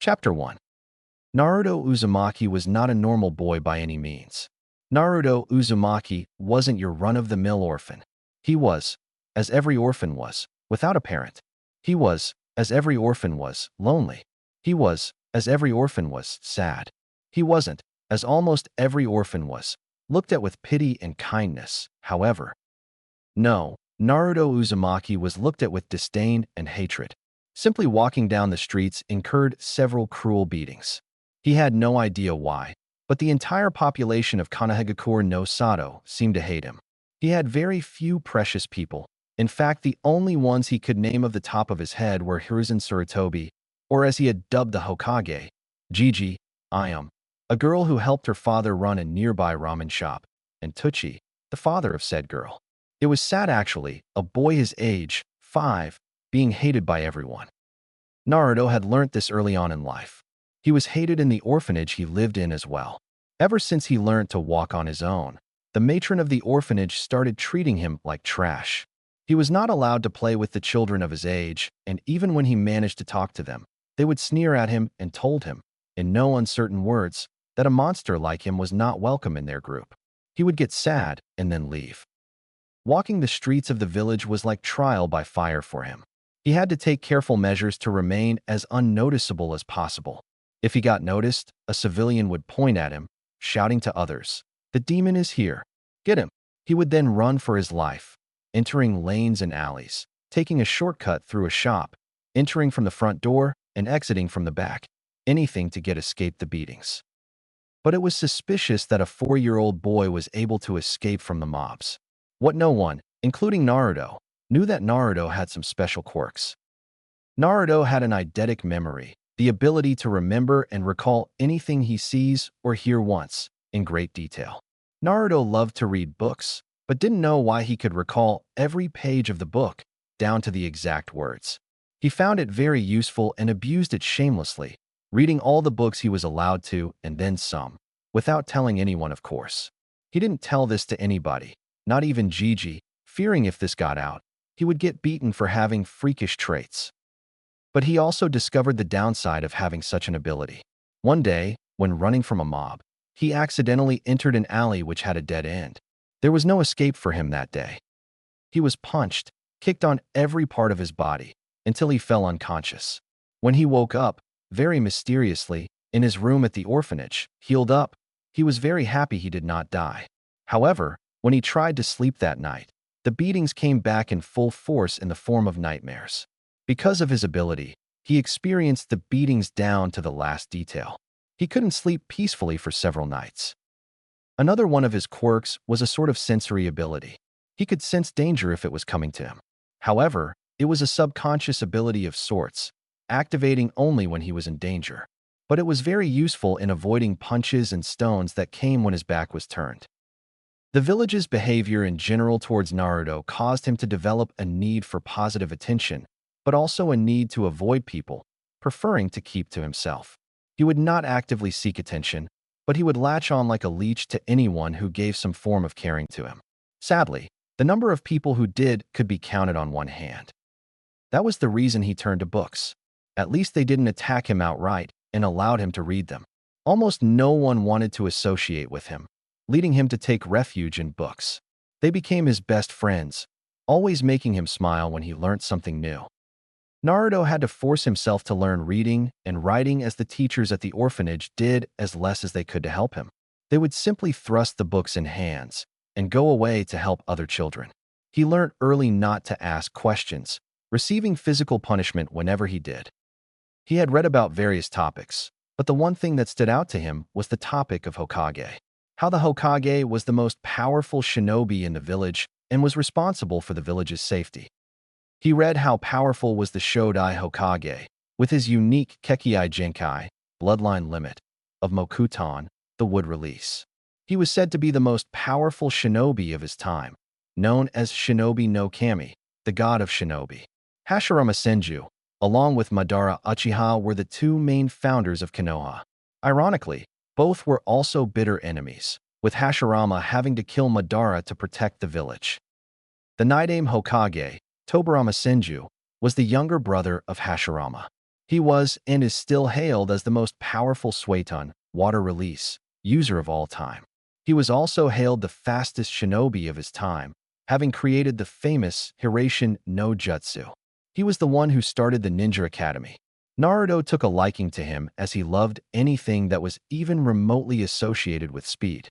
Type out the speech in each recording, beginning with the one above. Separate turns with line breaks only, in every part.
Chapter 1. Naruto Uzumaki was not a normal boy by any means. Naruto Uzumaki wasn't your run-of-the-mill orphan. He was, as every orphan was, without a parent. He was, as every orphan was, lonely. He was, as every orphan was, sad. He wasn't, as almost every orphan was, looked at with pity and kindness, however. No, Naruto Uzumaki was looked at with disdain and hatred. Simply walking down the streets incurred several cruel beatings. He had no idea why, but the entire population of Konohagakure no Sato seemed to hate him. He had very few precious people. In fact, the only ones he could name off the top of his head were Hiruzen Sarutobi, or as he had dubbed the Hokage, Gigi, Ayam, a girl who helped her father run a nearby ramen shop, and Tuchi, the father of said girl. It was sad actually, a boy his age, 5, being hated by everyone. Naruto had learnt this early on in life. He was hated in the orphanage he lived in as well. Ever since he learned to walk on his own, the matron of the orphanage started treating him like trash. He was not allowed to play with the children of his age, and even when he managed to talk to them, they would sneer at him and told him, in no uncertain words, that a monster like him was not welcome in their group. He would get sad and then leave. Walking the streets of the village was like trial by fire for him. He had to take careful measures to remain as unnoticeable as possible. If he got noticed, a civilian would point at him, shouting to others, "The demon is here. Get him." He would then run for his life, entering lanes and alleys, taking a shortcut through a shop, entering from the front door and exiting from the back, anything to escape the beatings. But it was suspicious that a 4-year-old boy was able to escape from the mobs. What no one, including Naruto, knew that Naruto had some special quirks. Naruto had an eidetic memory, the ability to remember and recall anything he sees or hears once, in great detail. Naruto loved to read books, but didn't know why he could recall every page of the book, down to the exact words. He found it very useful and abused it shamelessly, reading all the books he was allowed to and then some, without telling anyone, of course. He didn't tell this to anybody, not even Gigi, fearing if this got out, he would get beaten for having freakish traits. But he also discovered the downside of having such an ability. One day, when running from a mob, he accidentally entered an alley which had a dead end. There was no escape for him that day. He was punched, kicked on every part of his body, until he fell unconscious. When he woke up, very mysteriously, in his room at the orphanage, healed up, he was very happy he did not die. However, when he tried to sleep that night, the beatings came back in full force in the form of nightmares. Because of his ability, he experienced the beatings down to the last detail. He couldn't sleep peacefully for several nights. Another one of his quirks was a sort of sensory ability. He could sense danger if it was coming to him. However, it was a subconscious ability of sorts, activating only when he was in danger. But it was very useful in avoiding punches and stones that came when his back was turned. The village's behavior in general towards Naruto caused him to develop a need for positive attention, but also a need to avoid people, preferring to keep to himself. He would not actively seek attention, but he would latch on like a leech to anyone who gave some form of caring to him. Sadly, the number of people who did could be counted on one hand. That was the reason he turned to books. At least they didn't attack him outright and allowed him to read them. Almost no one wanted to associate with him, leading him to take refuge in books. They became his best friends, always making him smile when he learnt something new. Naruto had to force himself to learn reading and writing as the teachers at the orphanage did as less as they could to help him. They would simply thrust the books in hands and go away to help other children. He learnt early not to ask questions, receiving physical punishment whenever he did. He had read about various topics, but the one thing that stood out to him was the topic of Hokage. How the Hokage was the most powerful shinobi in the village and was responsible for the village's safety. He read how powerful was the Shodai Hokage, with his unique Kekkai Genkai, bloodline limit, of Mokuton, the wood release. He was said to be the most powerful shinobi of his time, known as Shinobi no Kami, the god of shinobi. Hashirama Senju, along with Madara Uchiha, were the two main founders of Konoha. Ironically, both were also bitter enemies, with Hashirama having to kill Madara to protect the village. The Nidaime Hokage, Tobirama Senju, was the younger brother of Hashirama. He was and is still hailed as the most powerful Suiton, water release, user of all time. He was also hailed the fastest shinobi of his time, having created the famous Hiraishin no Jutsu. He was the one who started the Ninja Academy. Naruto took a liking to him as he loved anything that was even remotely associated with speed.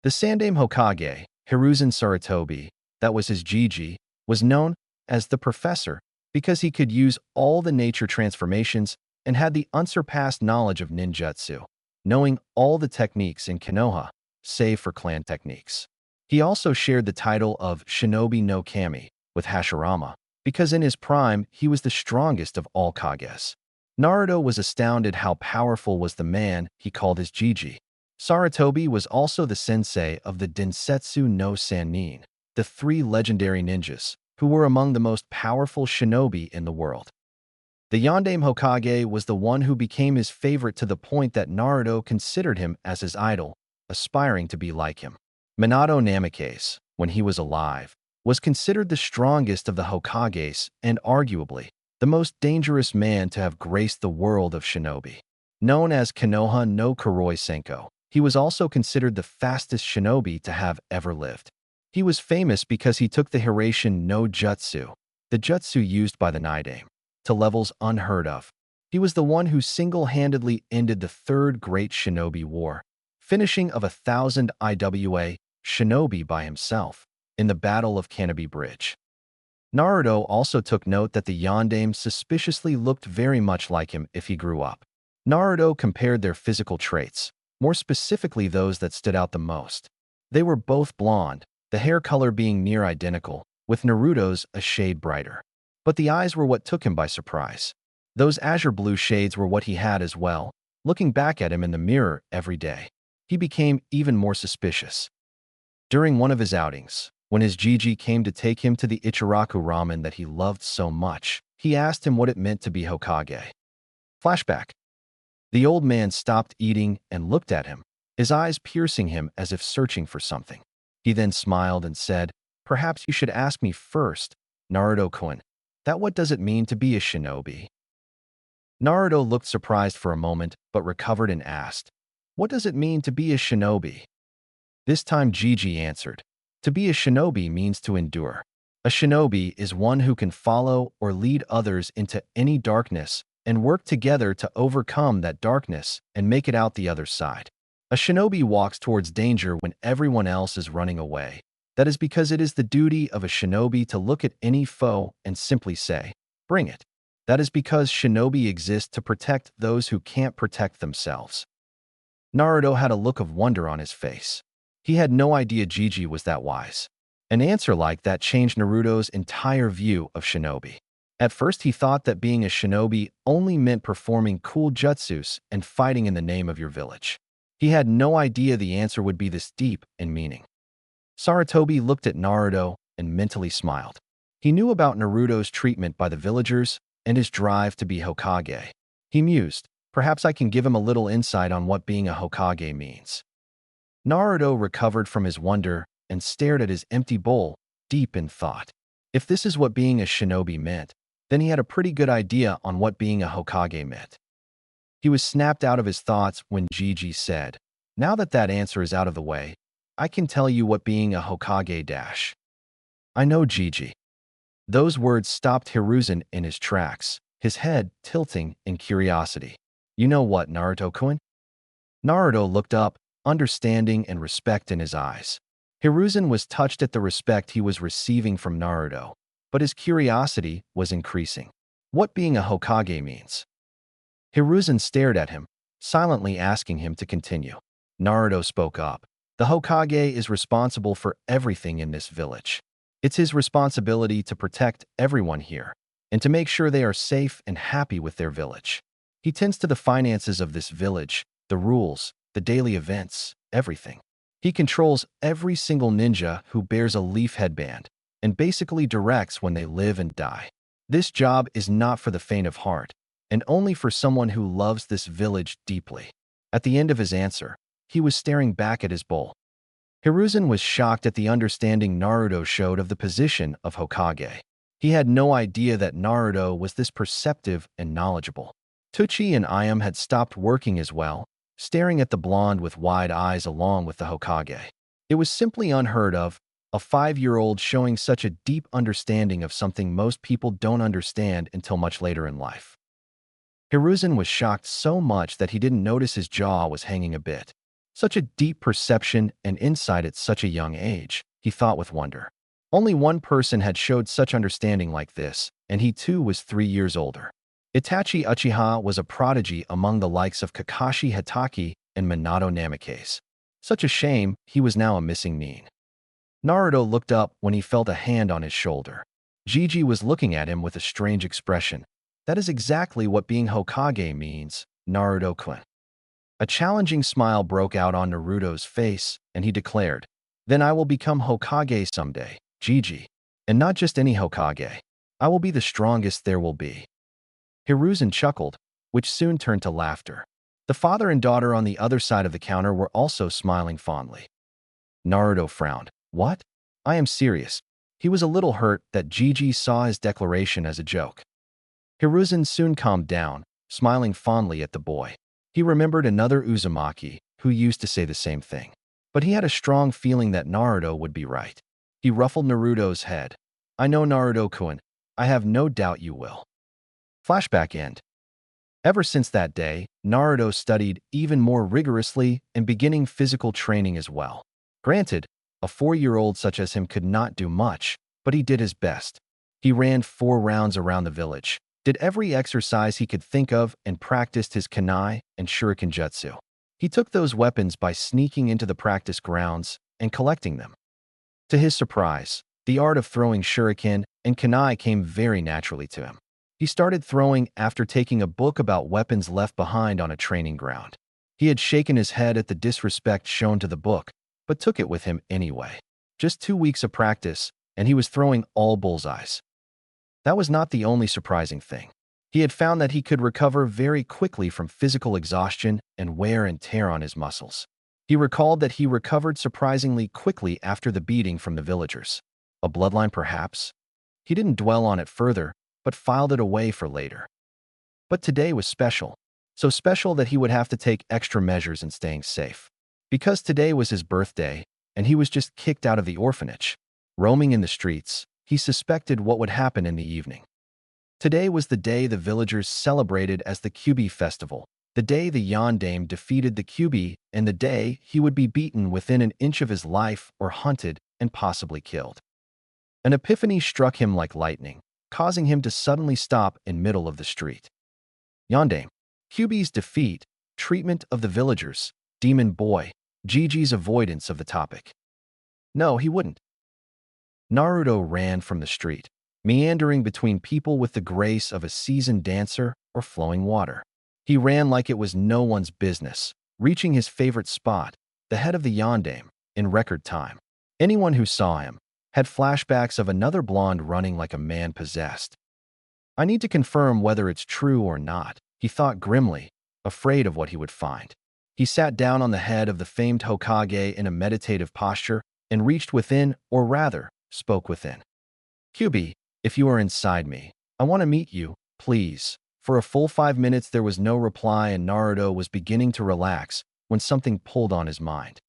The Sandaime Hokage, Hiruzen Sarutobi, that was his Gigi, was known as the Professor because he could use all the nature transformations and had the unsurpassed knowledge of ninjutsu, knowing all the techniques in Konoha, save for clan techniques. He also shared the title of Shinobi no Kami with Hashirama, because in his prime he was the strongest of all Kages. Naruto was astounded how powerful was the man he called his Gigi. Sarutobi was also the sensei of the Densetsu no Sannin, the 3 legendary ninjas, who were among the most powerful shinobi in the world. The Yondaime Hokage was the one who became his favorite to the point that Naruto considered him as his idol, aspiring to be like him. Minato Namikaze, when he was alive, was considered the strongest of the Hokages and arguably the most dangerous man to have graced the world of shinobi. Known as Konoha no Kuroi Senko, he was also considered the fastest shinobi to have ever lived. He was famous because he took the Hiraishin no Jutsu, the jutsu used by the Nidaime, to levels unheard of. He was the one who single-handedly ended the Third Great Shinobi War, finishing of 1,000 IWA shinobi by himself in the Battle of Canopy Bridge. Naruto also took note that the Yondaime suspiciously looked very much like him if he grew up. Naruto compared their physical traits, more specifically those that stood out the most. They were both blonde, the hair color being near identical, with Naruto's a shade brighter. But the eyes were what took him by surprise. Those azure blue shades were what he had as well. Looking back at him in the mirror every day, he became even more suspicious. During one of his outings, when his Gigi came to take him to the Ichiraku ramen that he loved so much, he asked him what it meant to be Hokage. Flashback. The old man stopped eating and looked at him, his eyes piercing him as if searching for something. He then smiled and said, "Perhaps you should ask me first, Naruto-kun, that what does it mean to be a shinobi?" Naruto looked surprised for a moment, but recovered and asked, "What does it mean to be a shinobi?" This time Gigi answered, "To be a shinobi means to endure. A shinobi is one who can follow or lead others into any darkness and work together to overcome that darkness and make it out the other side. A shinobi walks towards danger when everyone else is running away. That is because it is the duty of a shinobi to look at any foe and simply say, 'Bring it.' That is because shinobi exist to protect those who can't protect themselves." Naruto had a look of wonder on his face. He had no idea Gigi was that wise. An answer like that changed Naruto's entire view of shinobi. At first he thought that being a shinobi only meant performing cool jutsus and fighting in the name of your village. He had no idea the answer would be this deep in meaning. Sarutobi looked at Naruto and mentally smiled. He knew about Naruto's treatment by the villagers and his drive to be Hokage. He mused, "Perhaps I can give him a little insight on what being a Hokage means." Naruto recovered from his wonder and stared at his empty bowl, deep in thought. If this is what being a shinobi meant, then he had a pretty good idea on what being a Hokage meant. He was snapped out of his thoughts when Gigi said, "Now that that answer is out of the way, I can tell you what being a Hokage dash." "I know, Gigi." Those words stopped Hiruzen in his tracks, his head tilting in curiosity. "You know what, Naruto-kun?" Naruto looked up, understanding and respect in his eyes. Hiruzen was touched at the respect he was receiving from Naruto, but his curiosity was increasing. What being a Hokage means? Hiruzen stared at him, silently asking him to continue. Naruto spoke up. "The Hokage is responsible for everything in this village. It's his responsibility to protect everyone here and to make sure they are safe and happy with their village. He tends to the finances of this village, the rules, the daily events, everything. He controls every single ninja who bears a leaf headband and basically directs when they live and die. This job is not for the faint of heart and only for someone who loves this village deeply." At the end of his answer, he was staring back at his bowl. Hiruzen was shocked at the understanding Naruto showed of the position of Hokage. He had no idea that Naruto was this perceptive and knowledgeable. Tucci and Ayam had stopped working as well, staring at the blonde with wide eyes along with the Hokage. It was simply unheard of, a 5-year-old showing such a deep understanding of something most people don't understand until much later in life. Hiruzen was shocked so much that he didn't notice his jaw was hanging a bit. Such a deep perception and insight at such a young age, he thought with wonder. Only one person had showed such understanding like this, and he too was 3 years older. Itachi Uchiha was a prodigy among the likes of Kakashi Hatake and Minato Namikaze. Such a shame, he was now a missing nin. Naruto looked up when he felt a hand on his shoulder. Gigi was looking at him with a strange expression. That is exactly what being Hokage means, Naruto-kun. A challenging smile broke out on Naruto's face, and he declared, "Then I will become Hokage someday, Gigi. And not just any Hokage. I will be the strongest there will be." Hiruzen chuckled, which soon turned to laughter. The father and daughter on the other side of the counter were also smiling fondly. Naruto frowned. What? I am serious. He was a little hurt that Gigi saw his declaration as a joke. Hiruzen soon calmed down, smiling fondly at the boy. He remembered another Uzumaki who used to say the same thing. But he had a strong feeling that Naruto would be right. He ruffled Naruto's head. "I know, Naruto-kun. I have no doubt you will." Flashback end. Ever since that day, Naruto studied even more rigorously and beginning physical training as well. Granted, a 4-year-old such as him could not do much, but he did his best. He ran 4 rounds around the village, did every exercise he could think of, and practiced his kunai and shuriken jutsu. He took those weapons by sneaking into the practice grounds and collecting them. To his surprise, the art of throwing shuriken and kunai came very naturally to him. He started throwing after taking a book about weapons left behind on a training ground. He had shaken his head at the disrespect shown to the book, but took it with him anyway. Just 2 weeks of practice, and he was throwing all bullseyes. That was not the only surprising thing. He had found that he could recover very quickly from physical exhaustion and wear and tear on his muscles. He recalled that he recovered surprisingly quickly after the beating from the villagers. A bloodline, perhaps? He didn't dwell on it further, but filed it away for later. But today was special. So special that he would have to take extra measures in staying safe. Because today was his birthday, and he was just kicked out of the orphanage. Roaming in the streets, he suspected what would happen in the evening. Today was the day the villagers celebrated as the Kyubi festival, the day the Yondaime defeated the Kyubi, and the day he would be beaten within an inch of his life or hunted and possibly killed. An epiphany struck him like lightning, causing him to suddenly stop in middle of the street. Yondaime, Kyubi's defeat, treatment of the villagers, demon boy, Gigi's avoidance of the topic. No, he wouldn't. Naruto ran from the street, meandering between people with the grace of a seasoned dancer or flowing water. He ran like it was no one's business, reaching his favorite spot, the head of the Yondaime, in record time. Anyone who saw him had flashbacks of another blonde running like a man possessed. I need to confirm whether it's true or not, he thought grimly, afraid of what he would find. He sat down on the head of the famed Hokage in a meditative posture and reached within, or rather, spoke within. "Kyubi, if you are inside me, I want to meet you, please." For a full 5 minutes there was no reply, and Naruto was beginning to relax when something pulled on his mind.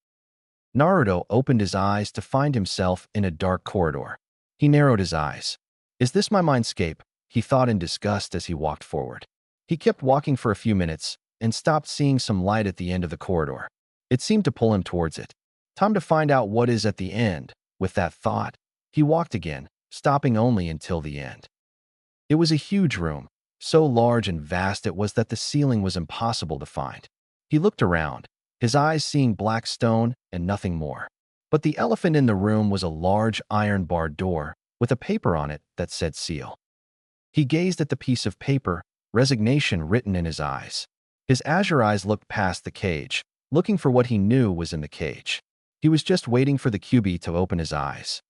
Naruto opened his eyes to find himself in a dark corridor. He narrowed his eyes. "Is this my mindscape?" he thought in disgust as he walked forward. He kept walking for a few minutes and stopped seeing some light at the end of the corridor. It seemed to pull him towards it. Time to find out what is at the end. With that thought, he walked again, stopping only until the end. It was a huge room, so large and vast it was that the ceiling was impossible to find. He looked around, his eyes seeing black stone and nothing more. But the elephant in the room was a large iron-barred door with a paper on it that said seal. He gazed at the piece of paper, resignation written in his eyes. His azure eyes looked past the cage, looking for what he knew was in the cage. He was just waiting for the Kyubi to open his eyes.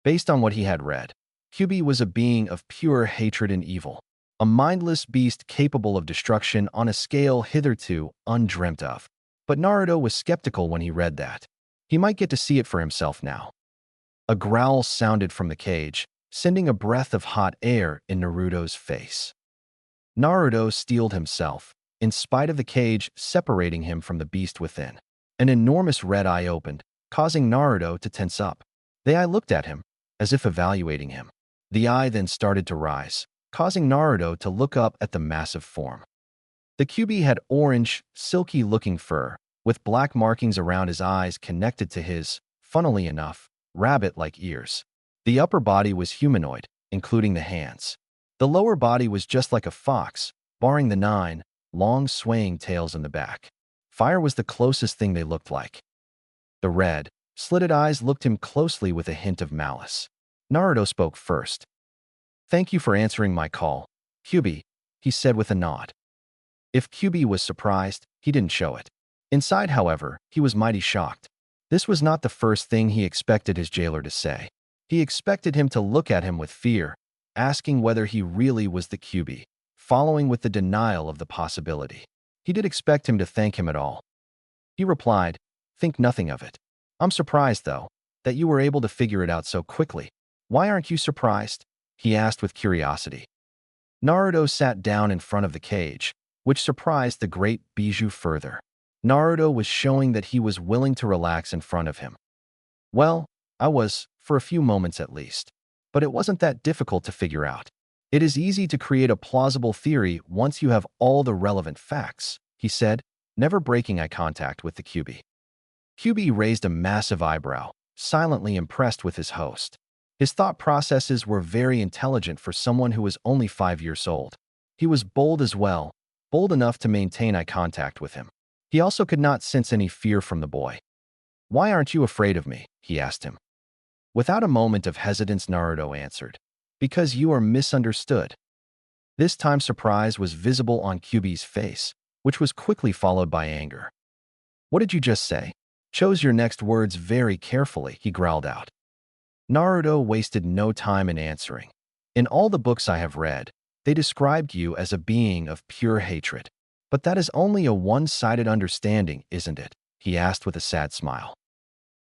Based on what he had read, Kyubi was a being of pure hatred and evil, a mindless beast capable of destruction on a scale hitherto undreamt of. But Naruto was skeptical when he read that. He might get to see it for himself now. A growl sounded from the cage, sending a breath of hot air in Naruto's face. Naruto steeled himself, in spite of the cage separating him from the beast within. An enormous red eye opened, causing Naruto to tense up. The eye looked at him, as if evaluating him. The eye then started to rise, causing Naruto to look up at the massive form. The Kyuubi had orange, silky-looking fur, with black markings around his eyes connected to his, funnily enough, rabbit-like ears. The upper body was humanoid, including the hands. The lower body was just like a fox, barring the 9 long swaying tails in the back. Fire was the closest thing they looked like. The red, slitted eyes looked him closely with a hint of malice. Naruto spoke first. "Thank you for answering my call, Kyuubi," he said with a nod. If Kyuubi was surprised, he didn't show it. Inside, however, he was mighty shocked. This was not the first thing he expected his jailer to say. He expected him to look at him with fear, asking whether he really was the Kyuubi, following with the denial of the possibility. He did expect him to thank him at all. He replied, "Think nothing of it. I'm surprised, though, that you were able to figure it out so quickly. Why aren't you surprised?" he asked with curiosity. Naruto sat down in front of the cage, which surprised the great Bijou further. Naruto was showing that he was willing to relax in front of him. "Well, I was, for a few moments at least. But it wasn't that difficult to figure out. It is easy to create a plausible theory once you have all the relevant facts," he said, never breaking eye contact with the Kyuubi. Kyuubi raised a massive eyebrow, silently impressed with his host. His thought processes were very intelligent for someone who was only 5 years old. He was bold as well, bold enough to maintain eye contact with him. He also could not sense any fear from the boy. "Why aren't you afraid of me?" he asked him. Without a moment of hesitance, Naruto answered, "Because you are misunderstood." This time surprise was visible on Kyuubi's face, which was quickly followed by anger. "What did you just say?" "Chose your next words very carefully," he growled out. Naruto wasted no time in answering. "In all the books I have read, they described you as a being of pure hatred. But that is only a one-sided understanding, isn't it?" he asked with a sad smile.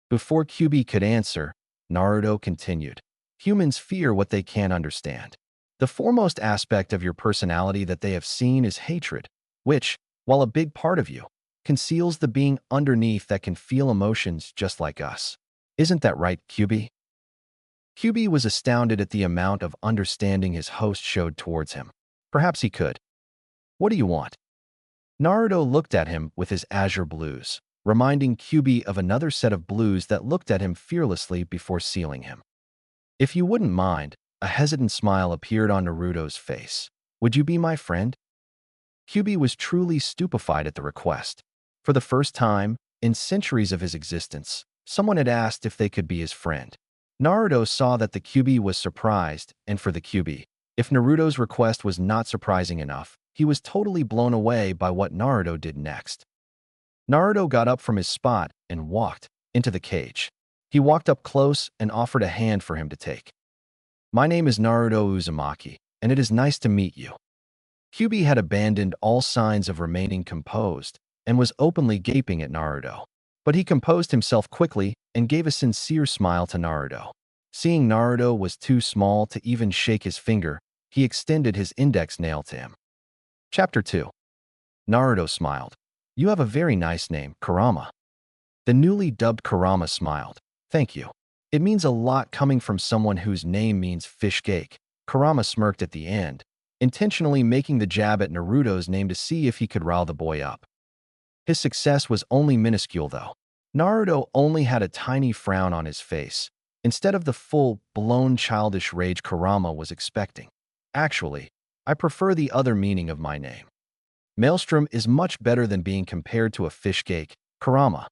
Before Kyuubi could answer, Naruto continued, "Humans fear what they can't understand. The foremost aspect of your personality that they have seen is hatred, which, while a big part of you, conceals the being underneath that can feel emotions just like us. Isn't that right, Kyuubi?" Kyuubi was astounded at the amount of understanding his host showed towards him. Perhaps he could. "What do you want?" Naruto looked at him with his azure blues, reminding Kyuubi of another set of blues that looked at him fearlessly before sealing him. "If you wouldn't mind," a hesitant smile appeared on Naruto's face. "Would you be my friend?" Kyuubi was truly stupefied at the request. For the first time, in centuries of his existence, someone had asked if they could be his friend. Naruto saw that the Kyuubi was surprised, and for the Kyuubi, if Naruto's request was not surprising enough, he was totally blown away by what Naruto did next. Naruto got up from his spot and walked into the cage. He walked up close and offered a hand for him to take. "My name is Naruto Uzumaki, and it is nice to meet you." Kyuubi had abandoned all signs of remaining composed and was openly gaping at Naruto. But he composed himself quickly and gave a sincere smile to Naruto. Seeing Naruto was too small to even shake his finger, he extended his index nail to him. Chapter 2. Naruto smiled. "You have a very nice name, Kurama." The newly dubbed Kurama smiled. "Thank you. It means a lot coming from someone whose name means fish cake." Kurama smirked at the end, intentionally making the jab at Naruto's name to see if he could rile the boy up. His success was only minuscule, though. Naruto only had a tiny frown on his face, instead of the full-blown childish rage Kurama was expecting. "Actually, I prefer the other meaning of my name. Maelstrom is much better than being compared to a fish cake, Kurama."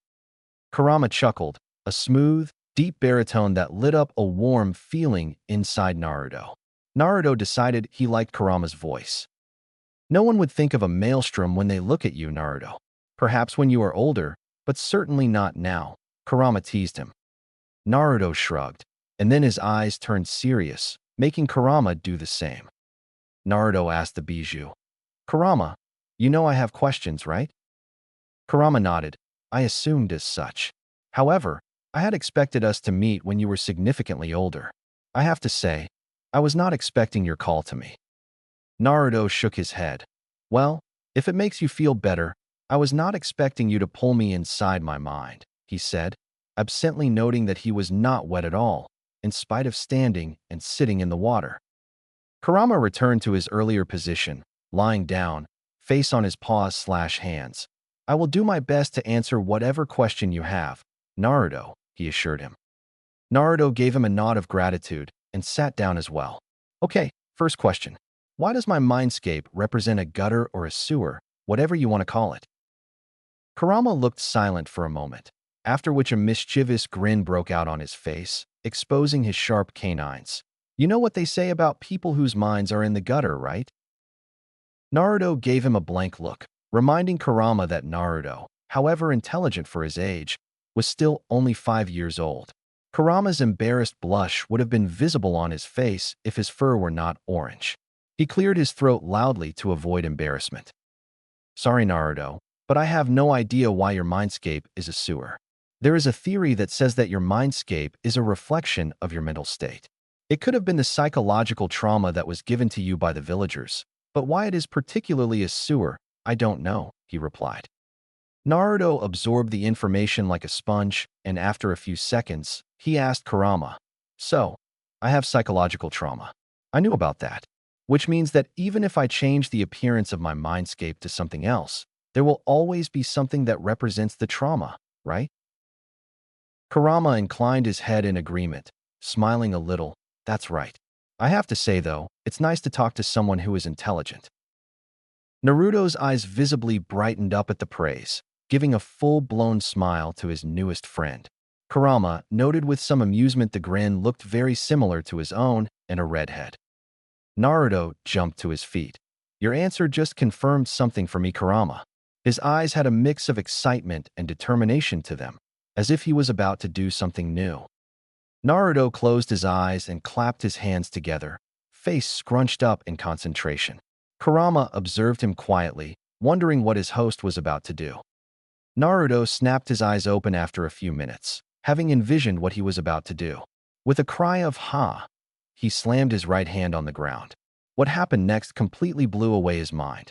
Kurama chuckled, a smooth, deep baritone that lit up a warm feeling inside Naruto. Naruto decided he liked Kurama's voice. "No one would think of a maelstrom when they look at you, Naruto. Perhaps when you are older, but certainly not now," Kurama teased him. Naruto shrugged, and then his eyes turned serious, making Kurama do the same. Naruto asked the Bijou, "Kurama, you know I have questions, right?" Kurama nodded. "I assumed as such. However, I had expected us to meet when you were significantly older. I have to say, I was not expecting your call to me. Naruto shook his head. Well, if it makes you feel better, I was not expecting you to pull me inside my mind, he said, absently noting that he was not wet at all, in spite of standing and sitting in the water. Kurama returned to his earlier position, lying down, face on his paws/hands. I will do my best to answer whatever question you have, Naruto, he assured him. Naruto gave him a nod of gratitude and sat down as well. Okay, first question. Why does my mindscape represent a gutter or a sewer, whatever you want to call it? Kurama looked silent for a moment, after which a mischievous grin broke out on his face, exposing his sharp canines. You know what they say about people whose minds are in the gutter, right? Naruto gave him a blank look, reminding Kurama that Naruto, however intelligent for his age, was still only 5 years old. Kurama's embarrassed blush would have been visible on his face if his fur were not orange. He cleared his throat loudly to avoid embarrassment. Sorry, Naruto, but I have no idea why your mindscape is a sewer. There is a theory that says that your mindscape is a reflection of your mental state. It could have been the psychological trauma that was given to you by the villagers, but why it is particularly a sewer, I don't know, he replied. Naruto absorbed the information like a sponge, and after a few seconds, he asked Kurama, So, I have psychological trauma. I knew about that, which means that even if I change the appearance of my mindscape to something else, there will always be something that represents the trauma, right? Kurama inclined his head in agreement, smiling a little. That's right. I have to say, though, it's nice to talk to someone who is intelligent. Naruto's eyes visibly brightened up at the praise, giving a full-blown smile to his newest friend. Kurama noted with some amusement the grin looked very similar to his own and a redhead. Naruto jumped to his feet. Your answer just confirmed something for me, Kurama. His eyes had a mix of excitement and determination to them, as if he was about to do something new. Naruto closed his eyes and clapped his hands together, face scrunched up in concentration. Kurama observed him quietly, wondering what his host was about to do. Naruto snapped his eyes open after a few minutes, having envisioned what he was about to do. With a cry of "Ha!" he slammed his right hand on the ground. What happened next completely blew away his mind.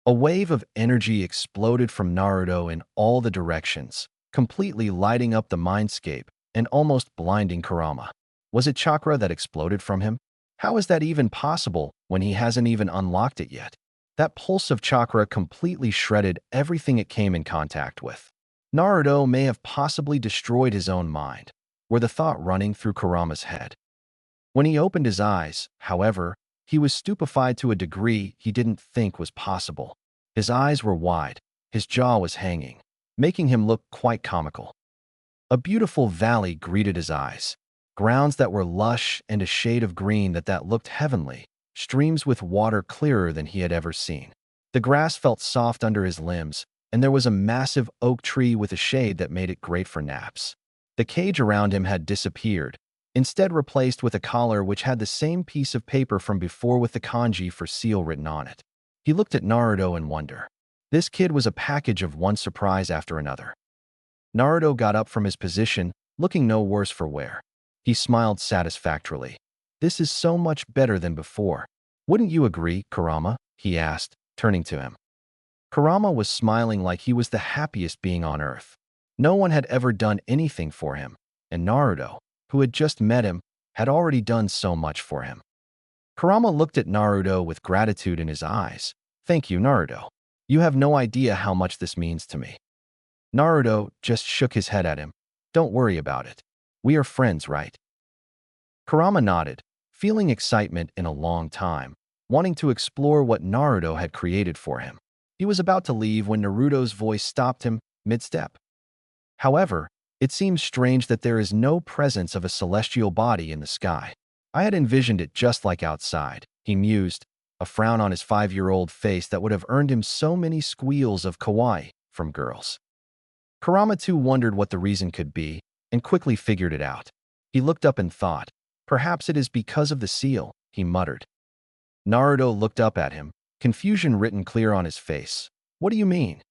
A wave of energy exploded from Naruto in all the directions, completely lighting up the mindscape and almost blinding Kurama. Was it chakra that exploded from him? How is that even possible when he hasn't even unlocked it yet? That pulse of chakra completely shredded everything it came in contact with. Naruto may have possibly destroyed his own mind, were the thought running through Kurama's head. When he opened his eyes, however, he was stupefied to a degree he didn't think was possible. His eyes were wide, his jaw was hanging, making him look quite comical. A beautiful valley greeted his eyes, grounds that were lush and a shade of green that looked heavenly, streams with water clearer than he had ever seen. The grass felt soft under his limbs, and there was a massive oak tree with a shade that made it great for naps. The cage around him had disappeared, instead replaced with a collar which had the same piece of paper from before with the kanji for seal written on it. He looked at Naruto in wonder. This kid was a package of one surprise after another. Naruto got up from his position, looking no worse for wear. He smiled satisfactorily. This is so much better than before. Wouldn't you agree, Kurama? He asked, turning to him. Kurama was smiling like he was the happiest being on earth. No one had ever done anything for him, and Naruto, who had just met him, had already done so much for him. Kurama looked at Naruto with gratitude in his eyes. Thank you, Naruto. You have no idea how much this means to me. Naruto just shook his head at him. Don't worry about it. We are friends, right? Kurama nodded, feeling excitement in a long time, wanting to explore what Naruto had created for him. He was about to leave when Naruto's voice stopped him mid-step. However, it seems strange that there is no presence of a celestial body in the sky. I had envisioned it just like outside, he mused, a frown on his 5-year-old face that would have earned him so many squeals of kawaii from girls. Kurama too wondered what the reason could be, and quickly figured it out. He looked up and thought, perhaps it is because of the seal, he muttered. Naruto looked up at him, confusion written clear on his face. What do you mean?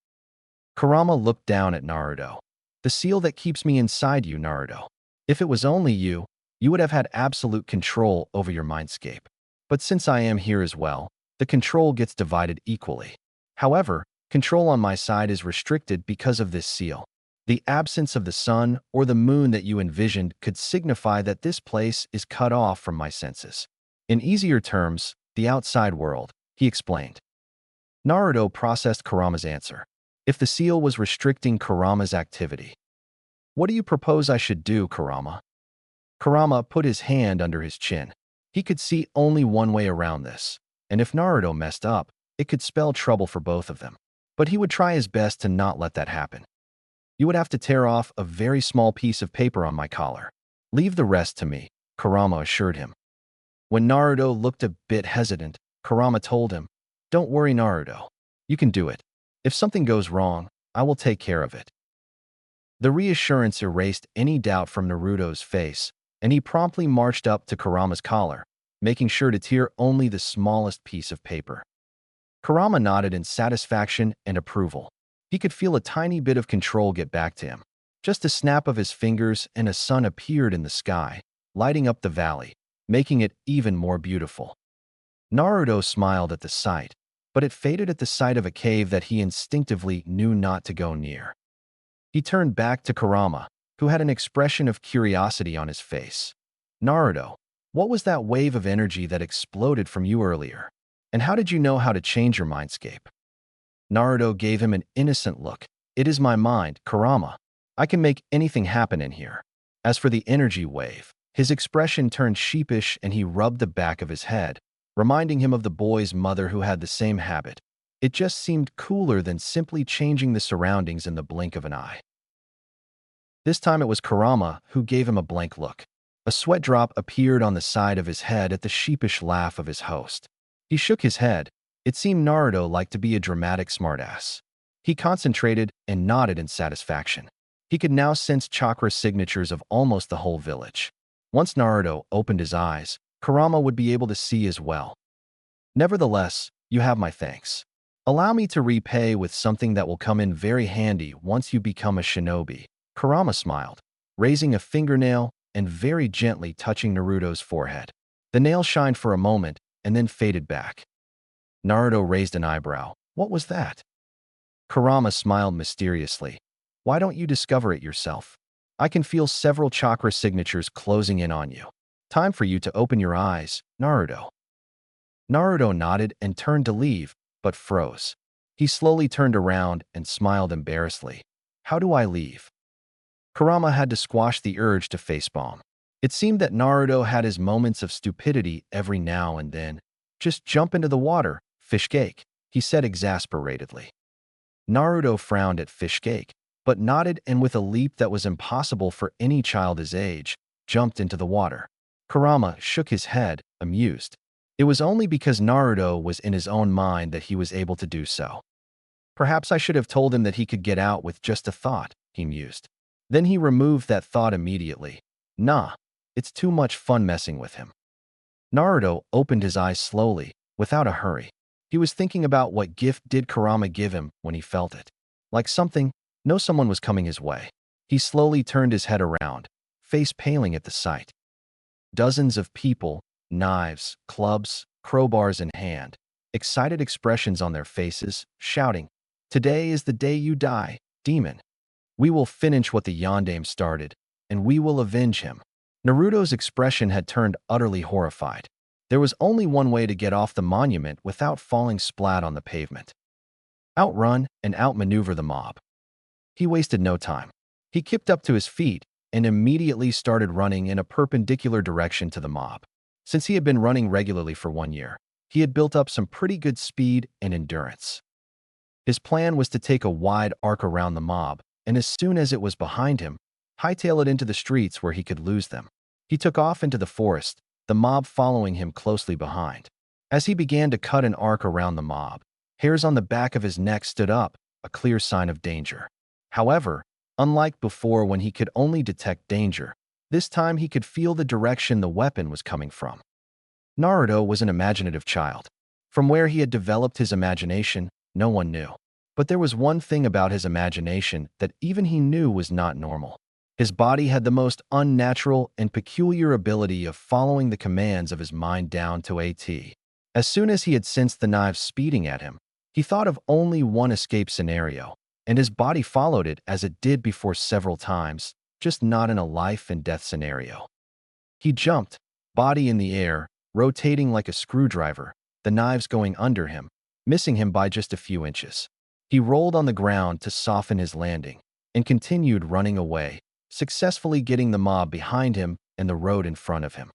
Kurama looked down at Naruto. The seal that keeps me inside you, Naruto. If it was only you, you would have had absolute control over your mindscape. But since I am here as well, the control gets divided equally. However, control on my side is restricted because of this seal. The absence of the sun or the moon that you envisioned could signify that this place is cut off from my senses. In easier terms, the outside world, he explained. Naruto processed Kurama's answer. If the seal was restricting Kurama's activity. What do you propose I should do, Kurama? Kurama put his hand under his chin. He could see only one way around this, and if Naruto messed up, it could spell trouble for both of them. But he would try his best to not let that happen. You would have to tear off a very small piece of paper on my collar. Leave the rest to me, Kurama assured him. When Naruto looked a bit hesitant, Kurama told him, Don't worry, Naruto. You can do it. If something goes wrong, I will take care of it. The reassurance erased any doubt from Naruto's face, and he promptly marched up to Kurama's collar, making sure to tear only the smallest piece of paper. Kurama nodded in satisfaction and approval. He could feel a tiny bit of control get back to him. Just a snap of his fingers and a sun appeared in the sky, lighting up the valley, making it even more beautiful. Naruto smiled at the sight, but it faded at the sight of a cave that he instinctively knew not to go near. He turned back to Kurama, who had an expression of curiosity on his face. Naruto, what was that wave of energy that exploded from you earlier? And how did you know how to change your mindscape? Naruto gave him an innocent look. It is my mind, Kurama. I can make anything happen in here. As for the energy wave, his expression turned sheepish and he rubbed the back of his head, reminding him of the boy's mother who had the same habit. It just seemed cooler than simply changing the surroundings in the blink of an eye. This time it was Kurama who gave him a blank look. A sweat drop appeared on the side of his head at the sheepish laugh of his host. He shook his head. It seemed Naruto liked to be a dramatic smartass. He concentrated and nodded in satisfaction. He could now sense chakra signatures of almost the whole village. Once Naruto opened his eyes, Kurama would be able to see as well. Nevertheless, you have my thanks. Allow me to repay with something that will come in very handy once you become a shinobi. Kurama smiled, raising a fingernail and very gently touching Naruto's forehead. The nail shined for a moment and then faded back. Naruto raised an eyebrow. What was that? Kurama smiled mysteriously. Why don't you discover it yourself? I can feel several chakra signatures closing in on you. Time for you to open your eyes, Naruto. Naruto nodded and turned to leave, but froze. He slowly turned around and smiled embarrassedly. How do I leave? Kurama had to squash the urge to facepalm. It seemed that Naruto had his moments of stupidity every now and then. Just jump into the water, Fishcake, he said exasperatedly. Naruto frowned at Fishcake, but nodded and with a leap that was impossible for any child his age, jumped into the water. Kurama shook his head, amused. It was only because Naruto was in his own mind that he was able to do so. Perhaps I should have told him that he could get out with just a thought, he mused. Then he removed that thought immediately. Nah, it's too much fun messing with him. Naruto opened his eyes slowly, without a hurry. He was thinking about what gift did Kurama give him when he felt it. Like someone was coming his way. He slowly turned his head around, face paling at the sight. Dozens of people, knives, clubs, crowbars in hand, excited expressions on their faces, shouting, Today is the day you die, demon. We will finish what the Yondaime started, and we will avenge him. Naruto's expression had turned utterly horrified. There was only one way to get off the monument without falling splat on the pavement. Outrun and outmaneuver the mob. He wasted no time. He kicked up to his feet and immediately started running in a perpendicular direction to the mob. Since he had been running regularly for 1 year, he had built up some pretty good speed and endurance. His plan was to take a wide arc around the mob, and as soon as it was behind him, hightail it into the streets where he could lose them. He took off into the forest, the mob following him closely behind. As he began to cut an arc around the mob, hairs on the back of his neck stood up, a clear sign of danger. However, unlike before when he could only detect danger, this time he could feel the direction the weapon was coming from. Naruto was an imaginative child. From where he had developed his imagination, no one knew. But there was one thing about his imagination that even he knew was not normal. His body had the most unnatural and peculiar ability of following the commands of his mind down to a T. As soon as he had sensed the knives speeding at him, he thought of only one escape scenario, and his body followed it as it did before several times, just not in a life-and-death scenario. He jumped, body in the air, rotating like a screwdriver, the knives going under him, missing him by just a few inches. He rolled on the ground to soften his landing, and continued running away, successfully getting the mob behind him and the road in front of him.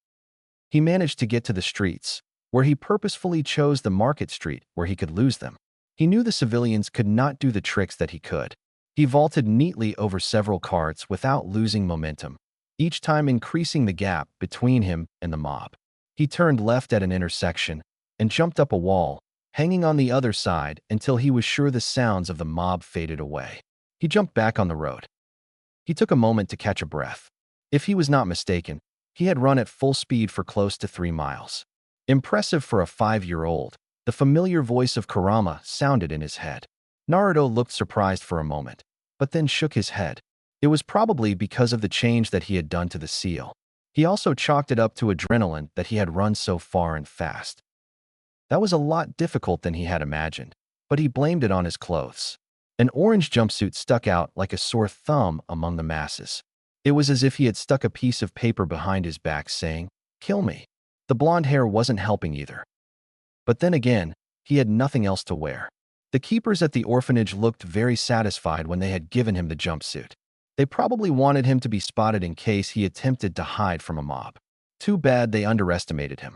He managed to get to the streets, where he purposefully chose the market street where he could lose them. He knew the civilians could not do the tricks that he could. He vaulted neatly over several carts without losing momentum, each time increasing the gap between him and the mob. He turned left at an intersection and jumped up a wall, hanging on the other side until he was sure the sounds of the mob faded away. He jumped back on the road. He took a moment to catch a breath. If he was not mistaken, he had run at full speed for close to 3 miles. Impressive for a 5-year-old, the familiar voice of Kurama sounded in his head. Naruto looked surprised for a moment, but then shook his head. It was probably because of the change that he had done to the seal. He also chalked it up to adrenaline that he had run so far and fast. That was a lot difficult than he had imagined, but he blamed it on his clothes. An orange jumpsuit stuck out like a sore thumb among the masses. It was as if he had stuck a piece of paper behind his back saying, "Kill me." The blonde hair wasn't helping either. But then again, he had nothing else to wear. The keepers at the orphanage looked very satisfied when they had given him the jumpsuit. They probably wanted him to be spotted in case he attempted to hide from a mob. Too bad they underestimated him.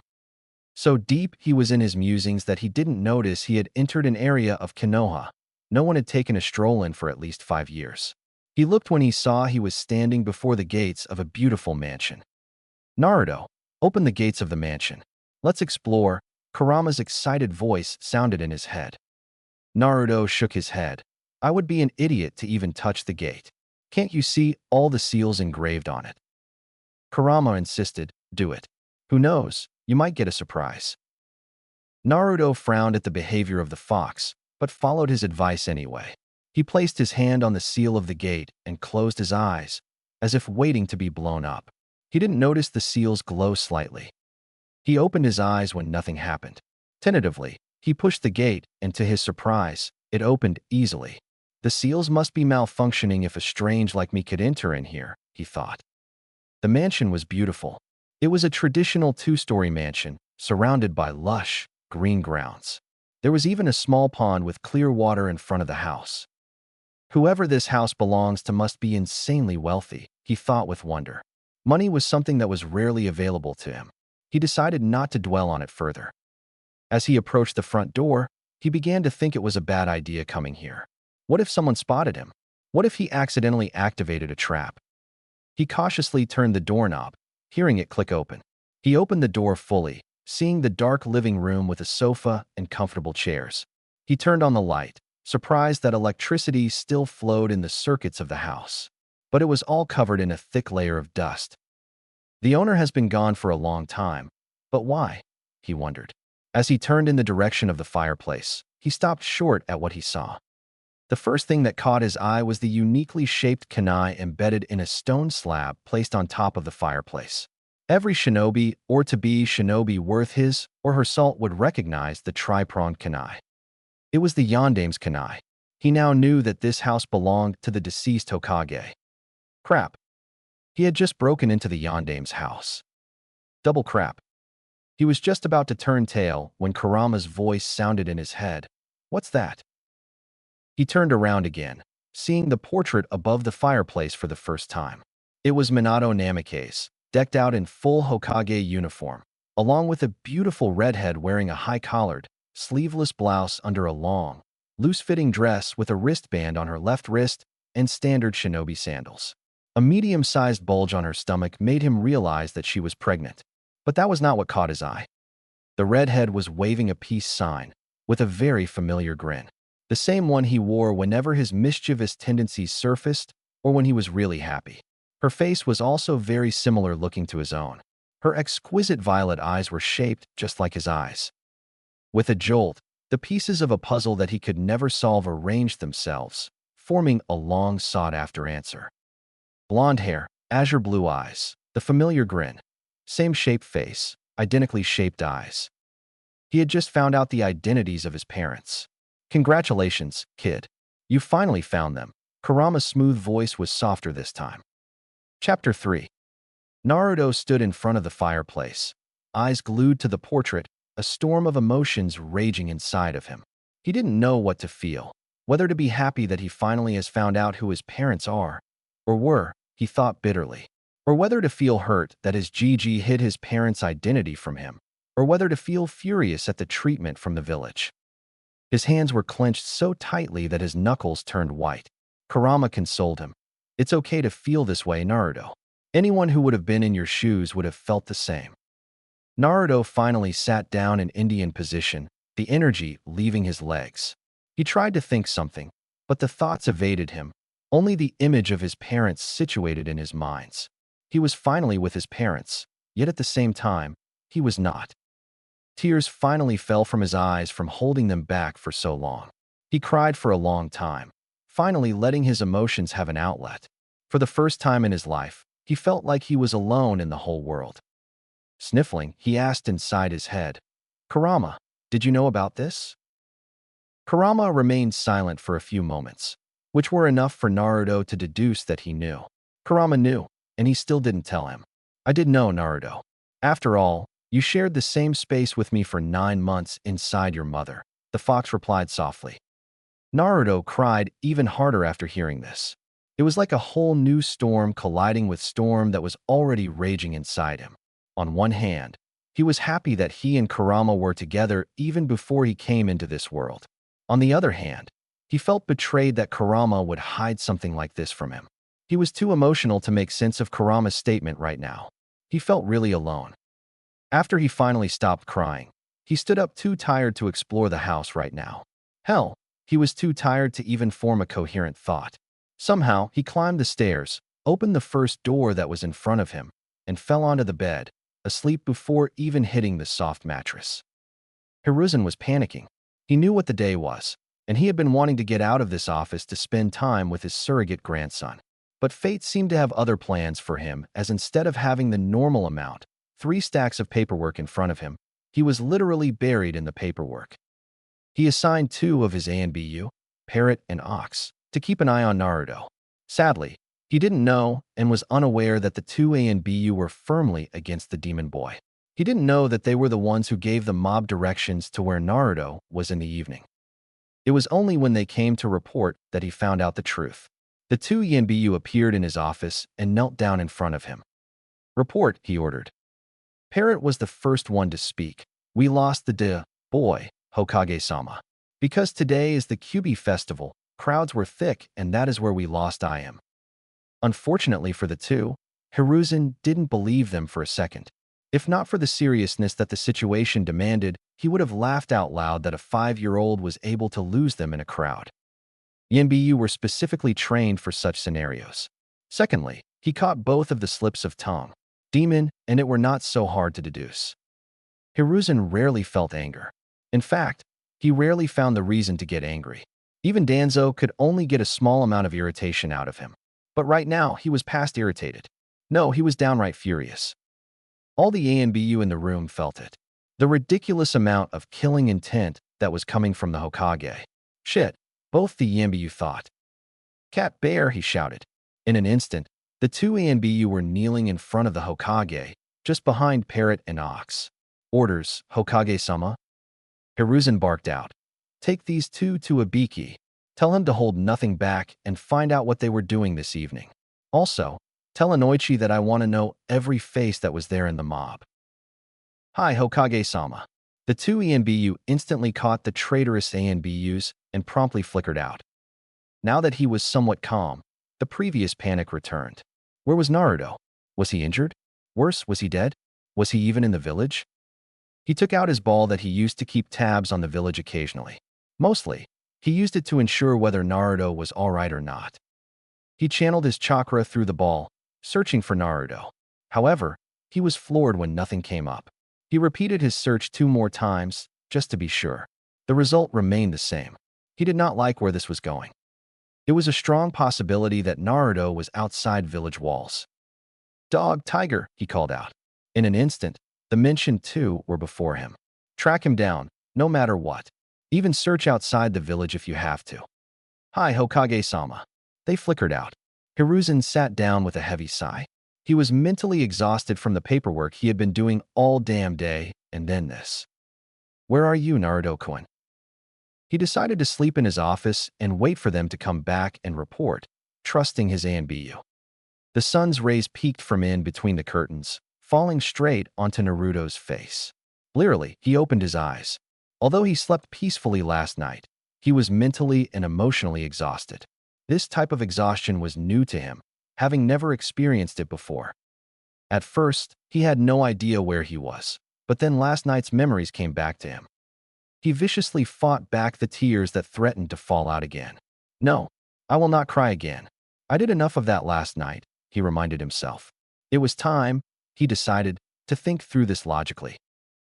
So deep he was in his musings that he didn't notice he had entered an area of Konoha no one had taken a stroll in for at least 5 years. He looked when he saw he was standing before the gates of a beautiful mansion. "Naruto, open the gates of the mansion. Let's explore," Kurama's excited voice sounded in his head. Naruto shook his head. "I would be an idiot to even touch the gate. Can't you see all the seals engraved on it?" Kurama insisted, "Do it. Who knows, you might get a surprise." Naruto frowned at the behavior of the fox, but followed his advice anyway. He placed his hand on the seal of the gate and closed his eyes, as if waiting to be blown up. He didn't notice the seals glow slightly. He opened his eyes when nothing happened. Tentatively, he pushed the gate, and to his surprise, it opened easily. The seals must be malfunctioning if a strange like me could enter in here, he thought. The mansion was beautiful. It was a traditional 2-story mansion, surrounded by lush, green grounds. There was even a small pond with clear water in front of the house. Whoever this house belongs to must be insanely wealthy, he thought with wonder. Money was something that was rarely available to him. He decided not to dwell on it further. As he approached the front door, he began to think it was a bad idea coming here. What if someone spotted him? What if he accidentally activated a trap? He cautiously turned the doorknob, hearing it click open. He opened the door fully, seeing the dark living room with a sofa and comfortable chairs. He turned on the light, surprised that electricity still flowed in the circuits of the house. But it was all covered in a thick layer of dust. The owner has been gone for a long time. But why? He wondered. As he turned in the direction of the fireplace, he stopped short at what he saw. The first thing that caught his eye was the uniquely shaped kunai embedded in a stone slab placed on top of the fireplace. Every shinobi or to-be shinobi worth his or her salt would recognize the tri-pronged kunai. It was the Yandame's kunai. He now knew that this house belonged to the deceased Hokage. Crap. He had just broken into the Yandame's house. Double crap. He was just about to turn tail when Kurama's voice sounded in his head. "What's that?" He turned around again, seeing the portrait above the fireplace for the first time. It was Minato Namikaze, decked out in full Hokage uniform, along with a beautiful redhead wearing a high-collared, sleeveless blouse under a long, loose-fitting dress with a wristband on her left wrist and standard shinobi sandals. A medium-sized bulge on her stomach made him realize that she was pregnant. But that was not what caught his eye. The redhead was waving a peace sign, with a very familiar grin. The same one he wore whenever his mischievous tendencies surfaced or when he was really happy. Her face was also very similar looking to his own. Her exquisite violet eyes were shaped just like his eyes. With a jolt, the pieces of a puzzle that he could never solve arranged themselves, forming a long sought-after answer. Blonde hair, azure blue eyes, the familiar grin. Same shaped face, identically shaped eyes. He had just found out the identities of his parents. Congratulations, kid. You finally found them. Kurama's smooth voice was softer this time. Chapter 3. Naruto stood in front of the fireplace, eyes glued to the portrait, a storm of emotions raging inside of him. He didn't know what to feel, whether to be happy that he finally has found out who his parents are, or were, he thought bitterly, or whether to feel hurt that his GG hid his parents' identity from him, or whether to feel furious at the treatment from the village. His hands were clenched so tightly that his knuckles turned white. Kurama consoled him. It's okay to feel this way, Naruto. Anyone who would have been in your shoes would have felt the same. Naruto finally sat down in Indian position, the energy leaving his legs. He tried to think something, but the thoughts evaded him, only the image of his parents situated in his minds. He was finally with his parents, yet at the same time, he was not. Tears finally fell from his eyes from holding them back for so long. He cried for a long time, finally letting his emotions have an outlet. For the first time in his life, he felt like he was alone in the whole world. Sniffling, he asked inside his head, Kurama, did you know about this? Kurama remained silent for a few moments, which were enough for Naruto to deduce that he knew. Kurama knew, and he still didn't tell him. I did know, Naruto. After all, you shared the same space with me for 9 months inside your mother, the fox replied softly. Naruto cried even harder after hearing this. It was like a whole new storm colliding with storm that was already raging inside him. On one hand, he was happy that he and Kurama were together even before he came into this world. On the other hand, he felt betrayed that Kurama would hide something like this from him. He was too emotional to make sense of Kurama's statement right now. He felt really alone. After he finally stopped crying, he stood up too tired to explore the house right now. Hell, he was too tired to even form a coherent thought. Somehow, he climbed the stairs, opened the first door that was in front of him, and fell onto the bed, asleep before even hitting the soft mattress. Hiruzen was panicking. He knew what the day was, and he had been wanting to get out of this office to spend time with his surrogate grandson. But fate seemed to have other plans for him, as instead of having the normal amount, 3 stacks of paperwork in front of him, he was literally buried in the paperwork. He assigned 2 of his ANBU, Parrot and Ox, to keep an eye on Naruto. Sadly, he didn't know and was unaware that the 2 ANBU were firmly against the demon boy. He didn't know that they were the ones who gave the mob directions to where Naruto was in the evening. It was only when they came to report that he found out the truth. The 2 ANBU appeared in his office and knelt down in front of him. Report, he ordered. Parrot was the first one to speak. We lost the boy, Hokage-sama. Because today is the Kyubi festival, crowds were thick and that is where we lost I am. Unfortunately for the 2, Hiruzen didn't believe them for a second. If not for the seriousness that the situation demanded, he would have laughed out loud that a 5-year-old was able to lose them in a crowd. Yanbu were specifically trained for such scenarios. Secondly, he caught both of the slips of tongue, demon, and it were not so hard to deduce. Hiruzen rarely felt anger. In fact, he rarely found the reason to get angry. Even Danzo could only get a small amount of irritation out of him. But right now, he was past irritated. No, he was downright furious. All the ANBU in the room felt it. The ridiculous amount of killing intent that was coming from the Hokage. Shit, both the ANBU thought. Cat bear, he shouted. In an instant, the 2 ANBU were kneeling in front of the Hokage, just behind Parrot and Ox. Orders, Hokage-sama. Hiruzen barked out. Take these 2 to Ibiki. Tell him to hold nothing back and find out what they were doing this evening. Also, tell Inoichi that I want to know every face that was there in the mob. Hi, Hokage-sama. The 2 ANBU instantly caught the traitorous ANBUs and promptly flickered out. Now that he was somewhat calm, the previous panic returned. Where was Naruto? Was he injured? Worse, was he dead? Was he even in the village? He took out his ball that he used to keep tabs on the village occasionally. Mostly, he used it to ensure whether Naruto was alright or not. He channeled his chakra through the ball, searching for Naruto. However, he was floored when nothing came up. He repeated his search 2 more times, just to be sure. The result remained the same. He did not like where this was going. It was a strong possibility that Naruto was outside village walls. "Dog, tiger," he called out. In an instant, the mentioned two were before him. "Track him down, no matter what. Even search outside the village if you have to." "Hi, Hokage-sama." They flickered out. Hiruzen sat down with a heavy sigh. He was mentally exhausted from the paperwork he had been doing all damn day, and then this. "Where are you, Naruto-kun?" He decided to sleep in his office and wait for them to come back and report, trusting his ANBU. The sun's rays peeked from in between the curtains, falling straight onto Naruto's face. Blearily, he opened his eyes. Although he slept peacefully last night, he was mentally and emotionally exhausted. This type of exhaustion was new to him, having never experienced it before. At first, he had no idea where he was, but then last night's memories came back to him. He viciously fought back the tears that threatened to fall out again. "No, I will not cry again. I did enough of that last night," he reminded himself. It was time, he decided, to think through this logically.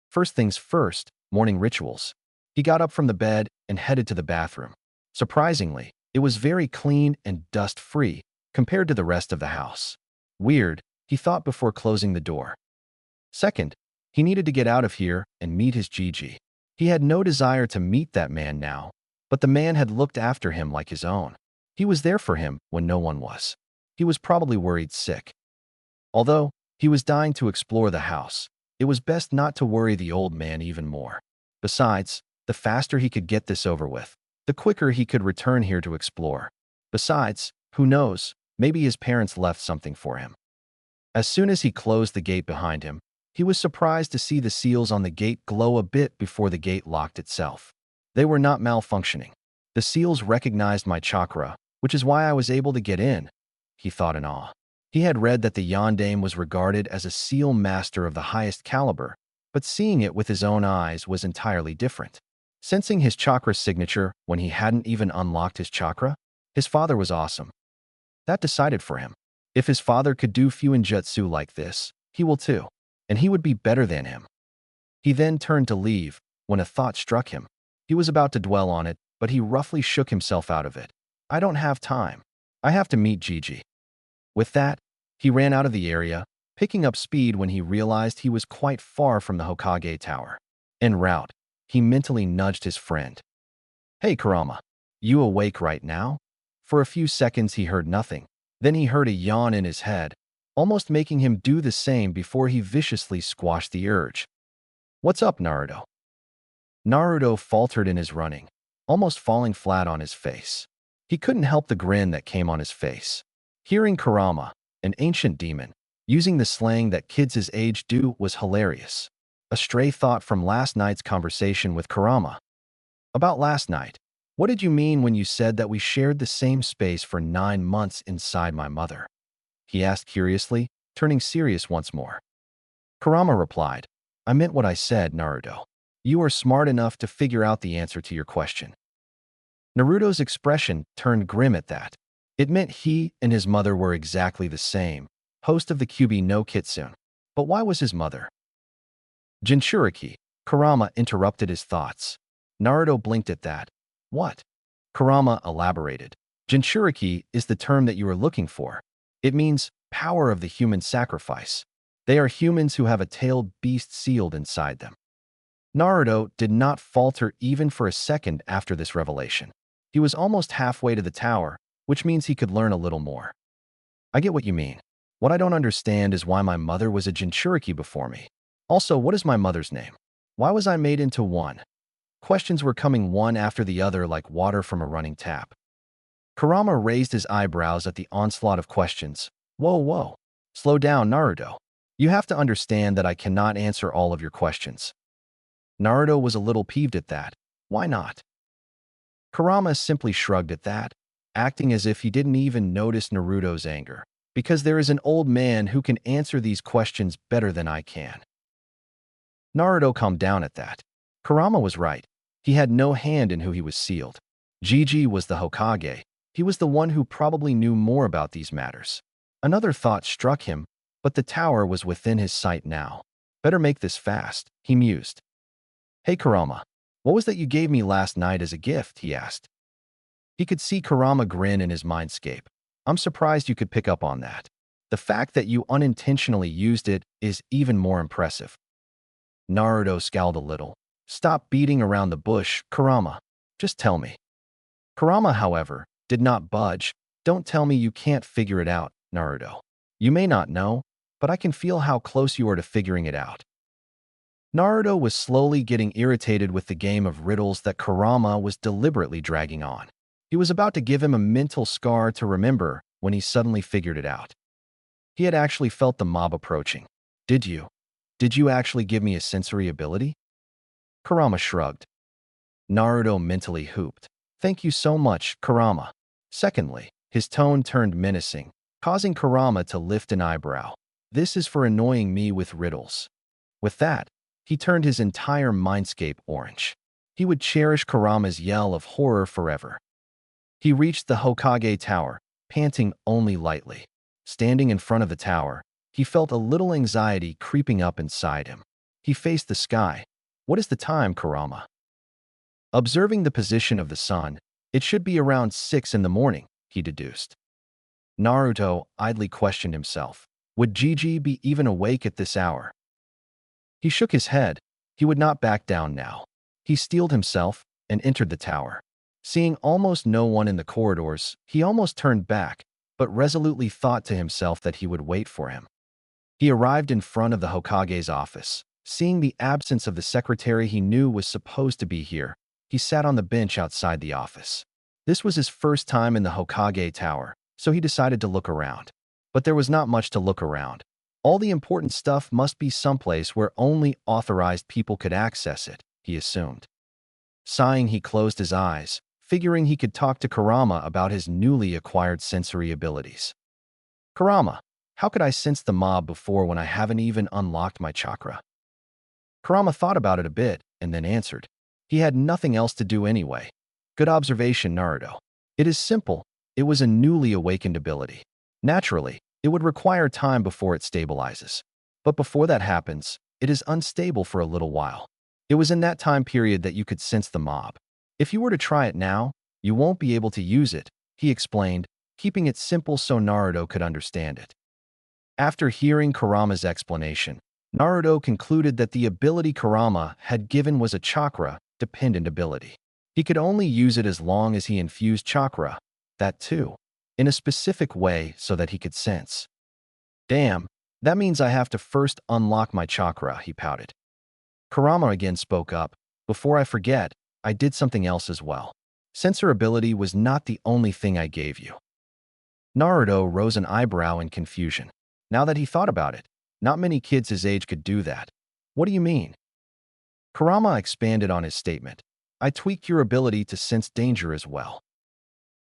First things first, morning rituals. He got up from the bed and headed to the bathroom. Surprisingly, it was very clean and dust-free compared to the rest of the house. Weird, he thought before closing the door. Second, he needed to get out of here and meet his Gigi. He had no desire to meet that man now, but the man had looked after him like his own. He was there for him when no one was. He was probably worried sick. Although he was dying to explore the house, it was best not to worry the old man even more. Besides, the faster he could get this over with, the quicker he could return here to explore. Besides, who knows, maybe his parents left something for him. As soon as he closed the gate behind him, he was surprised to see the seals on the gate glow a bit before the gate locked itself. They were not malfunctioning. The seals recognized my chakra, which is why I was able to get in, he thought in awe. He had read that the Yondaime was regarded as a seal master of the highest caliber, but seeing it with his own eyes was entirely different. Sensing his chakra signature when he hadn't even unlocked his chakra, his father was awesome. That decided for him. If his father could do Fuinjutsu like this, he will too, and he would be better than him. He then turned to leave when a thought struck him. He was about to dwell on it, but he roughly shook himself out of it. "I don't have time. I have to meet Gigi." With that, he ran out of the area, picking up speed when he realized he was quite far from the Hokage Tower. En route, he mentally nudged his friend. "Hey, Kurama, you awake right now?" For a few seconds he heard nothing. Then he heard a yawn in his head, almost making him do the same before he viciously squashed the urge. "What's up, Naruto?" Naruto faltered in his running, almost falling flat on his face. He couldn't help the grin that came on his face. Hearing Kurama, an ancient demon, using the slang that kids his age do was hilarious. A stray thought from last night's conversation with Kurama. "About last night, what did you mean when you said that we shared the same space for 9 months inside my mother?" he asked curiously, turning serious once more. Kurama replied, "I meant what I said, Naruto. You are smart enough to figure out the answer to your question." Naruto's expression turned grim at that. It meant he and his mother were exactly the same, host of the Kyuubi no Kitsune. But why was his mother? "Jinchuriki," Kurama interrupted his thoughts. Naruto blinked at that. "What?" Kurama elaborated. "Jinchuriki is the term that you are looking for. It means power of the human sacrifice. They are humans who have a tailed beast sealed inside them." Naruto did not falter even for a second after this revelation. He was almost halfway to the tower, which means he could learn a little more. "I get what you mean. What I don't understand is why my mother was a Jinchuriki before me. Also, what is my mother's name? Why was I made into one?" Questions were coming one after the other like water from a running tap. Kurama raised his eyebrows at the onslaught of questions. Whoa. Slow down, Naruto. You have to understand that I cannot answer all of your questions." Naruto was a little peeved at that. Why not? Kurama simply shrugged at that, acting as if he didn't even notice Naruto's anger. "Because there is an old man who can answer these questions better than I can." Naruto calmed down at that. Kurama was right. He had no hand in who he was sealed. Gigi was the Hokage. He was the one who probably knew more about these matters. Another thought struck him, but the tower was within his sight now. Better make this fast, he mused. "Hey Kurama, what was that you gave me last night as a gift?" he asked. He could see Kurama grin in his mindscape. I'm surprised you could pick up on that. The fact that you unintentionally used it is even more impressive. Naruto scowled a little. Stop beating around the bush, Kurama. Just tell me. Kurama, however, did not budge. Don't tell me you can't figure it out, Naruto. You may not know, but I can feel how close you are to figuring it out. Naruto was slowly getting irritated with the game of riddles that Kurama was deliberately dragging on. He was about to give him a mental scar to remember when he suddenly figured it out. He had actually felt the mob approaching. Did you? Did you actually give me a sensory ability? Kurama shrugged. Naruto mentally hooped. Thank you so much, Kurama. Secondly, his tone turned menacing, causing Kurama to lift an eyebrow. This is for annoying me with riddles. With that, he turned his entire mindscape orange. He would cherish Kurama's yell of horror forever. He reached the Hokage tower, panting only lightly. Standing in front of the tower, he felt a little anxiety creeping up inside him. He faced the sky. What is the time, Kurama? Observing the position of the sun, it should be around 6 in the morning, he deduced. Naruto idly questioned himself. Would Gigi be even awake at this hour? He shook his head. He would not back down now. He steeled himself and entered the tower. Seeing almost no one in the corridors, he almost turned back, but resolutely thought to himself that he would wait for him. He arrived in front of the Hokage's office. Seeing the absence of the secretary he knew was supposed to be here, he sat on the bench outside the office. This was his first time in the Hokage tower, so he decided to look around. But there was not much to look around. All the important stuff must be someplace where only authorized people could access it, he assumed. Sighing, he closed his eyes, figuring he could talk to Kurama about his newly acquired sensory abilities. Kurama, how could I sense the mob before when I haven't even unlocked my chakra? Kurama thought about it a bit and then answered. He had nothing else to do anyway. Good observation, Naruto. It is simple. It was a newly awakened ability. Naturally, it would require time before it stabilizes. But before that happens, it is unstable for a little while. It was in that time period that you could sense the mob. If you were to try it now, you won't be able to use it, he explained, keeping it simple so Naruto could understand it. After hearing Kurama's explanation, Naruto concluded that the ability Kurama had given was a chakra-dependent ability. He could only use it as long as he infused chakra, that too, in a specific way so that he could sense. Damn, that means I have to first unlock my chakra, he pouted. Kurama again spoke up. Before I forget, I did something else as well. Sensor ability was not the only thing I gave you. Naruto rose an eyebrow in confusion. Now that he thought about it, not many kids his age could do that. What do you mean? Kurama expanded on his statement. I tweaked your ability to sense danger as well.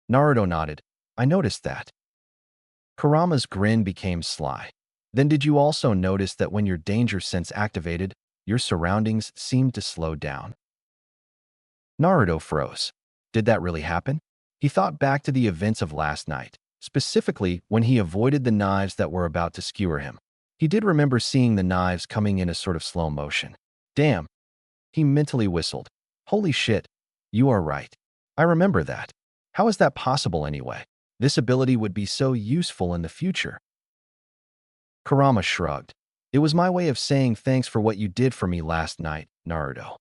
Naruto nodded. I noticed that. Kurama's grin became sly. Then did you also notice that when your danger sense activated, your surroundings seemed to slow down? Naruto froze. Did that really happen? He thought back to the events of last night, specifically when he avoided the knives that were about to skewer him. He did remember seeing the knives coming in a sort of slow motion. Damn. He mentally whistled. Holy shit. You are right. I remember that. How is that possible anyway? This ability would be so useful in the future. Kurama shrugged. It was my way of saying thanks for what you did for me last night, Naruto.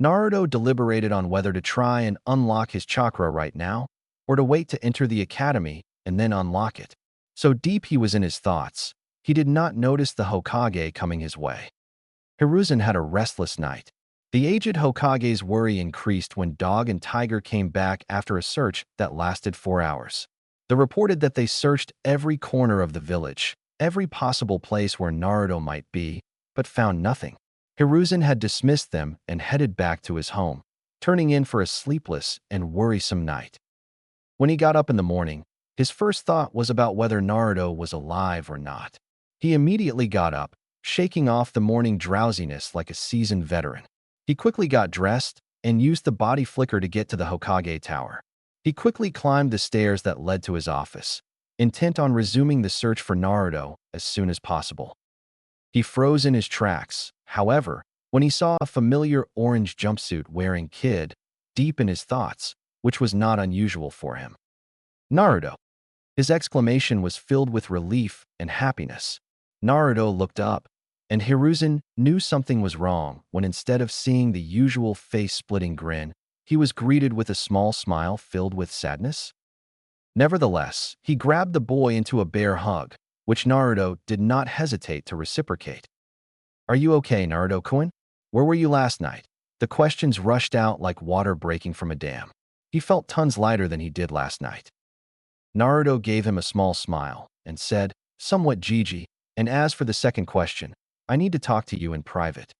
Naruto deliberated on whether to try and unlock his chakra right now, or to wait to enter the academy and then unlock it. So deep he was in his thoughts, he did not notice the Hokage coming his way. Hiruzen had a restless night. The aged Hokage's worry increased when Dog and Tiger came back after a search that lasted 4 hours. They reported that they searched every corner of the village, every possible place where Naruto might be, but found nothing. Hiruzen had dismissed them and headed back to his home, turning in for a sleepless and worrisome night. When he got up in the morning, his first thought was about whether Naruto was alive or not. He immediately got up, shaking off the morning drowsiness like a seasoned veteran. He quickly got dressed and used the body flicker to get to the Hokage tower. He quickly climbed the stairs that led to his office, intent on resuming the search for Naruto as soon as possible. He froze in his tracks, however, when he saw a familiar orange jumpsuit-wearing kid, deep in his thoughts. which was not unusual for him. Naruto. His exclamation was filled with relief and happiness. Naruto looked up, and Hiruzen knew something was wrong when instead of seeing the usual face-splitting grin, he was greeted with a small smile filled with sadness. Nevertheless, he grabbed the boy into a bear hug, which Naruto did not hesitate to reciprocate. "Are you okay, Naruto-kun? Where were you last night?" The questions rushed out like water breaking from a dam. He felt tons lighter than he did last night. Naruto gave him a small smile and said, somewhat Gigi, "And as for the second question, I need to talk to you in private."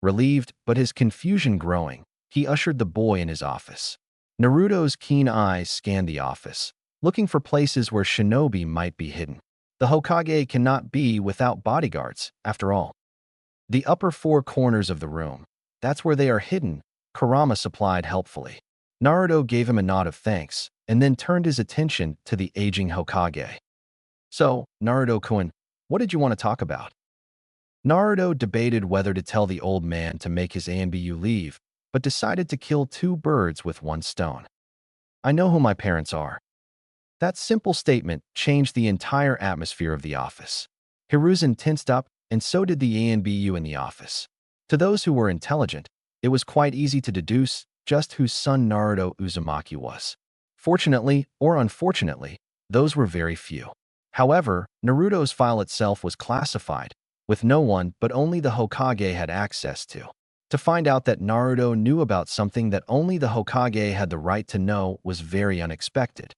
Relieved, but his confusion growing, he ushered the boy in his office. Naruto's keen eyes scanned the office, looking for places where shinobi might be hidden. The Hokage cannot be without bodyguards, after all. The upper four corners of the room, that's where they are hidden, Kurama supplied helpfully. Naruto gave him a nod of thanks, and then turned his attention to the aging Hokage. "So, Naruto-kun, what did you want to talk about?" Naruto debated whether to tell the old man to make his ANBU leave, but decided to kill two birds with one stone. "I know who my parents are." That simple statement changed the entire atmosphere of the office. Hiruzen tensed up, and so did the ANBU in the office. To those who were intelligent, it was quite easy to deduce just whose son Naruto Uzumaki was. Fortunately, or unfortunately, those were very few. However, Naruto's file itself was classified, with no one but only the Hokage had access to. To find out that Naruto knew about something that only the Hokage had the right to know was very unexpected.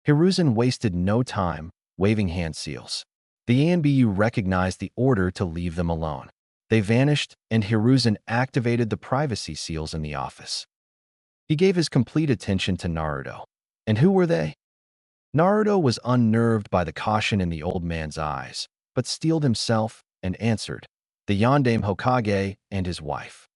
Hiruzen wasted no time, waving hand seals. The ANBU recognized the order to leave them alone. They vanished, and Hiruzen activated the privacy seals in the office. He gave his complete attention to Naruto. And who were they? Naruto was unnerved by the caution in the old man's eyes, but steeled himself and answered, "The Yondaime Hokage and his wife."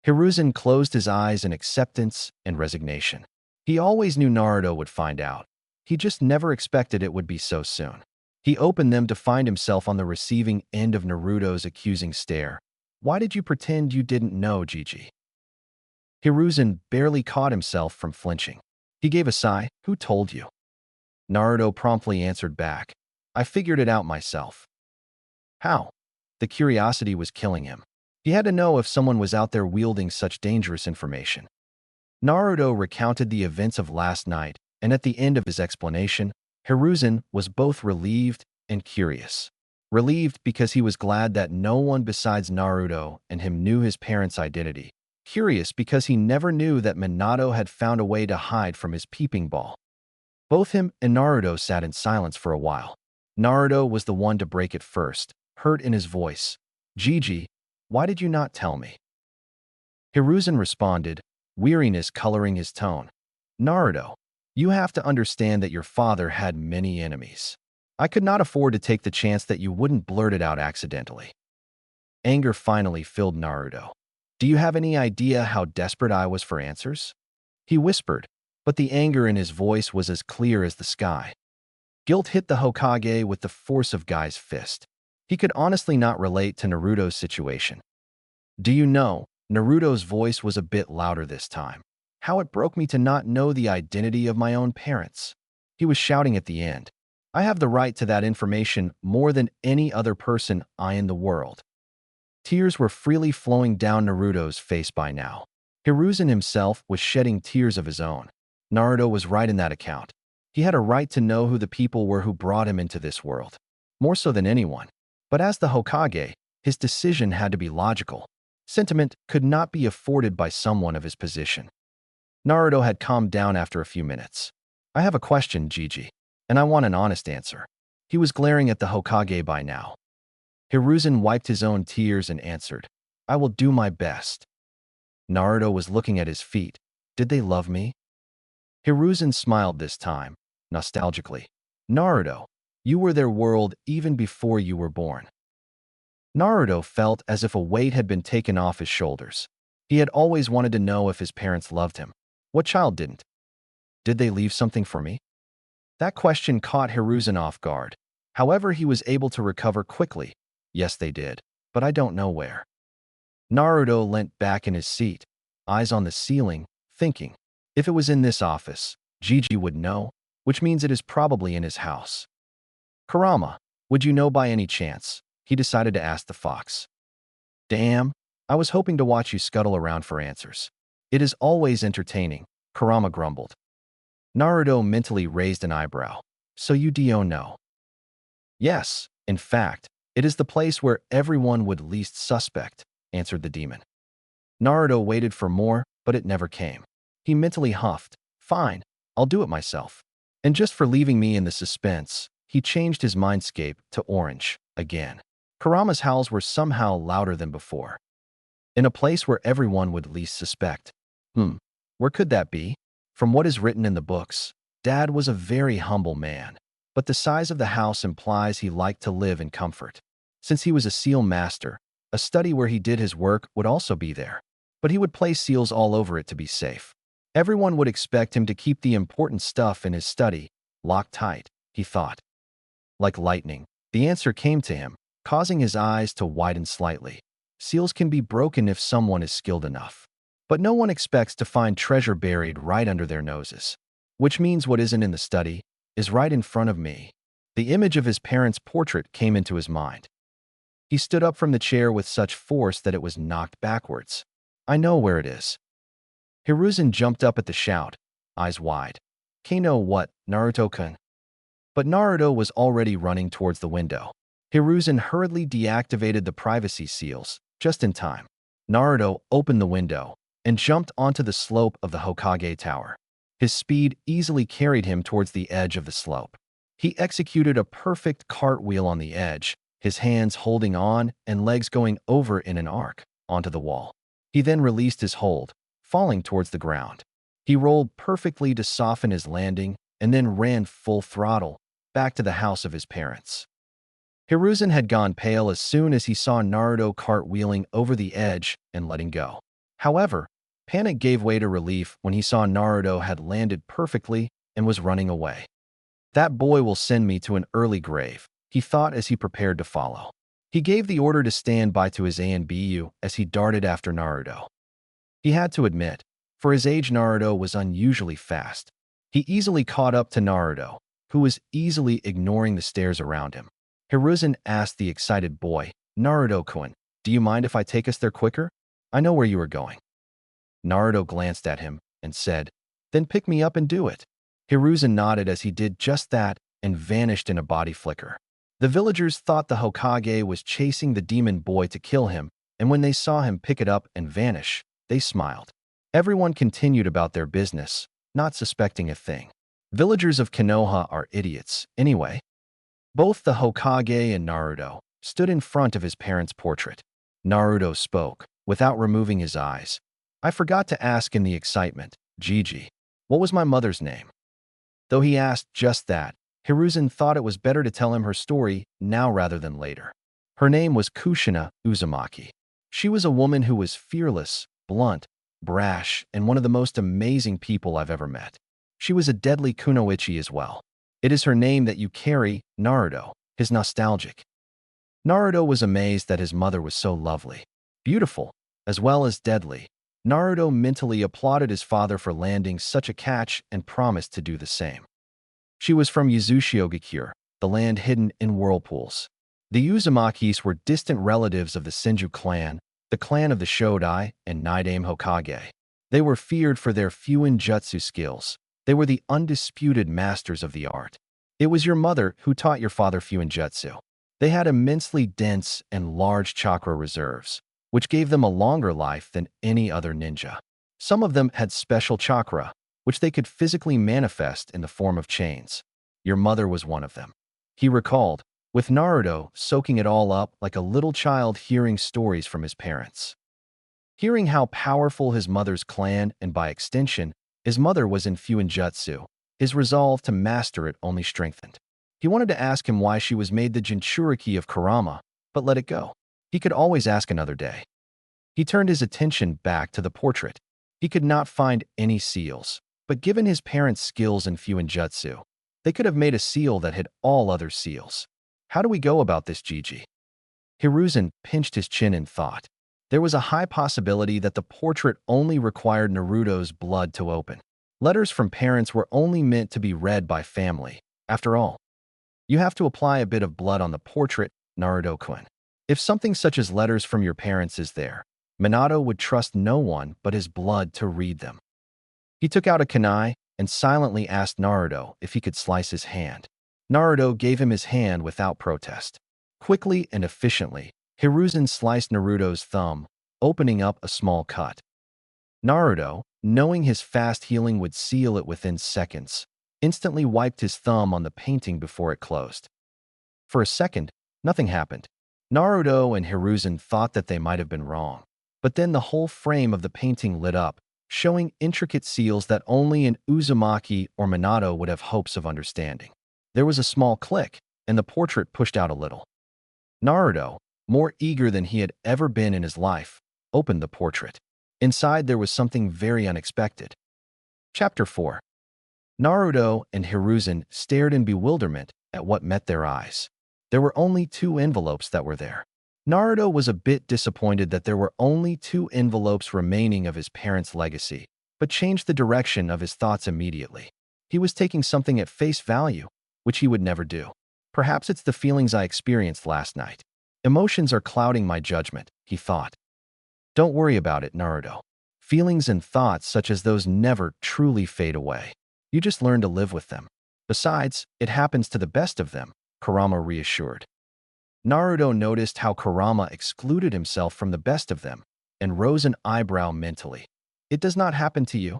Hiruzen closed his eyes in acceptance and resignation. He always knew Naruto would find out. He just never expected it would be so soon. He opened them to find himself on the receiving end of Naruto's accusing stare. "Why did you pretend you didn't know, Gigi?" Hiruzen barely caught himself from flinching. He gave a sigh. "Who told you?" Naruto promptly answered back, "I figured it out myself." How? The curiosity was killing him. He had to know if someone was out there wielding such dangerous information. Naruto recounted the events of last night, and at the end of his explanation, Hiruzen was both relieved and curious. Relieved because he was glad that no one besides Naruto and him knew his parents' identity. Curious because he never knew that Minato had found a way to hide from his peeping ball. Both him and Naruto sat in silence for a while. Naruto was the one to break it first, hurt in his voice. "Gigi, why did you not tell me?" Hiruzen responded, weariness coloring his tone. "Naruto, you have to understand that your father had many enemies. I could not afford to take the chance that you wouldn't blurt it out accidentally." Anger finally filled Naruto. "Do you have any idea how desperate I was for answers?" He whispered, but the anger in his voice was as clear as the sky. Guilt hit the Hokage with the force of Guy's fist. He could honestly not relate to Naruto's situation. "Do you know," Naruto's voice was a bit louder this time, "how it broke me to not know the identity of my own parents?" He was shouting at the end. "I have the right to that information more than any other person in the world." Tears were freely flowing down Naruto's face by now. Hiruzen himself was shedding tears of his own. Naruto was right in that account. He had a right to know who the people were who brought him into this world, more so than anyone. But as the Hokage, his decision had to be logical. Sentiment could not be afforded by someone of his position. Naruto had calmed down after a few minutes. "I have a question, Gigi, and I want an honest answer." He was glaring at the Hokage by now. Hiruzen wiped his own tears and answered, "I will do my best." Naruto was looking at his feet. Did they love me? Hiruzen smiled this time, nostalgically. "Naruto, you were their world even before you were born." Naruto felt as if a weight had been taken off his shoulders. He had always wanted to know if his parents loved him. What child didn't? Did they leave something for me? That question caught Hiruzen off guard. However, he was able to recover quickly. "Yes, they did, but I don't know where." Naruto leant back in his seat, eyes on the ceiling, thinking. If it was in this office, Gigi would know, which means it is probably in his house. Kurama, would you know by any chance? He decided to ask the fox. Damn, I was hoping to watch you scuttle around for answers. It is always entertaining, Kurama grumbled. Naruto mentally raised an eyebrow. So you do know? Yes, in fact, it is the place where everyone would least suspect, answered the demon. Naruto waited for more, but it never came. He mentally huffed. Fine, I'll do it myself. And just for leaving me in the suspense, he changed his mindscape to orange again. Kurama's howls were somehow louder than before. In a place where everyone would least suspect. Where could that be? From what is written in the books, Dad was a very humble man, but the size of the house implies he liked to live in comfort. Since he was a seal master, a study where he did his work would also be there, but he would place seals all over it to be safe. Everyone would expect him to keep the important stuff in his study locked tight, he thought. Like lightning, the answer came to him, causing his eyes to widen slightly. Seals can be broken if someone is skilled enough. But no one expects to find treasure buried right under their noses. Which means what isn't in the study is right in front of me. The image of his parents' portrait came into his mind. He stood up from the chair with such force that it was knocked backwards. I know where it is. Hiruzen jumped up at the shout, eyes wide. Kano what, Naruto-kun? But Naruto was already running towards the window. Hiruzen hurriedly deactivated the privacy seals, just in time. Naruto opened the window and jumped onto the slope of the Hokage tower. His speed easily carried him towards the edge of the slope. He executed a perfect cartwheel on the edge, his hands holding on and legs going over in an arc onto the wall. He then released his hold, falling towards the ground. He rolled perfectly to soften his landing and then ran full throttle back to the house of his parents. Hiruzen had gone pale as soon as he saw Naruto cartwheeling over the edge and letting go. However, panic gave way to relief when he saw Naruto had landed perfectly and was running away. That boy will send me to an early grave, he thought as he prepared to follow. He gave the order to stand by to his ANBU as he darted after Naruto. He had to admit, for his age Naruto was unusually fast. He easily caught up to Naruto, who was easily ignoring the stares around him. Hiruzen asked the excited boy, Naruto-kun, do you mind if I take us there quicker? I know where you are going. Naruto glanced at him and said, then pick me up and do it. Hiruzen nodded as he did just that and vanished in a body flicker. The villagers thought the Hokage was chasing the demon boy to kill him, and when they saw him pick it up and vanish, they smiled. Everyone continued about their business, not suspecting a thing. Villagers of Konoha are idiots, anyway. Both the Hokage and Naruto stood in front of his parents' portrait. Naruto spoke, without removing his eyes. I forgot to ask in the excitement, Gigi, what was my mother's name? Though he asked just that, Hiruzen thought it was better to tell him her story now rather than later. Her name was Kushina Uzumaki. She was a woman who was fearless, blunt, brash, and one of the most amazing people I've ever met. She was a deadly kunoichi as well. It is her name that you carry, Naruto, his nostalgic. Naruto was amazed that his mother was so lovely, beautiful, as well as deadly. Naruto mentally applauded his father for landing such a catch and promised to do the same. She was from Yuzushiogakure, the land hidden in whirlpools. The Uzumakis were distant relatives of the Senju clan, the clan of the Shodai and Nidaime Hokage. They were feared for their Fuinjutsu skills. They were the undisputed masters of the art. It was your mother who taught your father Fuinjutsu. They had immensely dense and large chakra reserves, which gave them a longer life than any other ninja. Some of them had special chakra, which they could physically manifest in the form of chains. Your mother was one of them. He recalled, with Naruto soaking it all up like a little child hearing stories from his parents. Hearing how powerful his mother's clan and by extension, his mother was in Fuinjutsu, his resolve to master it only strengthened. He wanted to ask him why she was made the Jinchuriki of Kurama, but let it go. He could always ask another day. He turned his attention back to the portrait. He could not find any seals, but given his parents' skills in Fuinjutsu, they could have made a seal that hid all other seals. How do we go about this, Gigi? Hiruzen pinched his chin in thought. There was a high possibility that the portrait only required Naruto's blood to open. Letters from parents were only meant to be read by family. After all, you have to apply a bit of blood on the portrait, Naruto-kun. If something such as letters from your parents is there, Minato would trust no one but his blood to read them. He took out a kunai and silently asked Naruto if he could slice his hand. Naruto gave him his hand without protest. Quickly and efficiently, Hiruzen sliced Naruto's thumb, opening up a small cut. Naruto, knowing his fast healing would seal it within seconds, instantly wiped his thumb on the painting before it closed. For a second, nothing happened. Naruto and Hiruzen thought that they might have been wrong, but then the whole frame of the painting lit up, showing intricate seals that only an Uzumaki or Minato would have hopes of understanding. There was a small click, and the portrait pushed out a little. Naruto, more eager than he had ever been in his life, opened the portrait. Inside there was something very unexpected. Chapter 4. Naruto and Hiruzen stared in bewilderment at what met their eyes. There were only 2 envelopes that were there. Naruto was a bit disappointed that there were only 2 envelopes remaining of his parents' legacy, but changed the direction of his thoughts immediately. He was taking something at face value, which he would never do. Perhaps it's the feelings I experienced last night. Emotions are clouding my judgment, he thought. Don't worry about it, Naruto. Feelings and thoughts such as those never truly fade away. You just learn to live with them. Besides, it happens to the best of them, Kurama reassured. Naruto noticed how Kurama excluded himself from the best of them and rose an eyebrow mentally. It does not happen to you?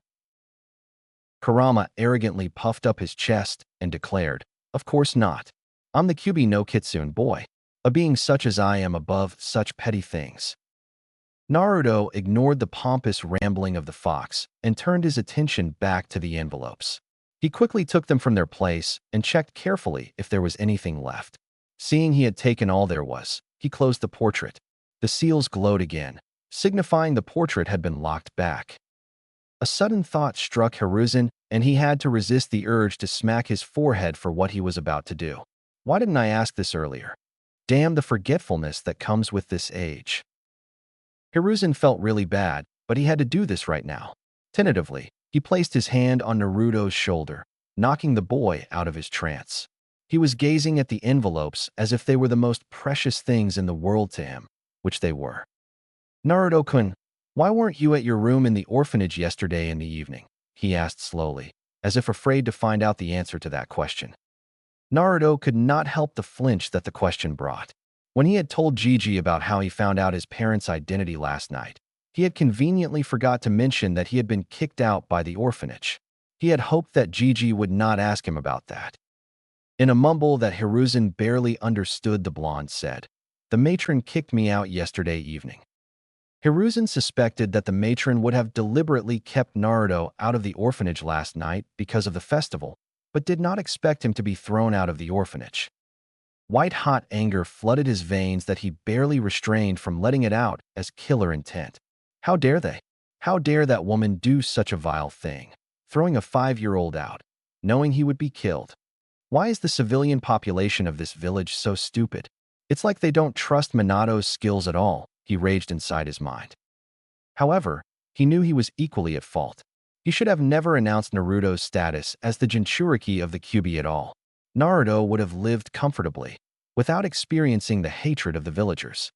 Kurama arrogantly puffed up his chest and declared, of course not. I'm the Kyuubi no Kitsune boy, a being such as I am above such petty things. Naruto ignored the pompous rambling of the fox and turned his attention back to the envelopes. He quickly took them from their place and checked carefully if there was anything left. Seeing he had taken all there was, he closed the portrait. The seals glowed again, signifying the portrait had been locked back. A sudden thought struck Hiruzen, and he had to resist the urge to smack his forehead for what he was about to do. Why didn't I ask this earlier? Damn the forgetfulness that comes with this age. Hiruzen felt really bad, but he had to do this right now. Tentatively, he placed his hand on Naruto's shoulder, knocking the boy out of his trance. He was gazing at the envelopes as if they were the most precious things in the world to him, which they were. Naruto-kun, why weren't you at your room in the orphanage yesterday in the evening? He asked slowly, as if afraid to find out the answer to that question. Naruto could not help the flinch that the question brought. When he had told Gigi about how he found out his parents' identity last night, he had conveniently forgot to mention that he had been kicked out by the orphanage. He had hoped that Gigi would not ask him about that. In a mumble that Hiruzen barely understood, the blonde said, "The matron kicked me out yesterday evening." Hiruzen suspected that the matron would have deliberately kept Naruto out of the orphanage last night because of the festival, but did not expect him to be thrown out of the orphanage. White-hot anger flooded his veins that he barely restrained from letting it out as killer intent. How dare they? How dare that woman do such a vile thing, throwing a 5-year-old out, knowing he would be killed? Why is the civilian population of this village so stupid? It's like they don't trust Minato's skills at all, he raged inside his mind. However, he knew he was equally at fault. He should have never announced Naruto's status as the Jinchuriki of the Kyuubi at all. Naruto would have lived comfortably, without experiencing the hatred of the villagers.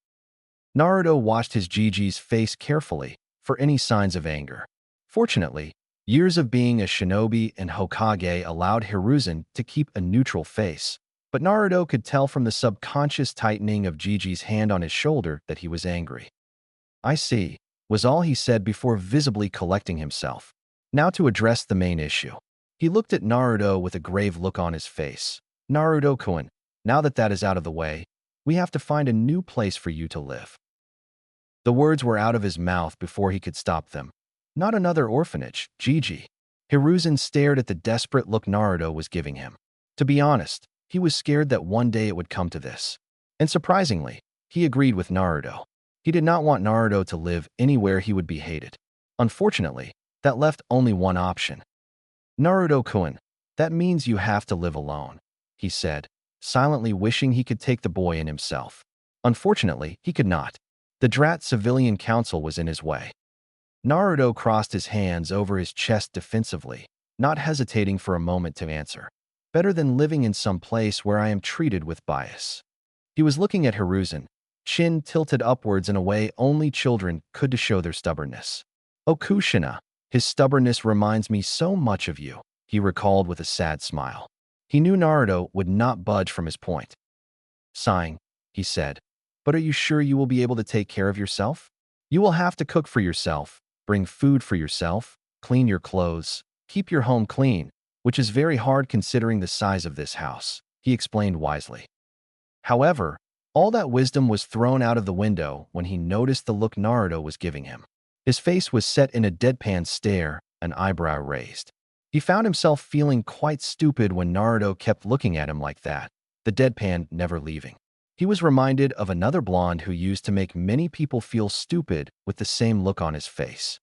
Naruto watched his Gigi's face carefully for any signs of anger. Fortunately, years of being a shinobi and Hokage allowed Hiruzen to keep a neutral face, but Naruto could tell from the subconscious tightening of Gigi's hand on his shoulder that he was angry. "I see," was all he said before visibly collecting himself. Now to address the main issue. He looked at Naruto with a grave look on his face. "Naruto-kun, now that that is out of the way, we have to find a new place for you to live." The words were out of his mouth before he could stop them. Not another orphanage, Gigi. Hiruzen stared at the desperate look Naruto was giving him. To be honest, he was scared that one day it would come to this. And surprisingly, he agreed with Naruto. He did not want Naruto to live anywhere he would be hated. Unfortunately, that left only one option. "Naruto-kun, that means you have to live alone," he said, silently wishing he could take the boy in himself. Unfortunately, he could not. The Drat Civilian Council was in his way. Naruto crossed his hands over his chest defensively, not hesitating for a moment to answer. Better than living in some place where I am treated with bias. He was looking at Hiruzen, chin tilted upwards in a way only children could to show their stubbornness. "Oh, Kushina, his stubbornness reminds me so much of you," he recalled with a sad smile. He knew Naruto would not budge from his point. Sighing, he said, "But are you sure you will be able to take care of yourself? You will have to cook for yourself, bring food for yourself, clean your clothes, keep your home clean, which is very hard considering the size of this house," he explained wisely. However, all that wisdom was thrown out of the window when he noticed the look Naruto was giving him. His face was set in a deadpan stare, an eyebrow raised. He found himself feeling quite stupid when Naruto kept looking at him like that, the deadpan never leaving. He was reminded of another blonde who used to make many people feel stupid with the same look on his face.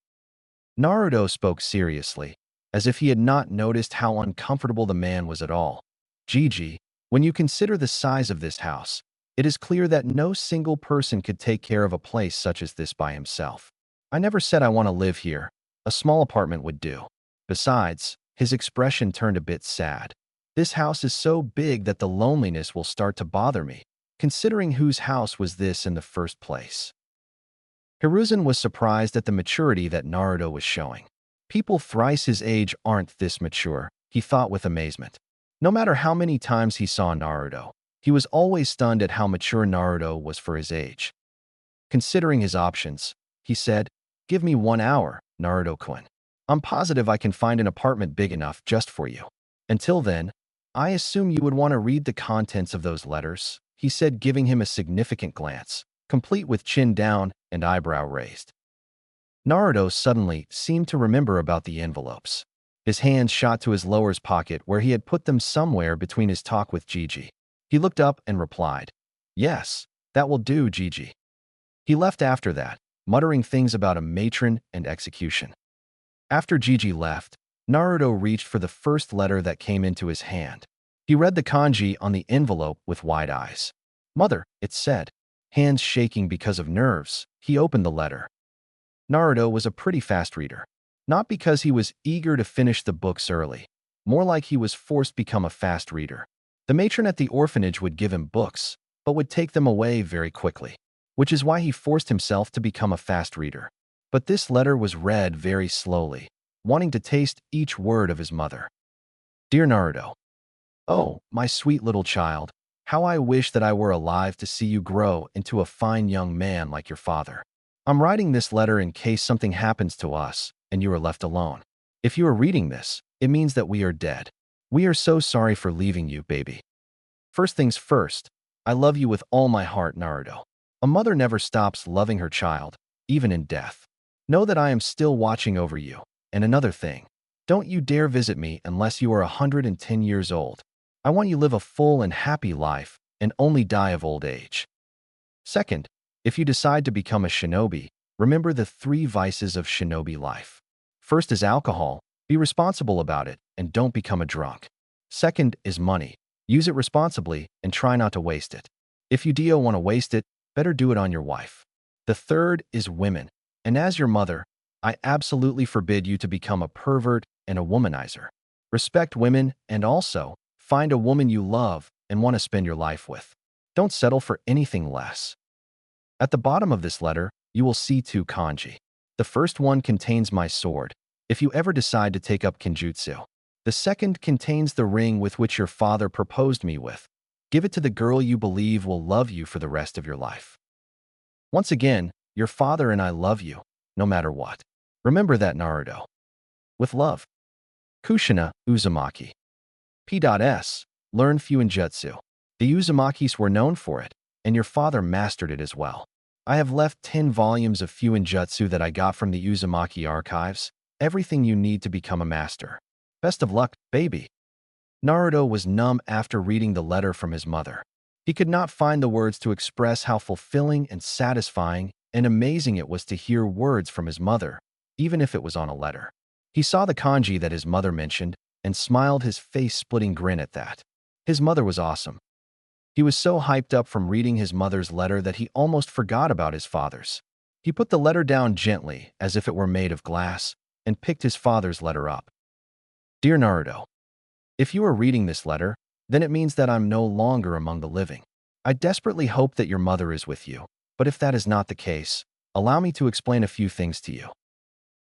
Naruto spoke seriously, as if he had not noticed how uncomfortable the man was at all. "Gigi, when you consider the size of this house, it is clear that no single person could take care of a place such as this by himself. I never said I want to live here. A small apartment would do." Besides, his expression turned a bit sad. "This house is so big that the loneliness will start to bother me, considering whose house was this in the first place." Hiruzen was surprised at the maturity that Naruto was showing. People thrice his age aren't this mature, he thought with amazement. No matter how many times he saw Naruto, he was always stunned at how mature Naruto was for his age. Considering his options, he said, "Give me 1 hour, Naruto-kun. I'm positive I can find an apartment big enough just for you. Until then, I assume you would want to read the contents of those letters," he said, giving him a significant glance, complete with chin down and eyebrow raised. Naruto suddenly seemed to remember about the envelopes. His hand shot to his lower's pocket where he had put them somewhere between his talk with Gigi. He looked up and replied, "Yes, that will do, Gigi." He left after that, muttering things about a matron and execution. After Gigi left, Naruto reached for the first letter that came into his hand. He read the kanji on the envelope with wide eyes. "Mother," it said. Hands shaking because of nerves, he opened the letter. Naruto was a pretty fast reader. Not because he was eager to finish the books early, more like he was forced to become a fast reader. The matron at the orphanage would give him books, but would take them away very quickly, which is why he forced himself to become a fast reader. But this letter was read very slowly, wanting to taste each word of his mother. "Dear Naruto, oh, my sweet little child, how I wish that I were alive to see you grow into a fine young man like your father. I'm writing this letter in case something happens to us and you are left alone. If you are reading this, it means that we are dead. We are so sorry for leaving you, baby. First things first, I love you with all my heart, Naruto. A mother never stops loving her child, even in death. Know that I am still watching over you. And another thing, don't you dare visit me unless you are 110 years old. I want you to live a full and happy life and only die of old age. Second, if you decide to become a shinobi, remember the 3 vices of shinobi life. First is alcohol. Be responsible about it and don't become a drunk. Second is money. Use it responsibly and try not to waste it. If you do want to waste it, better do it on your wife. The third is women. And as your mother, I absolutely forbid you to become a pervert and a womanizer. Respect women and also find a woman you love and want to spend your life with. Don't settle for anything less." At the bottom of this letter, you will see 2 kanji. The first one contains my sword, if you ever decide to take up kenjutsu. The second contains the ring with which your father proposed me with. Give it to the girl you believe will love you for the rest of your life. Once again, your father and I love you, no matter what. Remember that, Naruto. With love. Kushina Uzumaki. P.S. Learn Fuinjutsu. The Uzumakis were known for it, and your father mastered it as well. I have left 10 volumes of Fuinjutsu that I got from the Uzumaki archives, everything you need to become a master. Best of luck, baby. Naruto was numb after reading the letter from his mother. He could not find the words to express how fulfilling and satisfying and amazing it was to hear words from his mother, even if it was on a letter. He saw the kanji that his mother mentioned and smiled, his face-splitting grin at that. His mother was awesome. He was so hyped up from reading his mother's letter that he almost forgot about his father's. He put the letter down gently, as if it were made of glass, and picked his father's letter up. Dear Naruto, if you are reading this letter, then it means that I'm no longer among the living. I desperately hope that your mother is with you, but if that is not the case, allow me to explain a few things to you.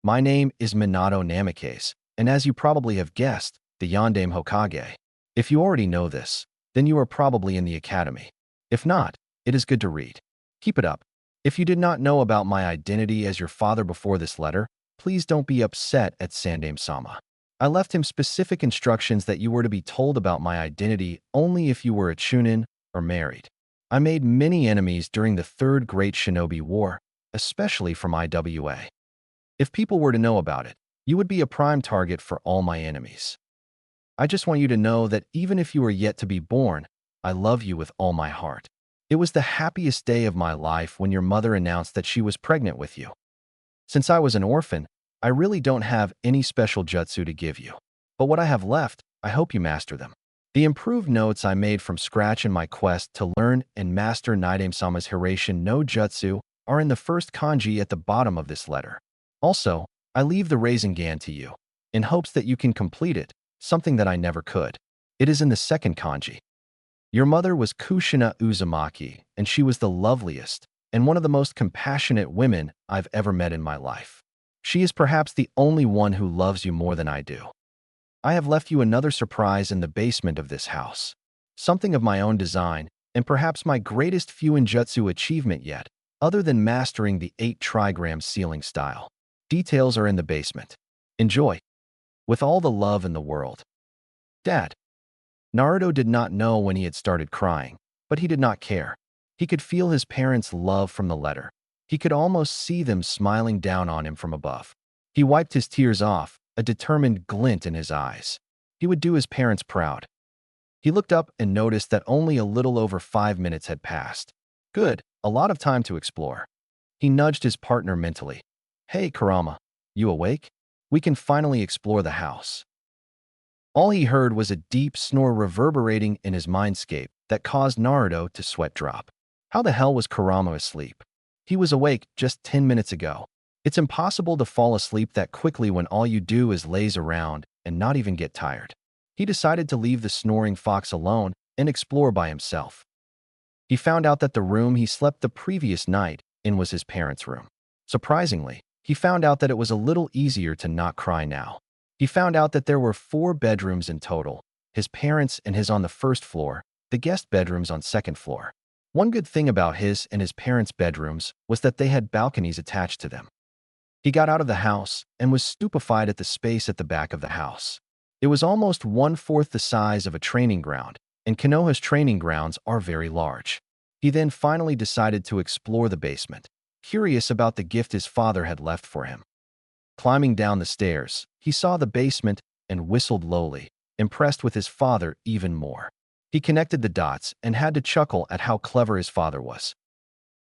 My name is Minato Namikaze, and as you probably have guessed, the Yondaime Hokage. If you already know this, then you are probably in the academy. If not, it is good to read. Keep it up. If you did not know about my identity as your father before this letter, please don't be upset at Sandaime-sama. I left him specific instructions that you were to be told about my identity only if you were a chunin or married. I made many enemies during the Third Great Shinobi War, especially from IWA. If people were to know about it, you would be a prime target for all my enemies. I just want you to know that even if you are yet to be born, I love you with all my heart. It was the happiest day of my life when your mother announced that she was pregnant with you. Since I was an orphan, I really don't have any special jutsu to give you. But what I have left, I hope you master them. The improved notes I made from scratch in my quest to learn and master Naruto-sama's Hiraishin no Jutsu are in the first kanji at the bottom of this letter. Also, I leave the Rasengan to you, in hopes that you can complete it, something that I never could. It is in the second kanji. Your mother was Kushina Uzumaki, and she was the loveliest and one of the most compassionate women I've ever met in my life. She is perhaps the only one who loves you more than I do. I have left you another surprise in the basement of this house. Something of my own design, and perhaps my greatest Fuinjutsu achievement yet, other than mastering the 8 trigram ceiling style. Details are in the basement. Enjoy. With all the love in the world. Dad. Naruto did not know when he had started crying, but he did not care. He could feel his parents' love from the letter. He could almost see them smiling down on him from above. He wiped his tears off, a determined glint in his eyes. He would do his parents proud. He looked up and noticed that only a little over 5 minutes had passed. Good, a lot of time to explore. He nudged his partner mentally. Hey, Kurama, you awake? We can finally explore the house. All he heard was a deep snore reverberating in his mindscape that caused Naruto to sweat drop. How the hell was Kurama asleep? He was awake just 10 minutes ago. It's impossible to fall asleep that quickly when all you do is laze around and not even get tired. He decided to leave the snoring fox alone and explore by himself. He found out that the room he slept the previous night in was his parents' room. Surprisingly, he found out that it was a little easier to not cry now. He found out that there were 4 bedrooms in total, his parents' and his on the first floor, the guest bedrooms on second floor. One good thing about his and his parents' bedrooms was that they had balconies attached to them. He got out of the house and was stupefied at the space at the back of the house. It was almost 1/4 the size of a training ground, and Konoha's training grounds are very large. He then finally decided to explore the basement, curious about the gift his father had left for him. Climbing down the stairs, he saw the basement and whistled lowly, impressed with his father even more. He connected the dots and had to chuckle at how clever his father was.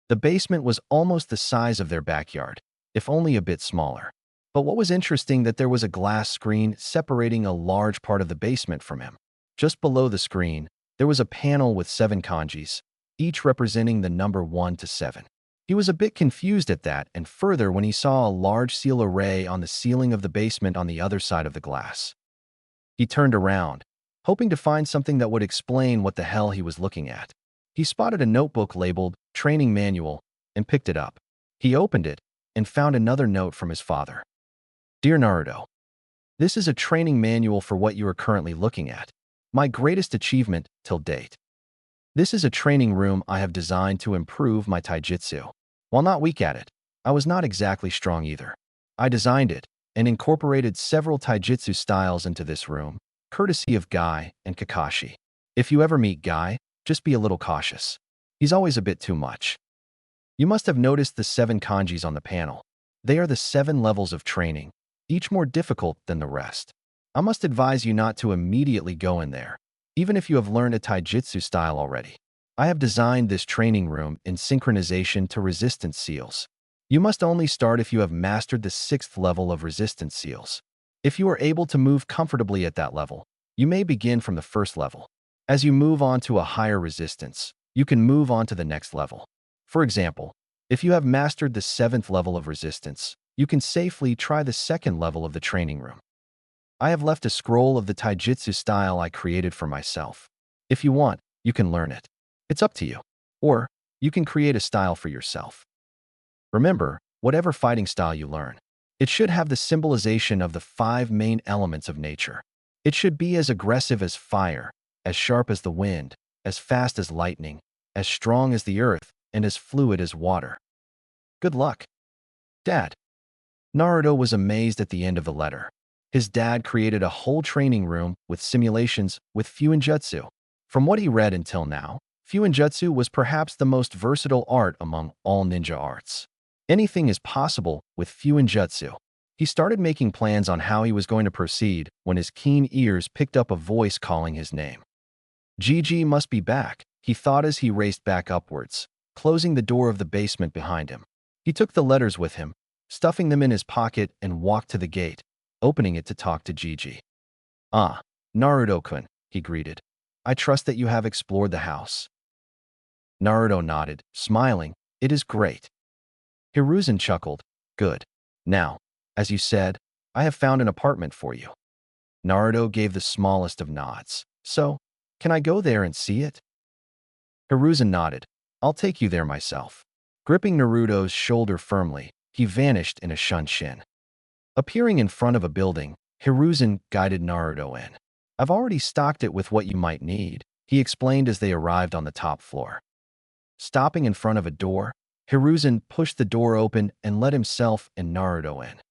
The basement was almost the size of their backyard, if only a bit smaller. But what was interesting that there was a glass screen separating a large part of the basement from him. Just below the screen, there was a panel with 7 kanjis, each representing the number 1 to 7. He was a bit confused at that and further when he saw a large seal array on the ceiling of the basement on the other side of the glass. He turned around, hoping to find something that would explain what the hell he was looking at. He spotted a notebook labeled Training Manual and picked it up. He opened it and found another note from his father. Dear Naruto, this is a training manual for what you are currently looking at. My greatest achievement till date. This is a training room I have designed to improve my taijutsu. While not weak at it, I was not exactly strong either. I designed it and incorporated several taijutsu styles into this room, courtesy of Guy and Kakashi. If you ever meet Guy, just be a little cautious. He's always a bit too much. You must have noticed the 7 kanjis on the panel. They are the 7 levels of training, each more difficult than the rest. I must advise you not to immediately go in there, even if you have learned a taijutsu style already. I have designed this training room in synchronization to resistance seals. You must only start if you have mastered the 6th level of resistance seals. If you are able to move comfortably at that level, you may begin from the 1st level. As you move on to a higher resistance, you can move on to the next level. For example, if you have mastered the 7th level of resistance, you can safely try the 2nd level of the training room. I have left a scroll of the taijutsu style I created for myself. If you want, you can learn it. It's up to you. Or, you can create a style for yourself. Remember, whatever fighting style you learn, it should have the symbolization of the 5 main elements of nature. It should be as aggressive as fire, as sharp as the wind, as fast as lightning, as strong as the earth, and as fluid as water. Good luck. Dad. Naruto was amazed at the end of the letter. His dad created a whole training room with simulations with Fuinjutsu. From what he read until now, Fuinjutsu was perhaps the most versatile art among all ninja arts. Anything is possible with Fuinjutsu. He started making plans on how he was going to proceed when his keen ears picked up a voice calling his name. Gigi must be back, he thought as he raced back upwards, closing the door of the basement behind him. He took the letters with him, stuffing them in his pocket, and walked to the gate, opening it to talk to Gigi. "Ah, Naruto-kun," he greeted. "I trust that you have explored the house." Naruto nodded, smiling. "It is great." Hiruzen chuckled. "Good. Now, as you said, I have found an apartment for you." Naruto gave the smallest of nods. "So, can I go there and see it?" Hiruzen nodded. "I'll take you there myself." Gripping Naruto's shoulder firmly, he vanished in a shunshin. Appearing in front of a building, Hiruzen guided Naruto in. "I've already stocked it with what you might need," he explained as they arrived on the top floor. Stopping in front of a door, Hiruzen pushed the door open and let himself and Naruto in.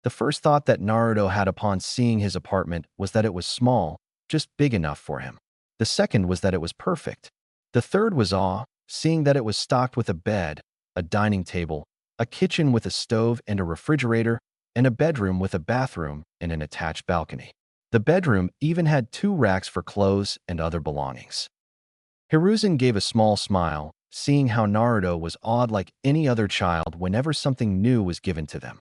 The first thought that Naruto had upon seeing his apartment was that it was small, just big enough for him. The second was that it was perfect. The third was awe, seeing that it was stocked with a bed, a dining table, a kitchen with a stove and a refrigerator, and a bedroom with a bathroom and an attached balcony. The bedroom even had 2 racks for clothes and other belongings. Hiruzen gave a small smile, seeing how Naruto was awed like any other child whenever something new was given to them.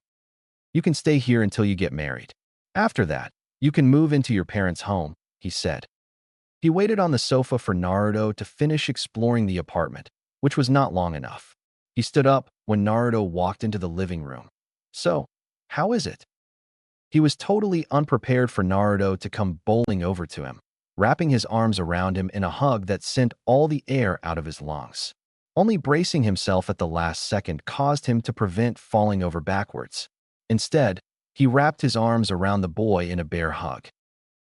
"You can stay here until you get married. After that, you can move into your parents' home," he said. He waited on the sofa for Naruto to finish exploring the apartment, which was not long enough. He stood up when Naruto walked into the living room. "So, how is it?" He was totally unprepared for Naruto to come bowling over to him, wrapping his arms around him in a hug that sent all the air out of his lungs. Only bracing himself at the last second caused him to prevent falling over backwards. Instead, he wrapped his arms around the boy in a bear hug.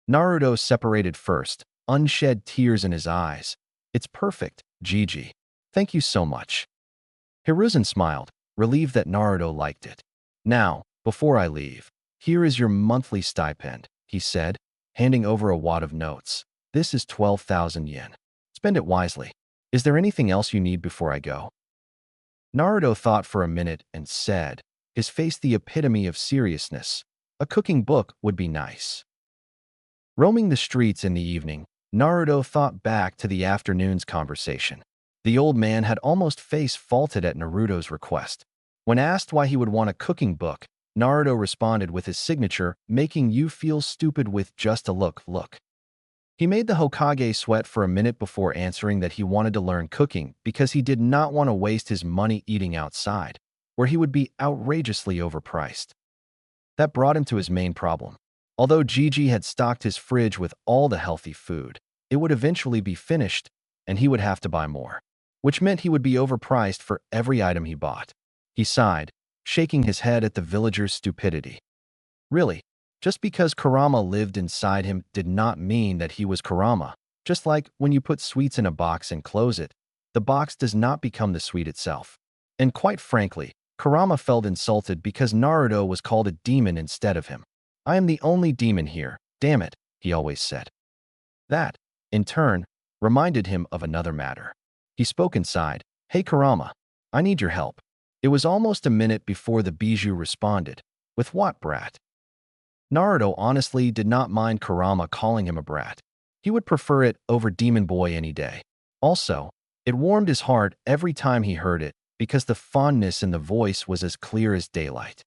Naruto separated first, unshed tears in his eyes. "It's perfect, Gigi. Thank you so much." Hiruzen smiled, relieved that Naruto liked it. "Now, before I leave, here is your monthly stipend," he said, handing over a wad of notes. "This is 12,000 yen. Spend it wisely. Is there anything else you need before I go?" Naruto thought for a minute and said, his face the epitome of seriousness, "A cooking book would be nice." Roaming the streets in the evening, Naruto thought back to the afternoon's conversation. The old man had almost face-faulted at Naruto's request. When asked why he would want a cooking book, Naruto responded with his signature, "Making you feel stupid with just a look." He made the Hokage sweat for a minute before answering that he wanted to learn cooking because he did not want to waste his money eating outside, where he would be outrageously overpriced. That brought him to his main problem. Although Gigi had stocked his fridge with all the healthy food, it would eventually be finished, and he would have to buy more, which meant he would be overpriced for every item he bought. He sighed, shaking his head at the villager's stupidity. Really, just because Kurama lived inside him did not mean that he was Kurama. Just like when you put sweets in a box and close it, the box does not become the sweet itself. And quite frankly, Kurama felt insulted because Naruto was called a demon instead of him. "I am the only demon here, damn it," he always said. That, in turn, reminded him of another matter. He spoke inside, "Hey Kurama, I need your help." It was almost a minute before the Bijou responded, "With what, brat?" Naruto honestly did not mind Kurama calling him a brat. He would prefer it over Demon Boy any day. Also, it warmed his heart every time he heard it because the fondness in the voice was as clear as daylight.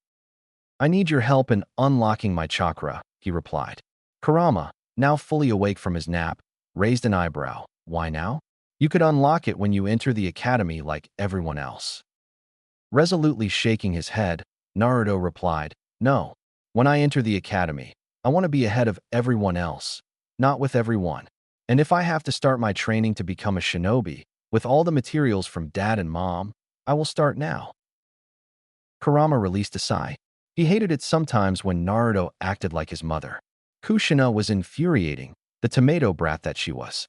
"I need your help in unlocking my chakra," he replied. Kurama, now fully awake from his nap, raised an eyebrow. "Why now? You could unlock it when you enter the academy like everyone else." Resolutely shaking his head, Naruto replied, "No. When I enter the academy, I want to be ahead of everyone else, not with everyone. And if I have to start my training to become a shinobi, with all the materials from dad and mom, I will start now. Kurama released a sigh. He hated it sometimes when Naruto acted like his mother. Kushina was infuriating, the tomato brat that she was.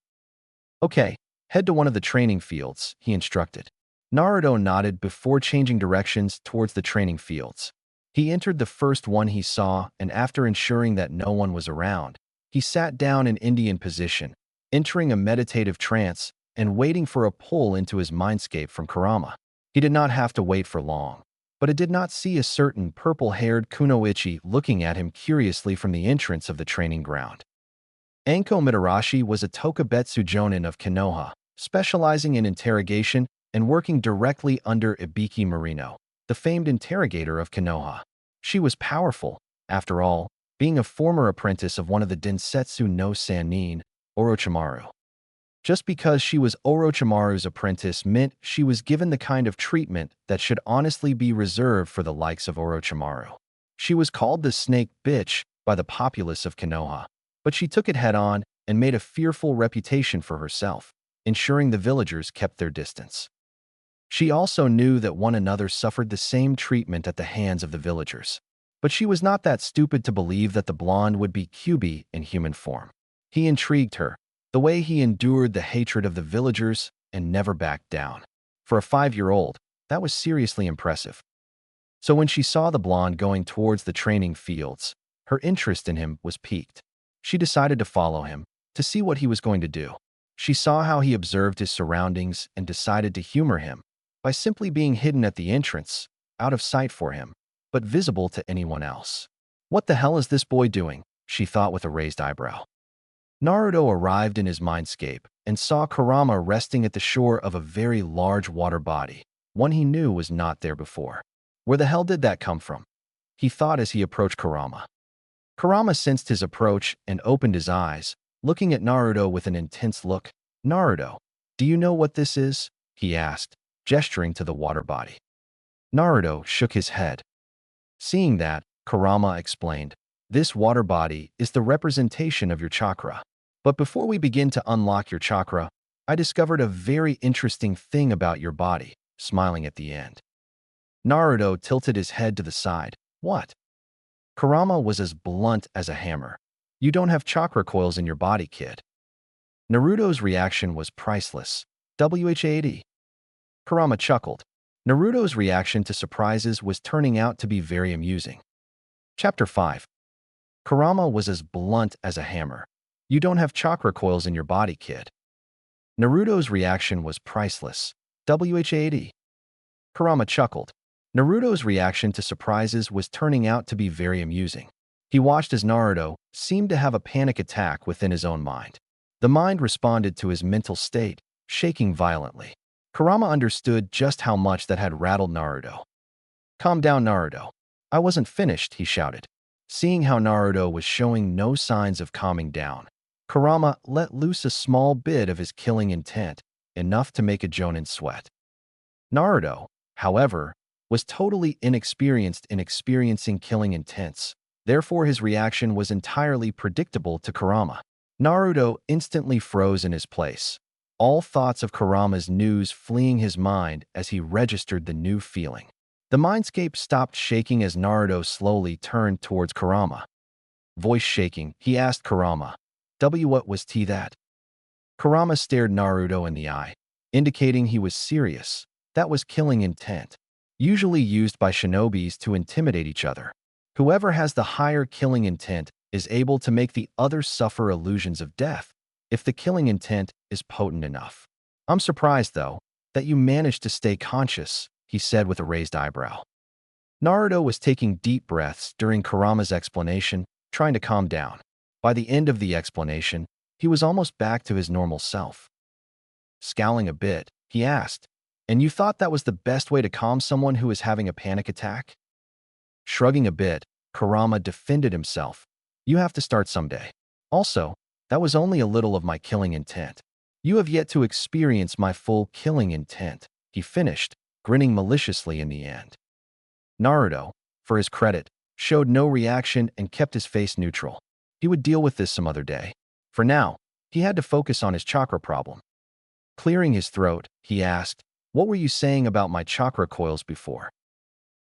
Okay, head to one of the training fields, he instructed. Naruto nodded before changing directions towards the training fields. He entered the first one he saw, and after ensuring that no one was around, he sat down in Indian position, entering a meditative trance and waiting for a pull into his mindscape from Kurama. He did not have to wait for long, but it did not see a certain purple-haired kunoichi looking at him curiously from the entrance of the training ground. Anko Mitarashi was a Tokubetsu Jonin of Konoha, specializing in interrogation and working directly under Ibiki Marino, the famed interrogator of Konoha. She was powerful, after all, being a former apprentice of one of the Densetsu no Sannin, Orochimaru. Just because she was Orochimaru's apprentice meant she was given the kind of treatment that should honestly be reserved for the likes of Orochimaru. She was called the Snake Bitch by the populace of Konoha, but she took it head-on and made a fearful reputation for herself, ensuring the villagers kept their distance. She also knew that one another suffered the same treatment at the hands of the villagers. But she was not that stupid to believe that the blonde would be Kyuubi in human form. He intrigued her, the way he endured the hatred of the villagers and never backed down. For a 5-year-old, that was seriously impressive. So when she saw the blonde going towards the training fields, her interest in him was piqued. She decided to follow him, to see what he was going to do. She saw how he observed his surroundings and decided to humor him by simply being hidden at the entrance, out of sight for him, but visible to anyone else. What the hell is this boy doing? She thought with a raised eyebrow. Naruto arrived in his mindscape and saw Kurama resting at the shore of a very large water body, one he knew was not there before. Where the hell did that come from? He thought as he approached Kurama. Kurama sensed his approach and opened his eyes, looking at Naruto with an intense look. Naruto, do you know what this is? He asked, gesturing to the water body. Naruto shook his head. Seeing that, Kurama explained, this water body is the representation of your chakra. But before we begin to unlock your chakra, I discovered a very interesting thing about your body, smiling at the end. Naruto tilted his head to the side. What? Kurama was as blunt as a hammer. You don't have chakra coils in your body, kid. Naruto's reaction was priceless. WHAD. Kurama chuckled. Naruto's reaction to surprises was turning out to be very amusing. Chapter 5. Kurama was as blunt as a hammer. You don't have chakra coils in your body, kid. Naruto's reaction was priceless. WHAD. Kurama chuckled. Naruto's reaction to surprises was turning out to be very amusing. He watched as Naruto seemed to have a panic attack within his own mind. The mind responded to his mental state, shaking violently. Kurama understood just how much that had rattled Naruto. Calm down, Naruto. I wasn't finished, he shouted. Seeing how Naruto was showing no signs of calming down, Kurama let loose a small bit of his killing intent, enough to make a Jonin sweat. Naruto, however, was totally inexperienced in experiencing killing intents. Therefore, his reaction was entirely predictable to Kurama. Naruto instantly froze in his place, all thoughts of Kurama's news fleeing his mind as he registered the new feeling. The mindscape stopped shaking as Naruto slowly turned towards Kurama. Voice shaking, he asked Kurama, what was that? Kurama stared Naruto in the eye, indicating he was serious. That was killing intent, usually used by shinobis to intimidate each other. Whoever has the higher killing intent is able to make the other suffer illusions of death, if the killing intent is potent enough. I'm surprised, though, that you managed to stay conscious, he said with a raised eyebrow. Naruto was taking deep breaths during Kurama's explanation, trying to calm down. By the end of the explanation, he was almost back to his normal self. Scowling a bit, he asked, and you thought that was the best way to calm someone who is having a panic attack? Shrugging a bit, Kurama defended himself. You have to start someday. Also, that was only a little of my killing intent. You have yet to experience my full killing intent, he finished, grinning maliciously in the end. Naruto, for his credit, showed no reaction and kept his face neutral. He would deal with this some other day. For now, he had to focus on his chakra problem. Clearing his throat, he asked, "What were you saying about my chakra coils before?"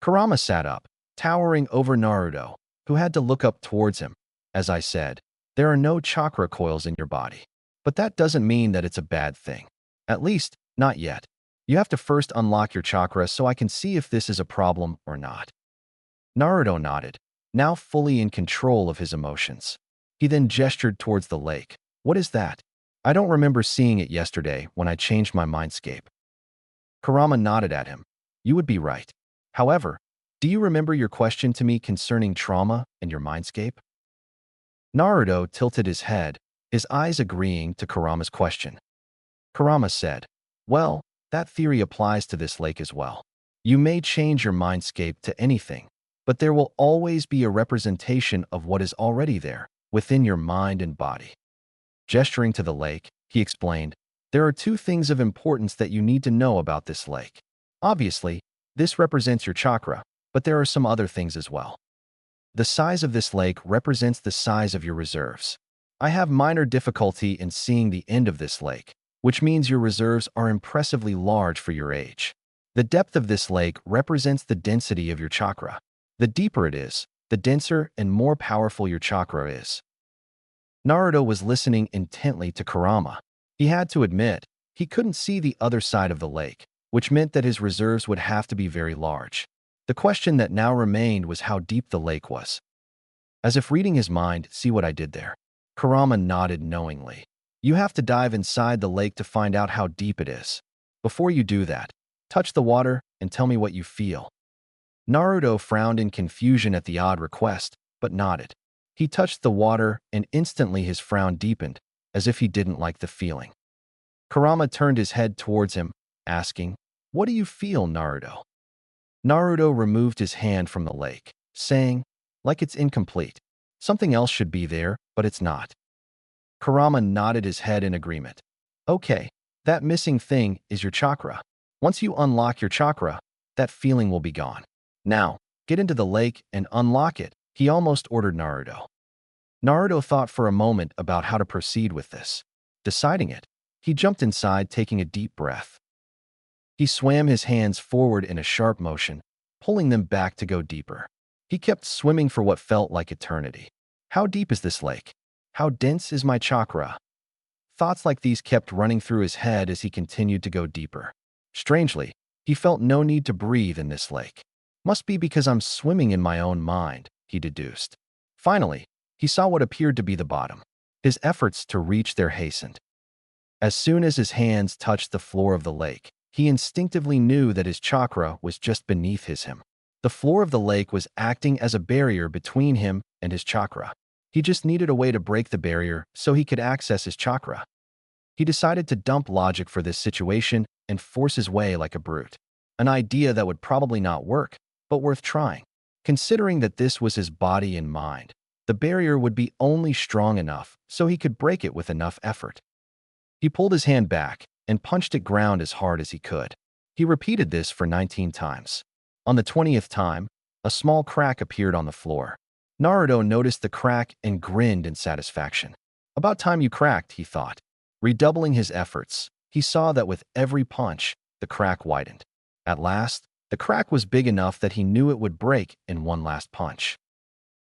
Kurama sat up, towering over Naruto, who had to look up towards him. "As I said, there are no chakra coils in your body. But that doesn't mean that it's a bad thing. At least, not yet. You have to first unlock your chakra so I can see if this is a problem or not." Naruto nodded, now fully in control of his emotions. He then gestured towards the lake. "What is that? I don't remember seeing it yesterday when I changed my mindscape." Kurama nodded at him. "You would be right. However, do you remember your question to me concerning trauma and your mindscape?" Naruto tilted his head, his eyes agreeing to Kurama's question. Kurama said, "Well, that theory applies to this lake as well. You may change your mindscape to anything, but there will always be a representation of what is already there, within your mind and body." Gesturing to the lake, he explained, "There are two things of importance that you need to know about this lake. Obviously, this represents your chakra, but there are some other things as well. The size of this lake represents the size of your reserves. I have minor difficulty in seeing the end of this lake, which means your reserves are impressively large for your age. The depth of this lake represents the density of your chakra. The deeper it is, the denser and more powerful your chakra is." Naruto was listening intently to Kurama. He had to admit, he couldn't see the other side of the lake, which meant that his reserves would have to be very large. The question that now remained was how deep the lake was. As if reading his mind, "See what I did there?" Kurama nodded knowingly. "You have to dive inside the lake to find out how deep it is. Before you do that, touch the water and tell me what you feel." Naruto frowned in confusion at the odd request, but nodded. He touched the water, and instantly his frown deepened, as if he didn't like the feeling. Kurama turned his head towards him, asking, "What do you feel, Naruto?" Naruto removed his hand from the lake, saying, "Like it's incomplete. Something else should be there, but it's not." Kurama nodded his head in agreement. "Okay, that missing thing is your chakra. Once you unlock your chakra, that feeling will be gone. Now, get into the lake and unlock it," he almost ordered Naruto. Naruto thought for a moment about how to proceed with this. Deciding it, he jumped inside, taking a deep breath. He swam his hands forward in a sharp motion, pulling them back to go deeper. He kept swimming for what felt like eternity. How deep is this lake? How dense is my chakra? Thoughts like these kept running through his head as he continued to go deeper. Strangely, he felt no need to breathe in this lake. Must be because I'm swimming in my own mind, he deduced. Finally, he saw what appeared to be the bottom. His efforts to reach there hastened. As soon as his hands touched the floor of the lake, he instinctively knew that his chakra was just beneath him. The floor of the lake was acting as a barrier between him and his chakra. He just needed a way to break the barrier so he could access his chakra. He decided to dump logic for this situation and force his way like a brute. An idea that would probably not work, but worth trying. Considering that this was his body and mind, the barrier would be only strong enough so he could break it with enough effort. He pulled his hand back and punched it ground as hard as he could. He repeated this for 19 times. On the 20th time, a small crack appeared on the floor. Naruto noticed the crack and grinned in satisfaction. About time you cracked, he thought. Redoubling his efforts, he saw that with every punch, the crack widened. At last, the crack was big enough that he knew it would break in one last punch.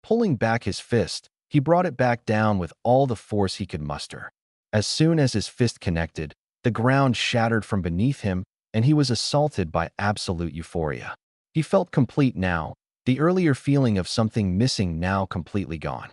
Pulling back his fist, he brought it back down with all the force he could muster. As soon as his fist connected, the ground shattered from beneath him, and he was assaulted by absolute euphoria. He felt complete now, the earlier feeling of something missing now completely gone.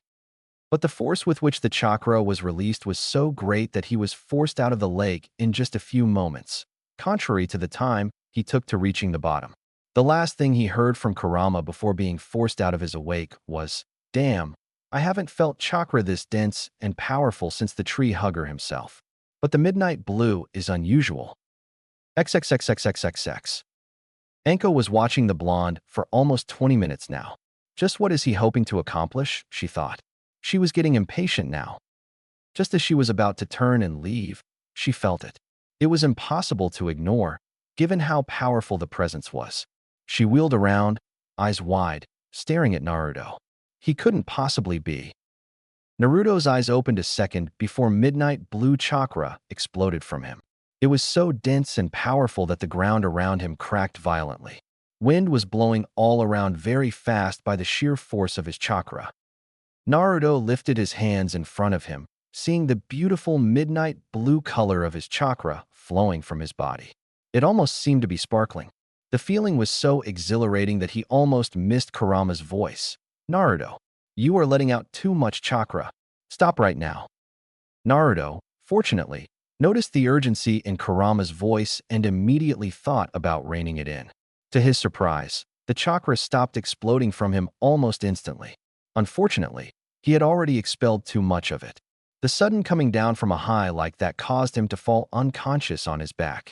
But the force with which the chakra was released was so great that he was forced out of the lake in just a few moments, contrary to the time he took to reaching the bottom. The last thing he heard from Kurama before being forced out of his awake was, "Damn, I haven't felt chakra this dense and powerful since the tree hugger himself. But the midnight blue is unusual." XXXXXXX. Anko was watching the blonde for almost 20 minutes now. Just what is he hoping to accomplish, she thought. She was getting impatient now. Just as she was about to turn and leave, she felt it. It was impossible to ignore, given how powerful the presence was. She wheeled around, eyes wide, staring at Naruto. He couldn't possibly be. Naruto's eyes opened a second before midnight blue chakra exploded from him. It was so dense and powerful that the ground around him cracked violently. Wind was blowing all around very fast by the sheer force of his chakra. Naruto lifted his hands in front of him, seeing the beautiful midnight blue color of his chakra flowing from his body. It almost seemed to be sparkling. The feeling was so exhilarating that he almost missed Kurama's voice. Naruto, you are letting out too much chakra. Stop right now. Naruto, fortunately, noticed the urgency in Kurama's voice and immediately thought about reining it in. To his surprise, the chakra stopped exploding from him almost instantly. Unfortunately, he had already expelled too much of it. The sudden coming down from a high like that caused him to fall unconscious on his back.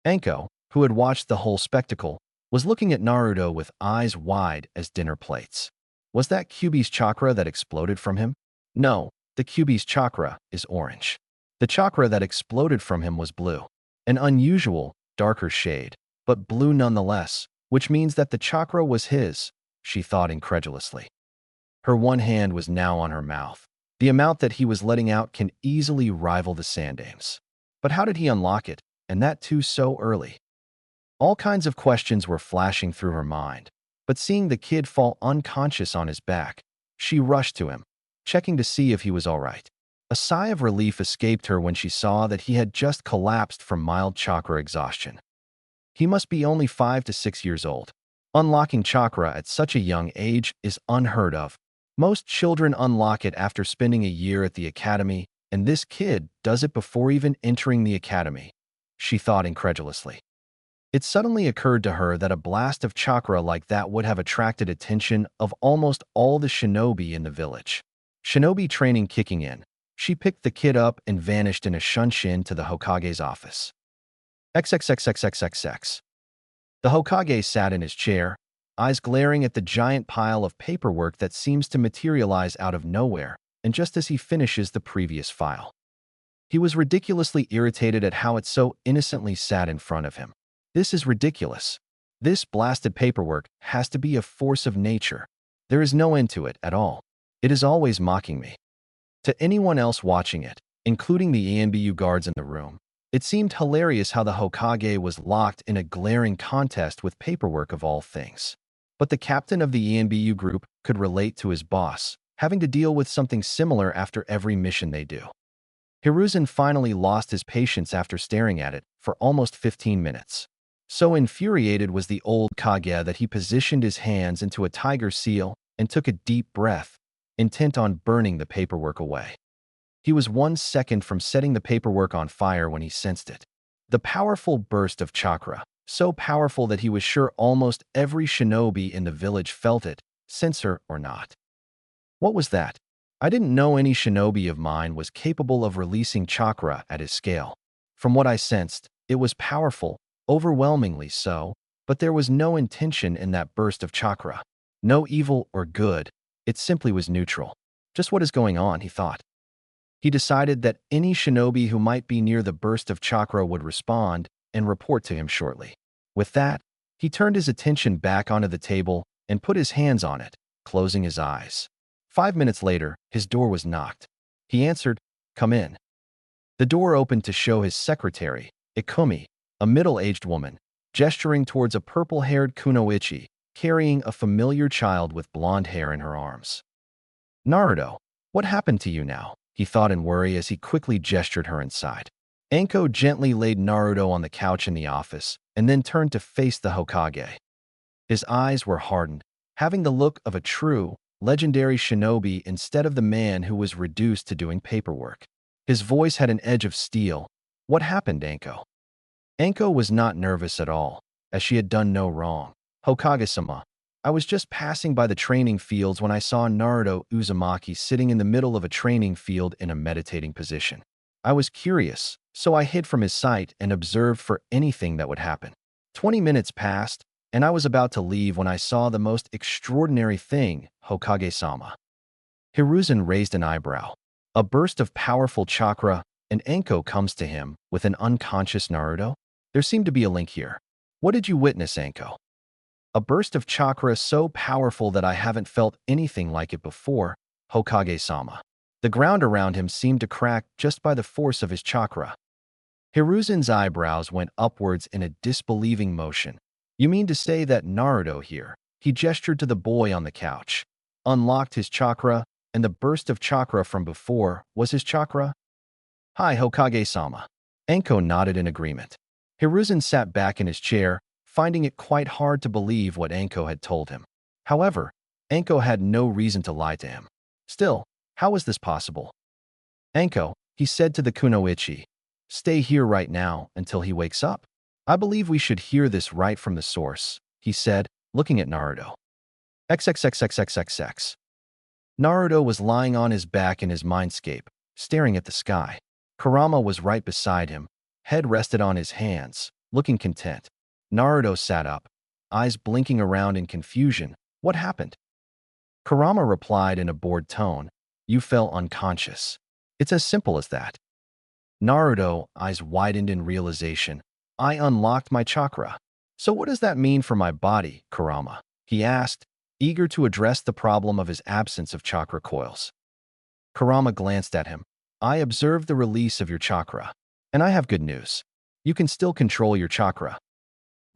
Anko, who had watched the whole spectacle, was looking at Naruto with eyes wide as dinner plates. Was that Kyuubi's chakra that exploded from him? No, the Kyuubi's chakra is orange. The chakra that exploded from him was blue. An unusual, darker shade, but blue nonetheless, which means that the chakra was his, she thought incredulously. Her one hand was now on her mouth. The amount that he was letting out can easily rival the Sandame's. But how did he unlock it, and that too so early? All kinds of questions were flashing through her mind, but seeing the kid fall unconscious on his back, she rushed to him, checking to see if he was all right. A sigh of relief escaped her when she saw that he had just collapsed from mild chakra exhaustion. He must be only 5 to 6 years old. Unlocking chakra at such a young age is unheard of. Most children unlock it after spending a year at the academy, and this kid does it before even entering the academy, she thought incredulously. It suddenly occurred to her that a blast of chakra like that would have attracted attention of almost all the shinobi in the village. Shinobi training kicking in, she picked the kid up and vanished in a shunshin to the Hokage's office. XXXXXXX. The Hokage sat in his chair, eyes glaring at the giant pile of paperwork that seems to materialize out of nowhere, and just as he finishes the previous file. He was ridiculously irritated at how it so innocently sat in front of him. This is ridiculous. This blasted paperwork has to be a force of nature. There is no end to it at all. It is always mocking me. To anyone else watching it, including the ENBU guards in the room, it seemed hilarious how the Hokage was locked in a glaring contest with paperwork of all things. But the captain of the ENBU group could relate to his boss, having to deal with something similar after every mission they do. Hiruzen finally lost his patience after staring at it for almost 15 minutes. So infuriated was the old Kage that he positioned his hands into a tiger seal and took a deep breath, intent on burning the paperwork away. He was 1 second from setting the paperwork on fire when he sensed it. The powerful burst of chakra, so powerful that he was sure almost every shinobi in the village felt it, censor or not. What was that? I didn't know any shinobi of mine was capable of releasing chakra at his scale. From what I sensed, it was powerful, overwhelmingly so, but there was no intention in that burst of chakra. No evil or good, it simply was neutral. Just what is going on, he thought. He decided that any shinobi who might be near the burst of chakra would respond and report to him shortly. With that, he turned his attention back onto the table and put his hands on it, closing his eyes. 5 minutes later, his door was knocked. He answered, "Come in." The door opened to show his secretary, Ikumi, a middle-aged woman, gesturing towards a purple-haired kunoichi, carrying a familiar child with blonde hair in her arms. Naruto, what happened to you now? He thought in worry as he quickly gestured her inside. Anko gently laid Naruto on the couch in the office and then turned to face the Hokage. His eyes were hardened, having the look of a true, legendary shinobi instead of the man who was reduced to doing paperwork. His voice had an edge of steel. What happened, Anko? Anko was not nervous at all, as she had done no wrong. Hokage-sama, I was just passing by the training fields when I saw Naruto Uzumaki sitting in the middle of a training field in a meditating position. I was curious, so I hid from his sight and observed for anything that would happen. 20 minutes passed, and I was about to leave when I saw the most extraordinary thing, Hokage-sama. Hiruzen raised an eyebrow. A burst of powerful chakra, and Anko comes to him with an unconscious Naruto? There seemed to be a link here. What did you witness, Anko? A burst of chakra so powerful that I haven't felt anything like it before, Hokage-sama. The ground around him seemed to crack just by the force of his chakra. Hiruzen's eyebrows went upwards in a disbelieving motion. You mean to say that Naruto here, he gestured to the boy on the couch, unlocked his chakra, and the burst of chakra from before was his chakra? Hi, Hokage-sama. Anko nodded in agreement. Hiruzen sat back in his chair, finding it quite hard to believe what Anko had told him. However, Anko had no reason to lie to him. Still, how was this possible? Anko, he said to the kunoichi, stay here right now until he wakes up. I believe we should hear this right from the source, he said, looking at Naruto. XXXXXXX. Naruto was lying on his back in his mindscape, staring at the sky. Kurama was right beside him, head rested on his hands, looking content. Naruto sat up, eyes blinking around in confusion. What happened? Kurama replied in a bored tone, you fell unconscious. It's as simple as that. Naruto, eyes widened in realization. I unlocked my chakra. So what does that mean for my body, Kurama? He asked, eager to address the problem of his absence of chakra coils. Kurama glanced at him. I observed the release of your chakra. And I have good news. You can still control your chakra.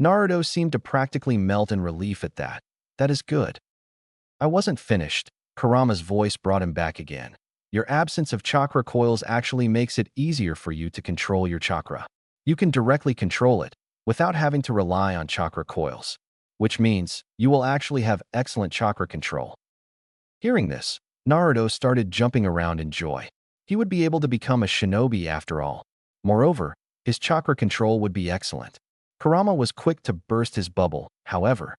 Naruto seemed to practically melt in relief at that. That is good. I wasn't finished. Kurama's voice brought him back again. Your absence of chakra coils actually makes it easier for you to control your chakra. You can directly control it, without having to rely on chakra coils. Which means, you will actually have excellent chakra control. Hearing this, Naruto started jumping around in joy. He would be able to become a shinobi after all. Moreover, his chakra control would be excellent. Kurama was quick to burst his bubble, however.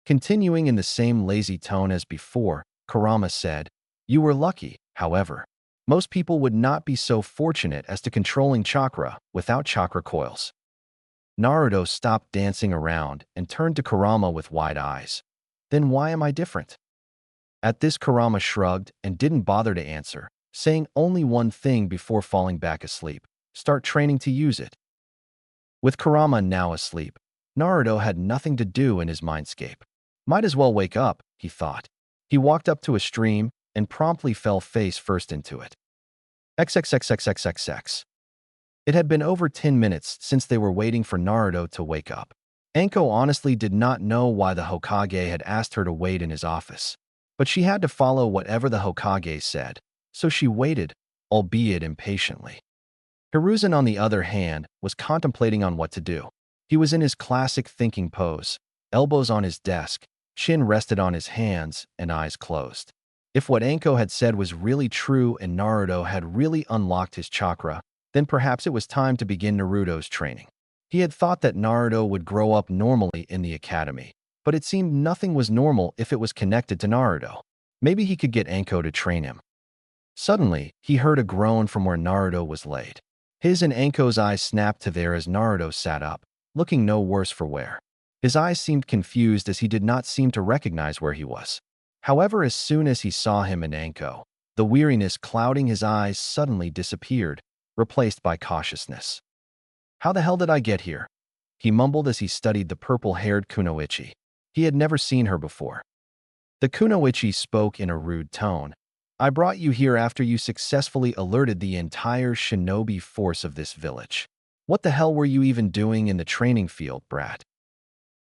Continuing in the same lazy tone as before, Kurama said, you were lucky, however. Most people would not be so fortunate as to controlling chakra without chakra coils. Naruto stopped dancing around and turned to Kurama with wide eyes. Then why am I different? At this, Kurama shrugged and didn't bother to answer, saying only one thing before falling back asleep. Start training to use it. With Kurama now asleep, Naruto had nothing to do in his mindscape. Might as well wake up, he thought. He walked up to a stream and promptly fell face first into it. XXXXXXX. It had been over 10 minutes since they were waiting for Naruto to wake up. Anko honestly did not know why the Hokage had asked her to wait in his office. But she had to follow whatever the Hokage said, so she waited, albeit impatiently. Hiruzen, on the other hand, was contemplating on what to do. He was in his classic thinking pose, elbows on his desk, chin rested on his hands, and eyes closed. If what Anko had said was really true and Naruto had really unlocked his chakra, then perhaps it was time to begin Naruto's training. He had thought that Naruto would grow up normally in the academy, but it seemed nothing was normal if it was connected to Naruto. Maybe he could get Anko to train him. Suddenly, he heard a groan from where Naruto was laid. His and Anko's eyes snapped to there as Naruto sat up, looking no worse for wear. His eyes seemed confused as he did not seem to recognize where he was. However, as soon as he saw him and Anko, the weariness clouding his eyes suddenly disappeared, replaced by cautiousness. How the hell did I get here? He mumbled as he studied the purple-haired kunoichi. He had never seen her before. The kunoichi spoke in a rude tone. I brought you here after you successfully alerted the entire shinobi force of this village. What the hell were you even doing in the training field, brat?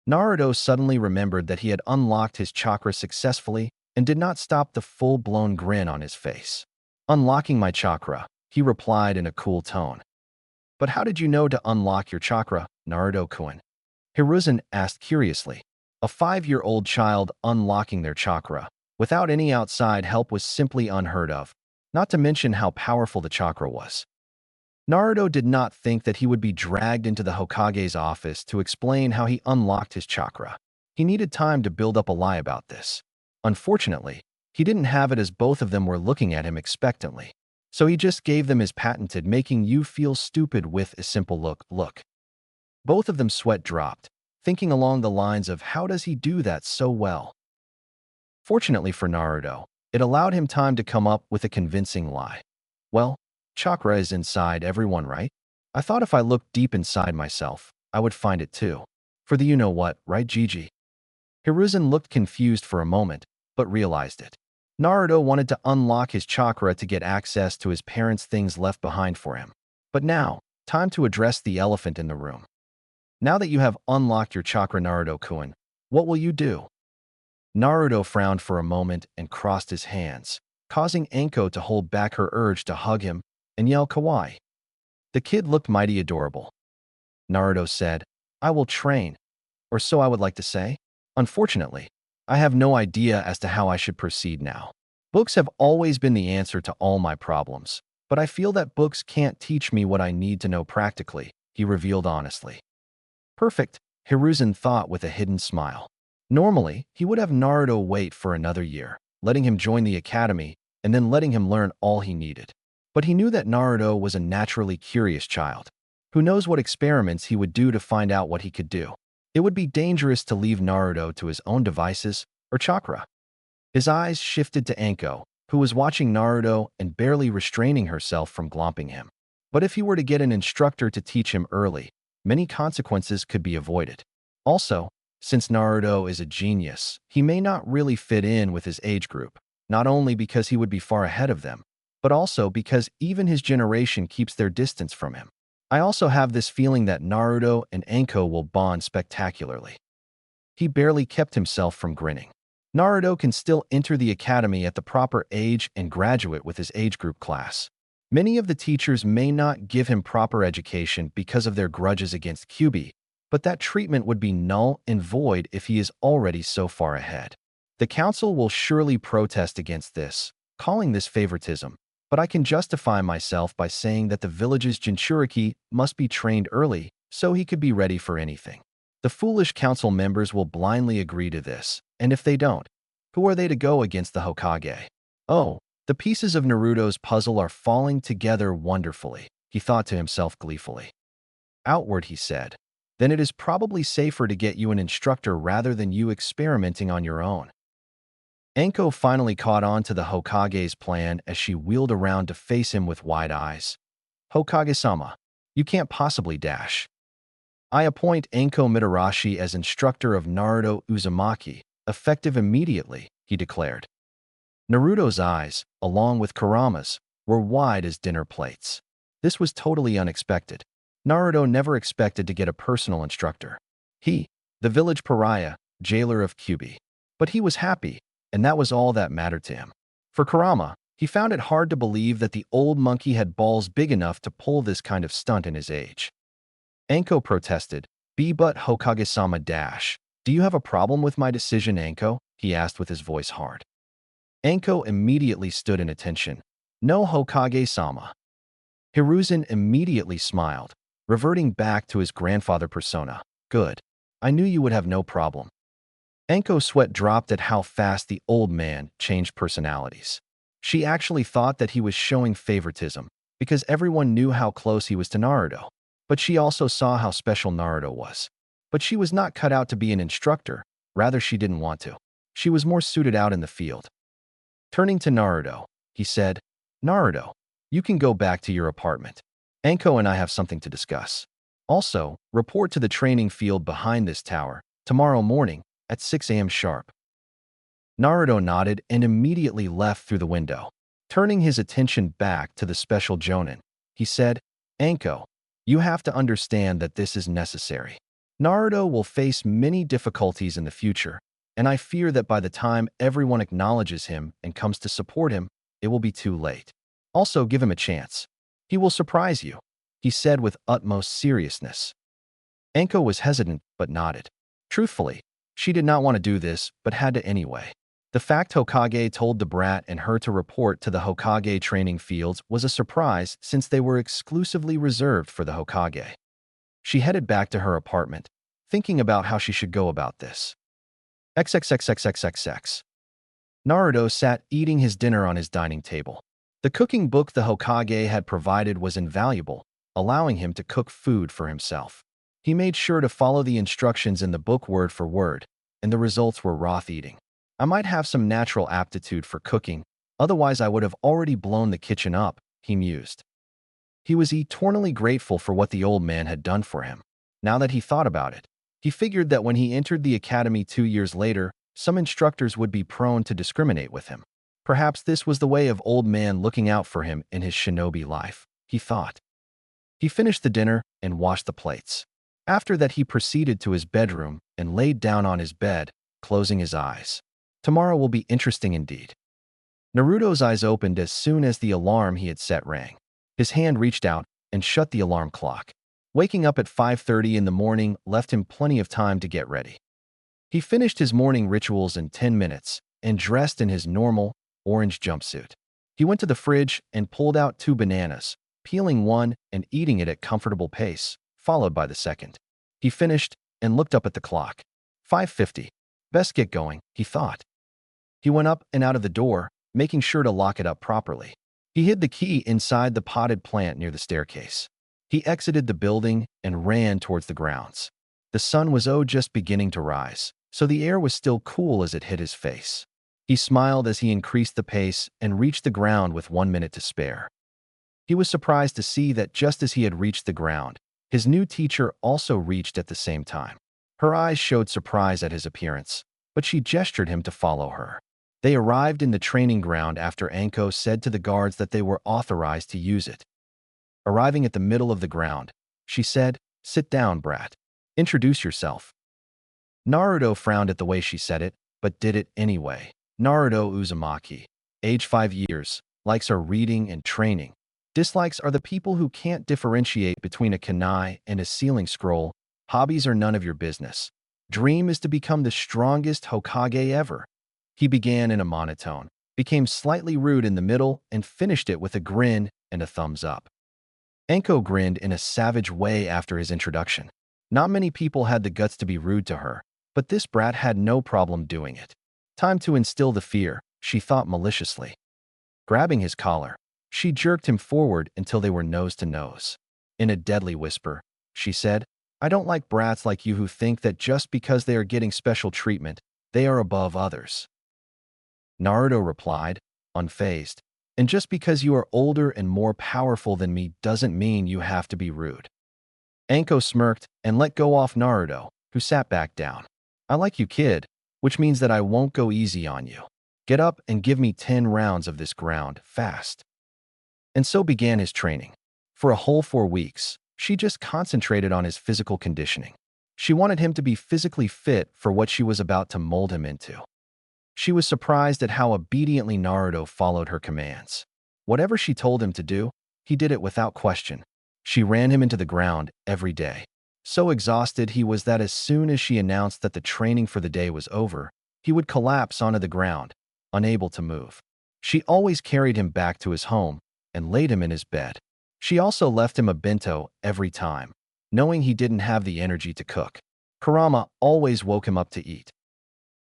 Naruto suddenly remembered that he had unlocked his chakra successfully and did not stop the full-blown grin on his face. Unlocking my chakra, he replied in a cool tone. But how did you know to unlock your chakra, Naruto-kun? Hiruzen asked curiously. A 5-year-old child unlocking their chakra without any outside help was simply unheard of, not to mention how powerful the chakra was. Naruto did not think that he would be dragged into the Hokage's office to explain how he unlocked his chakra. He needed time to build up a lie about this. Unfortunately, he didn't have it as both of them were looking at him expectantly. So he just gave them his patented making you feel stupid with a simple look. Both of them sweat dropped, thinking along the lines of how does he do that so well? Fortunately for Naruto, it allowed him time to come up with a convincing lie. Well, chakra is inside everyone, right? I thought if I looked deep inside myself, I would find it too. For the you-know-what, right, Gigi? Hiruzen looked confused for a moment, but realized it. Naruto wanted to unlock his chakra to get access to his parents' things left behind for him. But now, time to address the elephant in the room. Now that you have unlocked your chakra, Naruto-kun, what will you do? Naruto frowned for a moment and crossed his hands, causing Anko to hold back her urge to hug him and yell kawaii. The kid looked mighty adorable. Naruto said, I will train, or so I would like to say. Unfortunately, I have no idea as to how I should proceed now. Books have always been the answer to all my problems, but I feel that books can't teach me what I need to know practically, he revealed honestly. Perfect, Hiruzen thought with a hidden smile. Normally, he would have Naruto wait for another year, letting him join the academy and then letting him learn all he needed. But he knew that Naruto was a naturally curious child. Who knows what experiments he would do to find out what he could do. It would be dangerous to leave Naruto to his own devices or chakra. His eyes shifted to Anko, who was watching Naruto and barely restraining herself from glomping him. But if he were to get an instructor to teach him early, many consequences could be avoided. Also, since Naruto is a genius, he may not really fit in with his age group, not only because he would be far ahead of them, but also because even his generation keeps their distance from him. I also have this feeling that Naruto and Anko will bond spectacularly. He barely kept himself from grinning. Naruto can still enter the academy at the proper age and graduate with his age group class. Many of the teachers may not give him proper education because of their grudges against Kyuubi, but that treatment would be null and void if he is already so far ahead. The council will surely protest against this, calling this favoritism, but I can justify myself by saying that the village's Jinchuriki must be trained early so he could be ready for anything. The foolish council members will blindly agree to this, and if they don't, who are they to go against the Hokage? Oh, the pieces of Naruto's puzzle are falling together wonderfully, he thought to himself gleefully. Outward, he said, then it is probably safer to get you an instructor rather than you experimenting on your own. Anko finally caught on to the Hokage's plan as she wheeled around to face him with wide eyes. Hokage-sama, you can't possibly dash. I appoint Anko Mitarashi as instructor of Naruto Uzumaki, effective immediately, he declared. Naruto's eyes, along with Kurama's, were wide as dinner plates. This was totally unexpected. Naruto never expected to get a personal instructor. He, the village pariah, jailer of Kyuubi. But he was happy, and that was all that mattered to him. For Kurama, he found it hard to believe that the old monkey had balls big enough to pull this kind of stunt in his age. Anko protested, but Hokage-sama dash. Do you have a problem with my decision, Anko? He asked with his voice hard. Anko immediately stood in attention. No, Hokage-sama. Hiruzen immediately smiled, reverting back to his grandfather persona. Good. I knew you would have no problem. Anko's sweat dropped at how fast the old man changed personalities. She actually thought that he was showing favoritism, because everyone knew how close he was to Naruto. But she also saw how special Naruto was. But she was not cut out to be an instructor, rather she didn't want to. She was more suited out in the field. Turning to Naruto, he said, Naruto, you can go back to your apartment. Anko and I have something to discuss. Also, report to the training field behind this tower, tomorrow morning, at 6 a.m. sharp. Naruto nodded and immediately left through the window. Turning his attention back to the special Jonin, he said, Anko, you have to understand that this is necessary. Naruto will face many difficulties in the future, and I fear that by the time everyone acknowledges him and comes to support him, it will be too late. Also, give him a chance. He will surprise you, he said with utmost seriousness. Anko was hesitant but nodded. Truthfully, she did not want to do this, but had to anyway. The fact Hokage told the brat and her to report to the Hokage training fields was a surprise since they were exclusively reserved for the Hokage. She headed back to her apartment, thinking about how she should go about this. XXXXXXX. Naruto sat eating his dinner on his dining table. The cooking book the Hokage had provided was invaluable, allowing him to cook food for himself. He made sure to follow the instructions in the book word for word, and the results were raw eating. I might have some natural aptitude for cooking, otherwise I would have already blown the kitchen up, he mused. He was eternally grateful for what the old man had done for him. Now that he thought about it, he figured that when he entered the academy 2 years later, some instructors would be prone to discriminate with him. Perhaps this was the way of old man looking out for him in his shinobi life, he thought. He finished the dinner and washed the plates. After that, he proceeded to his bedroom and laid down on his bed, closing his eyes. Tomorrow will be interesting indeed. Naruto's eyes opened as soon as the alarm he had set rang. His hand reached out and shut the alarm clock. Waking up at 5:30 in the morning left him plenty of time to get ready. He finished his morning rituals in 10 minutes and dressed in his normal, orange jumpsuit. He went to the fridge and pulled out 2 bananas, peeling one and eating it at comfortable pace, followed by the second. He finished and looked up at the clock. 5:50. Best get going, he thought. He went up and out of the door, making sure to lock it up properly. He hid the key inside the potted plant near the staircase. He exited the building and ran towards the grounds. The sun was just beginning to rise, so the air was still cool as it hit his face. He smiled as he increased the pace and reached the ground with 1 minute to spare. He was surprised to see that just as he had reached the ground, his new teacher also reached at the same time. Her eyes showed surprise at his appearance, but she gestured him to follow her. They arrived in the training ground after Anko said to the guards that they were authorized to use it. Arriving at the middle of the ground, she said, "Sit down, brat. Introduce yourself." Naruto frowned at the way she said it, but did it anyway. Naruto Uzumaki, age 5 years, likes are reading and training. Dislikes are the people who can't differentiate between a kunai and a ceiling scroll. Hobbies are none of your business. Dream is to become the strongest Hokage ever. He began in a monotone, became slightly rude in the middle, and finished it with a grin and a thumbs up. Anko grinned in a savage way after his introduction. Not many people had the guts to be rude to her, but this brat had no problem doing it. Time to instill the fear, she thought maliciously. Grabbing his collar, she jerked him forward until they were nose to nose. In a deadly whisper, she said, "I don't like brats like you who think that just because they are getting special treatment, they are above others." Naruto replied, unfazed, "And just because you are older and more powerful than me doesn't mean you have to be rude." Anko smirked and let go off Naruto, who sat back down. "I like you, kid, which means that I won't go easy on you. Get up and give me 10 rounds of this ground, fast." And so began his training. For a whole 4 weeks, she just concentrated on his physical conditioning. She wanted him to be physically fit for what she was about to mold him into. She was surprised at how obediently Naruto followed her commands. Whatever she told him to do, he did it without question. She ran him into the ground every day. So exhausted he was that as soon as she announced that the training for the day was over, he would collapse onto the ground, unable to move. She always carried him back to his home and laid him in his bed. She also left him a bento every time, knowing he didn't have the energy to cook. Kurama always woke him up to eat.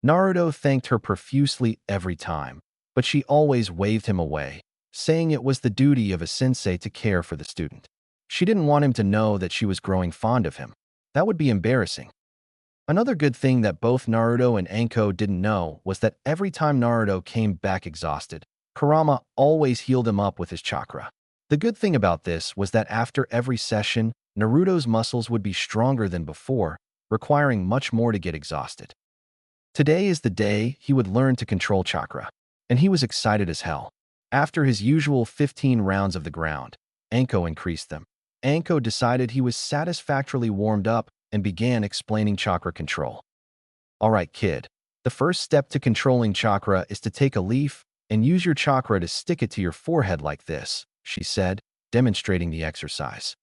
Naruto thanked her profusely every time, but she always waved him away, saying it was the duty of a sensei to care for the student. She didn't want him to know that she was growing fond of him. That would be embarrassing. Another good thing that both Naruto and Anko didn't know was that every time Naruto came back exhausted, Kurama always healed him up with his chakra. The good thing about this was that after every session, Naruto's muscles would be stronger than before, requiring much more to get exhausted. Today is the day he would learn to control chakra, and he was excited as hell. After his usual 15 rounds of the ground, Anko increased them. Anko decided he was satisfactorily warmed up and began explaining chakra control. "All right, kid. The first step to controlling chakra is to take a leaf and use your chakra to stick it to your forehead like this," she said, demonstrating the exercise.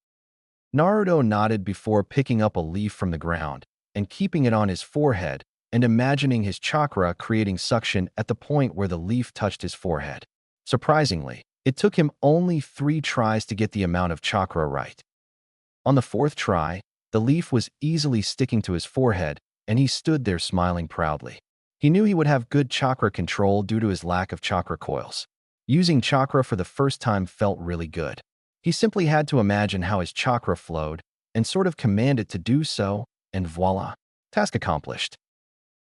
Naruto nodded before picking up a leaf from the ground and keeping it on his forehead and imagining his chakra creating suction at the point where the leaf touched his forehead. Surprisingly, it took him only 3 tries to get the amount of chakra right. On the 4th try, the leaf was easily sticking to his forehead, and he stood there smiling proudly. He knew he would have good chakra control due to his lack of chakra coils. Using chakra for the first time felt really good. He simply had to imagine how his chakra flowed and sort of command it to do so, and voila, task accomplished.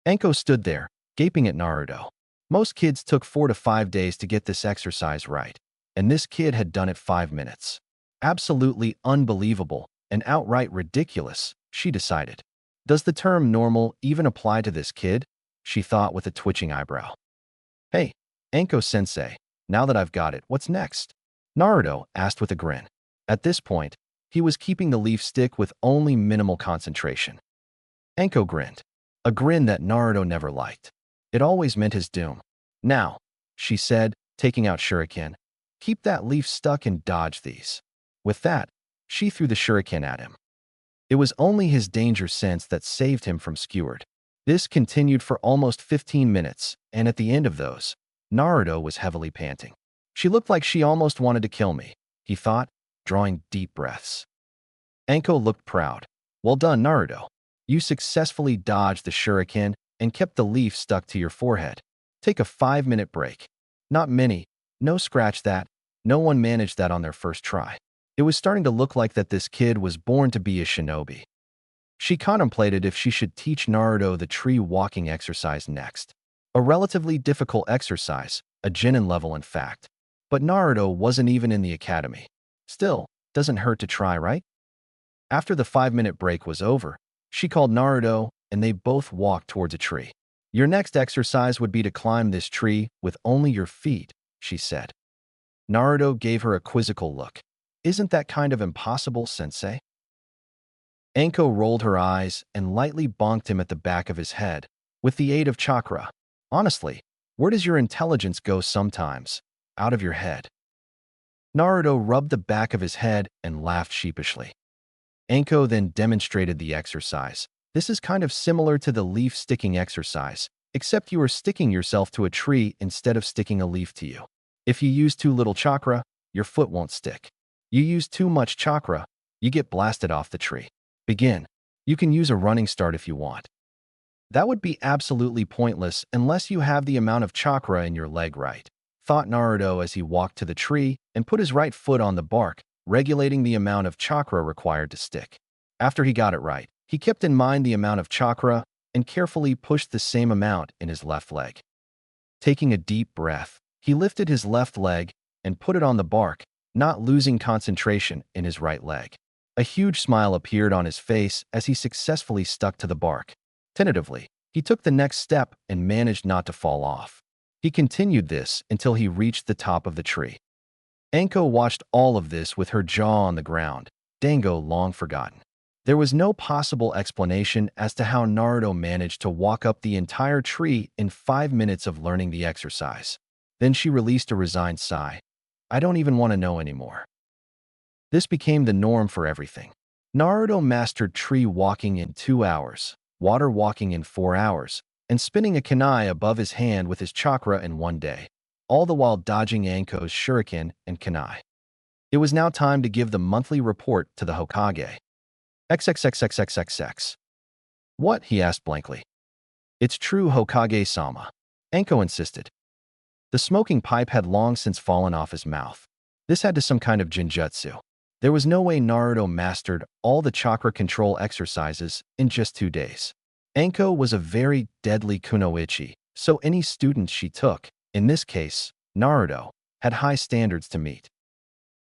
Anko stood there, gaping at Naruto. Most kids took 4 to 5 days to get this exercise right, and this kid had done it 5 minutes. Absolutely unbelievable and outright ridiculous, she decided. Does the term normal even apply to this kid? She thought with a twitching eyebrow. "Hey, Anko-sensei, now that I've got it, what's next? Naruto asked with a grin. At this point, he was keeping the leaf stick with only minimal concentration. Anko grinned, a grin that Naruto never liked. It always meant his doom. Now, she said, taking out shuriken, keep that leaf stuck and dodge these. With that, she threw the shuriken at him. It was only his danger sense that saved him from skewered. This continued for almost 15 minutes, and at the end of those, Naruto was heavily panting. She looked like she almost wanted to kill me, he thought, drawing deep breaths. Anko looked proud. Well done, Naruto. You successfully dodged the shuriken and kept the leaf stuck to your forehead. Take a 5-minute break. Not many. No, scratch that. No one managed that on their first try. It was starting to look like that this kid was born to be a shinobi. She contemplated if she should teach Naruto the tree walking exercise next. A relatively difficult exercise, a genin level in fact. But Naruto wasn't even in the academy. Still, doesn't hurt to try, right? After the 5-minute break was over, she called Naruto and they both walked towards a tree. Your next exercise would be to climb this tree with only your feet, she said. Naruto gave her a quizzical look. Isn't that kind of impossible, sensei? Anko rolled her eyes and lightly bonked him at the back of his head, with the aid of chakra. Honestly, where does your intelligence go sometimes? Out of your head. Naruto rubbed the back of his head and laughed sheepishly. Anko then demonstrated the exercise. This is kind of similar to the leaf sticking exercise, except you are sticking yourself to a tree instead of sticking a leaf to you. If you use too little chakra, your foot won't stick. You use too much chakra, you get blasted off the tree. Begin. You can use a running start if you want. That would be absolutely pointless unless you have the amount of chakra in your leg right, thought Naruto as he walked to the tree and put his right foot on the bark, regulating the amount of chakra required to stick. After he got it right, he kept in mind the amount of chakra and carefully pushed the same amount in his left leg. Taking a deep breath, he lifted his left leg and put it on the bark, not losing concentration in his right leg. A huge smile appeared on his face as he successfully stuck to the bark. Tentatively, he took the next step and managed not to fall off. He continued this until he reached the top of the tree. Anko watched all of this with her jaw on the ground, Dango long forgotten. There was no possible explanation as to how Naruto managed to walk up the entire tree in 5 minutes of learning the exercise. Then she released a resigned sigh. I don't even want to know anymore. This became the norm for everything. Naruto mastered tree walking in 2 hours, water walking in 4 hours, and spinning a kunai above his hand with his chakra in 1 day, all the while dodging Anko's shuriken and kunai. It was now time to give the monthly report to the Hokage. XXXXXXX. What? He asked blankly. It's true, Hokage-sama, Anko insisted. The smoking pipe had long since fallen off his mouth. This had to some kind of jinjutsu. There was no way Naruto mastered all the chakra control exercises in just 2 days. Anko was a very deadly kunoichi, so any student she took, in this case, Naruto, had high standards to meet.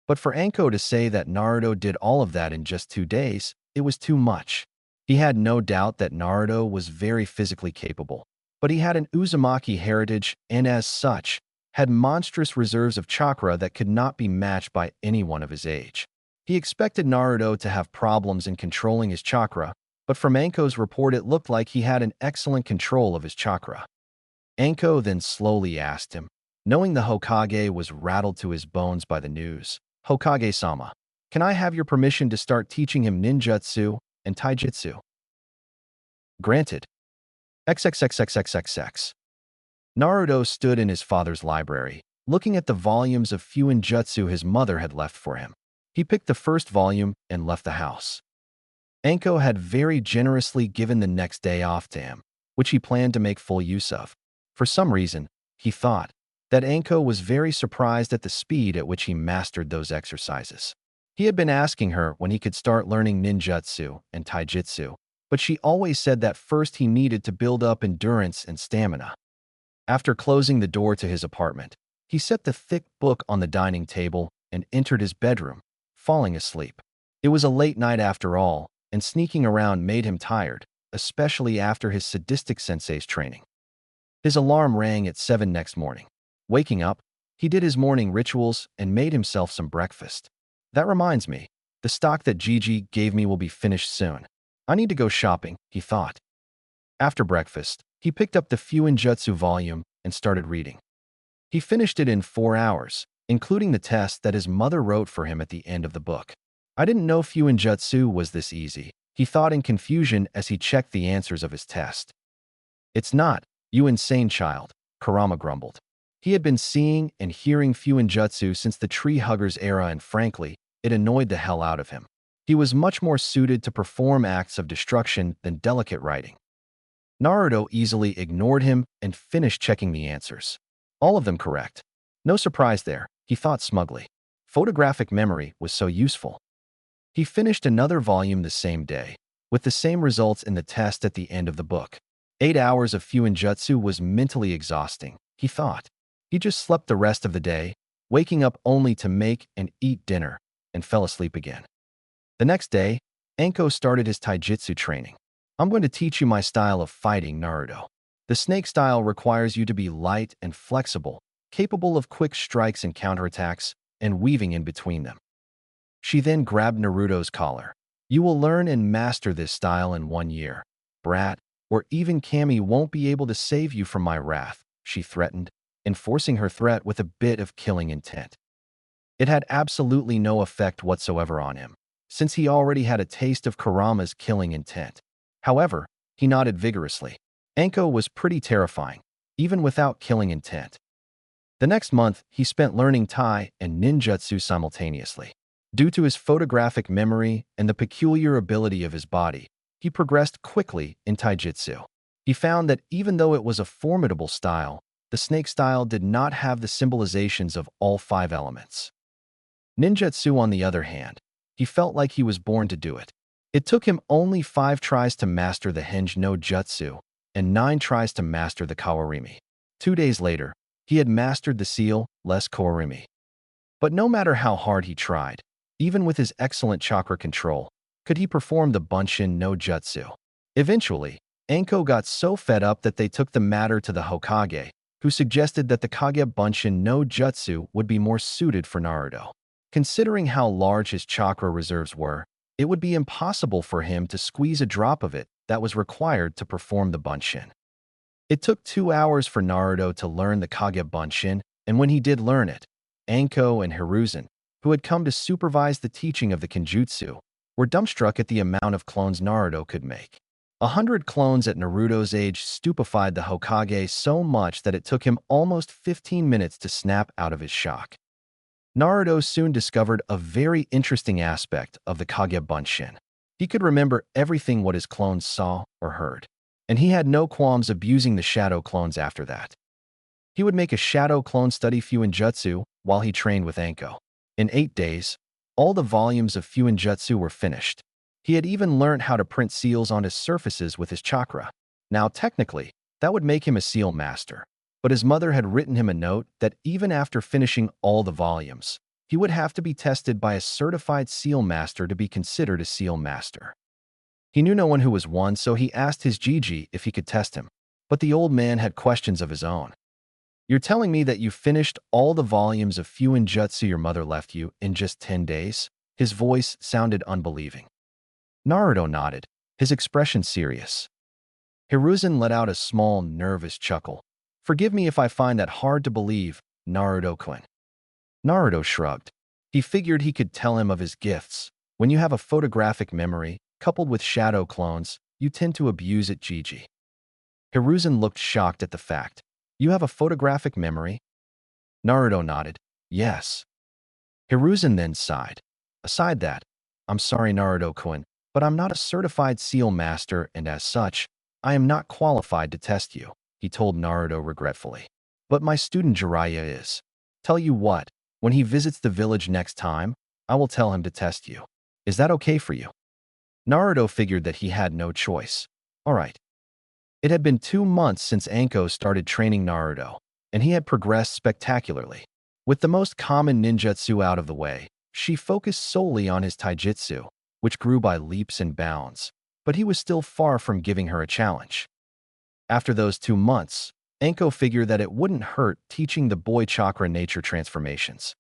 But for Anko to say that Naruto did all of that in just 2 days, it was too much. He had no doubt that Naruto was very physically capable, but he had an Uzumaki heritage and as such, had monstrous reserves of chakra that could not be matched by anyone of his age. He expected Naruto to have problems in controlling his chakra, but from Anko's report it looked like he had an excellent control of his chakra. Anko then slowly asked him, knowing the Hokage was rattled to his bones by the news. Hokage-sama, can I have your permission to start teaching him ninjutsu and taijutsu? Granted. XXXXXXX. Naruto stood in his father's library, looking at the volumes of Fuinjutsu his mother had left for him. He picked the first volume and left the house. Anko had very generously given the next day off to him, which he planned to make full use of. For some reason, he thought that Anko was very surprised at the speed at which he mastered those exercises. He had been asking her when he could start learning ninjutsu and taijutsu, but she always said that first he needed to build up endurance and stamina. After closing the door to his apartment, he set the thick book on the dining table and entered his bedroom, falling asleep. It was a late night after all, and sneaking around made him tired, especially after his sadistic sensei's training. His alarm rang at 7 next morning. Waking up, he did his morning rituals and made himself some breakfast. That reminds me, the stock that Gigi gave me will be finished soon. I need to go shopping, he thought. After breakfast, he picked up the Fuinjutsu volume and started reading. He finished it in 4 hours, including the test that his mother wrote for him at the end of the book. I didn't know Fuinjutsu was this easy, he thought in confusion as he checked the answers of his test. It's not, you insane child, Kurama grumbled. He had been seeing and hearing Fuinjutsu since the Tree Huggers era and frankly, it annoyed the hell out of him. He was much more suited to perform acts of destruction than delicate writing. Naruto easily ignored him and finished checking the answers. All of them correct. No surprise there, he thought smugly. Photographic memory was so useful. He finished another volume the same day, with the same results in the test at the end of the book. 8 hours of Fuinjutsu was mentally exhausting, he thought. He just slept the rest of the day, waking up only to make and eat dinner, and fell asleep again. The next day, Anko started his taijutsu training. I'm going to teach you my style of fighting, Naruto. The snake style requires you to be light and flexible, capable of quick strikes and counterattacks, and weaving in between them. She then grabbed Naruto's collar. You will learn and master this style in 1 year. Brat, or even Kami won't be able to save you from my wrath, she threatened, enforcing her threat with a bit of killing intent. It had absolutely no effect whatsoever on him, since he already had a taste of Kurama's killing intent. However, he nodded vigorously. Anko was pretty terrifying, even without killing intent. The next month, he spent learning Tai and ninjutsu simultaneously. Due to his photographic memory and the peculiar ability of his body, he progressed quickly in taijutsu. He found that even though it was a formidable style, the snake style did not have the symbolizations of all 5 elements. Ninjutsu, on the other hand, he felt like he was born to do it. It took him only 5 tries to master the Henge no Jutsu and 9 tries to master the Kawarimi. 2 days later, he had mastered the seal, less Kawarimi. But no matter how hard he tried, even with his excellent chakra control, could he perform the Bunshin no Jutsu. Eventually, Anko got so fed up that they took the matter to the Hokage, who suggested that the Kage Bunshin no Jutsu would be more suited for Naruto. Considering how large his chakra reserves were, it would be impossible for him to squeeze a drop of it that was required to perform the Bunshin. It took 2 hours for Naruto to learn the Kage Bunshin, and when he did learn it, Anko and Hiruzen, who had come to supervise the teaching of the Kenjutsu, were dumbstruck at the amount of clones Naruto could make. 100 clones at Naruto's age stupefied the Hokage so much that it took him almost 15 minutes to snap out of his shock. Naruto soon discovered a very interesting aspect of the Kage Bunshin. He could remember everything what his clones saw or heard, and he had no qualms abusing the shadow clones after that. He would make a shadow clone study Fuinjutsu while he trained with Anko. In 8 days, all the volumes of Fuinjutsu were finished. He had even learned how to print seals onto surfaces with his chakra. Now, technically, that would make him a seal master. But his mother had written him a note that even after finishing all the volumes, he would have to be tested by a certified seal master to be considered a seal master. He knew no one who was one, so he asked his Gigi if he could test him. But the old man had questions of his own. You're telling me that you finished all the volumes of Fuinjutsu your mother left you in just 10 days? His voice sounded unbelieving. Naruto nodded, his expression serious. Hiruzen let out a small, nervous chuckle. Forgive me if I find that hard to believe, Naruto-kun. Naruto shrugged. He figured he could tell him of his gifts. When you have a photographic memory, coupled with shadow clones, you tend to abuse it, Gigi. Hiruzen looked shocked at the fact. You have a photographic memory? Naruto nodded. Yes. Hiruzen then sighed. Aside that, I'm sorry, Naruto-kun, but I'm not a certified seal master and as such, I am not qualified to test you, he told Naruto regretfully. But my student Jiraiya is. Tell you what, when he visits the village next time, I will tell him to test you. Is that okay for you? Naruto figured that he had no choice. All right. It had been 2 months since Anko started training Naruto, and he had progressed spectacularly. With the most common ninjutsu out of the way, she focused solely on his taijutsu, which grew by leaps and bounds, but he was still far from giving her a challenge. After those 2 months, Anko figured that it wouldn't hurt teaching the boy chakra nature transformations.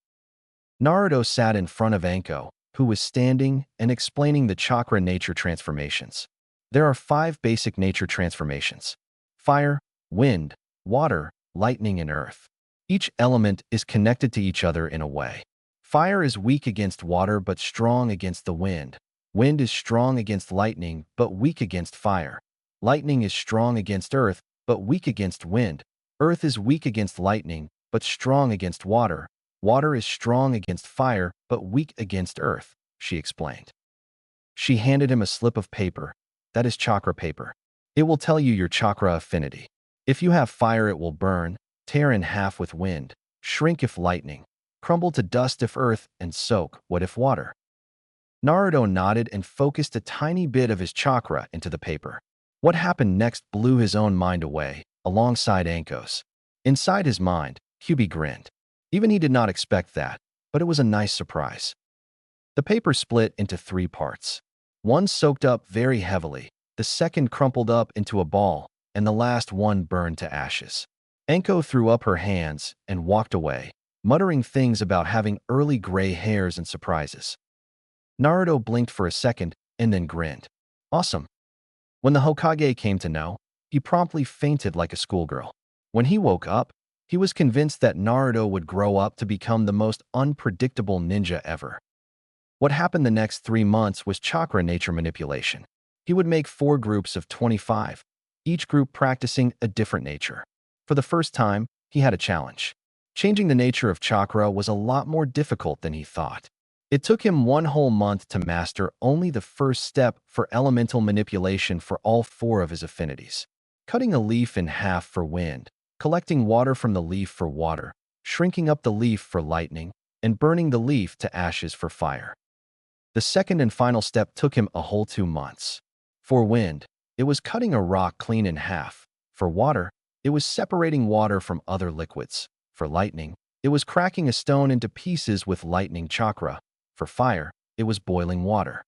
Naruto sat in front of Anko, who was standing and explaining the chakra nature transformations. There are 5 basic nature transformations: fire, wind, water, lightning, and earth. Each element is connected to each other in a way. Fire is weak against water but strong against the wind. Wind is strong against lightning but weak against fire. Lightning is strong against earth but weak against wind. Earth is weak against lightning but strong against water. Water is strong against fire but weak against earth, she explained. She handed him a slip of paper. That is chakra paper. It will tell you your chakra affinity. If you have fire, it will burn, tear in half with wind, shrink if lightning, crumble to dust if earth, and soak wet if water. Naruto nodded and focused a tiny bit of his chakra into the paper. What happened next blew his own mind away, alongside Anko's. Inside his mind, Kyubi grinned. Even he did not expect that, but it was a nice surprise. The paper split into 3 parts. One soaked up very heavily, the second crumpled up into a ball, and the last one burned to ashes. Anko threw up her hands and walked away, muttering things about having early gray hairs and surprises. Naruto blinked for a second and then grinned. Awesome. When the Hokage came to know, he promptly fainted like a schoolgirl. When he woke up, he was convinced that Naruto would grow up to become the most unpredictable ninja ever. What happened the next 3 months was chakra nature manipulation. He would make 4 groups of 25, each group practicing a different nature. For the first time, he had a challenge. Changing the nature of chakra was a lot more difficult than he thought. It took him 1 whole month to master only the first step for elemental manipulation for all 4 of his affinities. Cutting a leaf in half for wind, collecting water from the leaf for water, shrinking up the leaf for lightning, and burning the leaf to ashes for fire. The second and final step took him a whole 2 months. For wind, it was cutting a rock clean in half. For water, it was separating water from other liquids. For lightning, it was cracking a stone into pieces with lightning chakra. For fire, it was boiling water.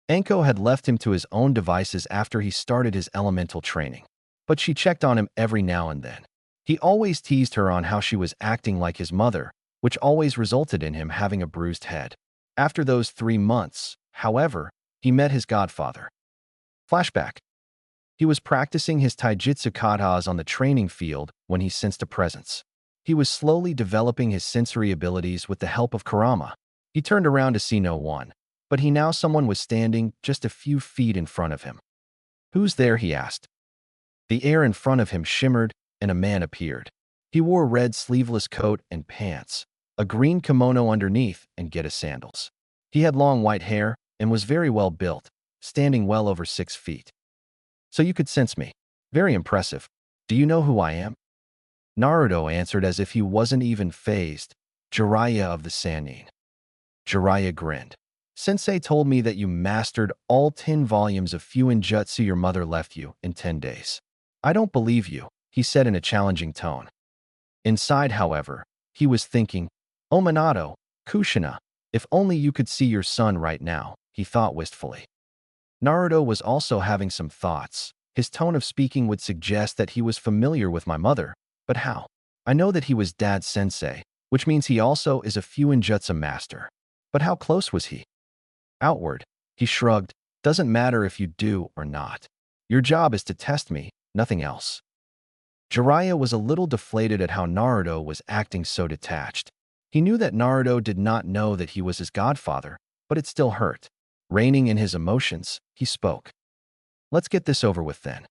Anko had left him to his own devices after he started his elemental training, but she checked on him every now and then. He always teased her on how she was acting like his mother, which always resulted in him having a bruised head. After those 3 months, however, he met his godfather. Flashback. He was practicing his taijutsu katas on the training field when he sensed a presence. He was slowly developing his sensory abilities with the help of Kurama. He turned around to see no one, but he now someone was standing just a few feet in front of him. "Who's there?" he asked. The air in front of him shimmered, and a man appeared. He wore a red sleeveless coat and pants, a green kimono underneath, and Geta sandals. He had long white hair and was very well built, standing well over 6 feet. "So you could sense me. Very impressive. Do you know who I am?" Naruto answered as if he wasn't even fazed. "Jiraiya of the Sannin." Jiraiya grinned. "Sensei told me that you mastered all 10 volumes of Fuinjutsu your mother left you in 10 days. I don't believe you," he said in a challenging tone. Inside, however, he was thinking, "Oh Minato, Kushina, if only you could see your son right now," he thought wistfully. Naruto was also having some thoughts. His tone of speaking would suggest that he was familiar with my mother, but how? I know that he was Dad's sensei, which means he also is a Fuinjutsu master. But how close was he? Outward, he shrugged. "Doesn't matter if you do or not. Your job is to test me, nothing else." Jiraiya was a little deflated at how Naruto was acting so detached. He knew that Naruto did not know that he was his godfather, but it still hurt. Reining in his emotions, he spoke. "Let's get this over with then."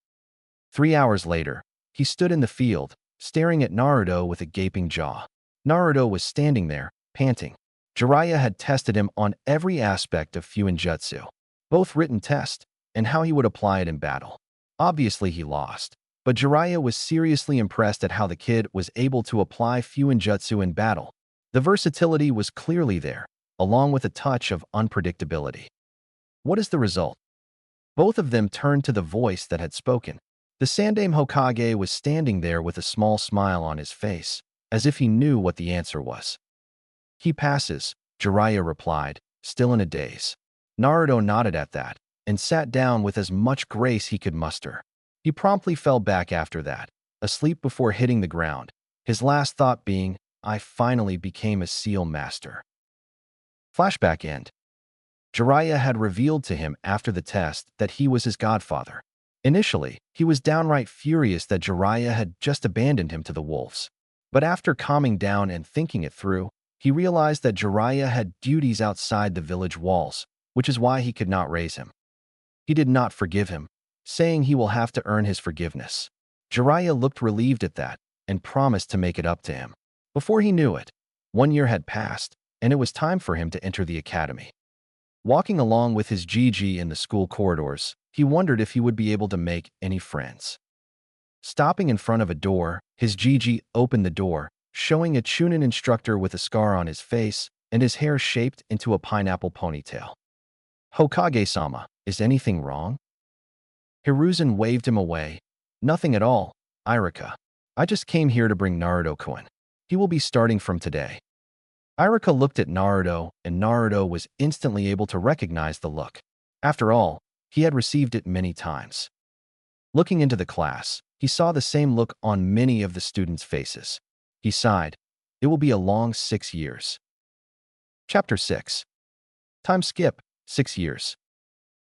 3 hours later, he stood in the field, staring at Naruto with a gaping jaw. Naruto was standing there, panting. Jiraiya had tested him on every aspect of Fuinjutsu, both written test and how he would apply it in battle. Obviously, he lost, but Jiraiya was seriously impressed at how the kid was able to apply Fuinjutsu in battle. The versatility was clearly there, along with a touch of unpredictability. What is the result? Both of them turned to the voice that had spoken. The Sandaime Hokage was standing there with a small smile on his face, as if he knew what the answer was. "He passes," Jiraiya replied, still in a daze. Naruto nodded at that, and sat down with as much grace he could muster. He promptly fell back after that. asleep before hitting the ground, his last thought being, "I finally became a SEAL master." Flashback end. Jiraiya had revealed to him after the test that he was his godfather. Initially, he was downright furious that Jiraiya had just abandoned him to the wolves. But after calming down and thinking it through, he realized that Jiraiya had duties outside the village walls, which is why he could not raise him. He did not forgive him, saying he will have to earn his forgiveness. Jiraiya looked relieved at that and promised to make it up to him. Before he knew it, 1 year had passed, and it was time for him to enter the academy. Walking along with his Gigi in the school corridors, he wondered if he would be able to make any friends. Stopping in front of a door, his Gigi opened the door, showing a Chunin instructor with a scar on his face and his hair shaped into a pineapple ponytail. "Hokage-sama, is anything wrong?" Hiruzen waved him away. "Nothing at all, Irika. I just came here to bring Naruto-kun. He will be starting from today." Irika looked at Naruto, and Naruto was instantly able to recognize the look. After all, he had received it many times. Looking into the class, he saw the same look on many of the students' faces. He sighed. It will be a long 6 years. Chapter 6. Time skip, 6 years.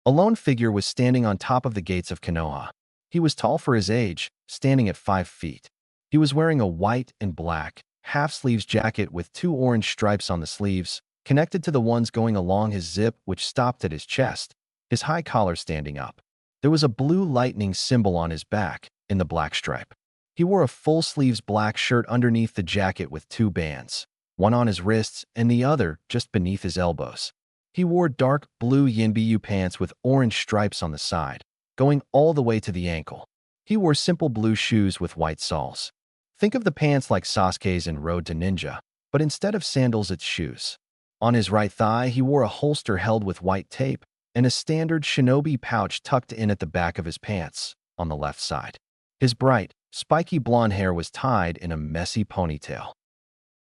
A lone figure was standing on top of the gates of Konoha. He was tall for his age, standing at 5 feet. He was wearing a white and black, half-sleeves jacket with 2 orange stripes on the sleeves, connected to the ones going along his zip which stopped at his chest, his high collar standing up. There was a blue lightning symbol on his back, in the black stripe. He wore a full-sleeves black shirt underneath the jacket with 2 bands, one on his wrists and the other just beneath his elbows. He wore dark blue Yinbyu pants with orange stripes on the side, going all the way to the ankle. He wore simple blue shoes with white soles. Think of the pants like Sasuke's in Road to Ninja, but instead of sandals, it's shoes. On his right thigh, he wore a holster held with white tape and a standard shinobi pouch tucked in at the back of his pants, on the left side. His bright, spiky blonde hair was tied in a messy ponytail.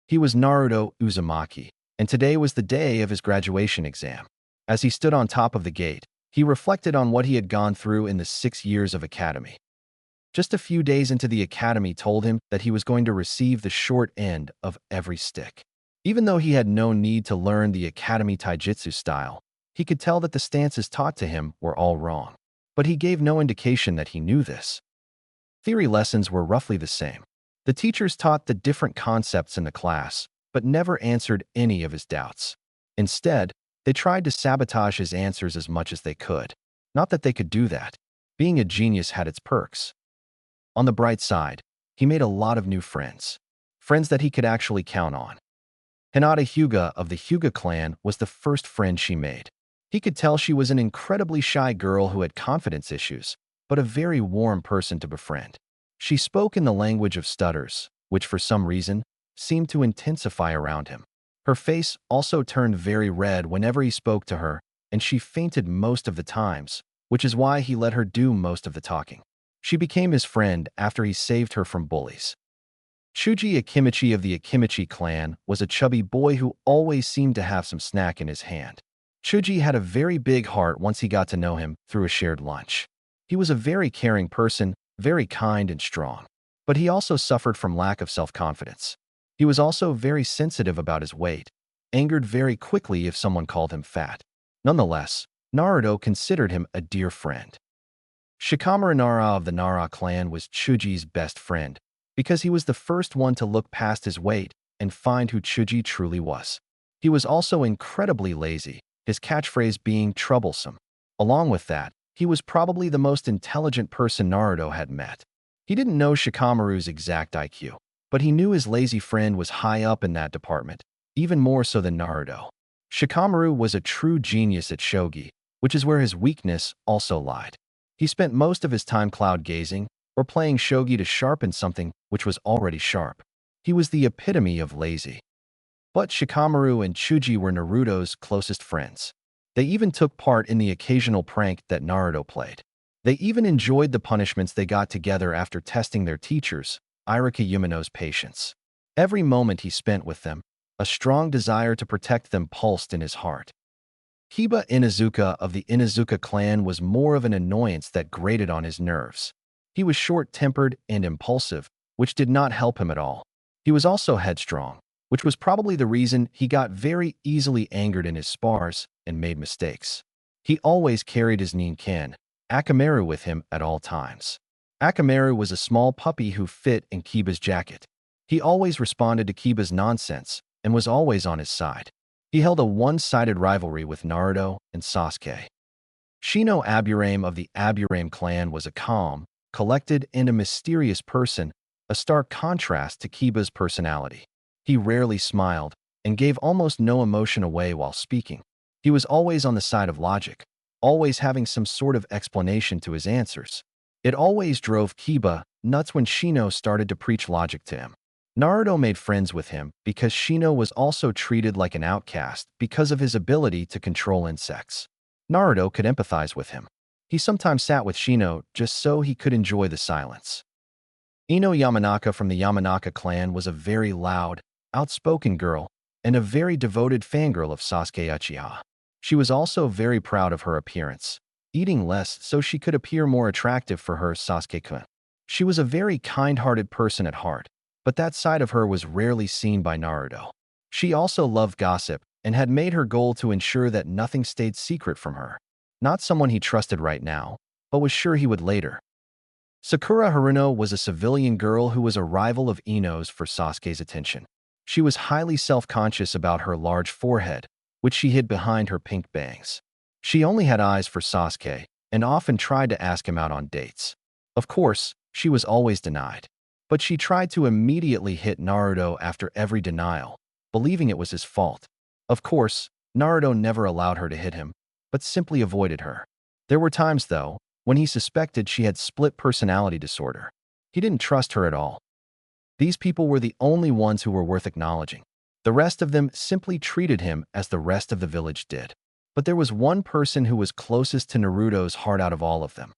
He was Naruto Uzumaki, and today was the day of his graduation exam. As he stood on top of the gate, he reflected on what he had gone through in the 6 years of academy. Just a few days into the academy told him that he was going to receive the short end of every stick. Even though he had no need to learn the academy taijutsu style, he could tell that the stances taught to him were all wrong. But he gave no indication that he knew this. Theory lessons were roughly the same. The teachers taught the different concepts in the class, but never answered any of his doubts. Instead, they tried to sabotage his answers as much as they could. Not that they could do that. Being a genius had its perks. On the bright side, he made a lot of new friends. Friends that he could actually count on. Hinata Hyuga of the Hyuga clan was the first friend she made. He could tell she was an incredibly shy girl who had confidence issues, but a very warm person to befriend. She spoke in the language of stutters, which for some reason seemed to intensify around him. Her face also turned very red whenever he spoke to her, and she fainted most of the times, which is why he let her do most of the talking. She became his friend after he saved her from bullies. Chuji Akimichi of the Akimichi clan was a chubby boy who always seemed to have some snack in his hand. Chuji had a very big heart once he got to know him through a shared lunch. He was a very caring person, very kind and strong. But he also suffered from lack of self-confidence. He was also very sensitive about his weight, angered very quickly if someone called him fat. Nonetheless, Naruto considered him a dear friend. Shikamaru Nara of the Nara clan was Chuji's best friend, because he was the first one to look past his weight and find who Chuji truly was. He was also incredibly lazy, his catchphrase being troublesome. Along with that, he was probably the most intelligent person Naruto had met. He didn't know Shikamaru's exact IQ, but he knew his lazy friend was high up in that department, even more so than Naruto. Shikamaru was a true genius at shogi, which is where his weakness also lied. He spent most of his time cloud gazing or playing shogi to sharpen something which was already sharp. He was the epitome of lazy. But Shikamaru and Chuji were Naruto's closest friends. They even took part in the occasional prank that Naruto played. They even enjoyed the punishments they got together after testing their teachers, Irika Yumino's patience. Every moment he spent with them, a strong desire to protect them pulsed in his heart. Hiba Inuzuka of the Inuzuka clan was more of an annoyance that grated on his nerves. He was short-tempered and impulsive, which did not help him at all. He was also headstrong, which was probably the reason he got very easily angered in his spars and made mistakes. He always carried his Ninken, Akamaru, with him at all times. Akamaru was a small puppy who fit in Kiba's jacket. He always responded to Kiba's nonsense and was always on his side. He held a one-sided rivalry with Naruto and Sasuke. Shino Aburame of the Aburame clan was a calm, collected, and a mysterious person, a stark contrast to Kiba's personality. He rarely smiled and gave almost no emotion away while speaking. He was always on the side of logic, always having some sort of explanation to his answers. It always drove Kiba nuts when Shino started to preach logic to him. Naruto made friends with him because Shino was also treated like an outcast because of his ability to control insects. Naruto could empathize with him. He sometimes sat with Shino just so he could enjoy the silence. Ino Yamanaka from the Yamanaka clan was a very loud, outspoken girl and a very devoted fangirl of Sasuke Uchiha. She was also very proud of her appearance, eating less so she could appear more attractive for her Sasuke-kun. She was a very kind-hearted person at heart, but that side of her was rarely seen by Naruto. She also loved gossip and had made her goal to ensure that nothing stayed secret from her. Not someone he trusted right now, but was sure he would later. Sakura Haruno was a civilian girl who was a rival of Ino's for Sasuke's attention. She was highly self-conscious about her large forehead, which she hid behind her pink bangs. She only had eyes for Sasuke and often tried to ask him out on dates. Of course, she was always denied. But she tried to immediately hit Naruto after every denial, believing it was his fault. Of course, Naruto never allowed her to hit him, but simply avoided her. There were times, though, when he suspected she had split personality disorder. He didn't trust her at all. These people were the only ones who were worth acknowledging. The rest of them simply treated him as the rest of the village did. But there was one person who was closest to Naruto's heart out of all of them.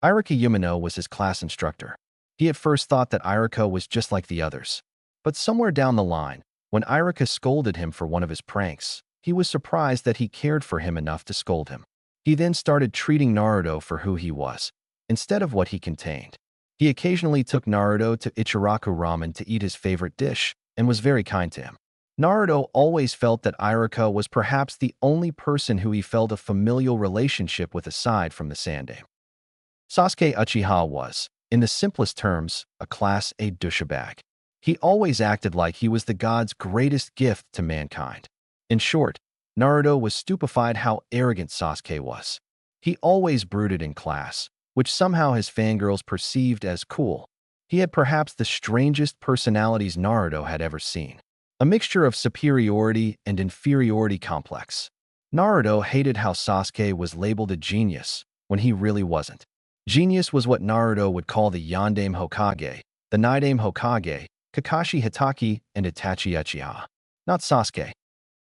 Iruka Yumino was his class instructor. He at first thought that Iruka was just like the others. But somewhere down the line, when Iruka scolded him for one of his pranks, he was surprised that he cared for him enough to scold him. He then started treating Naruto for who he was, instead of what he contained. He occasionally took Naruto to Ichiraku Ramen to eat his favorite dish, and was very kind to him. Naruto always felt that Iruka was perhaps the only person who he felt a familial relationship with aside from the Sandaime. Sasuke Uchiha was, in the simplest terms, a Class A douchebag. He always acted like he was the god's greatest gift to mankind. In short, Naruto was stupefied how arrogant Sasuke was. He always brooded in class, which somehow his fangirls perceived as cool. He had perhaps the strangest personalities Naruto had ever seen. A mixture of superiority and inferiority complex. Naruto hated how Sasuke was labeled a genius when he really wasn't. Genius was what Naruto would call the Yondaime Hokage, the Nidaime Hokage, Kakashi Hitaki, and Itachi Uchiha. Not Sasuke.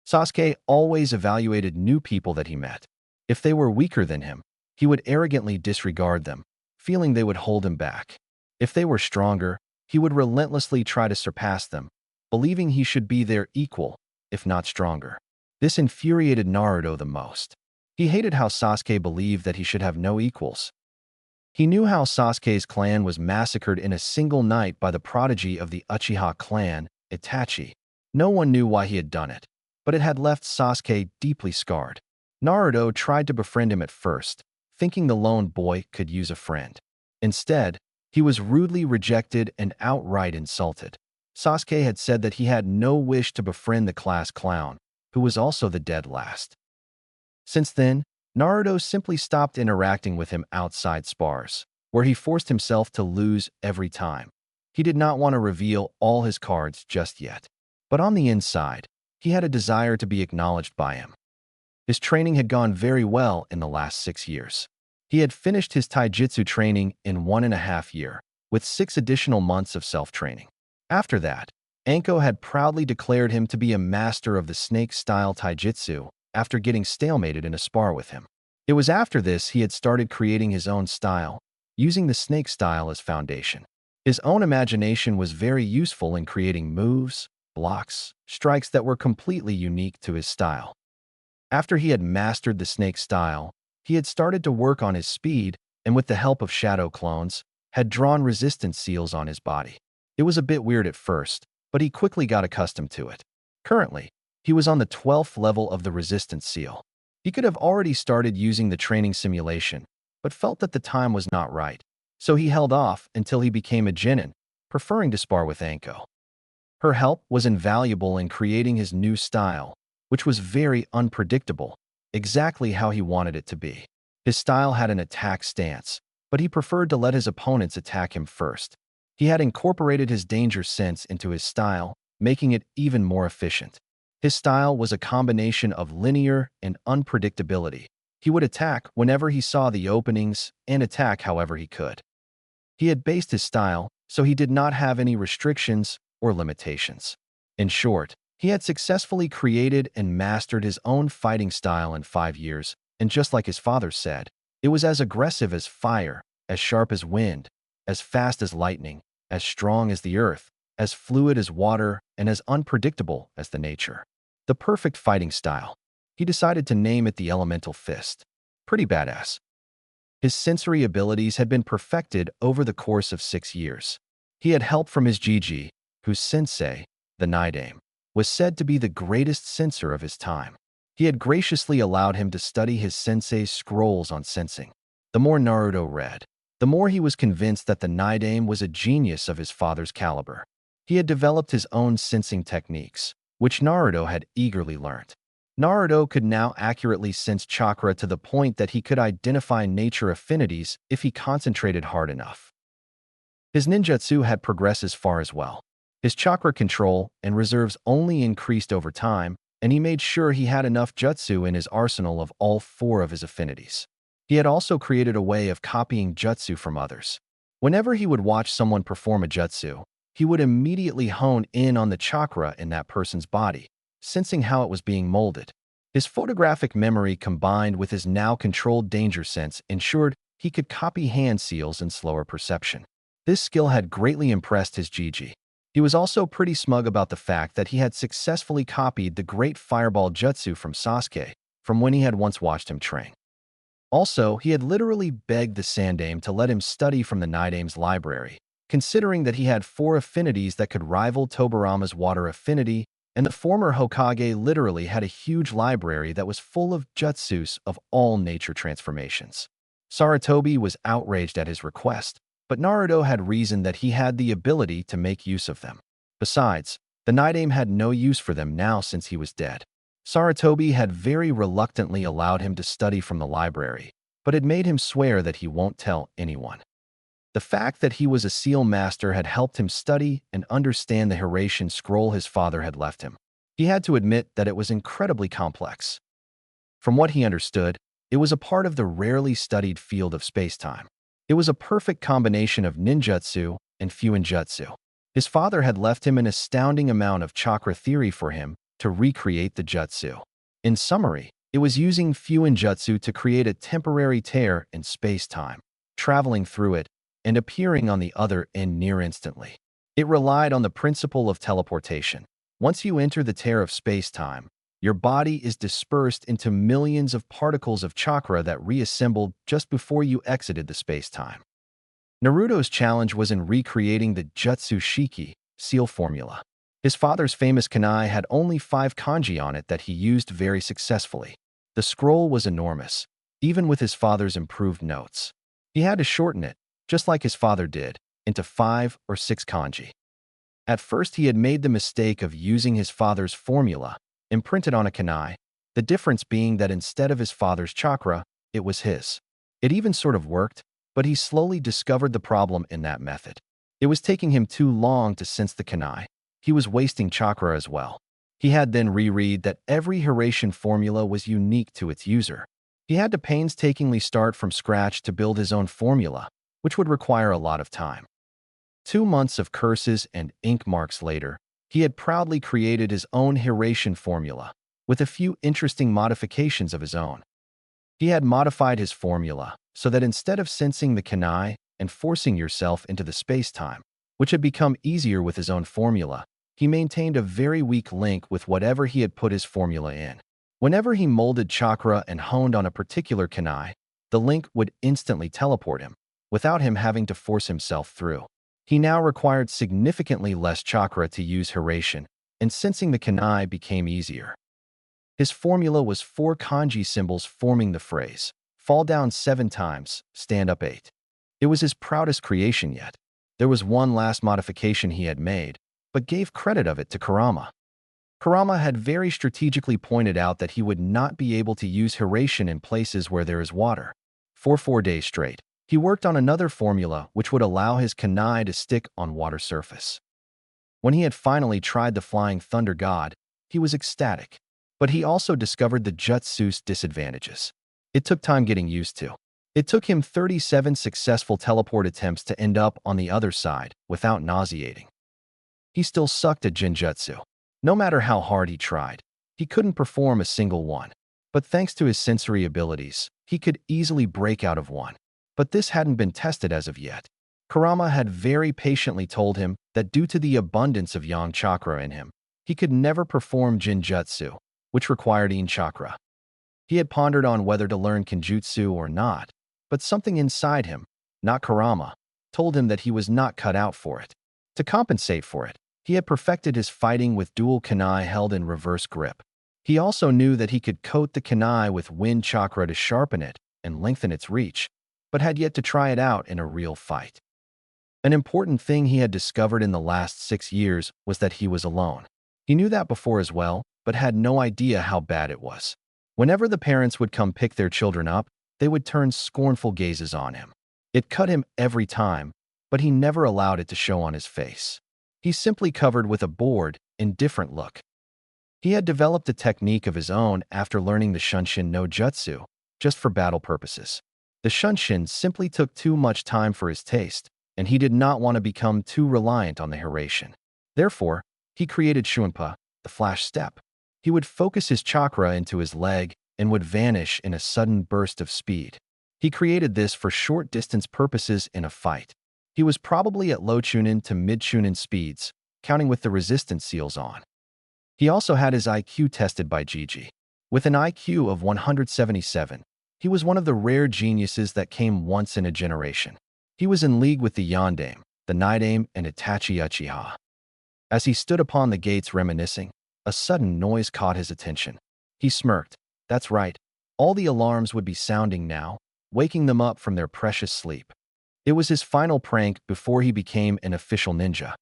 Sasuke always evaluated new people that he met. If they were weaker than him, he would arrogantly disregard them, feeling they would hold him back. If they were stronger, he would relentlessly try to surpass them, believing he should be their equal, if not stronger. This infuriated Naruto the most. He hated how Sasuke believed that he should have no equals. He knew how Sasuke's clan was massacred in a single night by the prodigy of the Uchiha clan, Itachi. No one knew why he had done it, but it had left Sasuke deeply scarred. Naruto tried to befriend him at first, thinking the lone boy could use a friend. Instead, he was rudely rejected and outright insulted. Sasuke had said that he had no wish to befriend the class clown, who was also the dead last. Since then, Naruto simply stopped interacting with him outside spars, where he forced himself to lose every time. He did not want to reveal all his cards just yet. But on the inside, he had a desire to be acknowledged by him. His training had gone very well in the last 6 years. He had finished his taijutsu training in 1.5 years, with 6 additional months of self-training. After that, Anko had proudly declared him to be a master of the snake-style taijutsu after getting stalemated in a spar with him. It was after this he had started creating his own style, using the snake style as foundation. His own imagination was very useful in creating moves, blocks, strikes that were completely unique to his style. After he had mastered the snake style, he had started to work on his speed, and with the help of shadow clones, had drawn resistance seals on his body. It was a bit weird at first, but he quickly got accustomed to it. Currently, he was on the 12th level of the resistance seal. He could have already started using the training simulation, but felt that the time was not right, so he held off until he became a genin, preferring to spar with Anko. Her help was invaluable in creating his new style, which was very unpredictable, exactly how he wanted it to be. His style had an attack stance, but he preferred to let his opponents attack him first. He had incorporated his danger sense into his style, making it even more efficient. His style was a combination of linear and unpredictability. He would attack whenever he saw the openings and attack however he could. He had based his style, so he did not have any restrictions or limitations. In short, he had successfully created and mastered his own fighting style in 5 years, and just like his father said, it was as aggressive as fire, as sharp as wind, as fast as lightning, as strong as the earth, as fluid as water, and as unpredictable as the nature. The perfect fighting style. He decided to name it the Elemental Fist. Pretty badass. His sensory abilities had been perfected over the course of 6 years. He had help from his Gigi, whose sensei, the Naidame, was said to be the greatest censor of his time. He had graciously allowed him to study his sensei's scrolls on sensing. The more Naruto read, the more he was convinced that the Naidame was a genius of his father's caliber. He had developed his own sensing techniques, which Naruto had eagerly learned. Naruto could now accurately sense chakra to the point that he could identify nature affinities if he concentrated hard enough. His ninjutsu had progressed as far as well. His chakra control and reserves only increased over time, and he made sure he had enough jutsu in his arsenal of all 4 of his affinities. He had also created a way of copying jutsu from others. Whenever he would watch someone perform a jutsu, he would immediately hone in on the chakra in that person's body, sensing how it was being molded. His photographic memory combined with his now controlled danger sense ensured he could copy hand seals in slower perception. This skill had greatly impressed his Gigi. He was also pretty smug about the fact that he had successfully copied the great fireball jutsu from Sasuke, from when he had once watched him train. Also, he had literally begged the Sandaime to let him study from the Naidame's library, considering that he had 4 affinities that could rival Tobirama's water affinity, and the former Hokage literally had a huge library that was full of jutsus of all nature transformations. Sarutobi was outraged at his request, but Naruto had reasoned that he had the ability to make use of them. Besides, the Naidame had no use for them now since he was dead. Sarutobi had very reluctantly allowed him to study from the library, but had made him swear that he won't tell anyone. The fact that he was a seal master had helped him study and understand the Hiratian scroll his father had left him. He had to admit that it was incredibly complex. From what he understood, it was a part of the rarely studied field of space-time. It was a perfect combination of ninjutsu and fuinjutsu. His father had left him an astounding amount of chakra theory for him to recreate the jutsu. In summary, it was using fuinjutsu to create a temporary tear in space-time, traveling through it, and appearing on the other end near instantly. It relied on the principle of teleportation. Once you enter the tear of space-time, your body is dispersed into millions of particles of chakra that reassembled just before you exited the space-time. Naruto's challenge was in recreating the Jutsu Shiki seal formula. His father's famous kunai had only 5 kanji on it that he used very successfully. The scroll was enormous, even with his father's improved notes. He had to shorten it, just like his father did, into 5 or 6 kanji. At first he had made the mistake of using his father's formula, imprinted on a kunai, the difference being that instead of his father's chakra, it was his. It even sort of worked, but he slowly discovered the problem in that method. It was taking him too long to sense the kunai. He was wasting chakra as well. He had then reread that every Hiratian formula was unique to its user. He had to painstakingly start from scratch to build his own formula, which would require a lot of time. 2 months of curses and ink marks later, he had proudly created his own Hiratian formula, with a few interesting modifications of his own. He had modified his formula so that instead of sensing the kunai and forcing yourself into the space-time, which had become easier with his own formula, he maintained a very weak link with whatever he had put his formula in. Whenever he molded chakra and honed on a particular kunai, the link would instantly teleport him. without him having to force himself through. He now required significantly less chakra to use Hiraishin, and sensing the kunai became easier. His formula was 4 kanji symbols forming the phrase, fall down 7 times, stand up 8. It was his proudest creation yet. There was one last modification he had made, but gave credit of it to Kurama. Kurama had very strategically pointed out that he would not be able to use Hiraishin in places where there is water. For 4 days straight, he worked on another formula which would allow his kunai to stick on water surface. When he had finally tried the Flying Thunder God, he was ecstatic. But he also discovered the jutsu's disadvantages. It took time getting used to. It took him 37 successful teleport attempts to end up on the other side without nauseating. He still sucked at Jinjutsu. No matter how hard he tried, he couldn't perform a single one. But thanks to his sensory abilities, he could easily break out of one. But this hadn't been tested as of yet. Kurama had very patiently told him that due to the abundance of yang chakra in him, he could never perform Jinjutsu, which required in chakra. He had pondered on whether to learn Kenjutsu or not, but something inside him, not Kurama, told him that he was not cut out for it. To compensate for it, he had perfected his fighting with dual kunai held in reverse grip. He also knew that he could coat the kunai with wind chakra to sharpen it and lengthen its reach, but had yet to try it out in a real fight. An important thing he had discovered in the last 6 years was that he was alone. He knew that before as well, but had no idea how bad it was. Whenever the parents would come pick their children up, they would turn scornful gazes on him. It cut him every time, but he never allowed it to show on his face. He simply covered with a bored, indifferent look. He had developed a technique of his own after learning the Shunshin no Jutsu, just for battle purposes. The Shunshin simply took too much time for his taste, and he did not want to become too reliant on the Hiraishin. Therefore, he created Shunpa, the flash step. He would focus his chakra into his leg and would vanish in a sudden burst of speed. He created this for short-distance purposes in a fight. He was probably at low Chunin to mid-Chunin speeds, counting with the resistance seals on. He also had his IQ tested by Gigi. With an IQ of 177, he was one of the rare geniuses that came once in a generation. He was in league with the Yondaime, the Nidaime, and Itachi Uchiha. As he stood upon the gates reminiscing, a sudden noise caught his attention. He smirked. That's right. All the alarms would be sounding now, waking them up from their precious sleep. It was his final prank before he became an official ninja.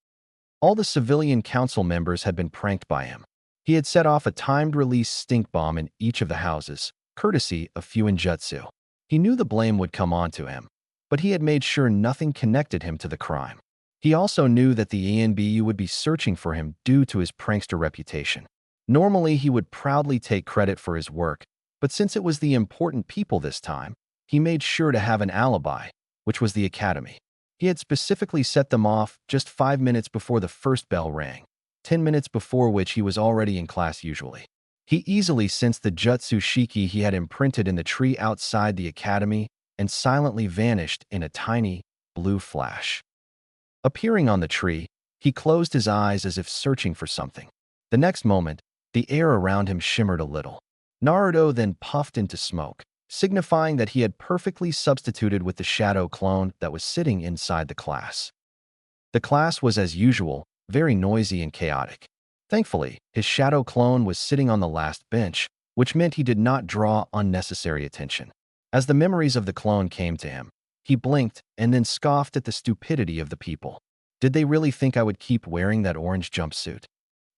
All the civilian council members had been pranked by him. He had set off a timed-release stink bomb in each of the houses, courtesy of Fuinjutsu. He knew the blame would come onto him, but he had made sure nothing connected him to the crime. He also knew that the ANBU would be searching for him due to his prankster reputation. Normally, he would proudly take credit for his work, but since it was the important people this time, he made sure to have an alibi, which was the academy. He had specifically set them off just 5 minutes before the first bell rang, 10 minutes before which he was already in class usually. He easily sensed the jutsu shiki he had imprinted in the tree outside the academy and silently vanished in a tiny, blue flash. Appearing on the tree, he closed his eyes as if searching for something. The next moment, the air around him shimmered a little. Naruto then puffed into smoke, signifying that he had perfectly substituted with the shadow clone that was sitting inside the class. The class was as usual, very noisy and chaotic. Thankfully, his shadow clone was sitting on the last bench, which meant he did not draw unnecessary attention. As the memories of the clone came to him, he blinked and then scoffed at the stupidity of the people. Did they really think I would keep wearing that orange jumpsuit?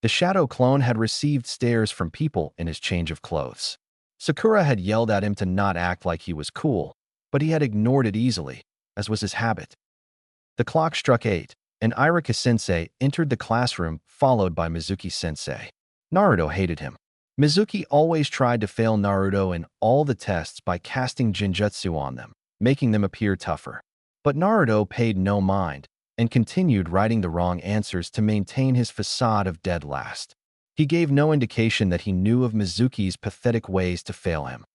The shadow clone had received stares from people in his change of clothes. Sakura had yelled at him to not act like he was cool, but he had ignored it easily, as was his habit. The clock struck 8, and Irika-sensei entered the classroom, followed by Mizuki-sensei. Naruto hated him. Mizuki always tried to fail Naruto in all the tests by casting Jinjutsu on them, making them appear tougher. But Naruto paid no mind and continued writing the wrong answers to maintain his facade of dead last. He gave no indication that he knew of Mizuki's pathetic ways to fail him.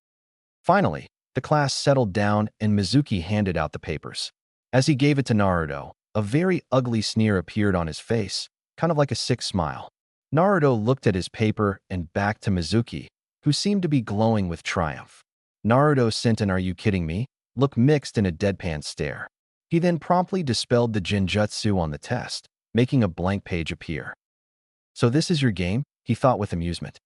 Finally, the class settled down and Mizuki handed out the papers. As he gave it to Naruto, a very ugly sneer appeared on his face, kind of like a sick smile. Naruto looked at his paper and back to Mizuki, who seemed to be glowing with triumph. Naruto sent an "Are you kidding me?" look mixed in a deadpan stare. He then promptly dispelled the genjutsu on the test, making a blank page appear. "So this is your game?" he thought with amusement.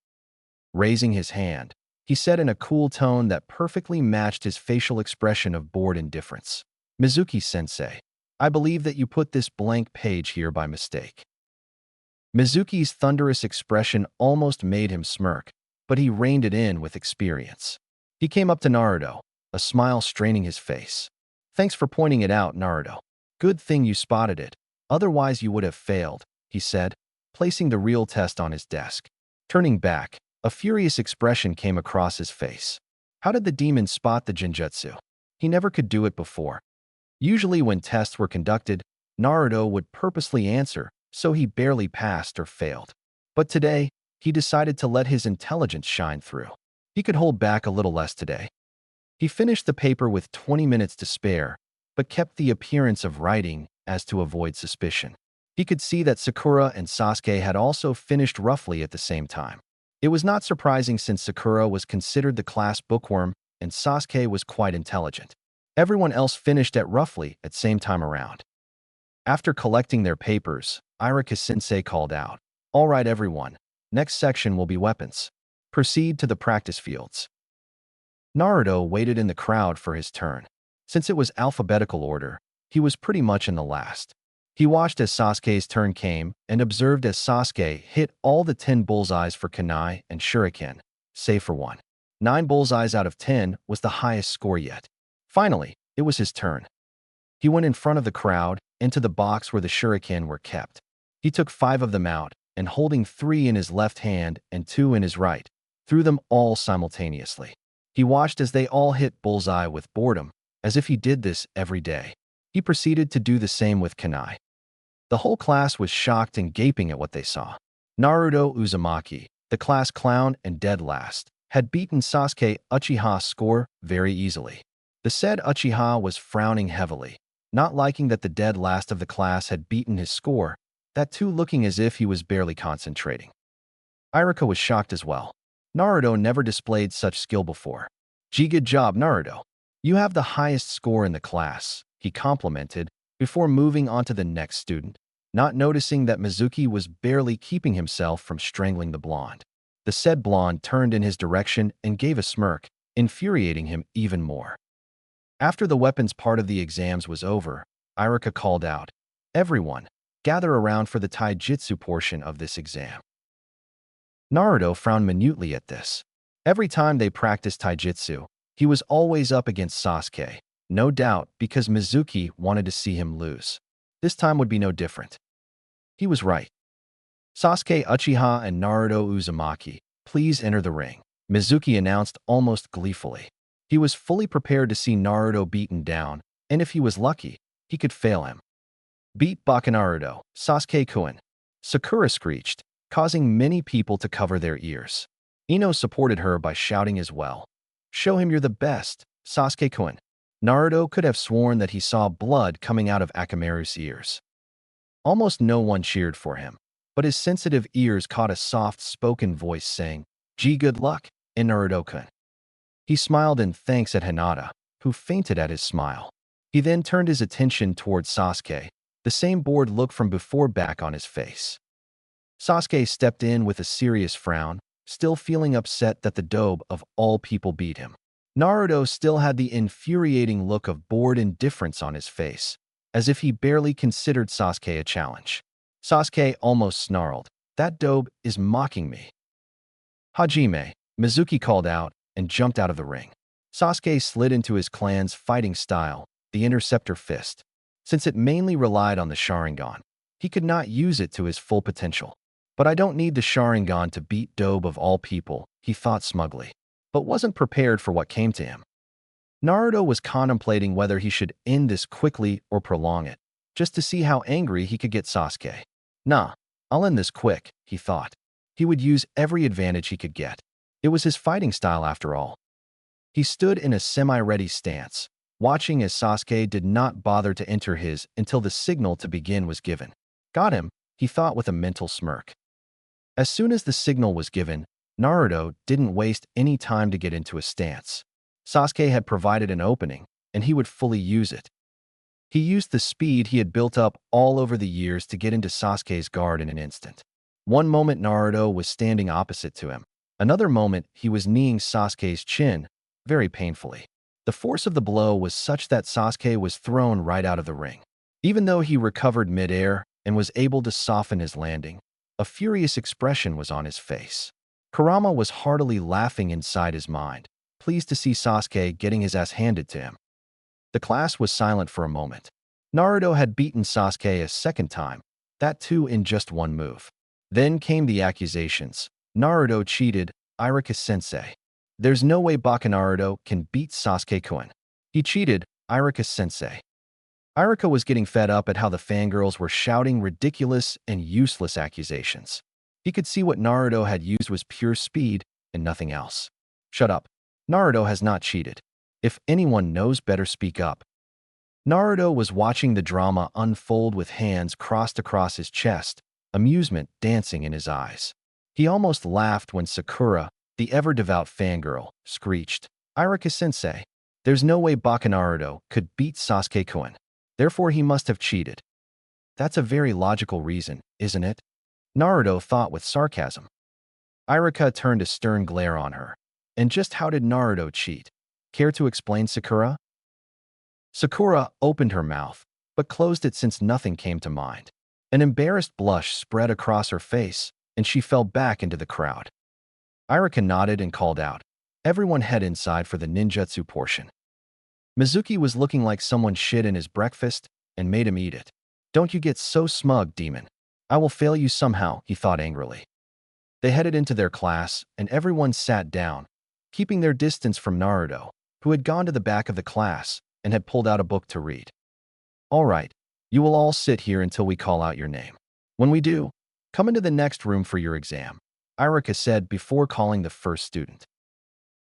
Raising his hand, he said in a cool tone that perfectly matched his facial expression of bored indifference. "Mizuki-sensei, I believe that you put this blank page here by mistake." Mizuki's thunderous expression almost made him smirk, but he reined it in with experience. He came up to Naruto, a smile straining his face. "Thanks for pointing it out, Naruto. Good thing you spotted it, otherwise you would have failed," he said, placing the real test on his desk. Turning back, a furious expression came across his face. How did the demon spot the genjutsu? He never could do it before. Usually when tests were conducted, Naruto would purposely answer, so he barely passed or failed. But today, he decided to let his intelligence shine through. He could hold back a little less today. He finished the paper with 20 minutes to spare, but kept the appearance of writing as to avoid suspicion. He could see that Sakura and Sasuke had also finished roughly at the same time. It was not surprising since Sakura was considered the class bookworm and Sasuke was quite intelligent. Everyone else finished at roughly at same time around. After collecting their papers, Iruka-sensei called out, "All right, everyone. Next section will be weapons. Proceed to the practice fields." Naruto waited in the crowd for his turn. Since it was alphabetical order, he was pretty much in the last. He watched as Sasuke's turn came and observed as Sasuke hit all the 10 bullseyes for kunai and shuriken, save for one. 9 bullseyes out of 10 was the highest score yet. Finally, it was his turn. He went in front of the crowd into the box where the shuriken were kept. He took 5 of them out and holding 3 in his left hand and 2 in his right, threw them all simultaneously. He watched as they all hit bullseye with boredom, as if he did this every day. He proceeded to do the same with kunai. The whole class was shocked and gaping at what they saw. Naruto Uzumaki, the class clown and dead last, had beaten Sasuke Uchiha's score very easily. The said Uchiha was frowning heavily, not liking that the dead last of the class had beaten his score, that too looking as if he was barely concentrating. Iruka was shocked as well. Naruto never displayed such skill before. "Gee, good job, Naruto. You have the highest score in the class," he complimented, before moving on to the next student, not noticing that Mizuki was barely keeping himself from strangling the blonde. The said blonde turned in his direction and gave a smirk, infuriating him even more. After the weapons part of the exams was over, Iruka called out, "Everyone, gather around for the taijutsu portion of this exam." Naruto frowned minutely at this. Every time they practiced taijutsu, he was always up against Sasuke, no doubt because Mizuki wanted to see him lose. This time would be no different. He was right. "Sasuke Uchiha and Naruto Uzumaki, please enter the ring," Mizuki announced almost gleefully. He was fully prepared to see Naruto beaten down, and if he was lucky, he could fail him. "Beat Bakunaruto, Sasuke-kun," Sakura screeched, causing many people to cover their ears. Ino supported her by shouting as well. "Show him you're the best, Sasuke-kun." Naruto could have sworn that he saw blood coming out of Akamaru's ears. Almost no one cheered for him, but his sensitive ears caught a soft-spoken voice saying, "Gee, good luck, Naruto-kun." He smiled in thanks at Hinata, who fainted at his smile. He then turned his attention towards Sasuke, the same bored look from before back on his face. Sasuke stepped in with a serious frown, still feeling upset that the dobe of all people beat him. Naruto still had the infuriating look of bored indifference on his face, as if he barely considered Sasuke a challenge. Sasuke almost snarled, "That dobe is mocking me." "Hajime," Mizuki called out and jumped out of the ring. Sasuke slid into his clan's fighting style, the Interceptor Fist. Since it mainly relied on the Sharingan, he could not use it to his full potential. "But I don't need the Sharingan to beat dobe of all people," he thought smugly, but wasn't prepared for what came to him. Naruto was contemplating whether he should end this quickly or prolong it, just to see how angry he could get Sasuke. "Nah, I'll end this quick," he thought. He would use every advantage he could get. It was his fighting style after all. He stood in a semi-ready stance, watching as Sasuke did not bother to enter his until the signal to begin was given. "Got him," he thought with a mental smirk. As soon as the signal was given, Naruto didn't waste any time to get into a stance. Sasuke had provided an opening, and he would fully use it. He used the speed he had built up all over the years to get into Sasuke's guard in an instant. One moment Naruto was standing opposite to him. Another moment he was kneeing Sasuke's chin, very painfully. The force of the blow was such that Sasuke was thrown right out of the ring. Even though he recovered midair and was able to soften his landing, a furious expression was on his face. Kurama was heartily laughing inside his mind, pleased to see Sasuke getting his ass handed to him. The class was silent for a moment. Naruto had beaten Sasuke a second time, that too in just one move. Then came the accusations. Naruto cheated, Iruka-sensei. There's no way Baka Naruto can beat Sasuke-kun. He cheated, Iruka-sensei. Iruka was getting fed up at how the fangirls were shouting ridiculous and useless accusations. He could see what Naruto had used was pure speed and nothing else. Shut up. Naruto has not cheated. If anyone knows, better speak up. Naruto was watching the drama unfold with hands crossed across his chest, amusement dancing in his eyes. He almost laughed when Sakura, the ever-devout fangirl, screeched, Iruka-sensei, there's no way Baka Naruto could beat Sasuke-kun. Therefore he must have cheated. That's a very logical reason, isn't it? Naruto thought with sarcasm. Iruka turned a stern glare on her. And just how did Naruto cheat? Care to explain, Sakura? Sakura opened her mouth, but closed it since nothing came to mind. An embarrassed blush spread across her face, and she fell back into the crowd. Iruka nodded and called out, everyone head inside for the ninjutsu portion. Mizuki was looking like someone shit in his breakfast and made him eat it. Don't you get so smug, demon. I will fail you somehow, he thought angrily. They headed into their class, and everyone sat down, keeping their distance from Naruto, who had gone to the back of the class and had pulled out a book to read. All right, you will all sit here until we call out your name. When we do, come into the next room for your exam, Iruka said before calling the first student.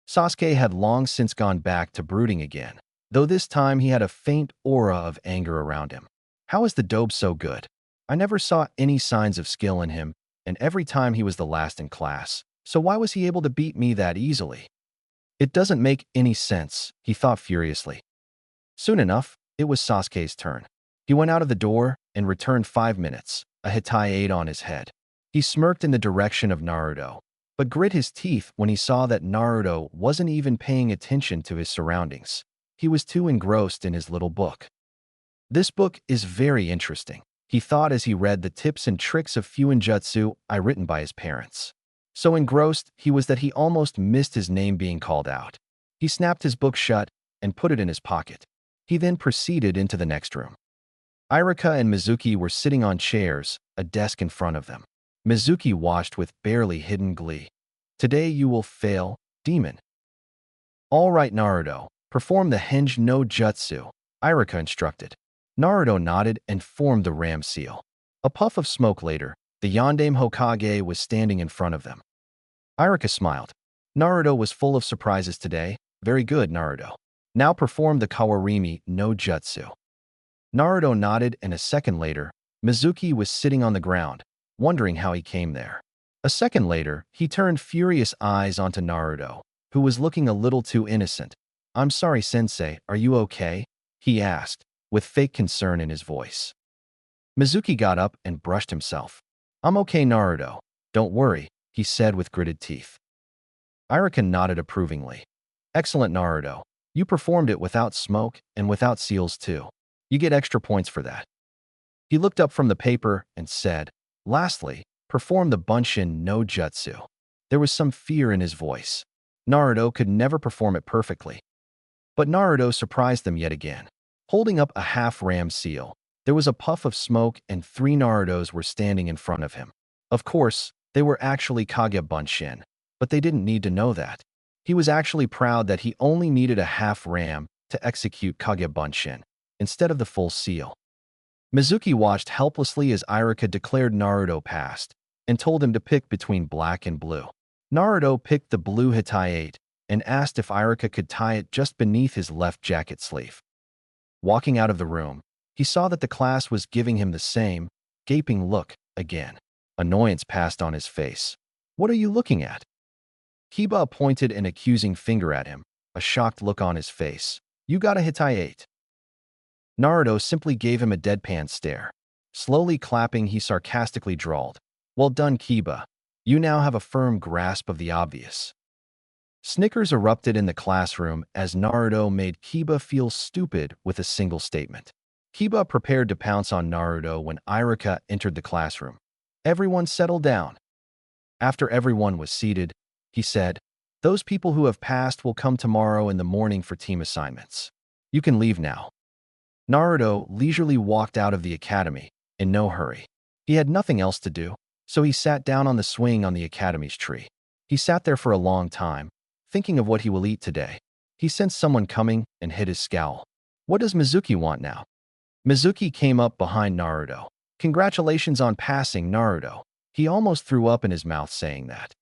Sasuke had long since gone back to brooding again, though this time he had a faint aura of anger around him. How is the dope so good? I never saw any signs of skill in him, and every time he was the last in class, so why was he able to beat me that easily? It doesn't make any sense, he thought furiously. Soon enough, it was Sasuke's turn. He went out of the door and returned 5 minutes, a Hokage on his head. He smirked in the direction of Naruto, but grit his teeth when he saw that Naruto wasn't even paying attention to his surroundings. He was too engrossed in his little book. This book is very interesting, he thought as he read the tips and tricks of Fuinjutsu written by his parents. So engrossed he was that he almost missed his name being called out. He snapped his book shut and put it in his pocket. He then proceeded into the next room. Iruka and Mizuki were sitting on chairs, a desk in front of them. Mizuki watched with barely hidden glee. Today you will fail, demon. All right, Naruto, perform the Henge no Jutsu, Iruka instructed. Naruto nodded and formed the ram seal. A puff of smoke later, the Yondaime Hokage was standing in front of them. Iruka smiled. Naruto was full of surprises today. Very good, Naruto. Now perform the Kawarimi no Jutsu. Naruto nodded, and a second later, Mizuki was sitting on the ground, wondering how he came there. A second later, he turned furious eyes onto Naruto, who was looking a little too innocent. I'm sorry, sensei, are you okay? He asked, with fake concern in his voice. Mizuki got up and brushed himself. I'm okay, Naruto. Don't worry, he said with gritted teeth. Iruka nodded approvingly. Excellent, Naruto. You performed it without smoke and without seals too. You get extra points for that. He looked up from the paper and said, lastly, perform the Bunshin no Jutsu. There was some fear in his voice. Naruto could never perform it perfectly. But Naruto surprised them yet again. Holding up a half-ram seal, there was a puff of smoke and 3 Narutos were standing in front of him. Of course, they were actually Kage Bunshin, but they didn't need to know that. He was actually proud that he only needed a half-ram to execute Kage Bunshin, instead of the full seal. Mizuki watched helplessly as Iruka declared Naruto passed, and told him to pick between black and blue. Naruto picked the blue Hokage and asked if Iruka could tie it just beneath his left jacket sleeve. Walking out of the room, he saw that the class was giving him the same, gaping look again. Annoyance passed on his face. What are you looking at? Kiba pointed an accusing finger at him, a shocked look on his face. You got a Hokage. Naruto simply gave him a deadpan stare. Slowly clapping, he sarcastically drawled, "Well done, Kiba. You now have a firm grasp of the obvious." Snickers erupted in the classroom as Naruto made Kiba feel stupid with a single statement. Kiba prepared to pounce on Naruto when Iruka entered the classroom. "Everyone settle down." After everyone was seated, he said, "Those people who have passed will come tomorrow in the morning for team assignments. You can leave now." Naruto leisurely walked out of the academy, in no hurry. He had nothing else to do, so he sat down on the swing on the academy's tree. He sat there for a long time, thinking of what he will eat today. He sensed someone coming and hid his scowl. What does Mizuki want now? Mizuki came up behind Naruto. "Congratulations on passing, Naruto." He almost threw up in his mouth saying that.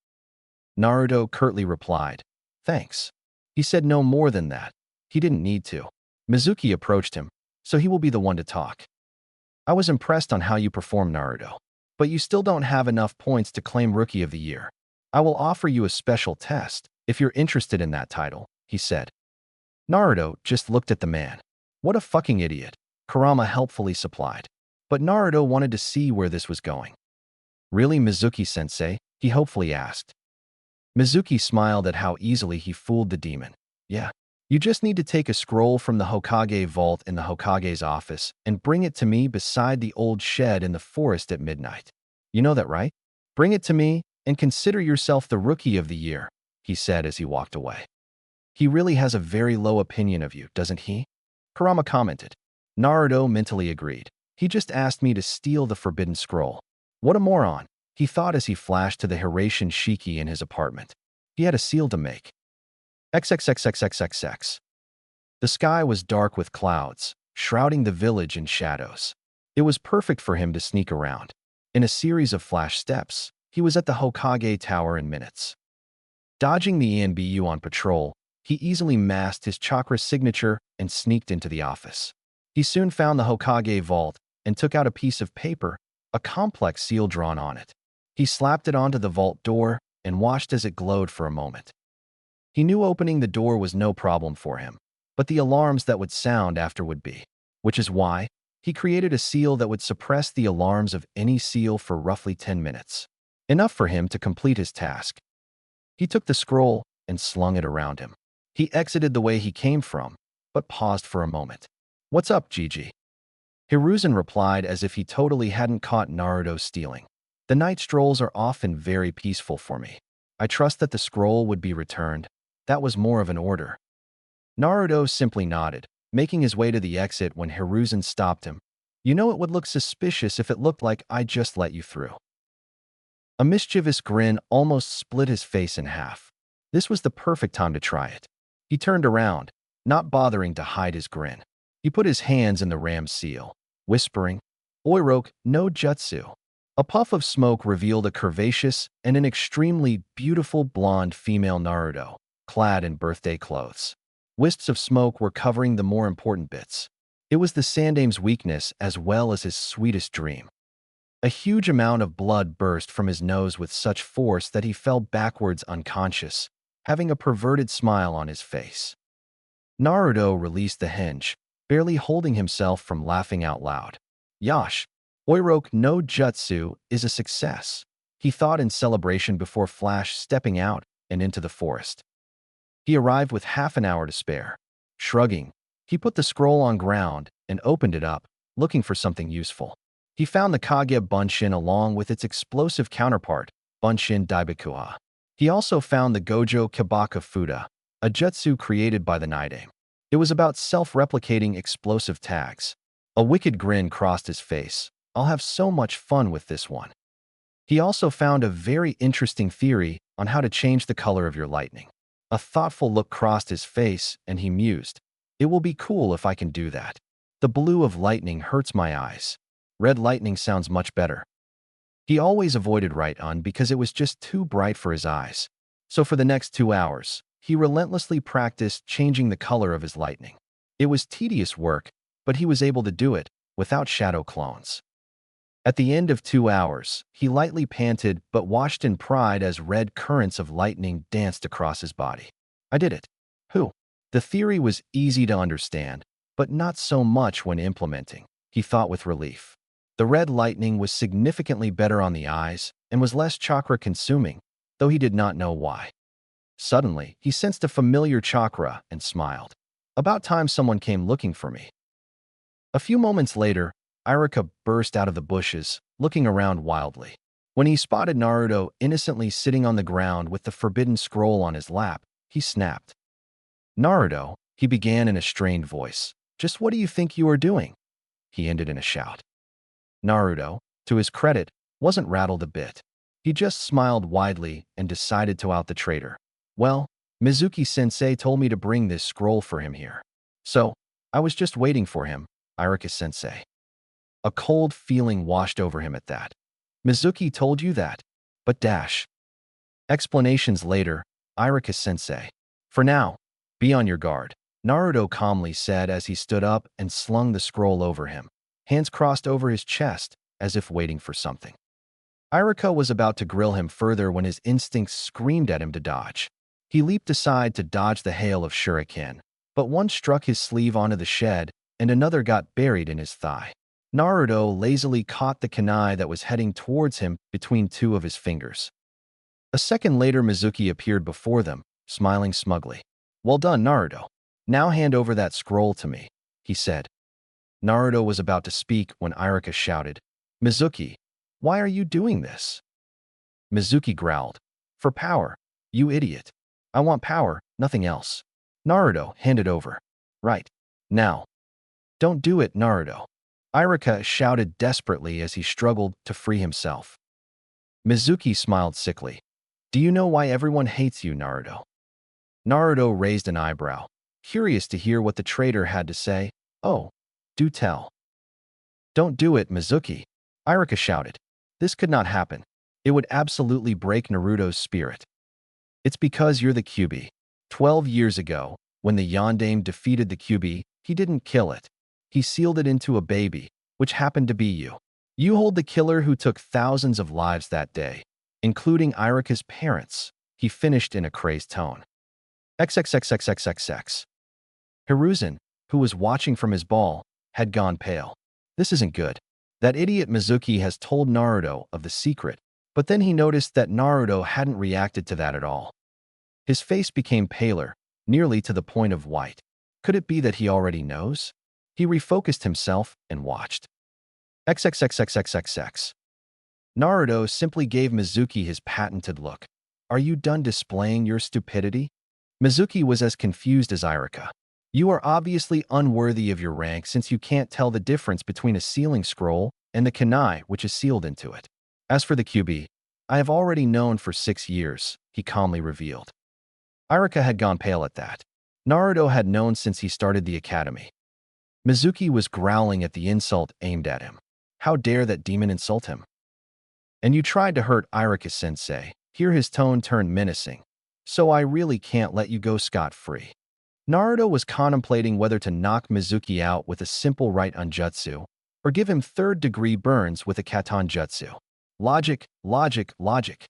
Naruto curtly replied, "Thanks." He said no more than that. He didn't need to. Mizuki approached him, so he will be the one to talk. "I was impressed on how you performed, Naruto. But you still don't have enough points to claim Rookie of the Year. I will offer you a special test if you're interested in that title," he said. Naruto just looked at the man. What a fucking idiot, Kurama helpfully supplied. But Naruto wanted to see where this was going. "Really, Mizuki-sensei?" he hopefully asked. Mizuki smiled at how easily he fooled the demon. "Yeah. You just need to take a scroll from the Hokage vault in the Hokage's office and bring it to me beside the old shed in the forest at midnight. You know that, right? Bring it to me and consider yourself the Rookie of the Year," he said as he walked away. "He really has a very low opinion of you, doesn't he?" Kurama commented. Naruto mentally agreed. "He just asked me to steal the forbidden scroll. What a moron," he thought as he flashed to the Hiraition Shiki in his apartment. He had a seal to make. XXXXXXX. The sky was dark with clouds, shrouding the village in shadows. It was perfect for him to sneak around. In a series of flash steps, he was at the Hokage Tower in minutes. Dodging the ENBU on patrol, he easily masked his chakra signature and sneaked into the office. He soon found the Hokage vault and took out a piece of paper, a complex seal drawn on it. He slapped it onto the vault door and watched as it glowed for a moment. He knew opening the door was no problem for him, but the alarms that would sound after would be, which is why he created a seal that would suppress the alarms of any seal for roughly 10 minutes, enough for him to complete his task. He took the scroll and slung it around him. He exited the way he came from, but paused for a moment. "What's up, Gigi?" Hiruzen replied as if he totally hadn't caught Naruto stealing. "The night strolls are often very peaceful for me. I trust that the scroll would be returned. That was more of an order." Naruto simply nodded, making his way to the exit when Hiruzen stopped him. "You know it would look suspicious if it looked like I just let you through." A mischievous grin almost split his face in half. This was the perfect time to try it. He turned around, not bothering to hide his grin. He put his hands in the ram's seal, whispering, "Oiroke no jutsu." A puff of smoke revealed a curvaceous and an extremely beautiful blonde female Naruto, clad in birthday clothes. Wisps of smoke were covering the more important bits. It was the Sandame's weakness as well as his sweetest dream. A huge amount of blood burst from his nose with such force that he fell backwards unconscious, having a perverted smile on his face. Naruto released the hinge, barely holding himself from laughing out loud. "Yosh, Oiroke no jutsu is a success," he thought in celebration before Flash stepping out and into the forest. He arrived with half an hour to spare. Shrugging, he put the scroll on ground and opened it up, looking for something useful. He found the Kage Bunshin along with its explosive counterpart, Bunshin Daibikuha. He also found the Gojo Kibaka Fuda, a jutsu created by the Nidame. It was about self-replicating explosive tags. A wicked grin crossed his face. "I'll have so much fun with this one." He also found a very interesting theory on how to change the color of your lightning. A thoughtful look crossed his face, and he mused, "It will be cool if I can do that. The blue of lightning hurts my eyes. Red lightning sounds much better." He always avoided Right-On because it was just too bright for his eyes. So for the next 2 hours, he relentlessly practiced changing the color of his lightning. It was tedious work, but he was able to do it without shadow clones. At the end of 2 hours, he lightly panted but washed in pride as red currents of lightning danced across his body. "I did it." "Who?" The theory was easy to understand. but not so much when implementing, he thought with relief. The red lightning was significantly better on the eyes and was less chakra-consuming, though he did not know why. Suddenly, he sensed a familiar chakra and smiled. About time someone came looking for me. A few moments later, Iruka burst out of the bushes, looking around wildly. When he spotted Naruto innocently sitting on the ground with the forbidden scroll on his lap, he snapped. "Naruto," he began in a strained voice, "just what do you think you are doing?" He ended in a shout. Naruto, to his credit, wasn't rattled a bit. He just smiled widely and decided to out the traitor. "Well, Mizuki-sensei told me to bring this scroll for him here. So, I was just waiting for him, Iruka-sensei." A cold feeling washed over him at that. "Mizuki told you that? But dash." Explanations later, Iruka-sensei. "For now, be on your guard," Naruto calmly said as he stood up and slung the scroll over him, hands crossed over his chest, as if waiting for something. Iruka was about to grill him further when his instincts screamed at him to dodge. He leaped aside to dodge the hail of shuriken, but one struck his sleeve onto the shed, and another got buried in his thigh. Naruto lazily caught the kunai that was heading towards him between two of his fingers. A second later, Mizuki appeared before them, smiling smugly. "Well done, Naruto. Now hand over that scroll to me," he said. Naruto was about to speak when Iruka shouted, "Mizuki, why are you doing this?" Mizuki growled, "For power, you idiot. I want power, nothing else." Naruto, hand it over. "Right. Now." "Don't do it, Naruto." Iruka shouted desperately as he struggled to free himself. Mizuki smiled sickly. "Do you know why everyone hates you, Naruto?" Naruto raised an eyebrow, curious to hear what the traitor had to say. "Oh, do tell." "Don't do it, Mizuki," Iruka shouted. "This could not happen. It would absolutely break Naruto's spirit. It's because you're the Kyuubi. 12 years ago, when the Yondaime defeated the Kyuubi, he didn't kill it. He sealed it into a baby, which happened to be you. You hold the killer who took thousands of lives that day, including Iruka's parents," he finished in a crazed tone. XXXXXXX. Hiruzen, who was watching from his ball, had gone pale. This isn't good. That idiot Mizuki has told Naruto of the secret, but then he noticed that Naruto hadn't reacted to that at all. His face became paler, nearly to the point of white. Could it be that he already knows? He refocused himself and watched. XXXXXXX. Naruto simply gave Mizuki his patented look. "Are you done displaying your stupidity?" Mizuki was as confused as Iruka. "You are obviously unworthy of your rank since you can't tell the difference between a sealing scroll and the kunai which is sealed into it. As for the Kyuubi, I have already known for 6 years," he calmly revealed. Iruka had gone pale at that. Naruto had known since he started the academy. Mizuki was growling at the insult aimed at him. How dare that demon insult him? "And you tried to hurt Iruka-sensei." Here his tone turned menacing. "So I really can't let you go scot-free." Naruto was contemplating whether to knock Mizuki out with a simple right unjutsu or give him third-degree burns with a katon jutsu. Logic, logic, logic.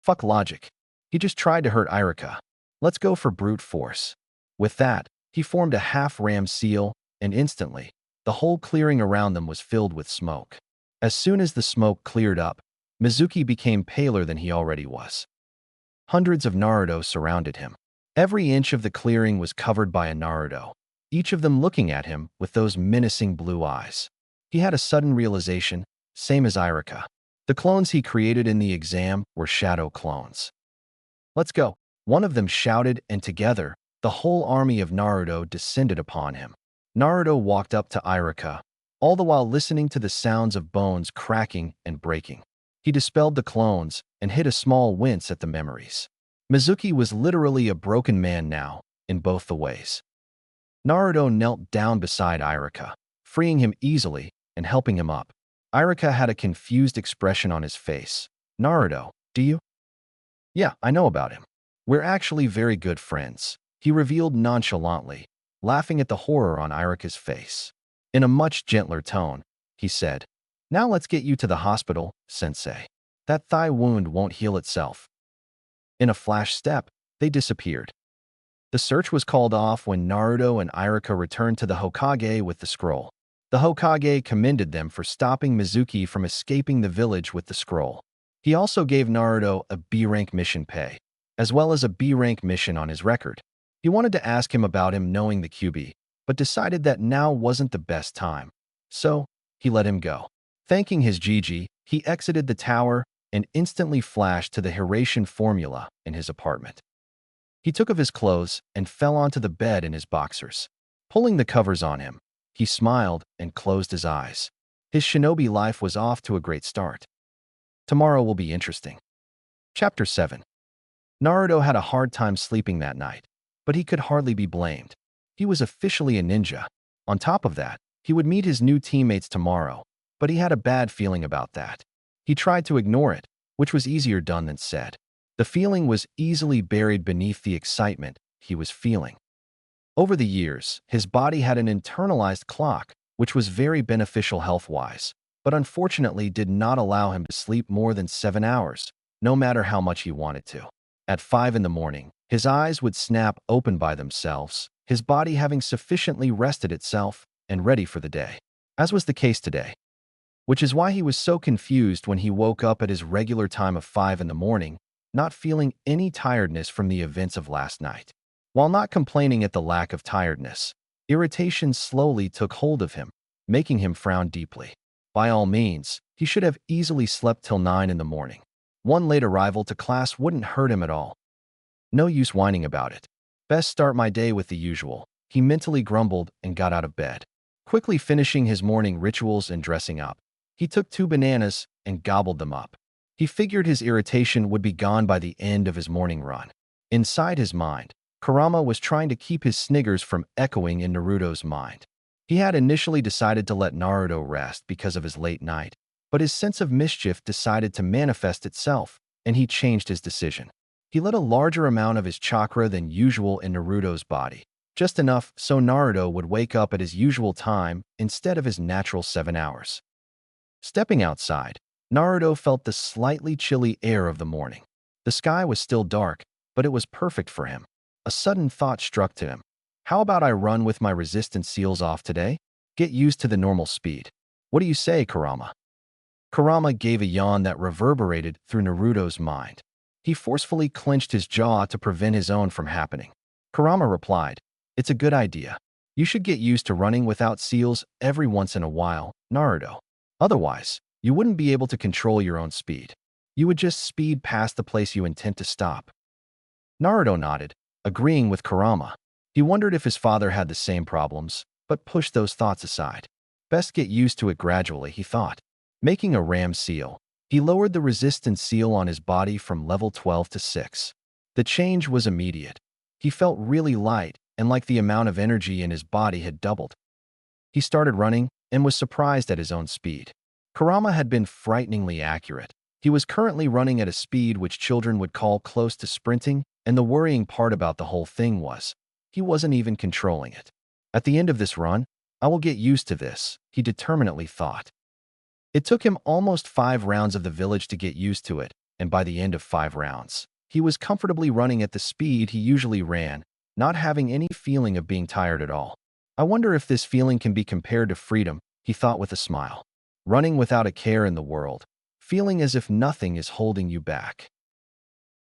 Fuck logic. He just tried to hurt Iruka. Let's go for brute force. With that, he formed a half-ram seal, and instantly, the whole clearing around them was filled with smoke. As soon as the smoke cleared up, Mizuki became paler than he already was. Hundreds of Naruto surrounded him. Every inch of the clearing was covered by a Naruto, each of them looking at him with those menacing blue eyes. He had a sudden realization, same as Iruka. The clones he created in the exam were shadow clones. "Let's go," one of them shouted, and together, the whole army of Naruto descended upon him. Naruto walked up to Iruka, all the while listening to the sounds of bones cracking and breaking. He dispelled the clones and hid a small wince at the memories. Mizuki was literally a broken man now, in both the ways. Naruto knelt down beside Iruka, freeing him easily and helping him up. Iruka had a confused expression on his face. "Naruto, do you?" "Yeah, I know about him. We're actually very good friends," he revealed nonchalantly, laughing at the horror on Iruka's face. In a much gentler tone, he said, "Now let's get you to the hospital, sensei. That thigh wound won't heal itself." In a flash step, they disappeared. The search was called off when Naruto and Iruka returned to the Hokage with the scroll. The Hokage commended them for stopping Mizuki from escaping the village with the scroll. He also gave Naruto a B-rank mission pay, as well as a B-rank mission on his record. He wanted to ask him about him knowing the QB, but decided that now wasn't the best time. So, he let him go. Thanking his Gigi, he exited the tower and instantly flashed to the Hiratian formula in his apartment. He took off his clothes and fell onto the bed in his boxers. Pulling the covers on him, he smiled and closed his eyes. His shinobi life was off to a great start. Tomorrow will be interesting. Chapter 7. Naruto had a hard time sleeping that night, but he could hardly be blamed. He was officially a ninja. On top of that, he would meet his new teammates tomorrow, but he had a bad feeling about that. He tried to ignore it, which was easier done than said. The feeling was easily buried beneath the excitement he was feeling. Over the years, his body had an internalized clock, which was very beneficial health-wise, but unfortunately did not allow him to sleep more than 7 hours, no matter how much he wanted to. At 5 in the morning, his eyes would snap open by themselves, his body having sufficiently rested itself and ready for the day, as was the case today. Which is why he was so confused when he woke up at his regular time of 5 in the morning, not feeling any tiredness from the events of last night. While not complaining at the lack of tiredness, irritation slowly took hold of him, making him frown deeply. By all means, he should have easily slept till 9 in the morning. One late arrival to class wouldn't hurt him at all. No use whining about it. Best start my day with the usual, he mentally grumbled and got out of bed. Quickly finishing his morning rituals and dressing up, he took 2 bananas and gobbled them up. He figured his irritation would be gone by the end of his morning run. Inside his mind, Kurama was trying to keep his sniggers from echoing in Naruto's mind. He had initially decided to let Naruto rest because of his late night, but his sense of mischief decided to manifest itself, and he changed his decision. He let a larger amount of his chakra than usual in Naruto's body, just enough so Naruto would wake up at his usual time instead of his natural 7 hours. Stepping outside, Naruto felt the slightly chilly air of the morning. The sky was still dark, but it was perfect for him. A sudden thought struck to him. How about I run with my resistance seals off today? Get used to the normal speed. What do you say, Kurama? Kurama gave a yawn that reverberated through Naruto's mind. He forcefully clenched his jaw to prevent his own from happening. Kurama replied, "It's a good idea. You should get used to running without seals every once in a while, Naruto. Otherwise, you wouldn't be able to control your own speed. You would just speed past the place you intend to stop." Naruto nodded, agreeing with Kurama. He wondered if his father had the same problems, but pushed those thoughts aside. Best get used to it gradually, he thought. Making a ram seal, he lowered the resistance seal on his body from level 12 to 6. The change was immediate. He felt really light and like the amount of energy in his body had doubled. He started running and was surprised at his own speed. Kurama had been frighteningly accurate. He was currently running at a speed which children would call close to sprinting, and the worrying part about the whole thing was, he wasn't even controlling it. At the end of this run, I will get used to this, he determinedly thought. It took him almost 5 rounds of the village to get used to it, and by the end of 5 rounds, he was comfortably running at the speed he usually ran, not having any feeling of being tired at all. I wonder if this feeling can be compared to freedom, he thought with a smile. Running without a care in the world, feeling as if nothing is holding you back.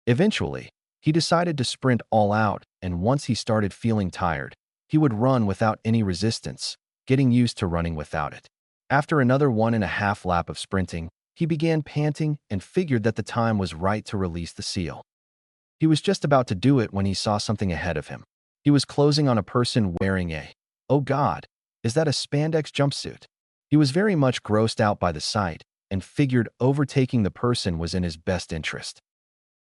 Eventually, he decided to sprint all out, and once he started feeling tired, he would run without any resistance, getting used to running without it. After another 1.5 lap of sprinting, he began panting and figured that the time was right to release the seal. He was just about to do it when he saw something ahead of him. He was closing on a person wearing a, "Oh God, is that a spandex jumpsuit?" He was very much grossed out by the sight and figured overtaking the person was in his best interest.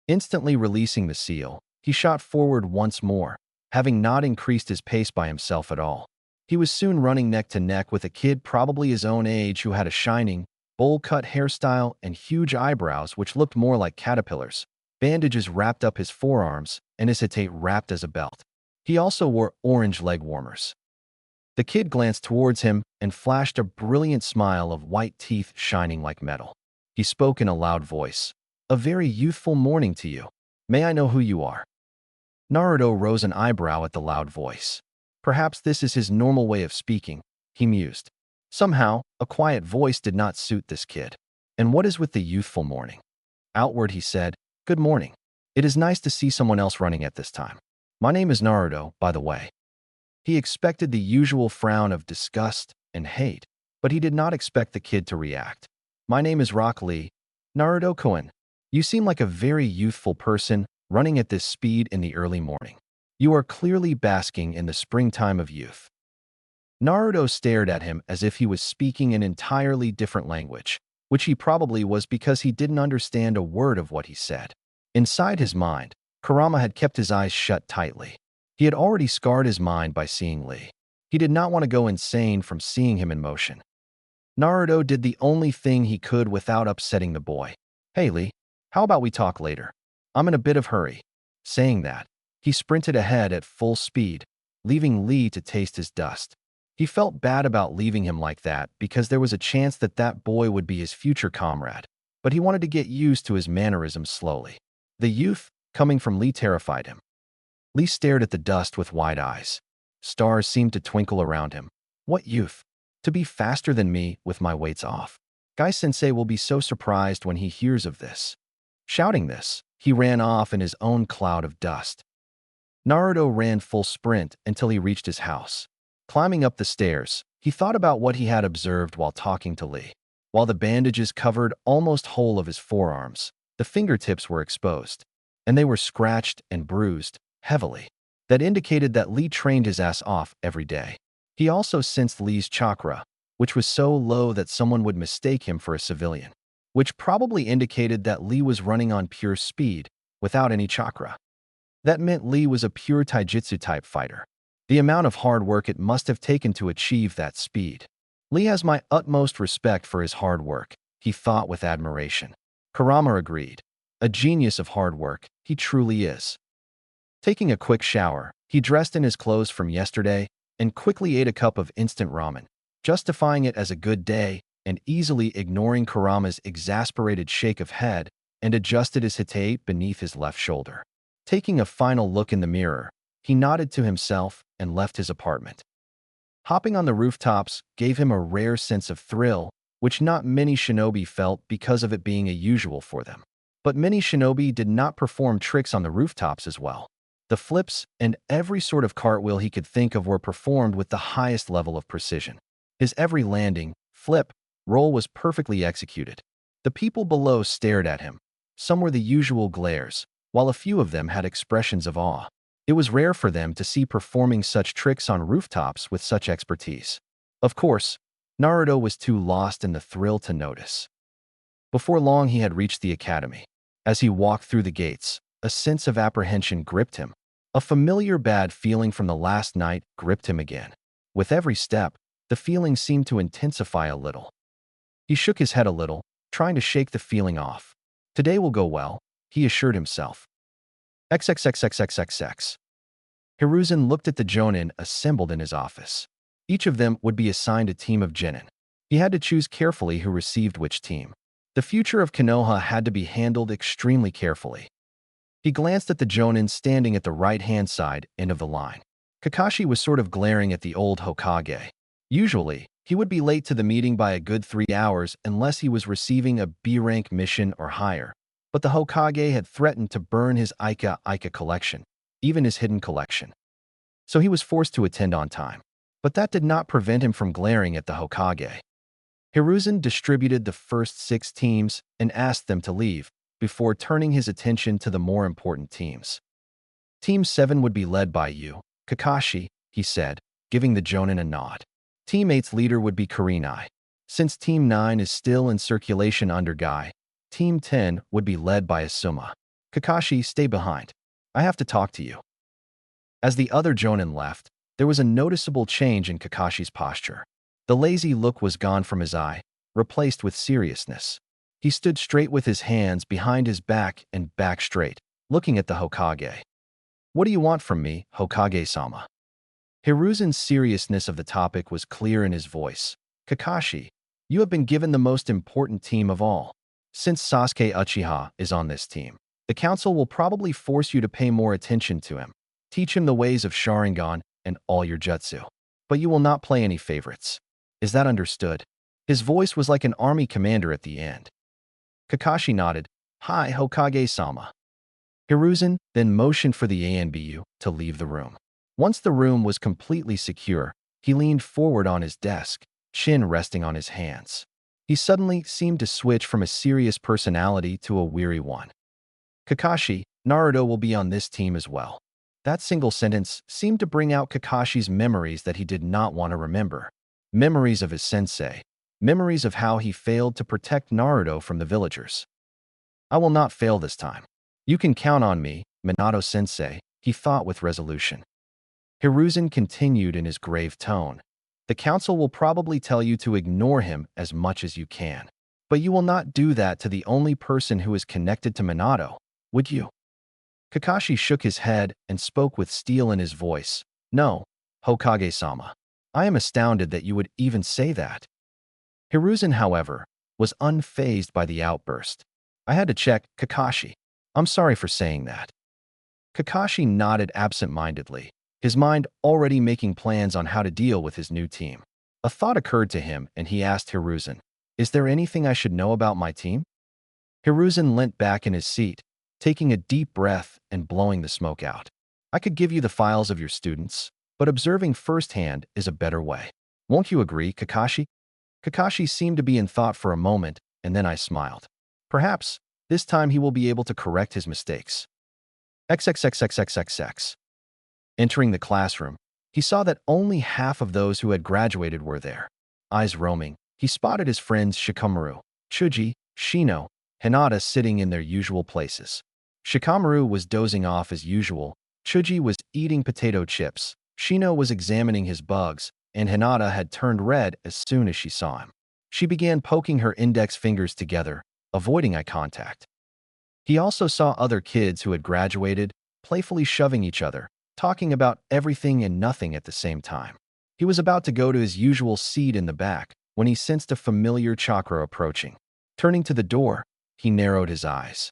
Instantly releasing the seal, he shot forward once more, having not increased his pace by himself at all. He was soon running neck to neck with a kid probably his own age who had a shining, bowl-cut hairstyle and huge eyebrows which looked more like caterpillars, bandages wrapped up his forearms, and his hitate wrapped as a belt. He also wore orange leg warmers. The kid glanced towards him and flashed a brilliant smile of white teeth shining like metal. He spoke in a loud voice. "A very youthful morning to you. May I know who you are?" Naruto rose an eyebrow at the loud voice. Perhaps this is his normal way of speaking, he mused. Somehow, a quiet voice did not suit this kid. And what is with the youthful morning? Outward he said, "Good morning. It is nice to see someone else running at this time. My name is Naruto, by the way." He expected the usual frown of disgust and hate, but he did not expect the kid to react. "My name is Rock Lee. Naruto-kun. You seem like a very youthful person running at this speed in the early morning. You are clearly basking in the springtime of youth." Naruto stared at him as if he was speaking an entirely different language, which he probably was because he didn't understand a word of what he said. Inside his mind, Kurama had kept his eyes shut tightly. He had already scarred his mind by seeing Lee. He did not want to go insane from seeing him in motion. Naruto did the only thing he could without upsetting the boy. "Hey Lee, how about we talk later? I'm in a bit of hurry." Saying that, he sprinted ahead at full speed, leaving Lee to taste his dust. He felt bad about leaving him like that because there was a chance that that boy would be his future comrade, but he wanted to get used to his mannerisms slowly. The youth coming from Lee terrified him. Lee stared at the dust with wide eyes. Stars seemed to twinkle around him. "What youth? To be faster than me with my weights off. Guy-sensei will be so surprised when he hears of this." Shouting this, he ran off in his own cloud of dust. Naruto ran full sprint until he reached his house. Climbing up the stairs, he thought about what he had observed while talking to Lee. While the bandages covered almost whole of his forearms, the fingertips were exposed, and they were scratched and bruised heavily. That indicated that Lee trained his ass off every day. He also sensed Lee's chakra, which was so low that someone would mistake him for a civilian, which probably indicated that Lee was running on pure speed without any chakra. That meant Lee was a pure taijutsu-type fighter. The amount of hard work it must have taken to achieve that speed. "Lee has my utmost respect for his hard work," he thought with admiration. Kurama agreed. "A genius of hard work, he truly is." Taking a quick shower, he dressed in his clothes from yesterday and quickly ate a cup of instant ramen, justifying it as a good day and easily ignoring Kurama's exasperated shake of head, and adjusted his hitei beneath his left shoulder. Taking a final look in the mirror, he nodded to himself and left his apartment. Hopping on the rooftops gave him a rare sense of thrill, which not many shinobi felt because of it being a usual for them. But many shinobi did not perform tricks on the rooftops as well. The flips and every sort of cartwheel he could think of were performed with the highest level of precision. His every landing, flip, roll was perfectly executed. The people below stared at him. Some were the usual glares, while a few of them had expressions of awe. It was rare for them to see performing such tricks on rooftops with such expertise. Of course, Naruto was too lost in the thrill to notice. Before long he had reached the academy. As he walked through the gates, a sense of apprehension gripped him. A familiar bad feeling from the last night gripped him again. With every step, the feeling seemed to intensify a little. He shook his head a little, trying to shake the feeling off. "Today will go well," he assured himself. XXXXXXX. Hiruzen looked at the jonin assembled in his office. Each of them would be assigned a team of genin. He had to choose carefully who received which team. The future of Konoha had to be handled extremely carefully. He glanced at the jonin standing at the right-hand side end of the line. Kakashi was sort of glaring at the old Hokage. Usually, he would be late to the meeting by a good 3 hours unless he was receiving a B-rank mission or higher. But the Hokage had threatened to burn his Ika collection, even his hidden collection. So he was forced to attend on time. But that did not prevent him from glaring at the Hokage. Hiruzen distributed the first 6 teams and asked them to leave, before turning his attention to the more important teams. Team 7 would be led by you, Kakashi, he said, giving the jonin a nod. Team 8's leader would be Kurenai. Since Team 9 is still in circulation under Guy, Team 10 would be led by Asuma. Kakashi, stay behind. I have to talk to you. As the other jonin left, there was a noticeable change in Kakashi's posture. The lazy look was gone from his eye, replaced with seriousness. He stood straight with his hands behind his back and back straight, looking at the Hokage. What do you want from me, Hokage-sama? Hiruzen's seriousness of the topic was clear in his voice. Kakashi, you have been given the most important team of all. Since Sasuke Uchiha is on this team, The council will probably force you to pay more attention to him, teach him the ways of Sharingan and all your jutsu. But you will not play any favorites. Is that understood? His voice was like an army commander at the end. Kakashi nodded. Hi, Hokage-sama. Hiruzen then motioned for the ANBU to leave the room. Once the room was completely secure, he leaned forward on his desk, chin resting on his hands. He suddenly seemed to switch from a serious personality to a weary one. Kakashi, Naruto will be on this team as well. That single sentence seemed to bring out Kakashi's memories that he did not want to remember. Memories of his sensei. Memories of how he failed to protect Naruto from the villagers. I will not fail this time. You can count on me, Minato-sensei, he thought with resolution. Hiruzen continued in his grave tone. The council will probably tell you to ignore him as much as you can. But you will not do that to the only person who is connected to Minato, would you? Kakashi shook his head and spoke with steel in his voice. No, Hokage-sama. I am astounded that you would even say that. Hiruzen, however, was unfazed by the outburst. I had to check, Kakashi. I'm sorry for saying that. Kakashi nodded absent-mindedly, his mind already making plans on how to deal with his new team. A thought occurred to him and he asked Hiruzen, is there anything I should know about my team? Hiruzen leant back in his seat, taking a deep breath and blowing the smoke out. I could give you the files of your students, but observing firsthand is a better way. Won't you agree, Kakashi? Kakashi seemed to be in thought for a moment, and then I smiled. Perhaps, this time he will be able to correct his mistakes. XXXXXXX. Entering the classroom, he saw that only half of those who had graduated were there. Eyes roaming, he spotted his friends Shikamaru, Chuji, Shino, Hinata sitting in their usual places. Shikamaru was dozing off as usual, Chuji was eating potato chips, Shino was examining his bugs, and Hinata had turned red as soon as she saw him. She began poking her index fingers together, avoiding eye contact. He also saw other kids who had graduated, playfully shoving each other, talking about everything and nothing at the same time. He was about to go to his usual seat in the back when he sensed a familiar chakra approaching. Turning to the door, he narrowed his eyes.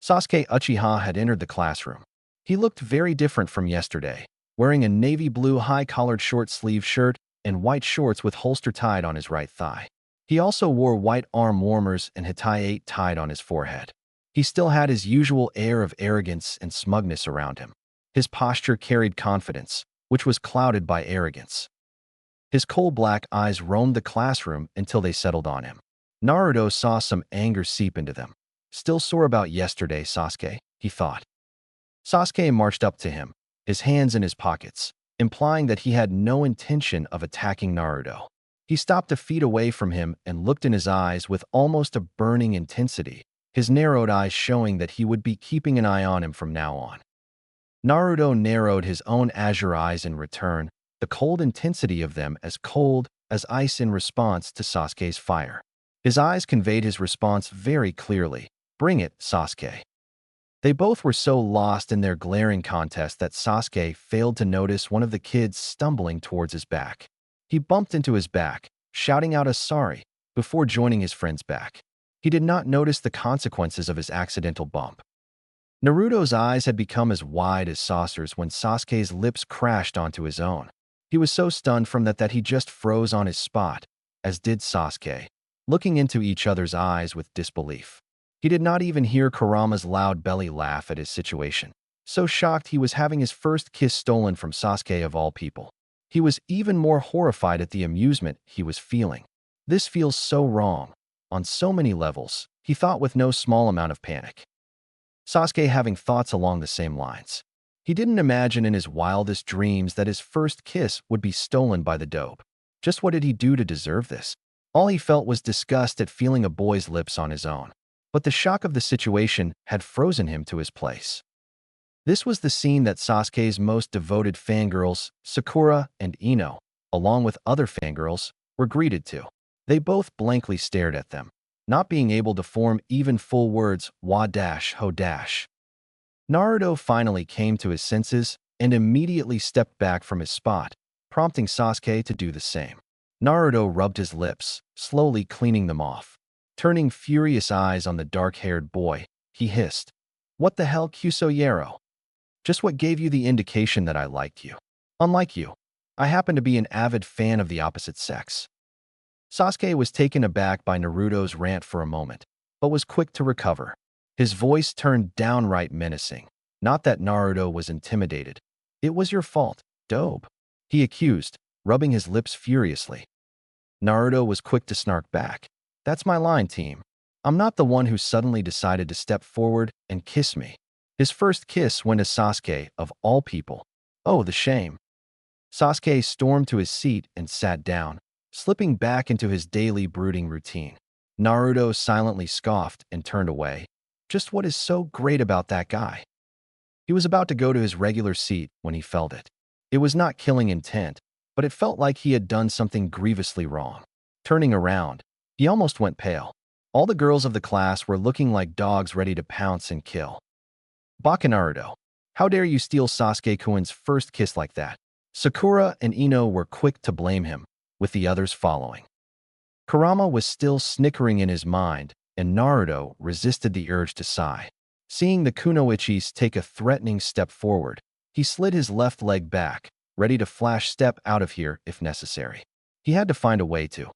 Sasuke Uchiha had entered the classroom. He looked very different from yesterday, wearing a navy blue high-collared short-sleeve shirt and white shorts with holster tied on his right thigh. He also wore white arm warmers and hitaite tied on his forehead. He still had his usual air of arrogance and smugness around him. His posture carried confidence, which was clouded by arrogance. His coal-black eyes roamed the classroom until they settled on him. Naruto saw some anger seep into them. Still sore about yesterday, Sasuke, he thought. Sasuke marched up to him, his hands in his pockets, implying that he had no intention of attacking Naruto. He stopped a feet away from him and looked in his eyes with almost a burning intensity, his narrowed eyes showing that he would be keeping an eye on him from now on. Naruto narrowed his own azure eyes in return, the cold intensity of them as cold as ice in response to Sasuke's fire. His eyes conveyed his response very clearly. Bring it, Sasuke. They both were so lost in their glaring contest that Sasuke failed to notice one of the kids stumbling towards his back. He bumped into his back, shouting out a sorry, before joining his friend's back. He did not notice the consequences of his accidental bump. Naruto's eyes had become as wide as saucers when Sasuke's lips crashed onto his own. He was so stunned from that he just froze on his spot, as did Sasuke, looking into each other's eyes with disbelief. He did not even hear Kurama's loud belly laugh at his situation. So shocked he was having his first kiss stolen from Sasuke of all people. He was even more horrified at the amusement he was feeling. This feels so wrong, on so many levels, he thought with no small amount of panic. Sasuke having thoughts along the same lines. He didn't imagine in his wildest dreams that his first kiss would be stolen by the dope. Just what did he do to deserve this? All he felt was disgust at feeling a boy's lips on his own. But the shock of the situation had frozen him to his place. This was the scene that Sasuke's most devoted fangirls, Sakura and Ino, along with other fangirls, were greeted to. They both blankly stared at them, not being able to form even full words, wa-ho-. Naruto finally came to his senses and immediately stepped back from his spot, prompting Sasuke to do the same. Naruto rubbed his lips, slowly cleaning them off. Turning furious eyes on the dark-haired boy, he hissed, What the hell, Kusoyero? Just what gave you the indication that I liked you? Unlike you, I happen to be an avid fan of the opposite sex. Sasuke was taken aback by Naruto's rant for a moment, but was quick to recover. His voice turned downright menacing. Not that Naruto was intimidated. It was your fault, dope, he accused, rubbing his lips furiously. Naruto was quick to snark back. That's my line, team. I'm not the one who suddenly decided to step forward and kiss me. His first kiss went to Sasuke, of all people. Oh, the shame. Sasuke stormed to his seat and sat down, slipping back into his daily brooding routine. Naruto silently scoffed and turned away. Just what is so great about that guy? He was about to go to his regular seat when he felt it. It was not killing intent, but it felt like he had done something grievously wrong. Turning around, he almost went pale. All the girls of the class were looking like dogs ready to pounce and kill. Baka Naruto, how dare you steal Sasuke-kun's first kiss like that? Sakura and Ino were quick to blame him, with the others following. Kurama was still snickering in his mind, and Naruto resisted the urge to sigh. Seeing the Kunoichis take a threatening step forward, he slid his left leg back, ready to flash step out of here if necessary. He had to find a way to.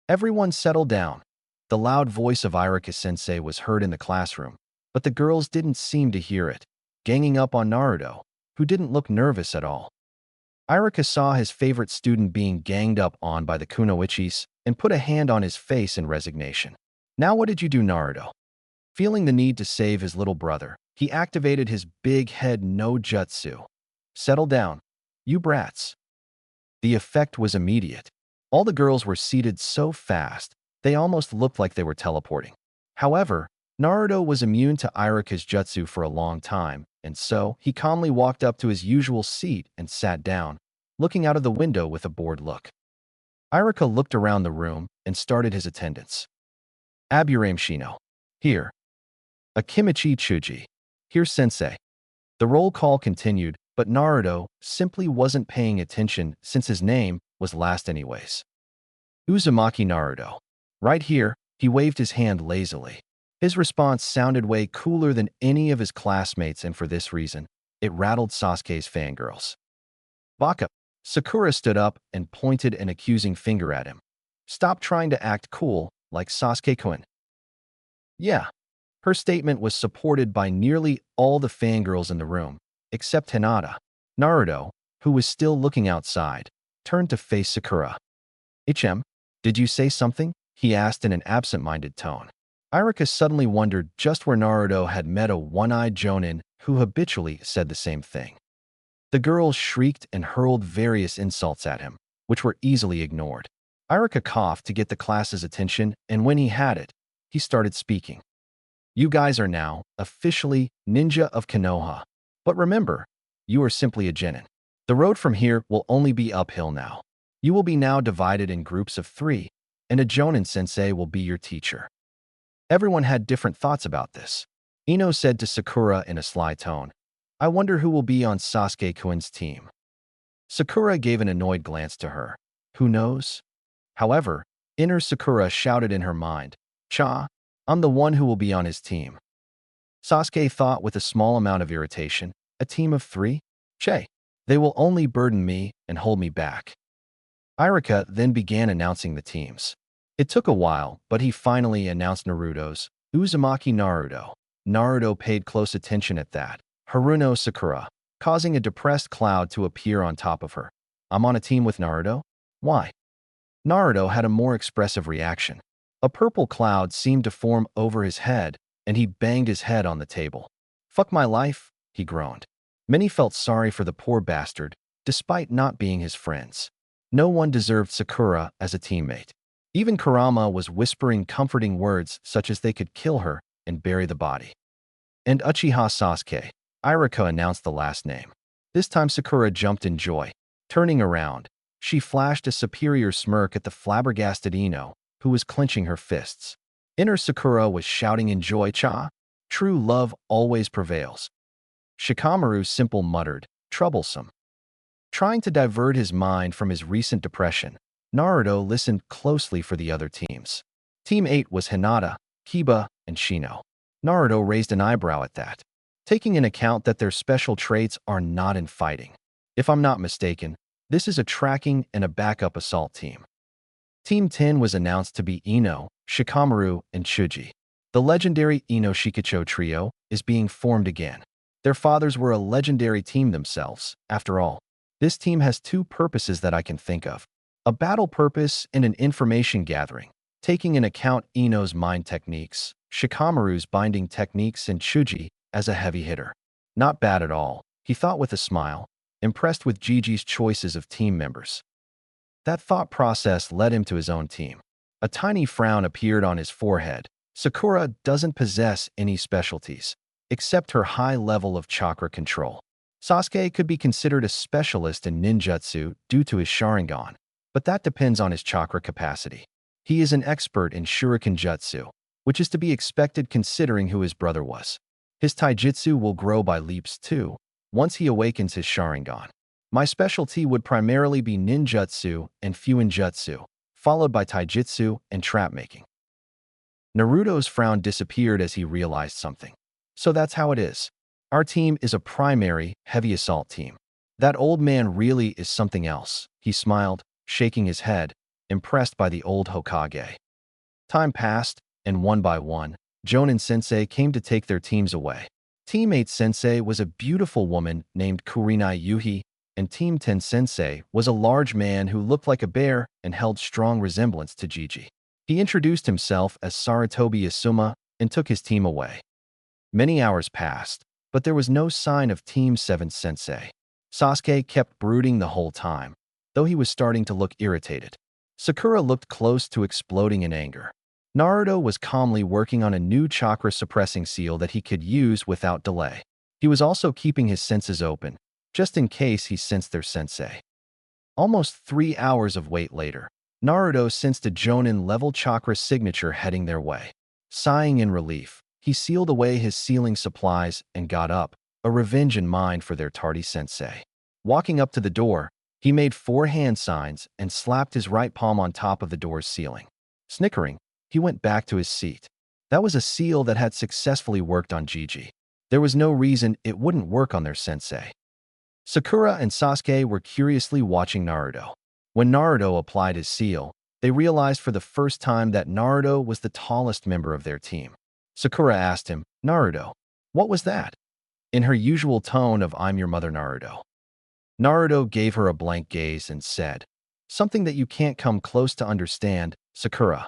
Everyone settled down. The loud voice of Iruka-sensei was heard in the classroom, but the girls didn't seem to hear it, ganging up on Naruto, who didn't look nervous at all. Iruka saw his favorite student being ganged up on by the Kunoichis and put a hand on his face in resignation. Now what did you do, Naruto? Feeling the need to save his little brother, he activated his big head no jutsu. Settle down, you brats. The effect was immediate. All the girls were seated so fast, they almost looked like they were teleporting. However, Naruto was immune to Iruka's jutsu for a long time, and so he calmly walked up to his usual seat and sat down, looking out of the window with a bored look. Iruka looked around the room and started his attendance. Aburame Shino. Here. Akimichi Chuji. Here, sensei. The roll call continued, but Naruto simply wasn't paying attention since his name was last anyways. Uzumaki Naruto. Right here, he waved his hand lazily. His response sounded way cooler than any of his classmates, and for this reason, it rattled Sasuke's fangirls. Baka. Sakura stood up and pointed an accusing finger at him. Stop trying to act cool like Sasuke-kun. Yeah. Her statement was supported by nearly all the fangirls in the room, except Hinata. Naruto, who was still looking outside, turned to face Sakura. HM, did you say something? He asked in an absent-minded tone. Iruka suddenly wondered just where Naruto had met a one-eyed jonin who habitually said the same thing. The girls shrieked and hurled various insults at him, which were easily ignored. Iruka coughed to get the class's attention, and when he had it, he started speaking. You guys are now, officially, ninja of Konoha. But remember, you are simply a genin. The road from here will only be uphill now. You will be now divided in groups of 3, and a jonin sensei will be your teacher. Everyone had different thoughts about this. Ino said to Sakura in a sly tone, I wonder who will be on Sasuke-kun's team. Sakura gave an annoyed glance to her. Who knows? However, inner Sakura shouted in her mind, Cha, I'm the one who will be on his team. Sasuke thought with a small amount of irritation, a team of 3? Che, they will only burden me and hold me back. Iruka then began announcing the teams. It took a while, but he finally announced Naruto's, Uzumaki Naruto. Naruto paid close attention at that. Haruno Sakura, causing a depressed cloud to appear on top of her. I'm on a team with Naruto? Why? Naruto had a more expressive reaction. A purple cloud seemed to form over his head, and he banged his head on the table. Fuck my life, he groaned. Many felt sorry for the poor bastard, despite not being his friends. No one deserved Sakura as a teammate. Even Kurama was whispering comforting words such as they could kill her and bury the body. And Uchiha Sasuke, Iruka announced the last name. This time Sakura jumped in joy. Turning around, she flashed a superior smirk at the flabbergasted Ino, who was clenching her fists. Inner Sakura was shouting in joy, Cha. True love always prevails. Shikamaru simple muttered, troublesome. Trying to divert his mind from his recent depression, Naruto listened closely for the other teams. Team 8 was Hinata, Kiba, and Shino. Naruto raised an eyebrow at that. taking into account that their special traits are not in fighting. If I'm not mistaken, this is a tracking and a backup assault team. Team 10 was announced to be Ino, Shikamaru, and Chuji. The legendary Ino Shikacho trio is being formed again. Their fathers were a legendary team themselves, after all. This team has two purposes that I can think of: a battle purpose and an information gathering, taking into account Ino's mind techniques, Shikamaru's binding techniques, and Chuji as a heavy hitter. Not bad at all, he thought with a smile, impressed with Gigi's choices of team members. That thought process led him to his own team. A tiny frown appeared on his forehead. Sakura doesn't possess any specialties, except her high level of chakra control. Sasuke could be considered a specialist in ninjutsu due to his Sharingan, but that depends on his chakra capacity. He is an expert in shuriken jutsu, which is to be expected considering who his brother was. His taijutsu will grow by leaps too, once he awakens his Sharingan. My specialty would primarily be ninjutsu and fuinjutsu, followed by taijutsu and trap-making. Naruto's frown disappeared as he realized something. So that's how it is. Our team is a primary, heavy assault team. That old man really is something else, he smiled, shaking his head, impressed by the old Hokage. Time passed, and one by one, Jonin Sensei came to take their teams away. Team 8 Sensei was a beautiful woman named Kurinai Yuhi, and Team 10 Sensei was a large man who looked like a bear and held strong resemblance to Gigi. He introduced himself as Saratobi Asuma and took his team away. Many hours passed, but there was no sign of Team 7 Sensei. Sasuke kept brooding the whole time, though he was starting to look irritated. Sakura looked close to exploding in anger. Naruto was calmly working on a new chakra-suppressing seal that he could use without delay. He was also keeping his senses open, just in case he sensed their sensei. Almost 3 hours of wait later, Naruto sensed a Jonin-level chakra signature heading their way. Sighing in relief, he sealed away his sealing supplies and got up, a revenge in mind for their tardy sensei. Walking up to the door, he made 4 hand signs and slapped his right palm on top of the door's ceiling. Snickering, he went back to his seat. That was a seal that had successfully worked on Gigi. There was no reason it wouldn't work on their sensei. Sakura and Sasuke were curiously watching Naruto. When Naruto applied his seal, they realized for the first time that Naruto was the tallest member of their team. Sakura asked him, "Naruto, what was that?" in her usual tone of "I'm your mother, Naruto." Naruto gave her a blank gaze and said, "Something that you can't come close to understand, Sakura."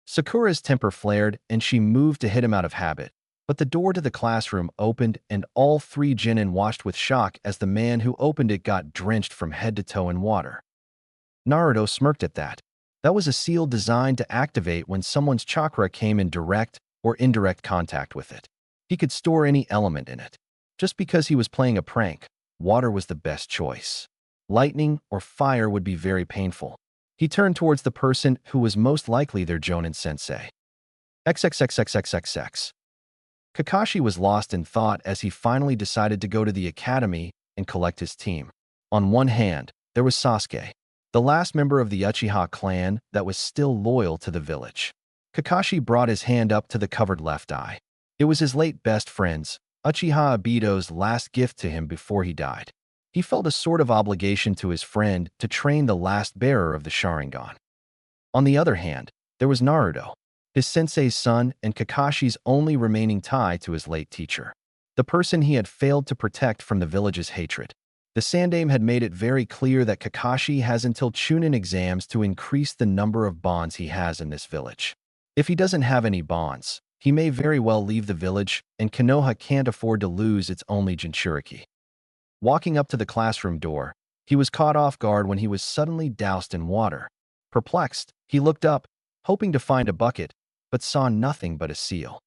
Sakura's temper flared and she moved to hit him out of habit, but the door to the classroom opened and all 3 genin watched with shock as the man who opened it got drenched from head to toe in water. Naruto smirked at that. That was a seal designed to activate when someone's chakra came in direct or indirect contact with it. He could store any element in it. Just because he was playing a prank, water was the best choice. Lightning or fire would be very painful. He turned towards the person who was most likely their Jonin sensei. XXXXXXX. Kakashi was lost in thought as he finally decided to go to the academy and collect his team. On one hand, there was Sasuke, the last member of the Uchiha clan that was still loyal to the village. Kakashi brought his hand up to the covered left eye. It was his late best friend's, Uchiha Obito's last gift to him before he died. He felt a sort of obligation to his friend to train the last bearer of the Sharingan. On the other hand, there was Naruto, his sensei's son and Kakashi's only remaining tie to his late teacher, the person he had failed to protect from the village's hatred. The Sandaime had made it very clear that Kakashi has until Chunin exams to increase the number of bonds he has in this village. If he doesn't have any bonds, he may very well leave the village, and Konoha can't afford to lose its only Jinchuriki. Walking up to the classroom door, he was caught off guard when he was suddenly doused in water. Perplexed, he looked up, hoping to find a bucket, but saw nothing but a seal.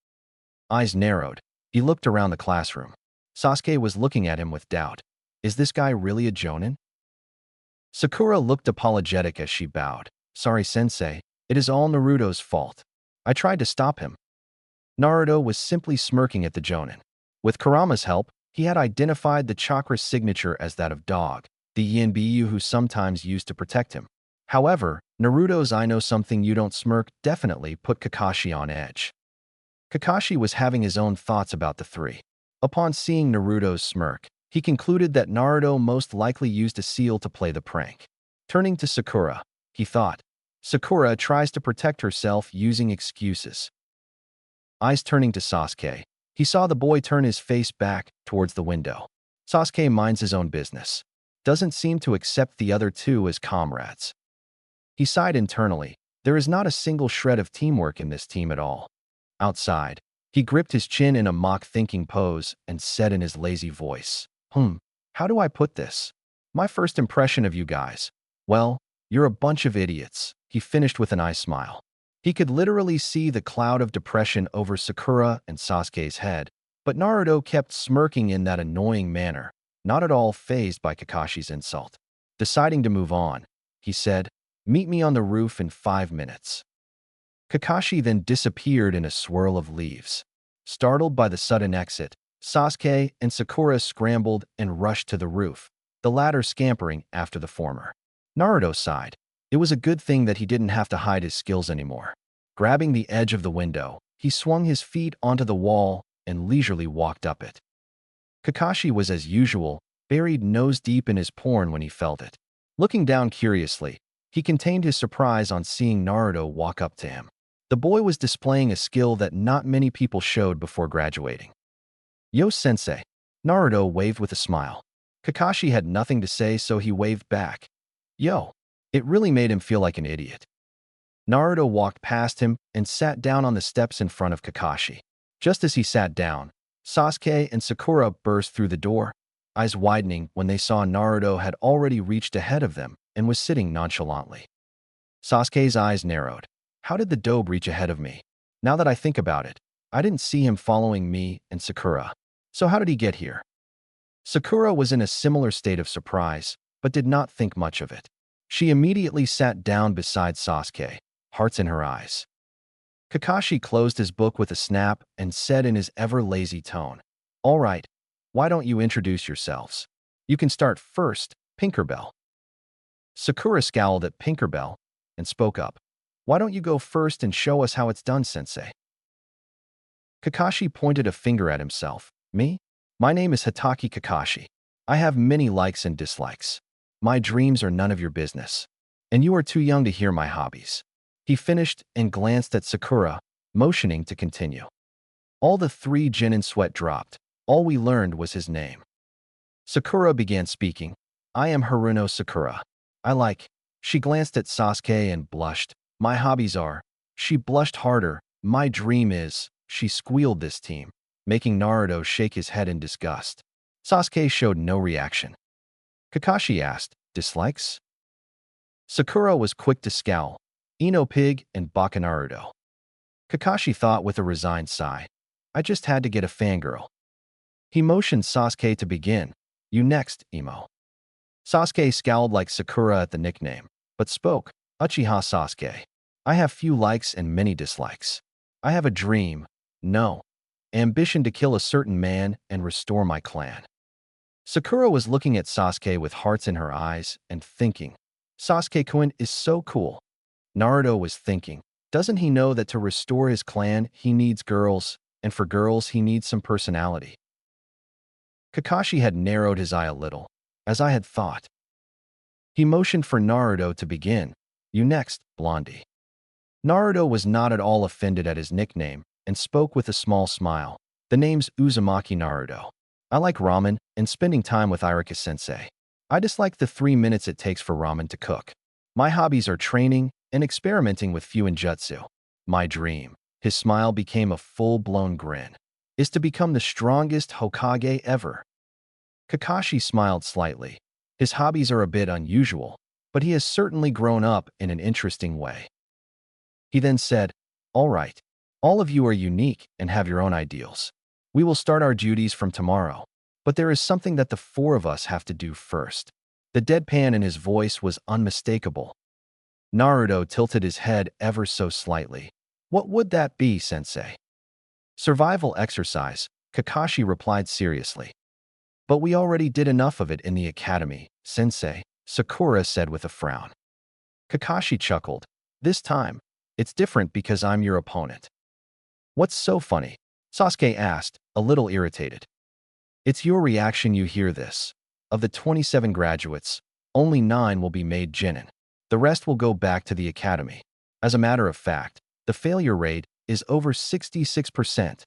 Eyes narrowed, he looked around the classroom. Sasuke was looking at him with doubt. Is this guy really a Jonin? Sakura looked apologetic as she bowed. Sorry, sensei, it is all Naruto's fault. I tried to stop him. Naruto was simply smirking at the Jonin. With Kurama's help, he had identified the chakra signature as that of Dog, the Yanbiyu who sometimes used to protect him. However, Naruto's "I know something you don't" smirk definitely put Kakashi on edge. Kakashi was having his own thoughts about the 3. Upon seeing Naruto's smirk, he concluded that Naruto most likely used a seal to play the prank. Turning to Sakura, he thought, Sakura tries to protect herself using excuses. Eyes turning to Sasuke, he saw the boy turn his face back towards the window. Sasuke minds his own business. Doesn't seem to accept the other two as comrades. He sighed internally. There is not a single shred of teamwork in this team at all. Outside, he gripped his chin in a mock-thinking pose and said in his lazy voice, how do I put this? My first impression of you guys. Well, you're a bunch of idiots, he finished with an eye smile. He could literally see the cloud of depression over Sakura and Sasuke's head, but Naruto kept smirking in that annoying manner, not at all fazed by Kakashi's insult. Deciding to move on, he said, meet me on the roof in 5 minutes. Kakashi then disappeared in a swirl of leaves. Startled by the sudden exit, Sasuke and Sakura scrambled and rushed to the roof, the latter scampering after the former. Naruto sighed. It was a good thing that he didn't have to hide his skills anymore. Grabbing the edge of the window, he swung his feet onto the wall and leisurely walked up it. Kakashi was as usual, buried nose-deep in his porn when he felt it. Looking down curiously, he contained his surprise on seeing Naruto walk up to him. The boy was displaying a skill that not many people showed before graduating. Yo, sensei. Naruto waved with a smile. Kakashi had nothing to say, so he waved back. Yo. It really made him feel like an idiot. Naruto walked past him and sat down on the steps in front of Kakashi. Just as he sat down, Sasuke and Sakura burst through the door, eyes widening when they saw Naruto had already reached ahead of them and was sitting nonchalantly. Sasuke's eyes narrowed. How did the dobe reach ahead of me? Now that I think about it, I didn't see him following me and Sakura. So how did he get here? Sakura was in a similar state of surprise, but did not think much of it. She immediately sat down beside Sasuke, hearts in her eyes. Kakashi closed his book with a snap and said in his ever-lazy tone, all right, why don't you introduce yourselves? You can start first, Pinkerbell. Sakura scowled at Pinkerbell and spoke up. Why don't you go first and show us how it's done, sensei? Kakashi pointed a finger at himself. Me? My name is Hatake Kakashi. I have many likes and dislikes. My dreams are none of your business. And you are too young to hear my hobbies. He finished and glanced at Sakura, motioning to continue. All the three Genin sweat dropped. All we learned was his name. Sakura began speaking. I am Haruno Sakura. I like. She glanced at Sasuke and blushed. My hobbies are. She blushed harder. My dream is. She squealed this team, making Naruto shake his head in disgust. Sasuke showed no reaction. Kakashi asked, dislikes? Sakura was quick to scowl. Ino Pig and Baka Naruto. Kakashi thought with a resigned sigh. I just had to get a fangirl. He motioned Sasuke to begin. You next, Emo. Sasuke scowled like Sakura at the nickname, but spoke. Uchiha Sasuke. I have few likes and many dislikes. I have a dream. No. Ambition to kill a certain man and restore my clan. Sakura was looking at Sasuke with hearts in her eyes and thinking, Sasuke-kun is so cool. Naruto was thinking, doesn't he know that to restore his clan, he needs girls, and for girls, he needs some personality? Kakashi had narrowed his eye a little, as I had thought. He motioned for Naruto to begin. You next, Blondie. Naruto was not at all offended at his nickname and spoke with a small smile. The name's Uzumaki Naruto. I like ramen and spending time with Irika-sensei. I dislike the 3 minutes it takes for ramen to cook. My hobbies are training and experimenting with Fuinjutsu. My dream, his smile became a full-blown grin, is to become the strongest Hokage ever. Kakashi smiled slightly. His hobbies are a bit unusual, but he has certainly grown up in an interesting way. He then said, all right, all of you are unique and have your own ideals. We will start our duties from tomorrow, but there is something that the 4 of us have to do first. The deadpan in his voice was unmistakable. Naruto tilted his head ever so slightly. What would that be, sensei? Survival exercise, Kakashi replied seriously. But we already did enough of it in the academy, sensei, Sakura said with a frown. Kakashi chuckled. This time, it's different because I'm your opponent. What's so funny? Sasuke asked, a little irritated. It's your reaction you hear this. Of the 27 graduates, only 9 will be made Genin. The rest will go back to the academy. As a matter of fact, the failure rate is over 66%.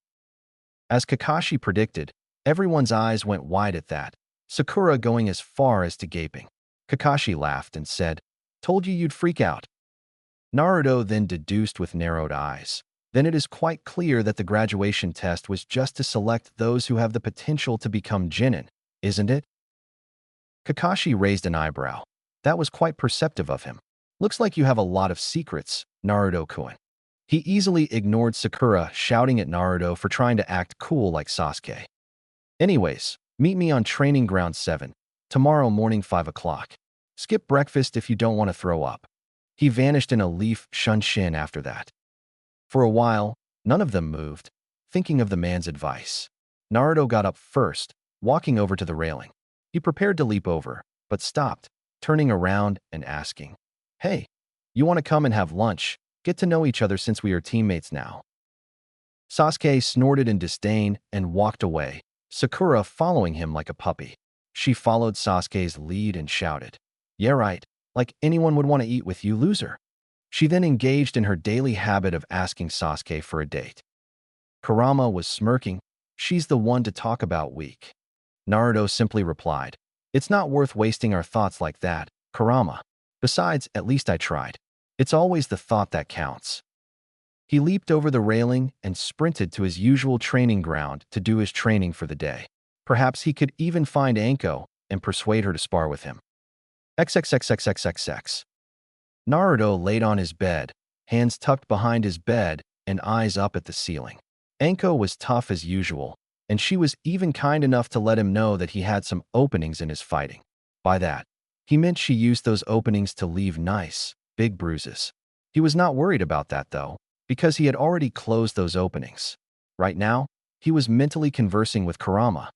As Kakashi predicted, everyone's eyes went wide at that, Sakura going as far as to gaping. Kakashi laughed and said, "Told you you'd freak out." Naruto then deduced with narrowed eyes. Then it is quite clear that the graduation test was just to select those who have the potential to become Genin, isn't it? Kakashi raised an eyebrow. That was quite perceptive of him. Looks like you have a lot of secrets, Naruto-kun. He easily ignored Sakura shouting at Naruto for trying to act cool like Sasuke. Anyways, meet me on Training Ground 7, tomorrow morning 5 o'clock. Skip breakfast if you don't want to throw up. He vanished in a leaf shunshin after that. For a while, none of them moved, thinking of the man's advice. Naruto got up first, walking over to the railing. He prepared to leap over, but stopped, turning around and asking, "Hey, you want to come and have lunch? Get to know each other since we are teammates now." Sasuke snorted in disdain and walked away, Sakura following him like a puppy. She followed Sasuke's lead and shouted, "Yeah right, like anyone would want to eat with you, loser." She then engaged in her daily habit of asking Sasuke for a date. Kurama was smirking. "She's the one to talk about weak." Naruto simply replied, "It's not worth wasting our thoughts like that, Kurama. Besides, at least I tried. It's always the thought that counts." He leaped over the railing and sprinted to his usual training ground to do his training for the day. Perhaps he could even find Anko and persuade her to spar with him. XXXXXXX. Naruto laid on his bed, hands tucked behind his bed and eyes up at the ceiling. Anko was tough as usual, and she was even kind enough to let him know that he had some openings in his fighting. By that, he meant she used those openings to leave nice, big bruises. He was not worried about that, though, because he had already closed those openings. Right now, he was mentally conversing with Kurama.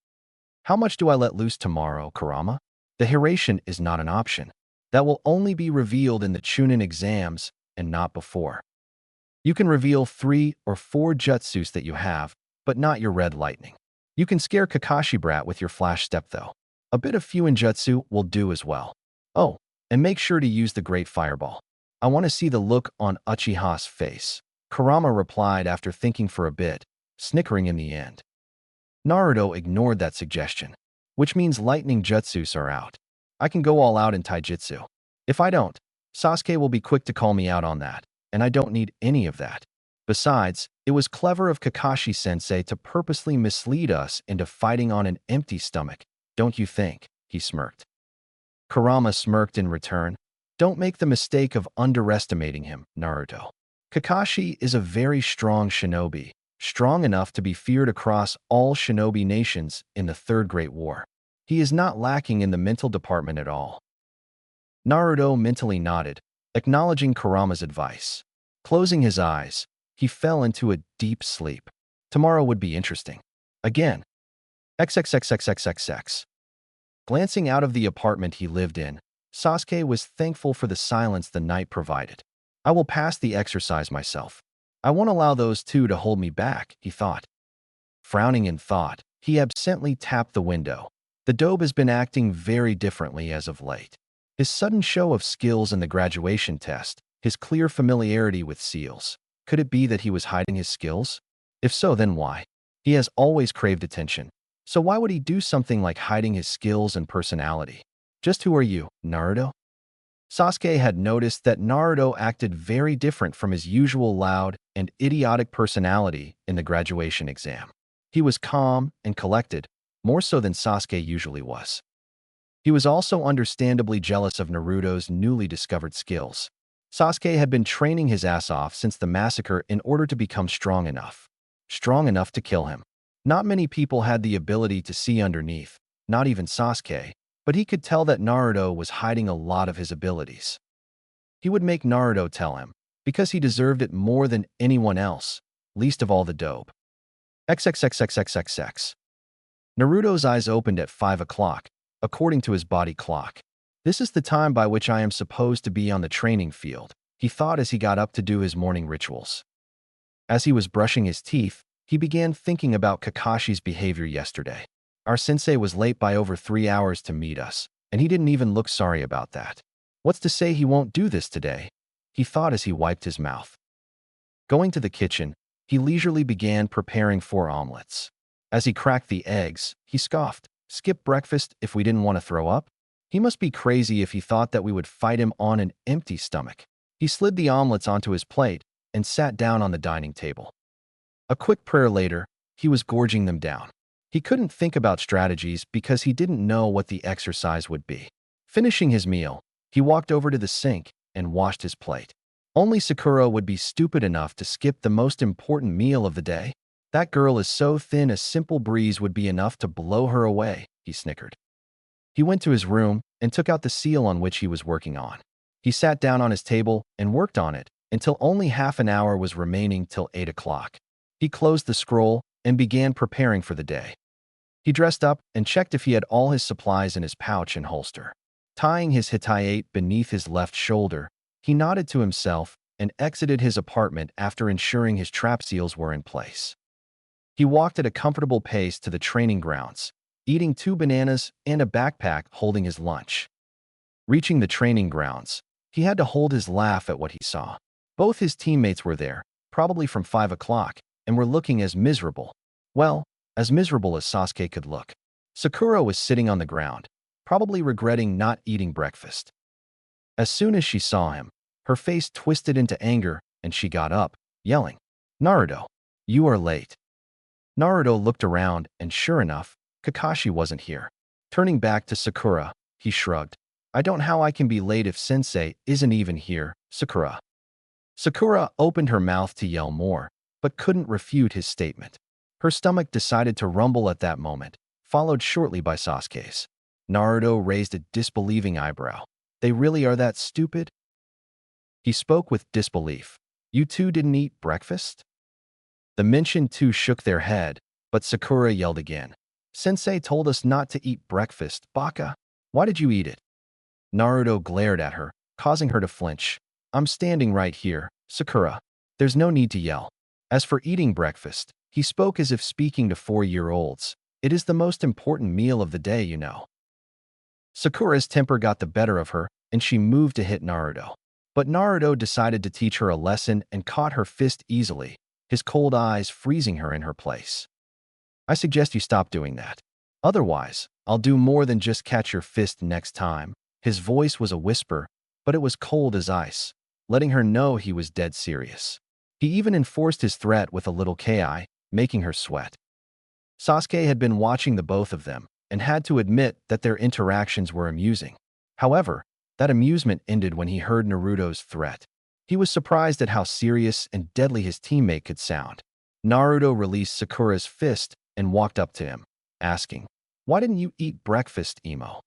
"How much do I let loose tomorrow, Kurama? The Hiration is not an option. That will only be revealed in the Chunin exams and not before. You can reveal 3 or 4 jutsus that you have, but not your red lightning. You can scare Kakashi Brat with your flash step though. A bit of Fuinjutsu will do as well. Oh, and make sure to use the Great Fireball. I want to see the look on Uchiha's face." Kurama replied after thinking for a bit, snickering in the end. Naruto ignored that suggestion, which means lightning jutsus are out. I can go all out in taijutsu. If I don't, Sasuke will be quick to call me out on that, and I don't need any of that. Besides, it was clever of Kakashi-sensei to purposely mislead us into fighting on an empty stomach, don't you think? He smirked. Kurama smirked in return. Don't make the mistake of underestimating him, Naruto. Kakashi is a very strong shinobi, strong enough to be feared across all shinobi nations in the Third Great War. He is not lacking in the mental department at all. Naruto mentally nodded, acknowledging Kurama's advice. Closing his eyes, he fell into a deep sleep. Tomorrow would be interesting. Again. XXXXXXX. Glancing out of the apartment he lived in, Sasuke was thankful for the silence the night provided. I will pass the exercise myself. I won't allow those 2 to hold me back, he thought. Frowning in thought, he absently tapped the window. The dobe has been acting very differently as of late. His sudden show of skills in the graduation test, his clear familiarity with seals. Could it be that he was hiding his skills? If so, then why? He has always craved attention. So why would he do something like hiding his skills and personality? Just who are you, Naruto? Sasuke had noticed that Naruto acted very different from his usual loud and idiotic personality in the graduation exam. He was calm and collected, more so than Sasuke usually was. He was also understandably jealous of Naruto's newly discovered skills. Sasuke had been training his ass off since the massacre in order to become strong enough to kill him. Not many people had the ability to see underneath, not even Sasuke, but he could tell that Naruto was hiding a lot of his abilities. He would make Naruto tell him, because he deserved it more than anyone else, least of all the dope. XXXXXXX. Naruto's eyes opened at 5 o'clock, according to his body clock. This is the time by which I am supposed to be on the training field, he thought as he got up to do his morning rituals. As he was brushing his teeth, he began thinking about Kakashi's behavior yesterday. Our sensei was late by over 3 hours to meet us, and he didn't even look sorry about that. What's to say he won't do this today? He thought as he wiped his mouth. Going to the kitchen, he leisurely began preparing 4 omelets. As he cracked the eggs, he scoffed. Skip breakfast if we didn't want to throw up? He must be crazy if he thought that we would fight him on an empty stomach. He slid the omelets onto his plate and sat down on the dining table. A quick prayer later, he was gorging them down. He couldn't think about strategies because he didn't know what the exercise would be. Finishing his meal, he walked over to the sink and washed his plate. Only Sakura would be stupid enough to skip the most important meal of the day. That girl is so thin a simple breeze would be enough to blow her away, he snickered. He went to his room and took out the seal on which he was working on. He sat down on his table and worked on it until only half an hour was remaining till 8 o'clock. He closed the scroll and began preparing for the day. He dressed up and checked if he had all his supplies in his pouch and holster. Tying his hitayate beneath his left shoulder, he nodded to himself and exited his apartment after ensuring his trap seals were in place. He walked at a comfortable pace to the training grounds, eating 2 bananas and a backpack holding his lunch. Reaching the training grounds, he had to hold his laugh at what he saw. Both his teammates were there, probably from 5 o'clock, and were looking as miserable. Well, as miserable as Sasuke could look. Sakura was sitting on the ground, probably regretting not eating breakfast. As soon as she saw him, her face twisted into anger and she got up, yelling, "Naruto, you are late." Naruto looked around and sure enough, Kakashi wasn't here. Turning back to Sakura, he shrugged. "I don't know how I can be late if Sensei isn't even here, Sakura." Sakura opened her mouth to yell more, but couldn't refute his statement. Her stomach decided to rumble at that moment, followed shortly by Sasuke's. Naruto raised a disbelieving eyebrow. "They really are that stupid?" He spoke with disbelief. "You two didn't eat breakfast?" The mentioned two shook their head, but Sakura yelled again. "Sensei told us not to eat breakfast, Baka. Why did you eat it?" Naruto glared at her, causing her to flinch. "I'm standing right here, Sakura. There's no need to yell. As for eating breakfast," he spoke as if speaking to 4-year-olds, "it is the most important meal of the day, you know." Sakura's temper got the better of her, and she moved to hit Naruto. But Naruto decided to teach her a lesson and caught her fist easily, his cold eyes freezing her in her place. "I suggest you stop doing that. Otherwise, I'll do more than just catch your fist next time." His voice was a whisper, but it was cold as ice, letting her know he was dead serious. He even enforced his threat with a little ki, making her sweat. Sasuke had been watching the both of them and had to admit that their interactions were amusing. However, that amusement ended when he heard Naruto's threat. He was surprised at how serious and deadly his teammate could sound. Naruto released Sakura's fist and walked up to him, asking, "Why didn't you eat breakfast, Emo?"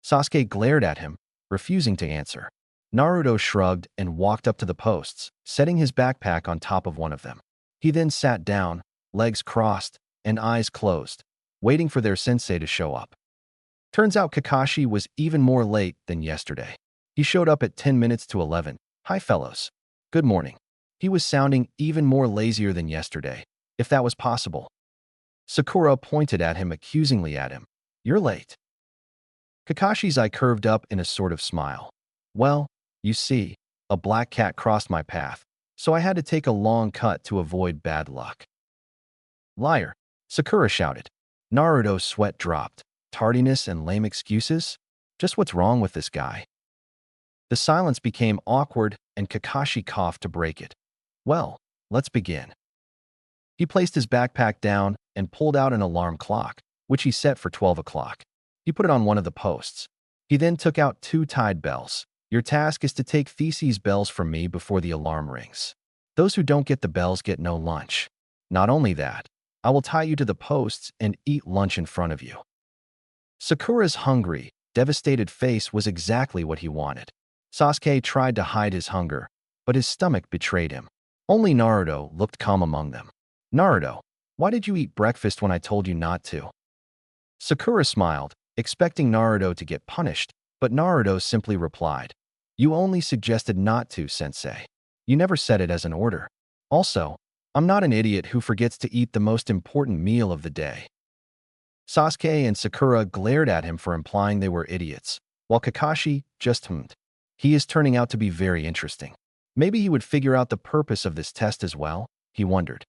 Sasuke glared at him, refusing to answer. Naruto shrugged and walked up to the posts, setting his backpack on top of one of them. He then sat down, legs crossed and eyes closed, waiting for their sensei to show up. Turns out Kakashi was even more late than yesterday. He showed up at 10 minutes to 11. "Hi, fellows. Good morning." He was sounding even more lazier than yesterday, if that was possible. Sakura pointed at him accusingly at him. "You're late." Kakashi's eye curved up in a sort of smile. "Well, you see, a black cat crossed my path, so I had to take a long cut to avoid bad luck." "Liar," Sakura shouted. Naruto's sweat dropped. Tardiness and lame excuses? Just what's wrong with this guy? The silence became awkward and Kakashi coughed to break it. "Well, let's begin." He placed his backpack down and pulled out an alarm clock, which he set for 12 o'clock. He put it on one of the posts. He then took out 2 tied bells. "Your task is to take these bells from me before the alarm rings. Those who don't get the bells get no lunch. Not only that, I will tie you to the posts and eat lunch in front of you." Sakura's hungry, devastated face was exactly what he wanted. Sasuke tried to hide his hunger, but his stomach betrayed him. Only Naruto looked calm among them. "Naruto, why did you eat breakfast when I told you not to?" Sakura smiled, expecting Naruto to get punished, but Naruto simply replied, "You only suggested not to, sensei. You never said it as an order. Also, I'm not an idiot who forgets to eat the most important meal of the day." Sasuke and Sakura glared at him for implying they were idiots, while Kakashi just hummed. He is turning out to be very interesting. Maybe he would figure out the purpose of this test as well, he wondered.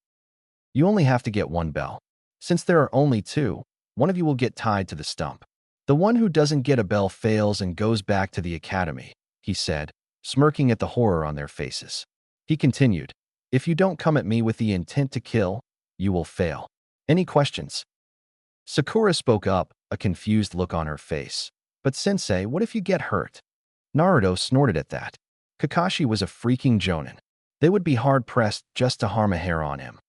You only have to get one bell. Since there are only two, one of you will get tied to the stump. The one who doesn't get a bell fails and goes back to the academy, he said, smirking at the horror on their faces. He continued, if you don't come at me with the intent to kill, you will fail. Any questions? Sakura spoke up, a confused look on her face. But sensei, what if you get hurt? Naruto snorted at that. Kakashi was a freaking jonin. They would be hard-pressed just to harm a hair on him.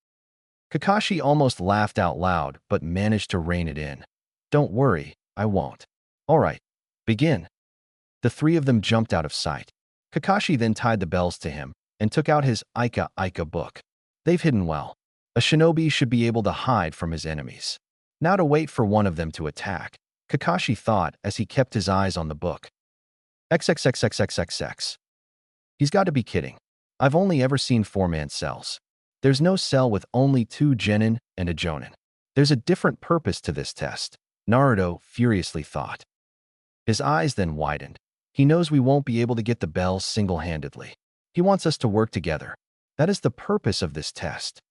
Kakashi almost laughed out loud, but managed to rein it in. Don't worry, I won't. All right, begin. The three of them jumped out of sight. Kakashi then tied the bells to him and took out his Aika book. They've hidden well. A shinobi should be able to hide from his enemies. Now to wait for one of them to attack, Kakashi thought as he kept his eyes on the book. XXXXXXX. He's got to be kidding. I've only ever seen four-man cells. There's no cell with only two genin and a jonin. There's a different purpose to this test, Naruto furiously thought. His eyes then widened. He knows we won't be able to get the bells single-handedly. He wants us to work together. That is the purpose of this test.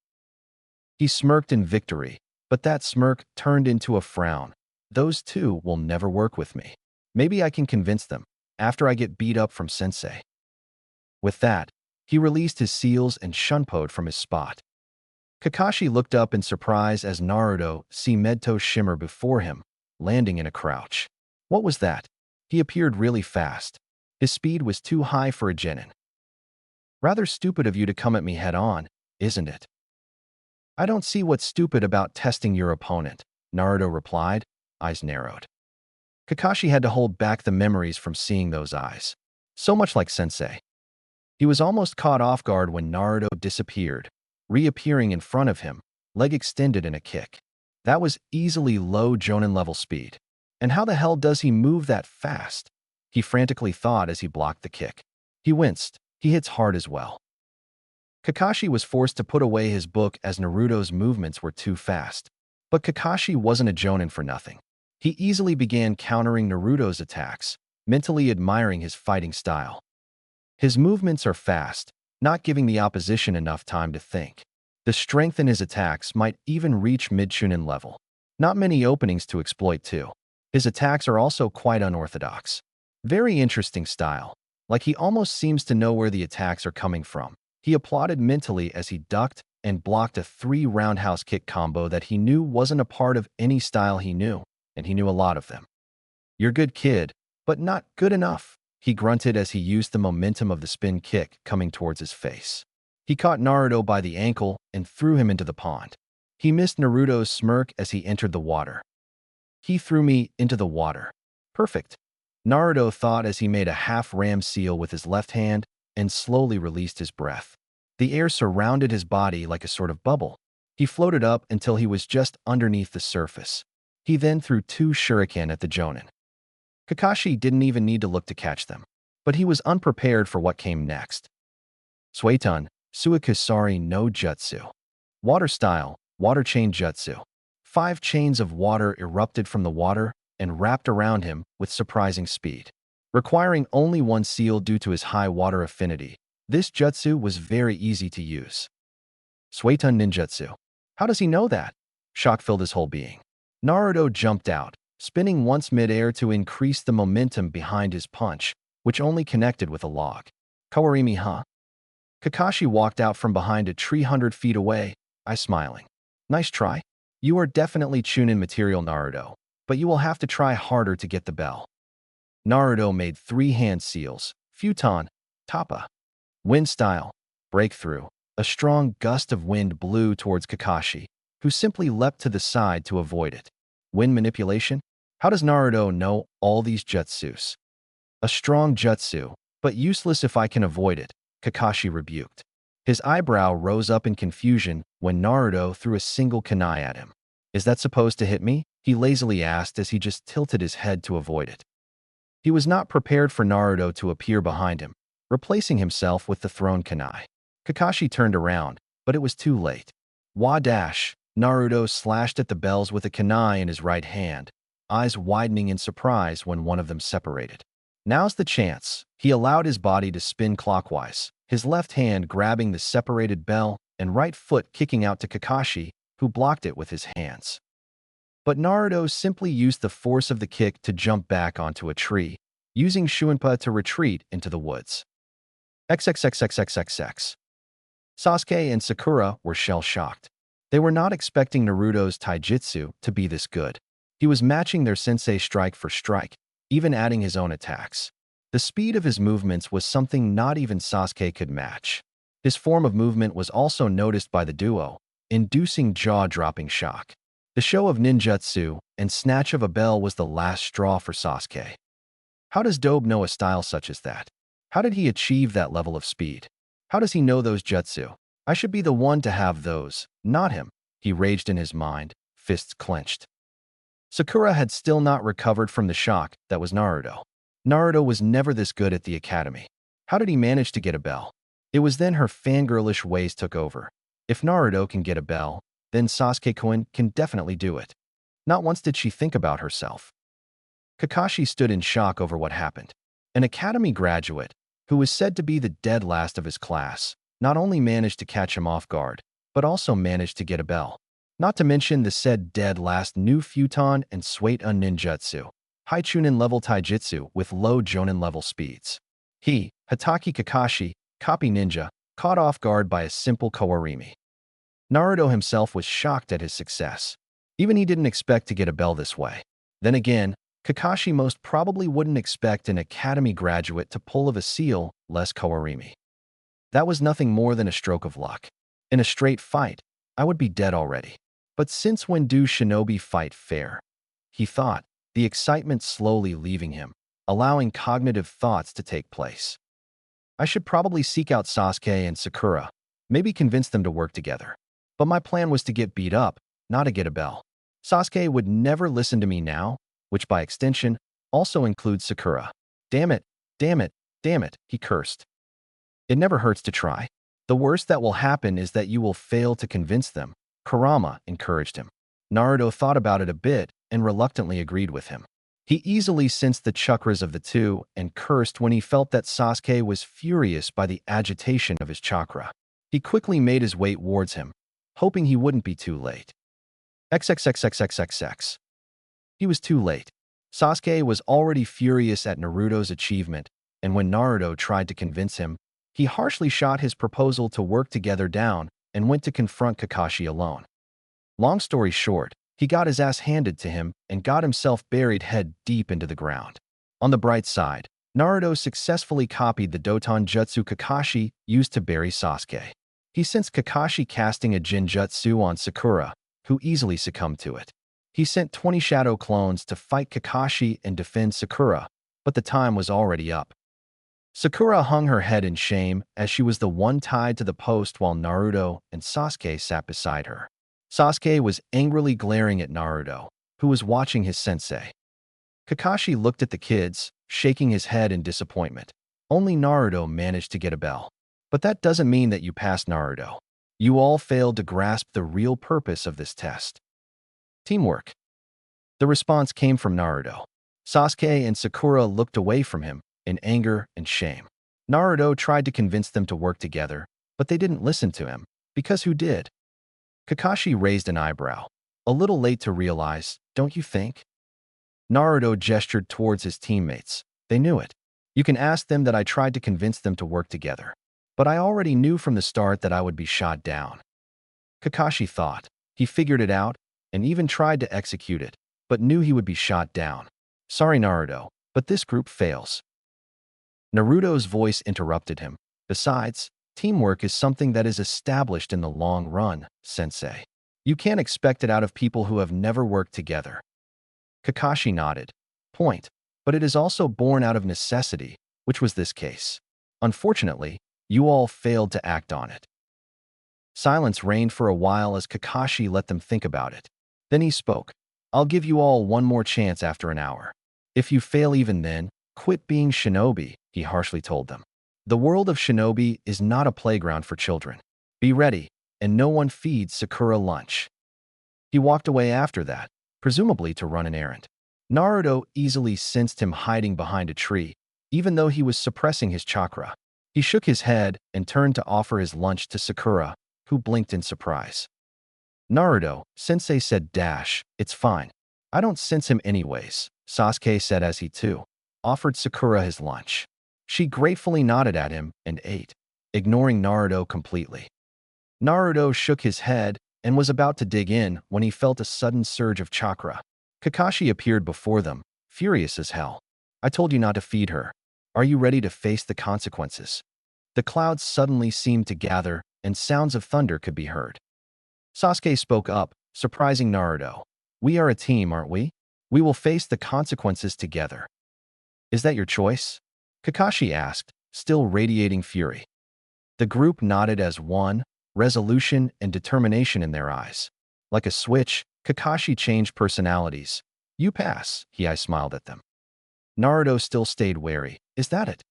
He smirked in victory, but that smirk turned into a frown. Those two will never work with me. Maybe I can convince them, after I get beat up from sensei. With that, he released his seals and shunpoed from his spot. Kakashi looked up in surprise as Naruto see Medto shimmer before him, landing in a crouch. What was that? He appeared really fast. His speed was too high for a genin. Rather stupid of you to come at me head-on, isn't it? I don't see what's stupid about testing your opponent, Naruto replied, eyes narrowed. Kakashi had to hold back the memories from seeing those eyes. So much like sensei. He was almost caught off guard when Naruto disappeared, reappearing in front of him, leg extended in a kick. That was easily low jonin level speed. And how the hell does he move that fast? He frantically thought as he blocked the kick. He winced. He hits hard as well. Kakashi was forced to put away his book as Naruto's movements were too fast. But Kakashi wasn't a jonin for nothing. He easily began countering Naruto's attacks, mentally admiring his fighting style. His movements are fast, not giving the opposition enough time to think. The strength in his attacks might even reach mid-chunin level. Not many openings to exploit too. His attacks are also quite unorthodox. Very interesting style, like he almost seems to know where the attacks are coming from. He applauded mentally as he ducked and blocked a 3 roundhouse kick combo that he knew wasn't a part of any style he knew, and he knew a lot of them. You're good, kid, but not good enough, he grunted as he used the momentum of the spin kick coming towards his face. He caught Naruto by the ankle and threw him into the pond. He missed Naruto's smirk as he entered the water. He threw me into the water. Perfect, Naruto thought as he made a half-ram seal with his left hand and slowly released his breath. The air surrounded his body like a sort of bubble. He floated up until he was just underneath the surface. He then threw 2 shuriken at the jonin. Kakashi didn't even need to look to catch them, but he was unprepared for what came next. Suetun, Suikusari no Jutsu. Water style, water chain jutsu. 5 chains of water erupted from the water and wrapped around him with surprising speed. Requiring only 1 seal due to his high water affinity, this jutsu was very easy to use. Suetun ninjutsu. How does he know that? Shock filled his whole being. Naruto jumped out, spinning once mid-air to increase the momentum behind his punch, which only connected with a log. Kawarimi, huh? Kakashi walked out from behind a tree 100 feet away, eyes smiling. Nice try. You are definitely Chunin material, Naruto, but you will have to try harder to get the bell. Naruto made 3 hand seals, futon, tappa. Wind style, breakthrough. A strong gust of wind blew towards Kakashi, who simply leapt to the side to avoid it. Wind manipulation? How does Naruto know all these jutsus? A strong jutsu, but useless if I can avoid it, Kakashi rebuked. His eyebrow rose up in confusion when Naruto threw a single kunai at him. Is that supposed to hit me? He lazily asked as he just tilted his head to avoid it. He was not prepared for Naruto to appear behind him, replacing himself with the thrown kunai. Kakashi turned around, but it was too late. Wa dash, Naruto slashed at the bells with a kunai in his right hand, eyes widening in surprise when one of them separated. Now's the chance. He allowed his body to spin clockwise, his left hand grabbing the separated bell and right foot kicking out to Kakashi, who blocked it with his hands. But Naruto simply used the force of the kick to jump back onto a tree, using Shuinpa to retreat into the woods. XXXXXXX. Sasuke and Sakura were shell-shocked. They were not expecting Naruto's taijutsu to be this good. He was matching their sensei strike for strike, even adding his own attacks. The speed of his movements was something not even Sasuke could match. His form of movement was also noticed by the duo, inducing jaw-dropping shock. The show of ninjutsu and snatch of a bell was the last straw for Sasuke. How does Dobe know a style such as that? How did he achieve that level of speed? How does he know those jutsu? I should be the one to have those, not him, he raged in his mind, fists clenched. Sakura had still not recovered from the shock that was Naruto. Naruto was never this good at the academy. How did he manage to get a bell? It was then her fangirlish ways took over. If Naruto can get a bell, then Sasuke-kun can definitely do it. Not once did she think about herself. Kakashi stood in shock over what happened. An academy graduate, who was said to be the dead last of his class, not only managed to catch him off guard, but also managed to get a bell. Not to mention the said dead last knew Futon and Suite-un ninjutsu, high Chunin level taijutsu with low Jonin level speeds. He, Hatake Kakashi, copy ninja, caught off guard by a simple kawarimi. Naruto himself was shocked at his success. Even he didn't expect to get a bell this way. Then again, Kakashi most probably wouldn't expect an academy graduate to pull of a seal less kawarimi. That was nothing more than a stroke of luck. In a straight fight, I would be dead already. But since when do shinobi fight fair? He thought, the excitement slowly leaving him, allowing cognitive thoughts to take place. I should probably seek out Sasuke and Sakura, maybe convince them to work together. But my plan was to get beat up, not to get a bell. Sasuke would never listen to me now, which by extension also includes Sakura. Damn it, damn it, damn it, he cursed. It never hurts to try. The worst that will happen is that you will fail to convince them, Kurama encouraged him. Naruto thought about it a bit and reluctantly agreed with him. He easily sensed the chakras of the two and cursed when he felt that Sasuke was furious by the agitation of his chakra. He quickly made his way towards him, hoping he wouldn't be too late. XXXXXXX. He was too late. Sasuke was already furious at Naruto's achievement, and when Naruto tried to convince him, he harshly shot his proposal to work together down and went to confront Kakashi alone. Long story short, he got his ass handed to him and got himself buried head deep into the ground. On the bright side, Naruto successfully copied the Doton Jutsu Kakashi used to bury Sasuke. He sensed Kakashi casting a Jinjutsu on Sakura, who easily succumbed to it. He sent 20 shadow clones to fight Kakashi and defend Sakura, but the time was already up. Sakura hung her head in shame as she was the one tied to the post while Naruto and Sasuke sat beside her. Sasuke was angrily glaring at Naruto, who was watching his sensei. Kakashi looked at the kids, shaking his head in disappointment. Only Naruto managed to get a bell. But that doesn't mean that you passed Naruto. You all failed to grasp the real purpose of this test. Teamwork. The response came from Naruto. Sasuke and Sakura looked away from him in anger and shame. Naruto tried to convince them to work together, but they didn't listen to him, because who did? Kakashi raised an eyebrow. A little late to realize, don't you think? Naruto gestured towards his teammates. They knew it. You can ask them that I tried to convince them to work together. But I already knew from the start that I would be shot down. Kakashi thought. He figured it out and even tried to execute it, but knew he would be shot down. Sorry, Naruto, but this group fails. Naruto's voice interrupted him. Besides, teamwork is something that is established in the long run, sensei. You can't expect it out of people who have never worked together. Kakashi nodded. Point. But it is also born out of necessity, which was this case. Unfortunately, you all failed to act on it. Silence reigned for a while as Kakashi let them think about it. Then he spoke. I'll give you all one more chance after an hour. If you fail even then, quit being shinobi, he harshly told them. The world of shinobi is not a playground for children. Be ready, and no one feeds Sakura lunch. He walked away after that, presumably to run an errand. Naruto easily sensed him hiding behind a tree, even though he was suppressing his chakra. He shook his head and turned to offer his lunch to Sakura, who blinked in surprise. Naruto, Sensei said, "It's fine. I don't sense him anyways," Sasuke said as he too offered Sakura his lunch. She gratefully nodded at him and ate, ignoring Naruto completely. Naruto shook his head and was about to dig in when he felt a sudden surge of chakra. Kakashi appeared before them, furious as hell. "I told you not to feed her. Are you ready to face the consequences?" The clouds suddenly seemed to gather, and sounds of thunder could be heard. Sasuke spoke up, surprising Naruto. "We are a team, aren't we? We will face the consequences together." "Is that your choice?" Kakashi asked, still radiating fury. The group nodded as one, resolution and determination in their eyes. Like a switch, Kakashi changed personalities. "You pass," I smiled at them. Naruto still stayed wary. "Is that it?"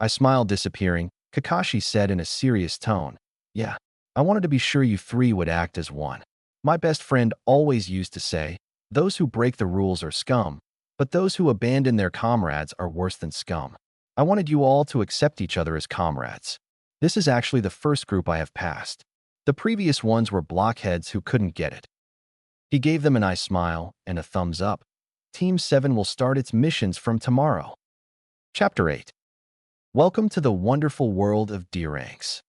I smiled, disappearing. Kakashi said in a serious tone, "Yeah, I wanted to be sure you three would act as one. My best friend always used to say, those who break the rules are scum, but those who abandon their comrades are worse than scum. I wanted you all to accept each other as comrades. This is actually the first group I have passed. The previous ones were blockheads who couldn't get it." He gave them a nice smile and a thumbs up. Team 7 will start its missions from tomorrow. Chapter 8. Welcome to the wonderful world of D-ranks.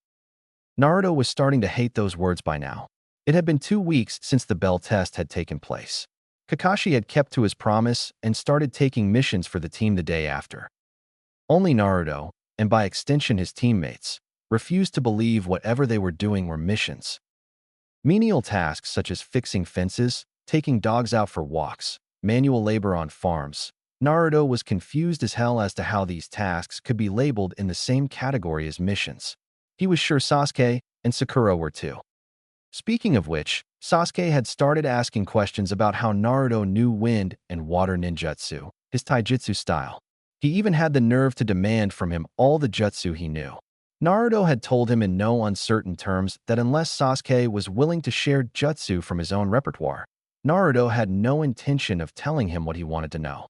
Naruto was starting to hate those words by now. It had been 2 weeks since the bell test had taken place. Kakashi had kept to his promise and started taking missions for the team the day after. Only Naruto, and by extension his teammates, refused to believe whatever they were doing were missions. Menial tasks such as fixing fences, taking dogs out for walks, manual labor on farms. Naruto was confused as hell as to how these tasks could be labeled in the same category as missions. He was sure Sasuke and Sakura were too. Speaking of which, Sasuke had started asking questions about how Naruto knew wind and water ninjutsu, his taijutsu style. He even had the nerve to demand from him all the jutsu he knew. Naruto had told him in no uncertain terms that unless Sasuke was willing to share jutsu from his own repertoire, Naruto had no intention of telling him what he wanted to know.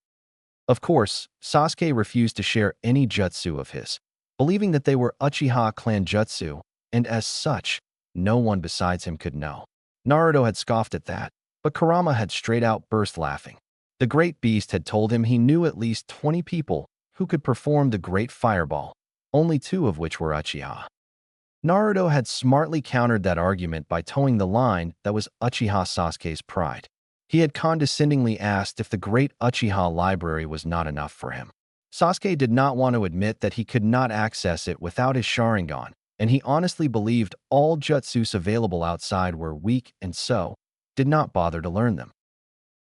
Of course, Sasuke refused to share any jutsu of his, believing that they were Uchiha clan jutsu, and as such, no one besides him could know. Naruto had scoffed at that, but Kurama had straight out burst laughing. The great beast had told him he knew at least 20 people who could perform the great fireball, only 2 of which were Uchiha. Naruto had smartly countered that argument by towing the line that was Uchiha Sasuke's pride. He had condescendingly asked if the great Uchiha library was not enough for him. Sasuke did not want to admit that he could not access it without his Sharingan, and he honestly believed all jutsus available outside were weak and so did not bother to learn them.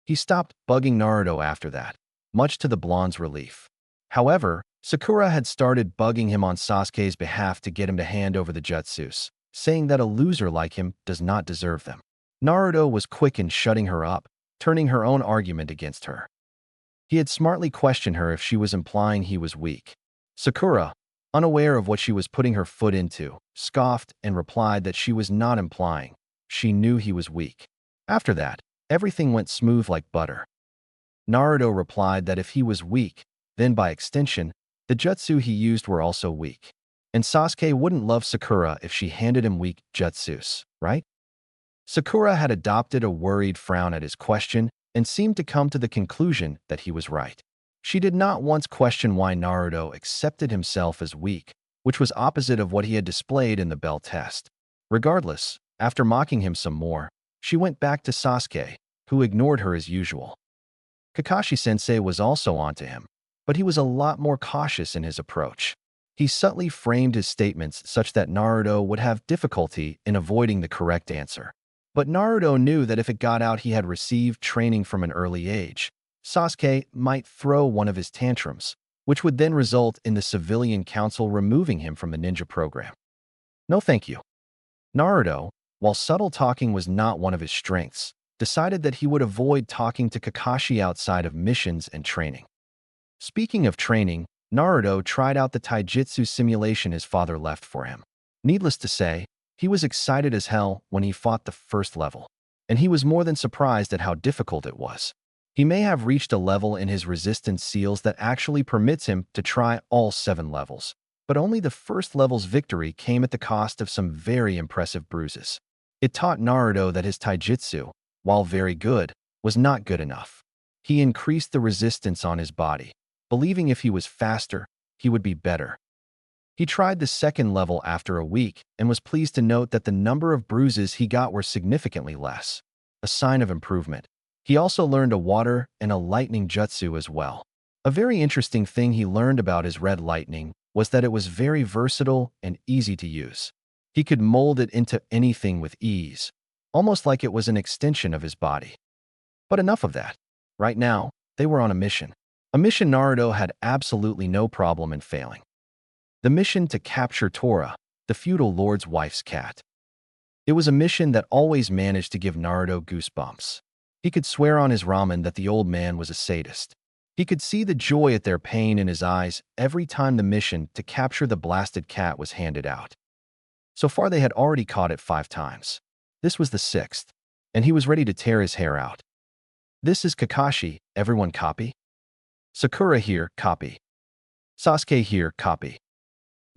He stopped bugging Naruto after that, much to the blonde's relief. However, Sakura had started bugging him on Sasuke's behalf to get him to hand over the jutsus, saying that a loser like him does not deserve them. Naruto was quick in shutting her up, turning her own argument against her. He had smartly questioned her if she was implying he was weak. Sakura, unaware of what she was putting her foot into, scoffed and replied that she was not implying. She knew he was weak. After that, everything went smooth like butter. Naruto replied that if he was weak, then by extension, the jutsu he used were also weak. And Sasuke wouldn't love Sakura if she handed him weak jutsus, right? Sakura had adopted a worried frown at his question and seemed to come to the conclusion that he was right. She did not once question why Naruto accepted himself as weak, which was opposite of what he had displayed in the bell test. Regardless, after mocking him some more, she went back to Sasuke, who ignored her as usual. Kakashi-sensei was also onto him, but he was a lot more cautious in his approach. He subtly framed his statements such that Naruto would have difficulty in avoiding the correct answer. But Naruto knew that if it got out he had received training from an early age, Sasuke might throw one of his tantrums, which would then result in the civilian council removing him from the ninja program. No thank you. Naruto, while subtle talking was not one of his strengths, decided that he would avoid talking to Kakashi outside of missions and training. Speaking of training, Naruto tried out the taijutsu simulation his father left for him. Needless to say, he was excited as hell when he fought the first level. and he was more than surprised at how difficult it was. He may have reached a level in his resistance seals that actually permits him to try all 7 levels, but only the first level's victory came at the cost of some very impressive bruises. It taught Naruto that his taijutsu, while very good, was not good enough. He increased the resistance on his body, believing if he was faster, he would be better. He tried the second level after a week and was pleased to note that the number of bruises he got were significantly less, a sign of improvement. He also learned a water and a lightning jutsu as well. A very interesting thing he learned about his red lightning was that it was very versatile and easy to use. He could mold it into anything with ease, almost like it was an extension of his body. But enough of that. Right now, they were on a mission. A mission Naruto had absolutely no problem in failing. The mission to capture Tora, the feudal lord's wife's cat. It was a mission that always managed to give Naruto goosebumps. He could swear on his ramen that the old man was a sadist. He could see the joy at their pain in his eyes every time the mission to capture the blasted cat was handed out. So far they had already caught it 5 times. This was the 6th, and he was ready to tear his hair out. This is Kakashi, everyone copy? Sakura here, copy. Sasuke here, copy.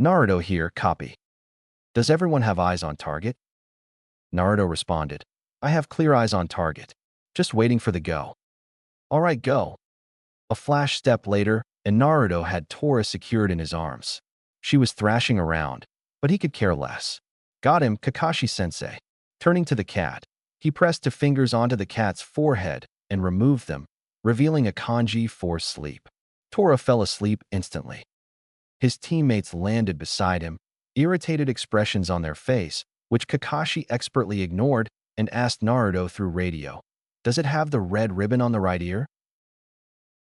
Naruto here, copy. Does everyone have eyes on target? Naruto responded, I have clear eyes on target. Just waiting for the go. Alright, go. A flash step later, and Naruto had Tora secured in his arms. She was thrashing around, but he could care less. Got him, Kakashi-sensei. Turning to the cat, he pressed 2 fingers onto the cat's forehead and removed them, revealing a kanji for sleep. Tora fell asleep instantly. His teammates landed beside him, irritated expressions on their face, which Kakashi expertly ignored and asked Naruto through radio, does it have the red ribbon on the right ear?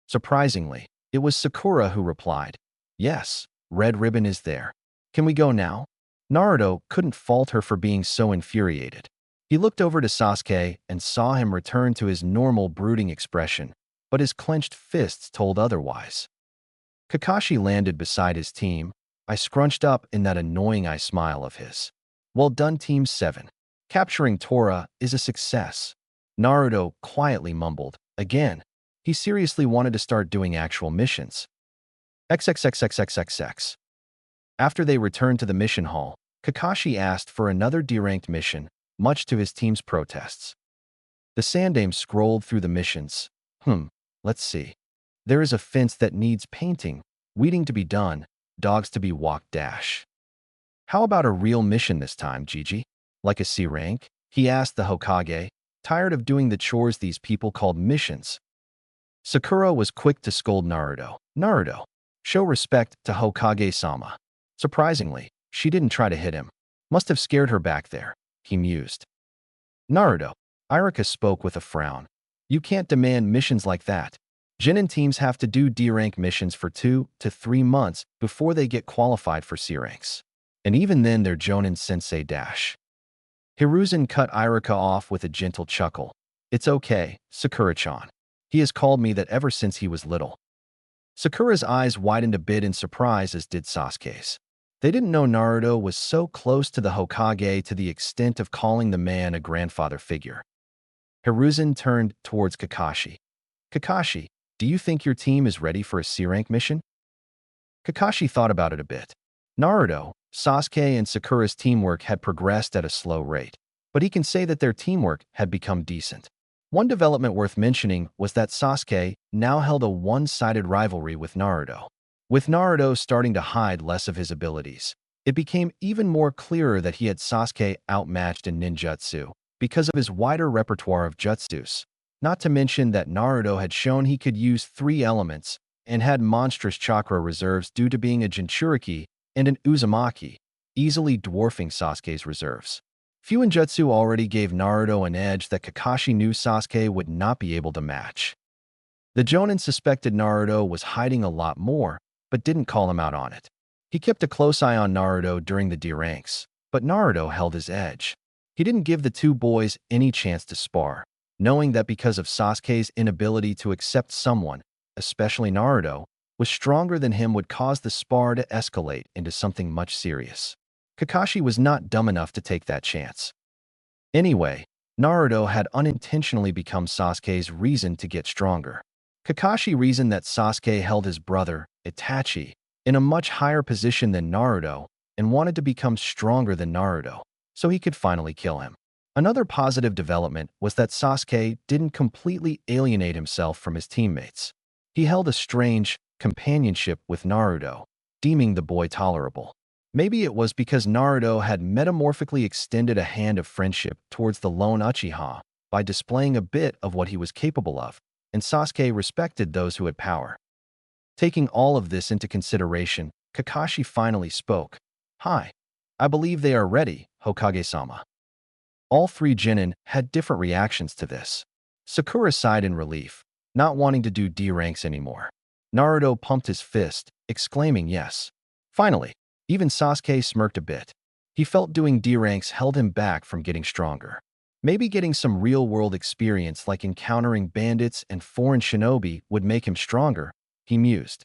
Surprisingly, it was Sakura who replied, yes, red ribbon is there. Can we go now? Naruto couldn't fault her for being so infuriated. He looked over to Sasuke and saw him return to his normal brooding expression, but his clenched fists told otherwise. Kakashi landed beside his team. I scrunched up in that annoying eye smile of his. Well done, Team 7. Capturing Tora is a success. Naruto quietly mumbled. Again, he seriously wanted to start doing actual missions. XXXXXXX. After they returned to the mission hall, Kakashi asked for another D-ranked mission, much to his team's protests. The Sandaime scrolled through the missions. Let's see. There is a fence that needs painting, weeding to be done, dogs to be walked dash. How about a real mission this time, Gigi? Like a C rank? He asked the Hokage, tired of doing the chores these people called missions. Sakura was quick to scold Naruto. Naruto, show respect to Hokage-sama. Surprisingly, she didn't try to hit him. Must have scared her back there, he mused. Naruto, Iruka spoke with a frown. You can't demand missions like that. Genin teams have to do D-rank missions for 2 to 3 months before they get qualified for C ranks. And even then they're Jonin sensei dash. Hiruzen cut Iruka off with a gentle chuckle. It's okay, Sakura-chan. He has called me that ever since he was little. Sakura's eyes widened a bit in surprise, as did Sasuke's. They didn't know Naruto was so close to the Hokage to the extent of calling the man a grandfather figure. Hiruzen turned towards Kakashi. Kakashi, do you think your team is ready for a C-rank mission? Kakashi thought about it a bit. Naruto, Sasuke, and Sakura's teamwork had progressed at a slow rate, but he can say that their teamwork had become decent. One development worth mentioning was that Sasuke now held a one-sided rivalry with Naruto. With Naruto starting to hide less of his abilities, it became even more clearer that he had Sasuke outmatched in ninjutsu because of his wider repertoire of jutsus. Not to mention that Naruto had shown he could use 3 elements and had monstrous chakra reserves due to being a Jinchuriki and an Uzumaki, easily dwarfing Sasuke's reserves. Fuinjutsu already gave Naruto an edge that Kakashi knew Sasuke would not be able to match. The Jonin suspected Naruto was hiding a lot more, but didn't call him out on it. He kept a close eye on Naruto during the D ranks, but Naruto held his edge. He didn't give the 2 boys any chance to spar, knowing that because of Sasuke's inability to accept someone, especially Naruto, was stronger than him would cause the spar to escalate into something much serious. Kakashi was not dumb enough to take that chance. Anyway, Naruto had unintentionally become Sasuke's reason to get stronger. Kakashi reasoned that Sasuke held his brother, Itachi, in a much higher position than Naruto and wanted to become stronger than Naruto, so he could finally kill him. Another positive development was that Sasuke didn't completely alienate himself from his teammates. He held a strange companionship with Naruto, deeming the boy tolerable. Maybe it was because Naruto had metamorphically extended a hand of friendship towards the lone Uchiha by displaying a bit of what he was capable of, and Sasuke respected those who had power. Taking all of this into consideration, Kakashi finally spoke. "Hi. I believe they are ready, Hokage-sama." All three Genin had different reactions to this. Sakura sighed in relief, not wanting to do D ranks anymore. Naruto pumped his fist, exclaiming yes. Finally, even Sasuke smirked a bit. He felt doing D ranks held him back from getting stronger. Maybe getting some real-world experience like encountering bandits and foreign shinobi would make him stronger, he mused.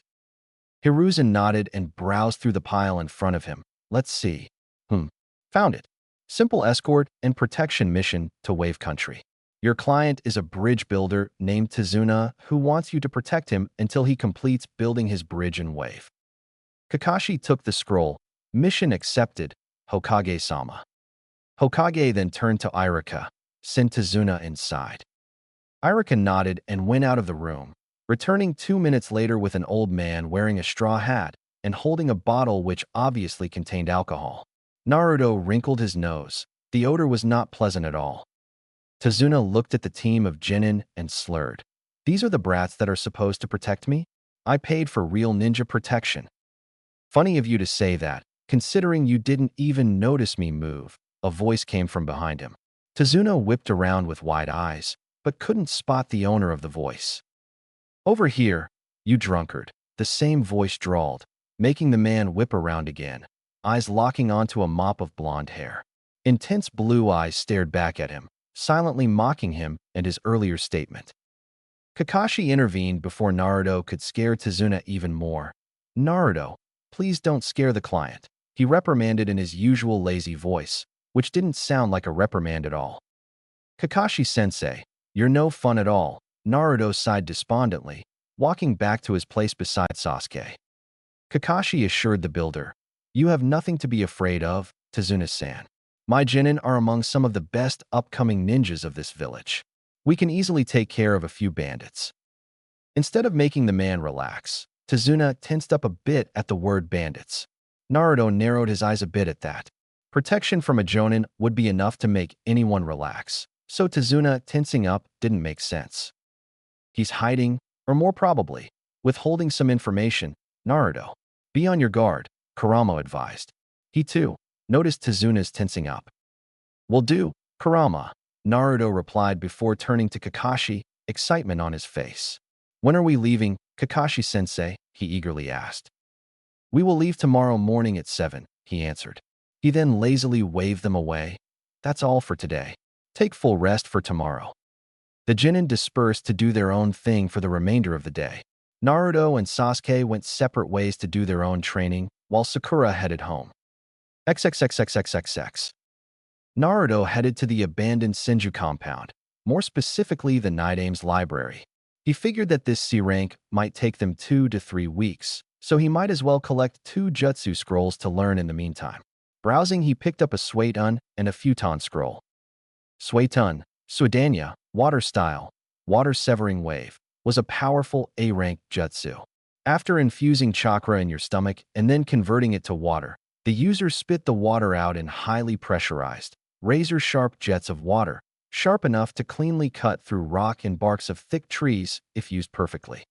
Hiruzen nodded and browsed through the pile in front of him. Let's see. Found it. Simple escort and protection mission to Wave Country. Your client is a bridge builder named Tazuna who wants you to protect him until he completes building his bridge in Wave. Kakashi took the scroll. Mission accepted, Hokage-sama. Hokage then turned to Iruka. Send Tazuna inside. Iruka nodded and went out of the room, returning 2 minutes later with an old man wearing a straw hat and holding a bottle which obviously contained alcohol. Naruto wrinkled his nose. The odor was not pleasant at all. Tazuna looked at the team of Genin and slurred. These are the brats that are supposed to protect me? I paid for real ninja protection. Funny of you to say that, considering you didn't even notice me move. A voice came from behind him. Tazuna whipped around with wide eyes, but couldn't spot the owner of the voice. Over here, you drunkard, the same voice drawled, making the man whip around again, eyes locking onto a mop of blonde hair. Intense blue eyes stared back at him, silently mocking him and his earlier statement. Kakashi intervened before Naruto could scare Tazuna even more. Naruto, please don't scare the client, he reprimanded in his usual lazy voice, which didn't sound like a reprimand at all. Kakashi-sensei, you're no fun at all, Naruto sighed despondently, walking back to his place beside Sasuke. Kakashi assured the builder, you have nothing to be afraid of, Tazuna-san. My genin are among some of the best upcoming ninjas of this village. We can easily take care of a few bandits. Instead of making the man relax, Tazuna tensed up a bit at the word bandits. Naruto narrowed his eyes a bit at that. Protection from a jonin would be enough to make anyone relax, so Tazuna tensing up didn't make sense. He's hiding, or more probably, withholding some information. Naruto, be on your guard, Kurama advised. He too noticed Tazuna's tensing up. Will do, Kurama, Naruto replied before turning to Kakashi, excitement on his face. When are we leaving, Kakashi-sensei? He eagerly asked. We will leave tomorrow morning at 7, he answered. He then lazily waved them away. That's all for today. Take full rest for tomorrow. The genin dispersed to do their own thing for the remainder of the day. Naruto and Sasuke went separate ways to do their own training, while Sakura headed home. XXXXXXX. Naruto headed to the abandoned Senju compound, more specifically the Nidame's library. He figured that this C rank might take them 2 to 3 weeks, so he might as well collect 2 jutsu scrolls to learn in the meantime. Browsing, he picked up a Suiton and a Futon scroll. Suiton, Suidanya, Water Style, Water Severing Wave, was a powerful A-rank jutsu. After infusing chakra in your stomach and then converting it to water, the user spit the water out in highly pressurized, razor-sharp jets of water, sharp enough to cleanly cut through rock and barks of thick trees if used perfectly.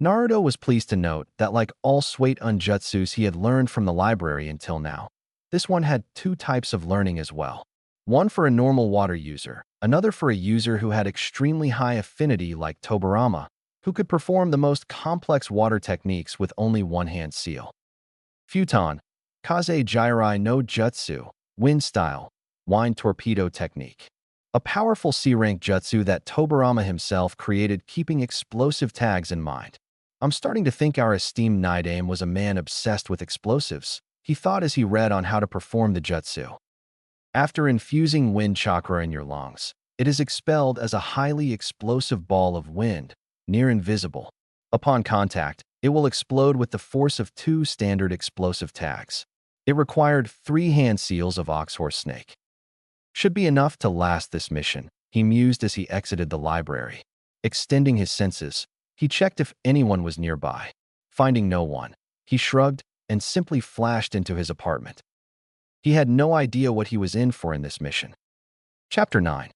Naruto was pleased to note that like all Suiton jutsus he had learned from the library until now, this one had 2 types of learning as well. One for a normal water user, another for a user who had extremely high affinity like Tobirama, who could perform the most complex water techniques with only one-hand seal. Futon, Kaze Jirai no Jutsu, Wind Style, Wind Torpedo Technique. A powerful C-rank jutsu that Tobirama himself created keeping explosive tags in mind. I'm starting to think our esteemed Nidame was a man obsessed with explosives, he thought as he read on how to perform the jutsu. After infusing wind chakra in your lungs, It is expelled as a highly explosive ball of wind, near invisible. Upon contact, it will explode with the force of 2 standard explosive tags. It required 3 hand seals of oxhorse snake. Should be enough to last this mission, he mused as he exited the library. Extending his senses, he checked if anyone was nearby. Finding no one, he shrugged and simply flashed into his apartment. He had no idea what he was in for in this mission. Chapter 9.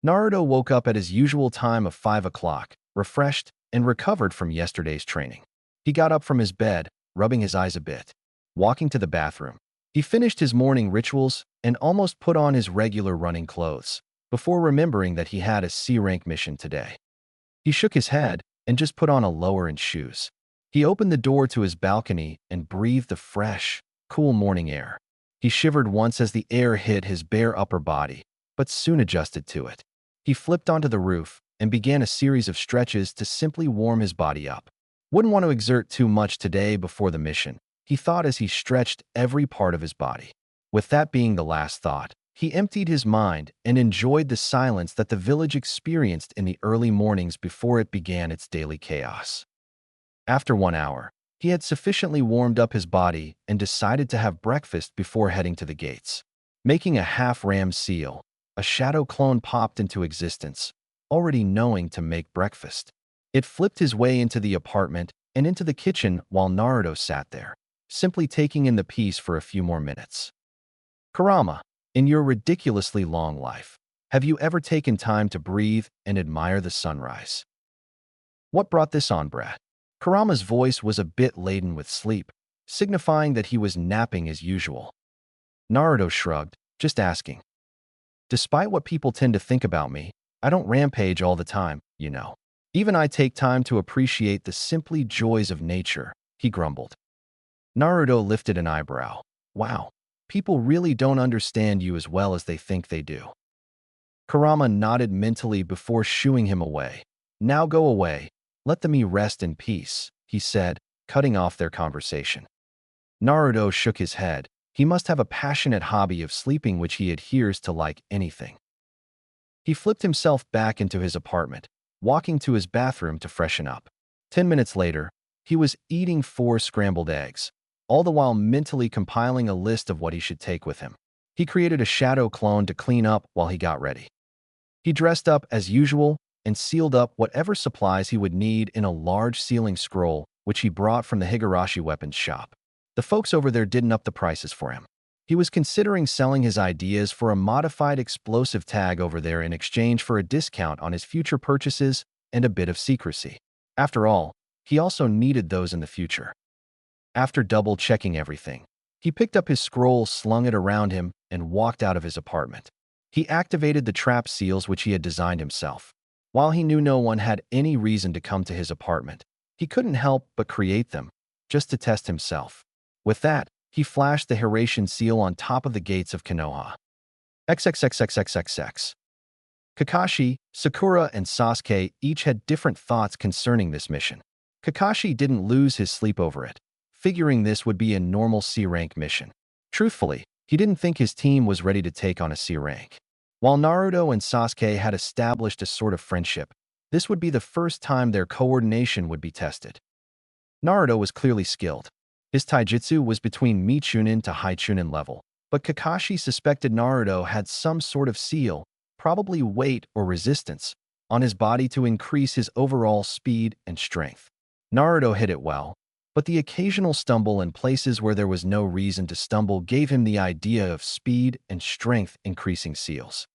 Naruto woke up at his usual time of 5 o'clock, refreshed and recovered from yesterday's training. He got up from his bed, rubbing his eyes a bit. Walking to the bathroom, he finished his morning rituals and almost put on his regular running clothes, before remembering that he had a C-rank mission today. He shook his head and just put on a lower and shoes. He opened the door to his balcony and breathed the fresh, cool morning air. He shivered once as the air hit his bare upper body, but soon adjusted to it. He flipped onto the roof and began a series of stretches to simply warm his body up. Wouldn't want to exert too much today before the mission, he thought as he stretched every part of his body. With that being the last thought, he emptied his mind and enjoyed the silence that the village experienced in the early mornings before it began its daily chaos. After 1 hour, he had sufficiently warmed up his body and decided to have breakfast before heading to the gates. Making a half-ram seal, a shadow clone popped into existence, already knowing to make breakfast. It flipped his way into the apartment and into the kitchen while Naruto sat there, simply taking in the peace for a few more minutes. Kurama, in your ridiculously long life, have you ever taken time to breathe and admire the sunrise? What brought this on, Brad? Kurama's voice was a bit laden with sleep, signifying that he was napping as usual. Naruto shrugged, just asking. Despite what people tend to think about me, I don't rampage all the time, you know. Even I take time to appreciate the simply joys of nature, he grumbled. Naruto lifted an eyebrow. Wow, people really don't understand you as well as they think they do. Kurama nodded mentally before shooing him away. Now go away, let the me rest in peace, he said, cutting off their conversation. Naruto shook his head. He must have a passionate hobby of sleeping which he adheres to like anything. He flipped himself back into his apartment, walking to his bathroom to freshen up. 10 minutes later, he was eating 4 scrambled eggs, all the while mentally compiling a list of what he should take with him. He created a shadow clone to clean up while he got ready. He dressed up as usual and sealed up whatever supplies he would need in a large sealing scroll which he brought from the Higurashi weapons shop. The folks over there didn't up the prices for him. He was considering selling his ideas for a modified explosive tag over there in exchange for a discount on his future purchases and a bit of secrecy. After all, he also needed those in the future. After double-checking everything, he picked up his scroll, slung it around him, and walked out of his apartment. He activated the trap seals which he had designed himself. While he knew no one had any reason to come to his apartment, he couldn't help but create them, just to test himself. With that, he flashed the Hiratian seal on top of the gates of Konoha. XXXXXXX. Kakashi, Sakura, and Sasuke each had different thoughts concerning this mission. Kakashi didn't lose his sleep over it, figuring this would be a normal C-rank mission. Truthfully, he didn't think his team was ready to take on a C-rank. While Naruto and Sasuke had established a sort of friendship, this would be the first time their coordination would be tested. Naruto was clearly skilled. His taijutsu was between Michunin to High Chunin level, but Kakashi suspected Naruto had some sort of seal, probably weight or resistance, on his body to increase his overall speed and strength. Naruto hit it well, but the occasional stumble in places where there was no reason to stumble gave him the idea of speed and strength increasing seals.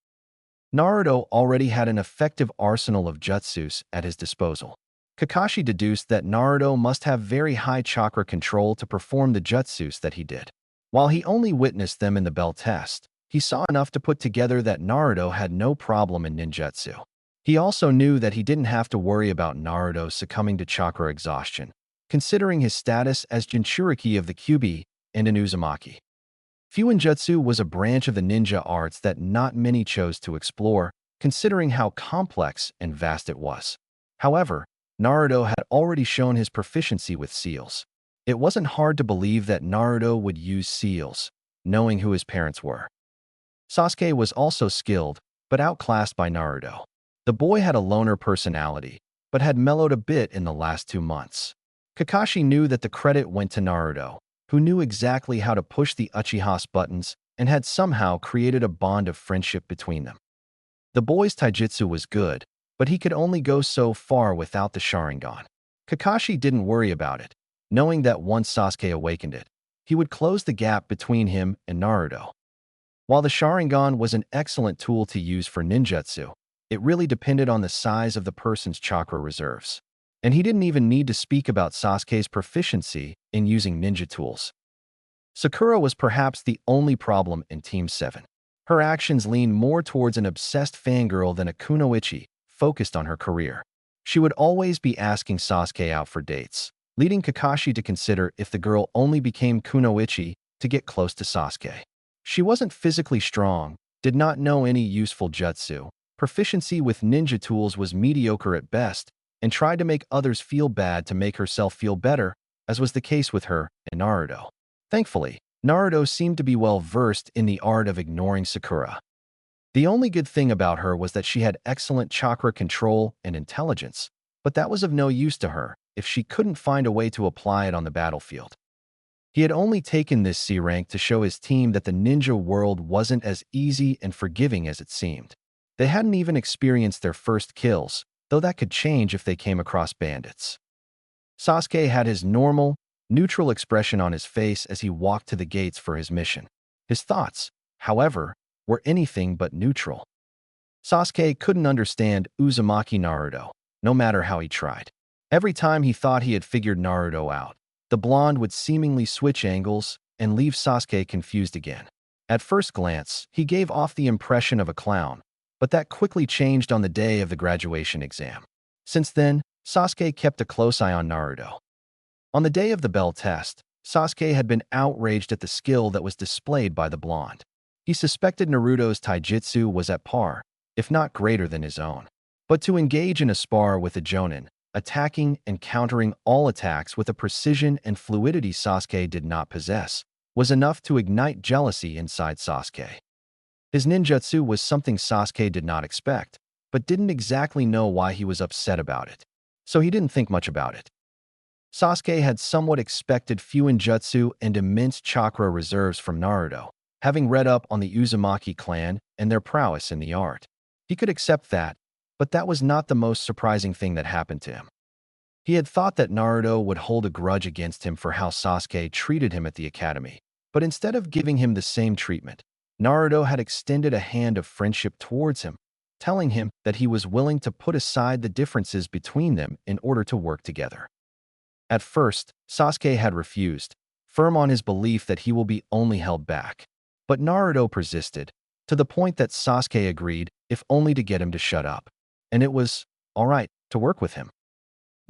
Naruto already had an effective arsenal of jutsus at his disposal. Kakashi deduced that Naruto must have very high chakra control to perform the jutsus that he did. While he only witnessed them in the bell test, he saw enough to put together that Naruto had no problem in ninjutsu. He also knew that he didn't have to worry about Naruto succumbing to chakra exhaustion, considering his status as Jinchuriki of the Kyuubi and an Uzumaki. Fuinjutsu was a branch of the ninja arts that not many chose to explore, considering how complex and vast it was. However, Naruto had already shown his proficiency with seals. It wasn't hard to believe that Naruto would use seals, knowing who his parents were. Sasuke was also skilled, but outclassed by Naruto. The boy had a loner personality, but had mellowed a bit in the last 2 months. Kakashi knew that the credit went to Naruto, who knew exactly how to push the Uchiha's buttons and had somehow created a bond of friendship between them. The boy's taijutsu was good, but he could only go so far without the Sharingan. Kakashi didn't worry about it, knowing that once Sasuke awakened it, he would close the gap between him and Naruto. While the Sharingan was an excellent tool to use for ninjutsu, it really depended on the size of the person's chakra reserves. And he didn't even need to speak about Sasuke's proficiency in using ninja tools. Sakura was perhaps the only problem in Team 7. Her actions leaned more towards an obsessed fangirl than a kunoichi, focused on her career. She would always be asking Sasuke out for dates, leading Kakashi to consider if the girl only became kunoichi to get close to Sasuke. She wasn't physically strong, did not know any useful jutsu, proficiency with ninja tools was mediocre at best, and tried to make others feel bad to make herself feel better, as was the case with her and Naruto. Thankfully, Naruto seemed to be well versed in the art of ignoring Sakura. The only good thing about her was that she had excellent chakra control and intelligence, but that was of no use to her if she couldn't find a way to apply it on the battlefield. He had only taken this C rank to show his team that the ninja world wasn't as easy and forgiving as it seemed. They hadn't even experienced their first kills, though that could change if they came across bandits. Sasuke had his normal, neutral expression on his face as he walked to the gates for his mission. His thoughts, however, were anything but neutral. Sasuke couldn't understand Uzumaki Naruto, no matter how he tried. Every time he thought he had figured Naruto out, the blonde would seemingly switch angles and leave Sasuke confused again. At first glance, he gave off the impression of a clown, but that quickly changed on the day of the graduation exam. Since then, Sasuke kept a close eye on Naruto. On the day of the bell test, Sasuke had been outraged at the skill that was displayed by the blonde. He suspected Naruto's taijutsu was at par, if not greater than his own. But to engage in a spar with a jonin, attacking and countering all attacks with a precision and fluidity Sasuke did not possess, was enough to ignite jealousy inside Sasuke. His ninjutsu was something Sasuke did not expect, but didn't exactly know why he was upset about it, so he didn't think much about it. Sasuke had somewhat expected Fuinjutsu and immense chakra reserves from Naruto, having read up on the Uzumaki clan and their prowess in the art. He could accept that, but that was not the most surprising thing that happened to him. He had thought that Naruto would hold a grudge against him for how Sasuke treated him at the academy, but instead of giving him the same treatment, Naruto had extended a hand of friendship towards him, telling him that he was willing to put aside the differences between them in order to work together. At first, Sasuke had refused, firm on his belief that he will be only held back. But Naruto persisted, to the point that Sasuke agreed, if only to get him to shut up. And it was all right to work with him.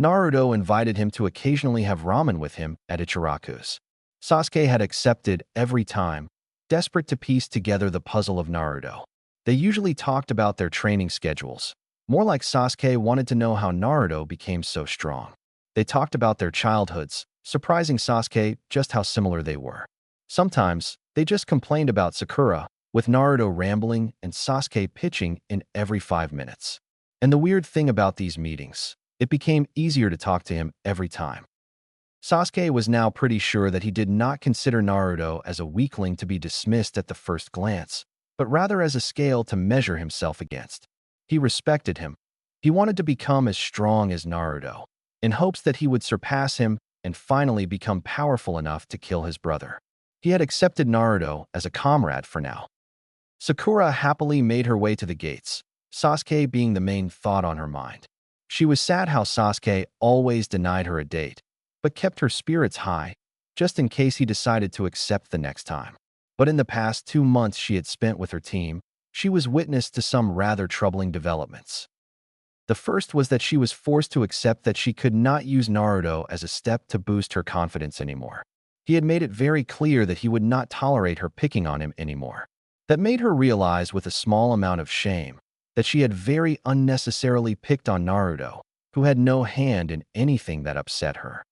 Naruto invited him to occasionally have ramen with him at Ichiraku's. Sasuke had accepted every time, desperate to piece together the puzzle of Naruto. They usually talked about their training schedules. More like Sasuke wanted to know how Naruto became so strong. They talked about their childhoods, surprising Sasuke just how similar they were. Sometimes, they just complained about Sakura, with Naruto rambling and Sasuke pitching in every 5 minutes. And the weird thing about these meetings, it became easier to talk to him every time. Sasuke was now pretty sure that he did not consider Naruto as a weakling to be dismissed at the first glance, but rather as a scale to measure himself against. He respected him. He wanted to become as strong as Naruto, in hopes that he would surpass him and finally become powerful enough to kill his brother. He had accepted Naruto as a comrade for now. Sakura happily made her way to the gates, Sasuke being the main thought on her mind. She was sad how Sasuke always denied her a date, but kept her spirits high, just in case he decided to accept the next time. But in the past 2 months she had spent with her team, she was witness to some rather troubling developments. The first was that she was forced to accept that she could not use Naruto as a step to boost her confidence anymore. He had made it very clear that he would not tolerate her picking on him anymore. That made her realize with a small amount of shame that she had very unnecessarily picked on Naruto, who had no hand in anything that upset her.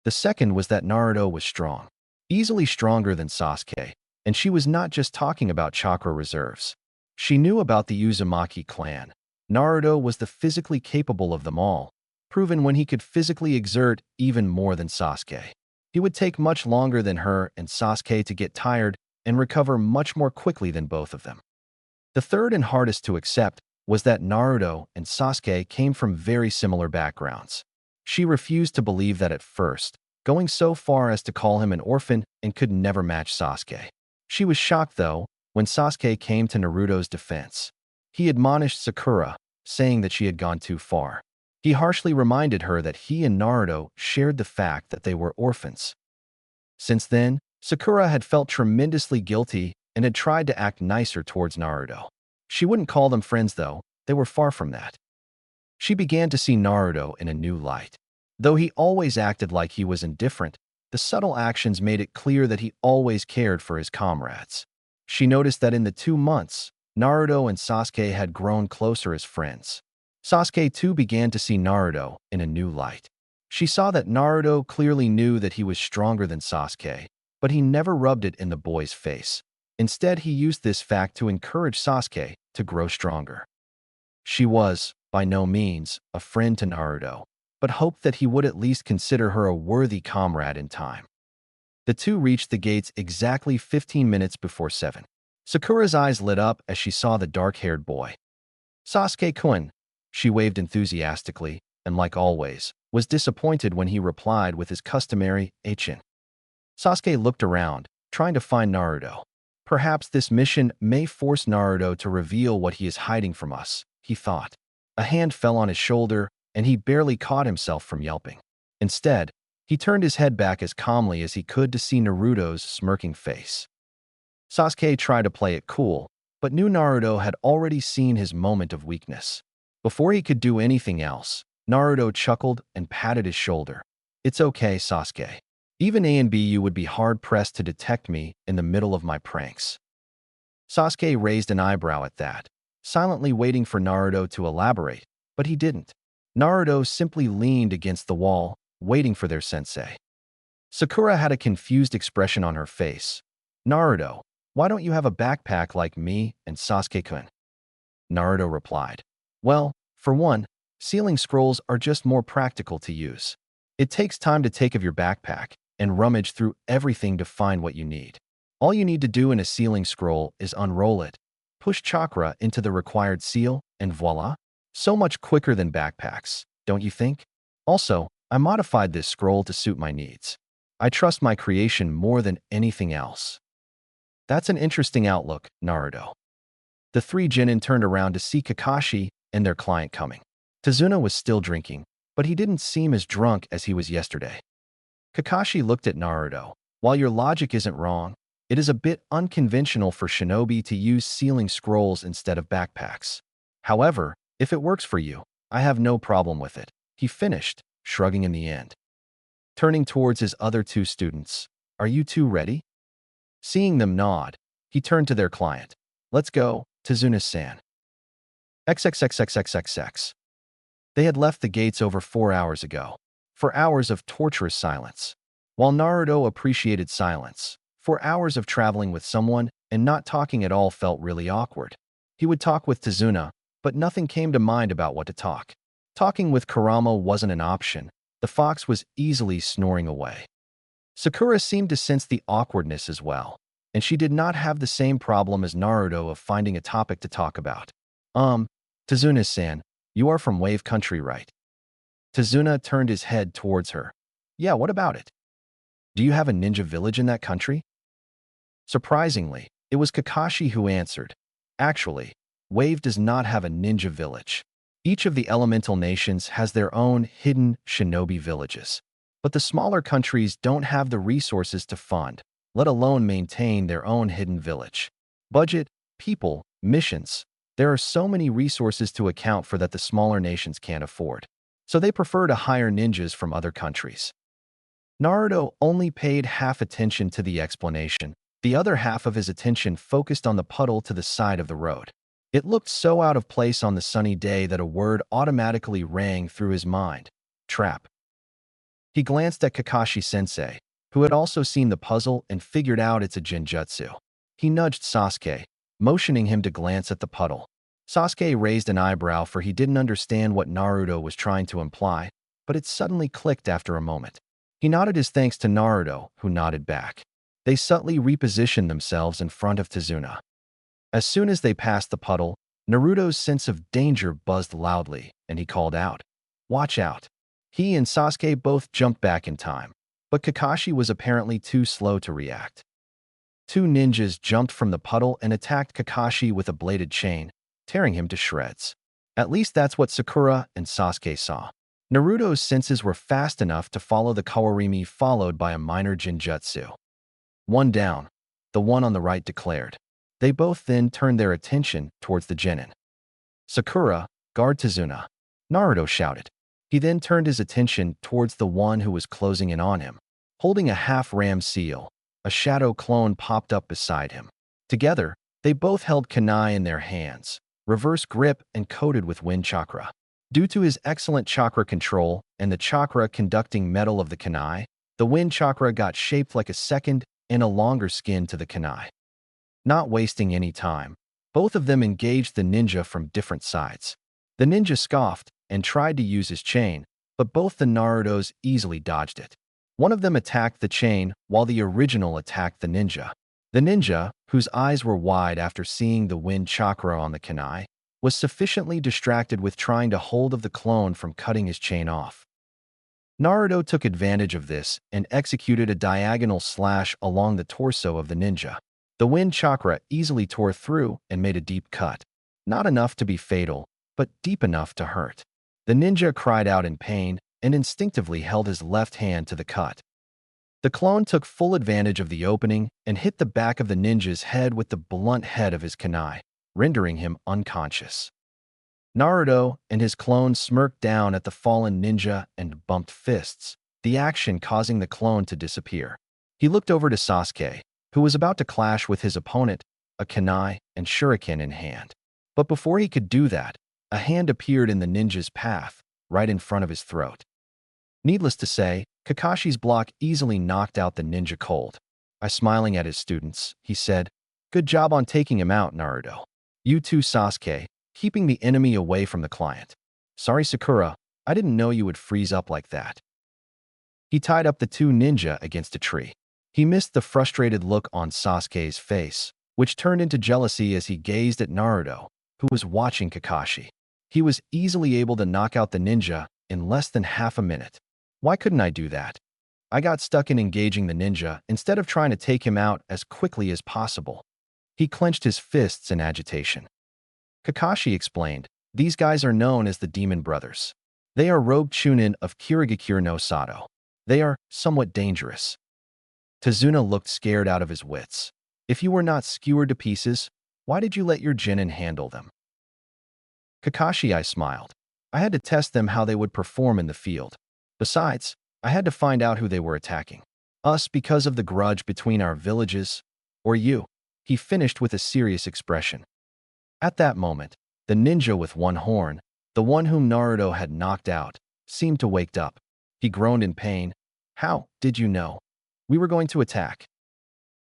The second was that Naruto was strong, easily stronger than Sasuke, and she was not just talking about chakra reserves. She knew about the Uzumaki clan. Naruto was the physically capable of them all, proven when he could physically exert even more than Sasuke. He would take much longer than her and Sasuke to get tired and recover much more quickly than both of them. The third and hardest to accept was that Naruto and Sasuke came from very similar backgrounds. She refused to believe that at first, going so far as to call him an orphan and could never match Sasuke. She was shocked, though, when Sasuke came to Naruto's defense. He admonished Sakura, saying that she had gone too far. He harshly reminded her that he and Naruto shared the fact that they were orphans. Since then, Sakura had felt tremendously guilty and had tried to act nicer towards Naruto. She wouldn't call them friends, though. They were far from that. She began to see Naruto in a new light. Though he always acted like he was indifferent, the subtle actions made it clear that he always cared for his comrades. She noticed that in the 2 months, Naruto and Sasuke had grown closer as friends. Sasuke too began to see Naruto in a new light. She saw that Naruto clearly knew that he was stronger than Sasuke, but he never rubbed it in the boy's face. Instead, he used this fact to encourage Sasuke to grow stronger. She was, by no means, a friend to Naruto, but hoped that he would at least consider her a worthy comrade in time. The two reached the gates exactly 15 minutes before 7. Sakura's eyes lit up as she saw the dark-haired boy. "Sasuke-kun," she waved enthusiastically, and like always, was disappointed when he replied with his customary "Achin." Sasuke looked around, trying to find Naruto. Perhaps this mission may force Naruto to reveal what he is hiding from us, he thought. A hand fell on his shoulder, and he barely caught himself from yelping. Instead, he turned his head back as calmly as he could to see Naruto's smirking face. Sasuke tried to play it cool, but knew Naruto had already seen his moment of weakness. Before he could do anything else, Naruto chuckled and patted his shoulder. "It's okay, Sasuke. Even A and B, you would be hard-pressed to detect me in the middle of my pranks." Sasuke raised an eyebrow at that, silently waiting for Naruto to elaborate, but he didn't. Naruto simply leaned against the wall, waiting for their sensei. Sakura had a confused expression on her face. "Naruto, why don't you have a backpack like me and Sasuke-kun?" Naruto replied, "Well, for one, sealing scrolls are just more practical to use. It takes time to take of your backpack and rummage through everything to find what you need. All you need to do in a sealing scroll is unroll it, push chakra into the required seal, and voila. So much quicker than backpacks, don't you think? Also, I modified this scroll to suit my needs. I trust my creation more than anything else." "That's an interesting outlook, Naruto." The three genin turned around to see Kakashi and their client coming. Tazuna was still drinking, but he didn't seem as drunk as he was yesterday. Kakashi looked at Naruto. "While your logic isn't wrong, it is a bit unconventional for shinobi to use sealing scrolls instead of backpacks. However, if it works for you, I have no problem with it," he finished, shrugging in the end. Turning towards his other two students, "Are you two ready?" Seeing them nod, he turned to their client. "Let's go, Tazuna-san." XXXXXXX. They had left the gates over 4 hours ago. For hours of torturous silence. While Naruto appreciated silence, 4 hours of traveling with someone and not talking at all felt really awkward. He would talk with Tazuna, but nothing came to mind about what to talk. Talking with Kurama wasn't an option. The fox was easily snoring away. Sakura seemed to sense the awkwardness as well, and she did not have the same problem as Naruto of finding a topic to talk about. Tazuna-san, you are from Wave Country, right?" Tazuna turned his head towards her. "Yeah, what about it? Do you have a ninja village in that country?" Surprisingly, it was Kakashi who answered. "Actually, Wave does not have a ninja village. Each of the elemental nations has their own hidden shinobi villages. But the smaller countries don't have the resources to fund, let alone maintain their own hidden village. Budget, people, missions. There are so many resources to account for that the smaller nations can't afford. So they prefer to hire ninjas from other countries." Naruto only paid half attention to the explanation. The other half of his attention focused on the puddle to the side of the road. It looked so out of place on the sunny day that a word automatically rang through his mind. Trap. He glanced at Kakashi-sensei, who had also seen the puzzle and figured out it's a genjutsu. He nudged Sasuke. motioning him to glance at the puddle. Sasuke raised an eyebrow, for he didn't understand what Naruto was trying to imply, but it suddenly clicked after a moment. He nodded his thanks to Naruto, who nodded back. They subtly repositioned themselves in front of Tazuna. As soon as they passed the puddle, Naruto's sense of danger buzzed loudly, and he called out, "Watch out!" He and Sasuke both jumped back in time, but Kakashi was apparently too slow to react. Two ninjas jumped from the puddle and attacked Kakashi with a bladed chain, tearing him to shreds. At least that's what Sakura and Sasuke saw. Naruto's senses were fast enough to follow the kawarimi, followed by a minor genjutsu. "One down," the one on the right declared. They both then turned their attention towards the genin. "Sakura, guard Tazuna," Naruto shouted. He then turned his attention towards the one who was closing in on him. Holding a half-ram seal, a shadow clone popped up beside him. Together, they both held kunai in their hands, reverse grip and coated with wind chakra. Due to his excellent chakra control and the chakra-conducting metal of the kunai, the wind chakra got shaped like a second and a longer skin to the kunai. Not wasting any time, both of them engaged the ninja from different sides. The ninja scoffed and tried to use his chain, but both the Narutos easily dodged it. One of them attacked the chain, while the original attacked the ninja. The ninja, whose eyes were wide after seeing the wind chakra on the kunai, was sufficiently distracted with trying to hold of the clone from cutting his chain off. Naruto took advantage of this and executed a diagonal slash along the torso of the ninja. The wind chakra easily tore through and made a deep cut. Not enough to be fatal, but deep enough to hurt. The ninja cried out in pain and instinctively held his left hand to the cut. The clone took full advantage of the opening and hit the back of the ninja's head with the blunt head of his kunai, rendering him unconscious. Naruto and his clone smirked down at the fallen ninja and bumped fists, the action causing the clone to disappear. He looked over to Sasuke, who was about to clash with his opponent, a kunai and shuriken in hand. But before he could do that, a hand appeared in the ninja's path, right in front of his throat. Needless to say, Kakashi's block easily knocked out the ninja cold. Smiling at his students, he said, "Good job on taking him out, Naruto. You too, Sasuke, keeping the enemy away from the client. Sorry, Sakura, I didn't know you would freeze up like that." He tied up the two ninja against a tree. He missed the frustrated look on Sasuke's face, which turned into jealousy as he gazed at Naruto, who was watching Kakashi. He was easily able to knock out the ninja in less than half a minute. Why couldn't I do that? I got stuck in engaging the ninja instead of trying to take him out as quickly as possible. He clenched his fists in agitation. Kakashi explained, "These guys are known as the Demon Brothers. They are rogue chunin of Kirigakure no Sato. They are somewhat dangerous." Tazuna looked scared out of his wits. "If you were not skewered to pieces, why did you let your genin handle them?" Kakashi, I smiled. "I had to test them how they would perform in the field. Besides, I had to find out who they were attacking. Us because of the grudge between our villages, or you," he finished with a serious expression. At that moment, the ninja with one horn, the one whom Naruto had knocked out, seemed to wake up. He groaned in pain. "How did you know? We were going to attack."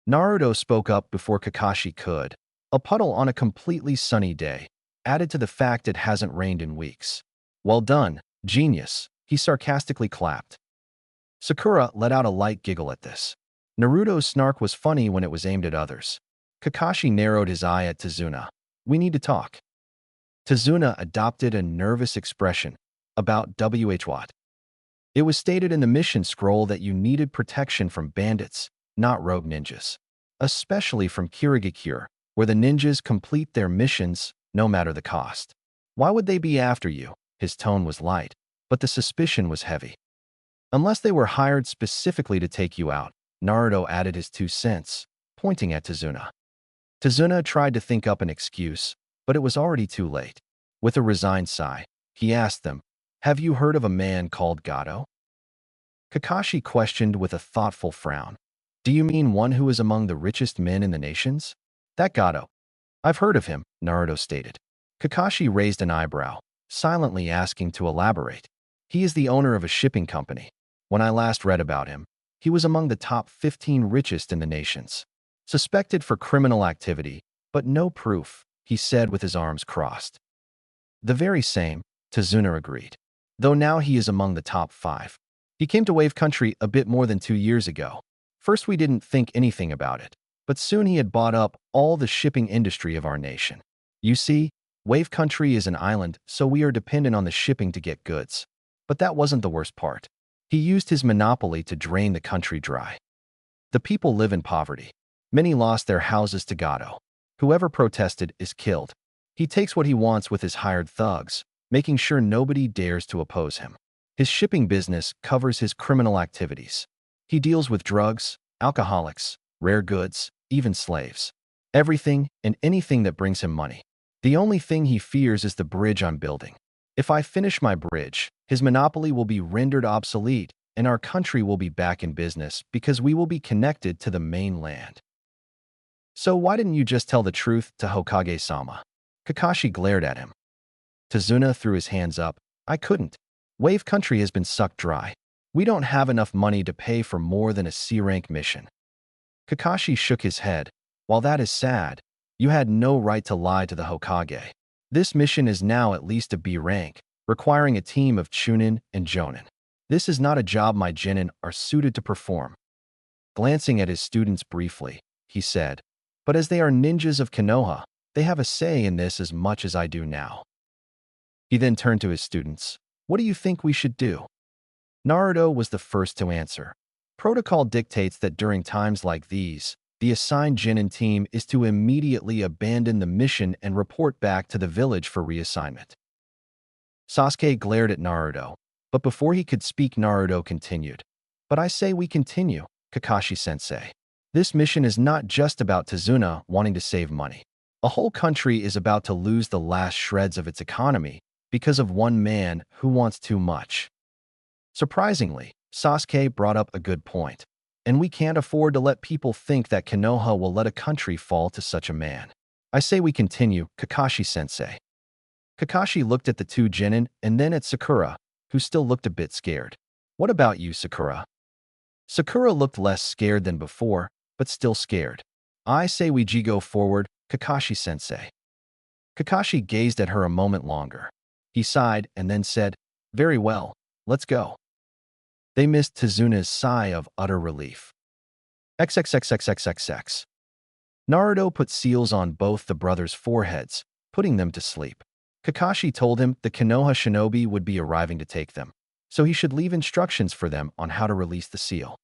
Naruto spoke up before Kakashi could. "A puddle on a completely sunny day, added to the fact it hasn't rained in weeks. Well done, genius," he sarcastically clapped. Sakura let out a light giggle at this. Naruto's snark was funny when it was aimed at others. Kakashi narrowed his eye at Tazuna. "We need to talk." Tazuna adopted a nervous expression. "About what?" "It was stated in the mission scroll that you needed protection from bandits, not rogue ninjas. Especially from Kirigakure, where the ninjas complete their missions no matter the cost. Why would they be after you?" His tone was light, but the suspicion was heavy. "Unless they were hired specifically to take you out," Naruto added his 2 cents, pointing at Tazuna. Tazuna tried to think up an excuse, but it was already too late. With a resigned sigh, he asked them, "Have you heard of a man called Gato?" Kakashi questioned with a thoughtful frown. "Do you mean one who is among the richest men in the nations?" "That Gato. I've heard of him," Naruto stated. Kakashi raised an eyebrow, silently asking to elaborate. "He is the owner of a shipping company. When I last read about him, he was among the top 15 richest in the nations. Suspected for criminal activity, But no proof, he said with his arms crossed. The very same, Tazuna agreed. Though now he is among the top 5. He came to Wave Country a bit more than 2 years ago. First we didn't think anything about it, but soon he had bought up all the shipping industry of our nation. You see, Wave Country is an island, so we are dependent on the shipping to get goods. But that wasn't the worst part. He used his monopoly to drain the country dry. The people live in poverty. Many lost their houses to Gato. Whoever protested is killed. He takes what he wants with his hired thugs, making sure nobody dares to oppose him. His shipping business covers his criminal activities. He deals with drugs, alcoholics, rare goods, even slaves. Everything and anything that brings him money. The only thing he fears is the bridge I'm building. If I finish my bridge, his monopoly will be rendered obsolete and our country will be back in business because we will be connected to the mainland. So why didn't you just tell the truth to Hokage-sama? Kakashi glared at him. Tazuna threw his hands up. I couldn't. Wave Country has been sucked dry. We don't have enough money to pay for more than a C-rank mission. Kakashi shook his head. While that is sad, you had no right to lie to the Hokage. This mission is now at least a B rank, requiring a team of Chunin and Jonin. This is not a job my genin are suited to perform. Glancing at his students briefly, he said, but as they are ninjas of Konoha, they have a say in this as much as I do now. He then turned to his students. What do you think we should do? Naruto was the first to answer. Protocol dictates that during times like these, the assigned genin team is to immediately abandon the mission and report back to the village for reassignment. Sasuke glared at Naruto, but before he could speak, Naruto continued. But I say we continue, Kakashi-sensei. This mission is not just about Tazuna wanting to save money. A whole country is about to lose the last shreds of its economy because of one man who wants too much. Surprisingly, Sasuke brought up a good point, and we can't afford to let people think that Konoha will let a country fall to such a man. I say we continue, Kakashi-sensei. Kakashi looked at the two genin and then at Sakura, who still looked a bit scared. What about you, Sakura? Sakura looked less scared than before, but still scared. I say we go forward, Kakashi-sensei. Kakashi gazed at her a moment longer. He sighed and then said, very well, let's go. They missed Tazuna's sigh of utter relief. XXXXXXX. Naruto put seals on both the brothers' foreheads, putting them to sleep. Kakashi told him the Konoha shinobi would be arriving to take them, so he should leave instructions for them on how to release the seal.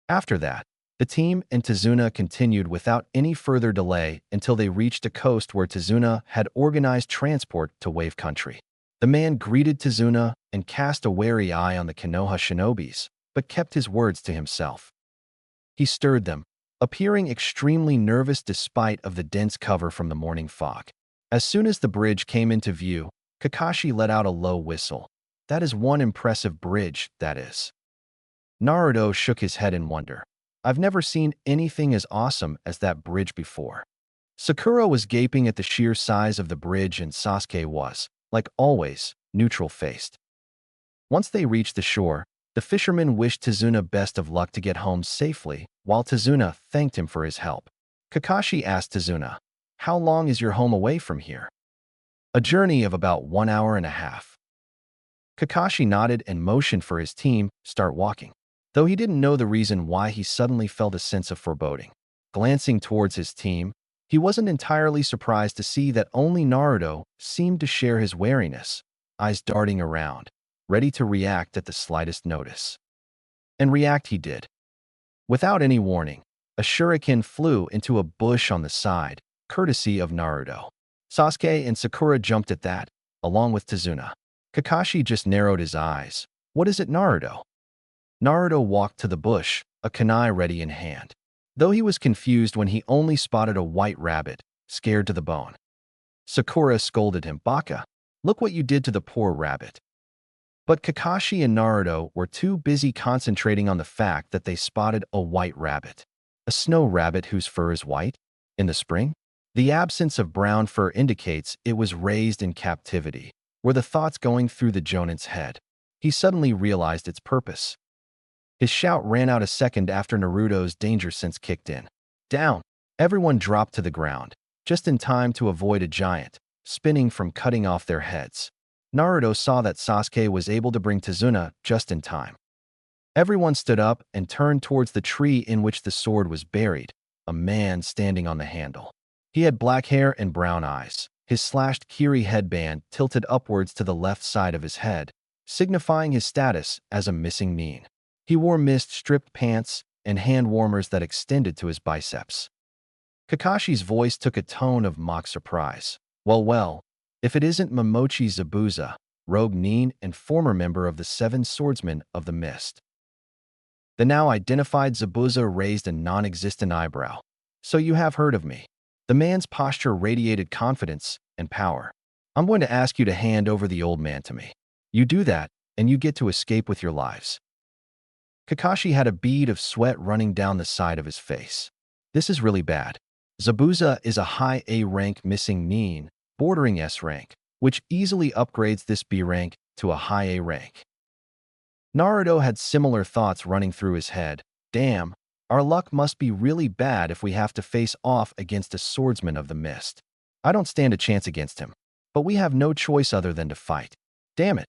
After that, the team and Tazuna continued without any further delay until they reached a coast where Tazuna had organized transport to Wave Country. The man greeted Tazuna and cast a wary eye on the Konoha shinobis, but kept his words to himself. He stirred them, appearing extremely nervous despite of the dense cover from the morning fog. As soon as the bridge came into view, Kakashi let out a low whistle. That is one impressive bridge, that is. Naruto shook his head in wonder. I've never seen anything as awesome as that bridge before. Sakura was gaping at the sheer size of the bridge and Sasuke was, like always, neutral-faced. Once they reached the shore, the fisherman wished Tazuna best of luck to get home safely, while Tazuna thanked him for his help. Kakashi asked Tazuna, how long is your home away from here? A journey of about 1 hour and a half. Kakashi nodded and motioned for his team start walking, though he didn't know the reason why he suddenly felt a sense of foreboding. Glancing towards his team, he wasn't entirely surprised to see that only Naruto seemed to share his wariness, eyes darting around, ready to react at the slightest notice. And react he did. Without any warning, a shuriken flew into a bush on the side, courtesy of Naruto. Sasuke and Sakura jumped at that, along with Tazuna. Kakashi just narrowed his eyes. What is it, Naruto? Naruto walked to the bush, a kunai ready in hand. Though he was confused when he only spotted a white rabbit, scared to the bone. Sakura scolded him, Baka, look what you did to the poor rabbit. But Kakashi and Naruto were too busy concentrating on the fact that they spotted a white rabbit. A snow rabbit whose fur is white? In the spring? The absence of brown fur indicates it was raised in captivity, were the thoughts going through the Jonin's head. He suddenly realized its purpose. His shout ran out a second after Naruto's danger sense kicked in. Down! Everyone dropped to the ground. just in time to avoid a giant, spinning from cutting off their heads. Naruto saw that Sasuke was able to bring Tazuna just in time. Everyone stood up and turned towards the tree in which the sword was buried, a man standing on the handle. He had black hair and brown eyes. His slashed kiri headband tilted upwards to the left side of his head, signifying his status as a missing nin. He wore mist-stripped pants and hand warmers that extended to his biceps. Kakashi's voice took a tone of mock surprise. Well, if it isn't Momochi Zabuza, rogue nin and former member of the Seven Swordsmen of the Mist. The now identified Zabuza raised a non-existent eyebrow. So you have heard of me. The man's posture radiated confidence and power. I'm going to ask you to hand over the old man to me. You do that, and you get to escape with your lives. Kakashi had a bead of sweat running down the side of his face. This is really bad. Zabuza is a high A rank missing nin, bordering S rank, which easily upgrades this B rank to a high A rank. Naruto had similar thoughts running through his head. Damn, our luck must be really bad if we have to face off against a swordsman of the mist. I don't stand a chance against him, but we have no choice other than to fight. Damn it.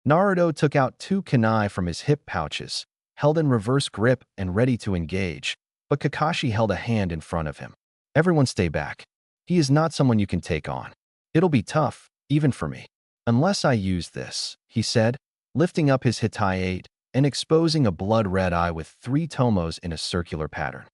Naruto took out 2 kunai from his hip pouches, held in reverse grip and ready to engage, but Kakashi held a hand in front of him. Everyone stay back. He is not someone you can take on. It'll be tough, even for me. Unless I use this, he said, lifting up his Hitai-8 and exposing a blood-red eye with 3 tomos in a circular pattern.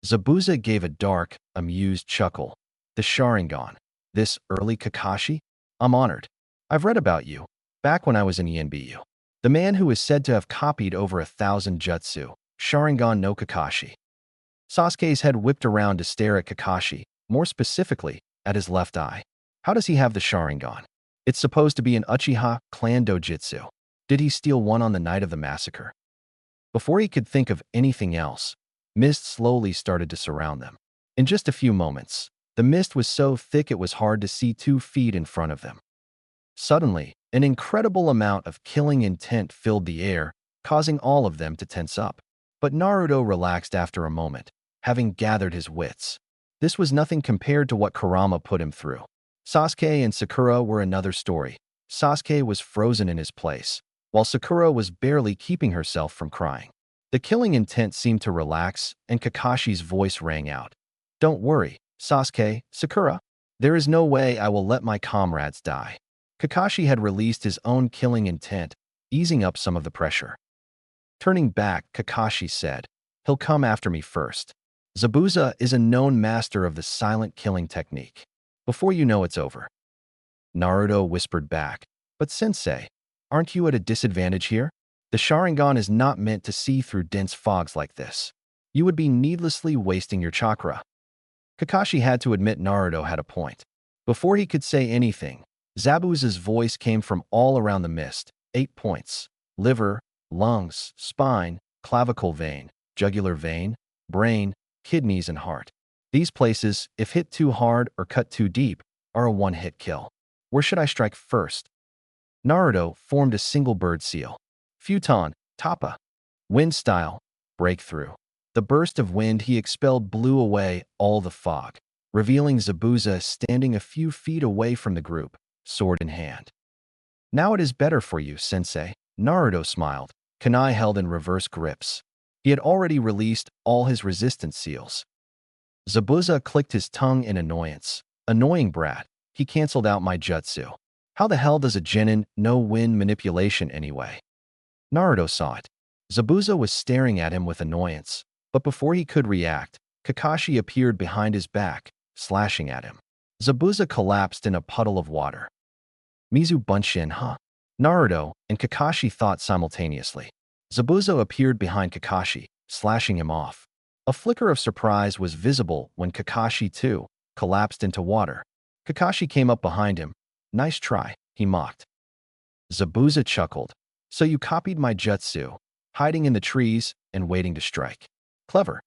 Zabuza gave a dark, amused chuckle. The Sharingan. This early Kakashi? I'm honored. I've read about you, back when I was in ENBU. The man who is said to have copied over 1,000 jutsu, Sharingan no Kakashi. Sasuke's head whipped around to stare at Kakashi, more specifically, at his left eye. How does he have the Sharingan? It's supposed to be an Uchiha clan dojutsu. Did he steal one on the night of the massacre? Before he could think of anything else, mist slowly started to surround them. In just a few moments, the mist was so thick it was hard to see 2 feet in front of them. Suddenly, an incredible amount of killing intent filled the air, causing all of them to tense up. But Naruto relaxed after a moment, having gathered his wits. This was nothing compared to what Kurama put him through. Sasuke and Sakura were another story. Sasuke was frozen in his place, while Sakura was barely keeping herself from crying. The killing intent seemed to relax, and Kakashi's voice rang out. Don't worry, Sasuke, Sakura. There is no way I will let my comrades die. Kakashi had released his own killing intent, easing up some of the pressure. Turning back, Kakashi said, he'll come after me first. Zabuza is a known master of the silent killing technique. Before you know it's over. Naruto whispered back, but sensei, aren't you at a disadvantage here? The Sharingan is not meant to see through dense fogs like this. You would be needlessly wasting your chakra. Kakashi had to admit Naruto had a point. Before he could say anything, Zabuza's voice came from all around the mist. 8 points. Liver, lungs, spine, clavicle vein, jugular vein, brain, kidneys, and heart. These places, if hit too hard or cut too deep, are a one-hit kill. Where should I strike first? Naruto formed a single bird seal. Futon, Tappa. Wind style, breakthrough. The burst of wind he expelled blew away all the fog, revealing Zabuza standing a few feet away from the group, sword in hand. Now it is better for you, sensei. Naruto smiled, kunai held in reverse grips. He had already released all his resistance seals. Zabuza clicked his tongue in annoyance. Annoying brat, he canceled out my jutsu. How the hell does a genin know wind manipulation anyway? Naruto saw it. Zabuza was staring at him with annoyance, but before he could react, Kakashi appeared behind his back, slashing at him. Zabuza collapsed in a puddle of water. Mizu Bunshin, huh? Naruto and Kakashi thought simultaneously. Zabuza appeared behind Kakashi, slashing him off. A flicker of surprise was visible when Kakashi, too, collapsed into water. Kakashi came up behind him. Nice try, he mocked. Zabuza chuckled. So you copied my jutsu, hiding in the trees and waiting to strike. Clever.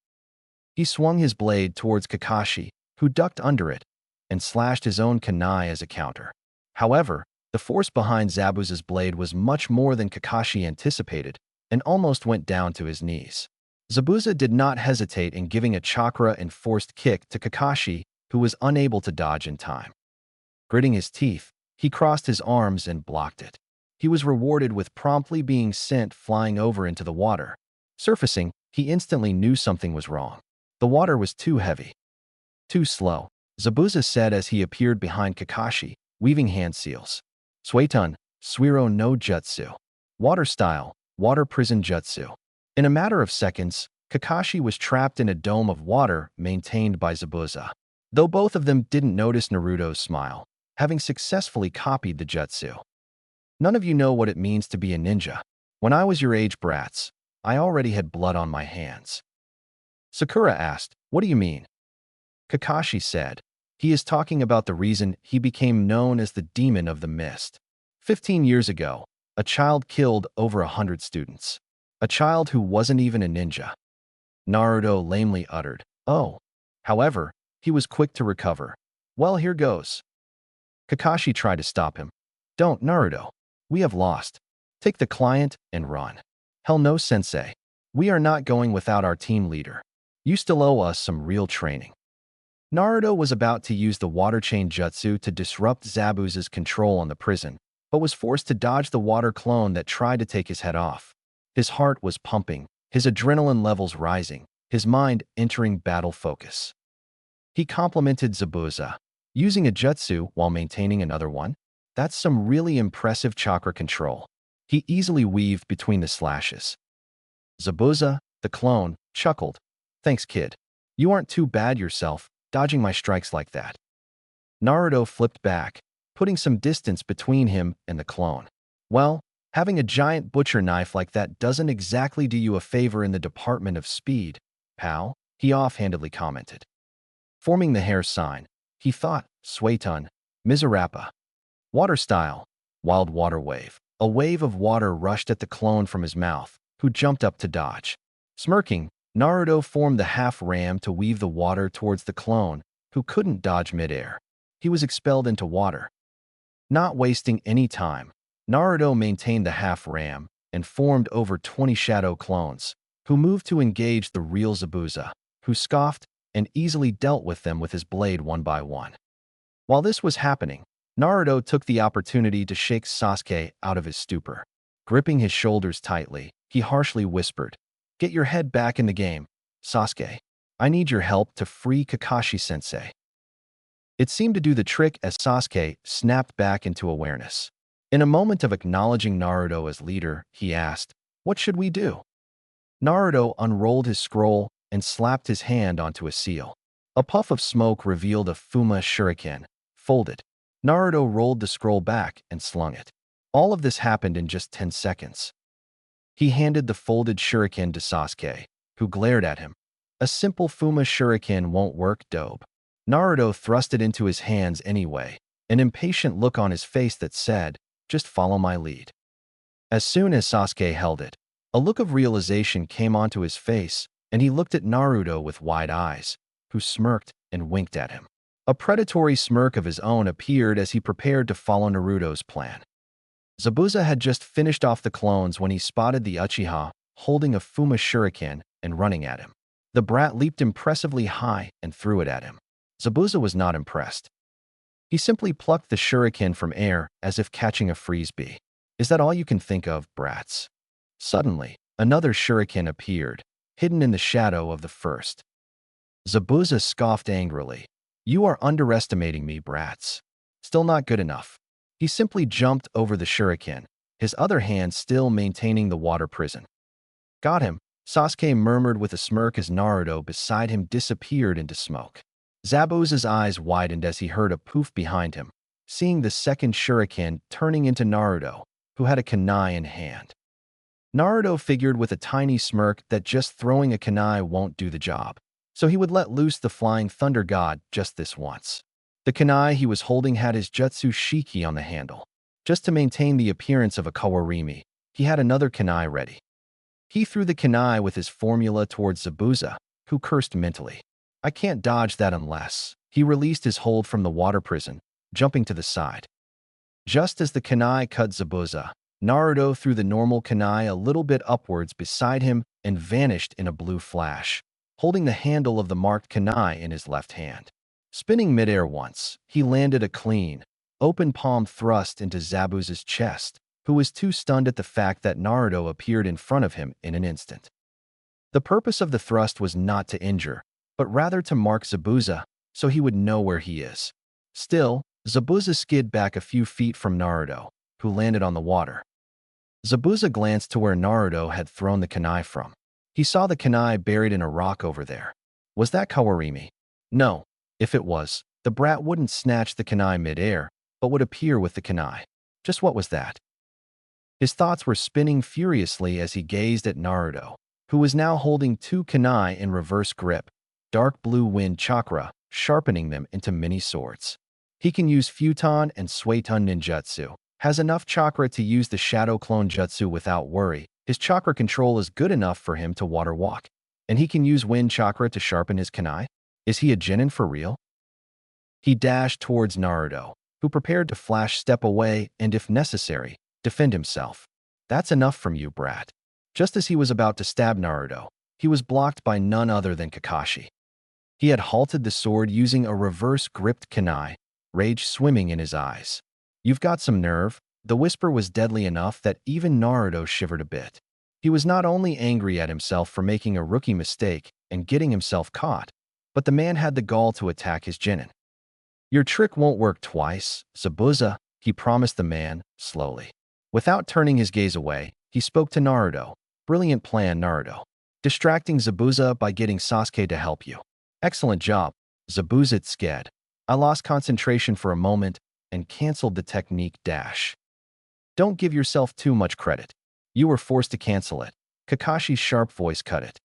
He swung his blade towards Kakashi, who ducked under it, and slashed his own kunai as a counter. However, the force behind Zabuza's blade was much more than Kakashi anticipated, and almost went down to his knees. Zabuza did not hesitate in giving a chakra-enforced kick to Kakashi, who was unable to dodge in time. Gritting his teeth, he crossed his arms and blocked it. He was rewarded with promptly being sent flying over into the water. Surfacing, he instantly knew something was wrong. The water was too heavy. Too slow, Zabuza said as he appeared behind Kakashi, weaving hand seals. Suetun, Suiro no Jutsu. Water style, water prison jutsu. In a matter of seconds, Kakashi was trapped in a dome of water maintained by Zabuza. Though both of them didn't notice Naruto's smile, having successfully copied the jutsu. None of you know what it means to be a ninja. When I was your age, brats, I already had blood on my hands. Sakura asked, "What do you mean?" Kakashi said, "He is talking about the reason he became known as the Demon of the Mist. 15 years ago, a child killed over 100 students. A child who wasn't even a ninja." Naruto lamely uttered, "Oh." However, he was quick to recover. "Well, here goes." Kakashi tried to stop him. "Don't, Naruto. We have lost. Take the client and run." "Hell no, sensei. We are not going without our team leader. You still owe us some real training." Naruto was about to use the water chain jutsu to disrupt Zabuza's control on the prison, but was forced to dodge the water clone that tried to take his head off. His heart was pumping, his adrenaline levels rising, his mind entering battle focus. He complimented Zabuza. "Using a jutsu while maintaining another one? That's some really impressive chakra control." He easily weaved between the slashes. Zabuza, the clone, chuckled. "Thanks, kid. You aren't too bad yourself, dodging my strikes like that." Naruto flipped back, putting some distance between him and the clone. "Well, having a giant butcher knife like that doesn't exactly do you a favor in the department of speed, pal," he offhandedly commented. Forming the hair sign, he thought, "Suetun, Mizurappa." Water style, wild water wave. A wave of water rushed at the clone from his mouth, who jumped up to dodge. Smirking, Naruto formed the half ram to weave the water towards the clone, who couldn't dodge midair. He was expelled into water. Not wasting any time, Naruto maintained the half ram and formed over 20 shadow clones, who moved to engage the real Zabuza, who scoffed and easily dealt with them with his blade one by one. While this was happening, Naruto took the opportunity to shake Sasuke out of his stupor. Gripping his shoulders tightly, he harshly whispered, "Get your head back in the game, Sasuke. I need your help to free Kakashi-sensei." It seemed to do the trick as Sasuke snapped back into awareness. In a moment of acknowledging Naruto as leader, he asked, "What should we do?" Naruto unrolled his scroll and slapped his hand onto a seal. A puff of smoke revealed a Fuma shuriken, folded. Naruto rolled the scroll back and slung it. All of this happened in just 10 seconds. He handed the folded shuriken to Sasuke, who glared at him. "A simple Fuma shuriken won't work, dope." Naruto thrust it into his hands anyway, an impatient look on his face that said, "Just follow my lead." As soon as Sasuke held it, a look of realization came onto his face, and he looked at Naruto with wide eyes, who smirked and winked at him. A predatory smirk of his own appeared as he prepared to follow Naruto's plan. Zabuza had just finished off the clones when he spotted the Uchiha holding a Fuma shuriken and running at him. The brat leaped impressively high and threw it at him. Zabuza was not impressed. He simply plucked the shuriken from air as if catching a frisbee. "Is that all you can think of, brats?" Suddenly, another shuriken appeared, hidden in the shadow of the first. Zabuza scoffed angrily. "You are underestimating me, brats. Still not good enough." He simply jumped over the shuriken, his other hand still maintaining the water prison. "Got him," Sasuke murmured with a smirk as Naruto beside him disappeared into smoke. Zabuza's eyes widened as he heard a poof behind him, seeing the second shuriken turning into Naruto, who had a kunai in hand. Naruto figured with a tiny smirk that just throwing a kunai won't do the job, so he would let loose the flying thunder god just this once. The kunai he was holding had his jutsu shiki on the handle. Just to maintain the appearance of a kawarimi, he had another kunai ready. He threw the kunai with his formula towards Zabuza, who cursed mentally. "I can't dodge that unless..." He released his hold from the water prison, jumping to the side. Just as the kunai cut Zabuza, Naruto threw the normal kunai a little bit upwards beside him and vanished in a blue flash, holding the handle of the marked kunai in his left hand. Spinning midair once, he landed a clean, open palm thrust into Zabuza's chest, who was too stunned at the fact that Naruto appeared in front of him in an instant. The purpose of the thrust was not to injure, but rather to mark Zabuza so he would know where he is. Still, Zabuza skid back a few feet from Naruto, who landed on the water. Zabuza glanced to where Naruto had thrown the kunai from. He saw the kunai buried in a rock over there. Was that Kawarimi? No. If it was, the brat wouldn't snatch the kunai midair, but would appear with the kunai. Just what was that? His thoughts were spinning furiously as he gazed at Naruto, who was now holding two kunai in reverse grip, dark blue wind chakra, sharpening them into mini swords. He can use Futon and Suiton ninjutsu, has enough chakra to use the shadow clone jutsu without worry. His chakra control is good enough for him to water walk. And he can use wind chakra to sharpen his kunai? Is he a genin for real? He dashed towards Naruto, who prepared to flash step away and, if necessary, defend himself. That's enough from you, brat. Just as he was about to stab Naruto, he was blocked by none other than Kakashi. He had halted the sword using a reverse-gripped kunai, rage swimming in his eyes. You've got some nerve. The whisper was deadly enough that even Naruto shivered a bit. He was not only angry at himself for making a rookie mistake and getting himself caught, but the man had the gall to attack his genin. Your trick won't work twice, Zabuza, he promised the man, slowly. Without turning his gaze away, he spoke to Naruto. Brilliant plan, Naruto. Distracting Zabuza by getting Sasuke to help you. Excellent job, Zabuza scared. I lost concentration for a moment and canceled the technique dash. Don't give yourself too much credit. You were forced to cancel it. Kakashi's sharp voice cut it.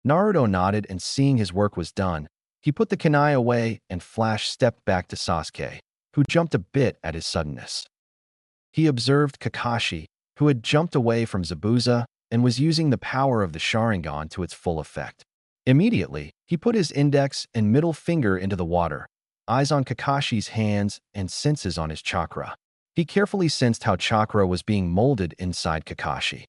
Naruto nodded, and seeing his work was done, he put the kunai away and stepped back to Sasuke, who jumped a bit at his suddenness. He observed Kakashi, who had jumped away from Zabuza and was using the power of the Sharingan to its full effect. Immediately, he put his index and middle finger into the water, eyes on Kakashi's hands and senses on his chakra. He carefully sensed how chakra was being molded inside Kakashi.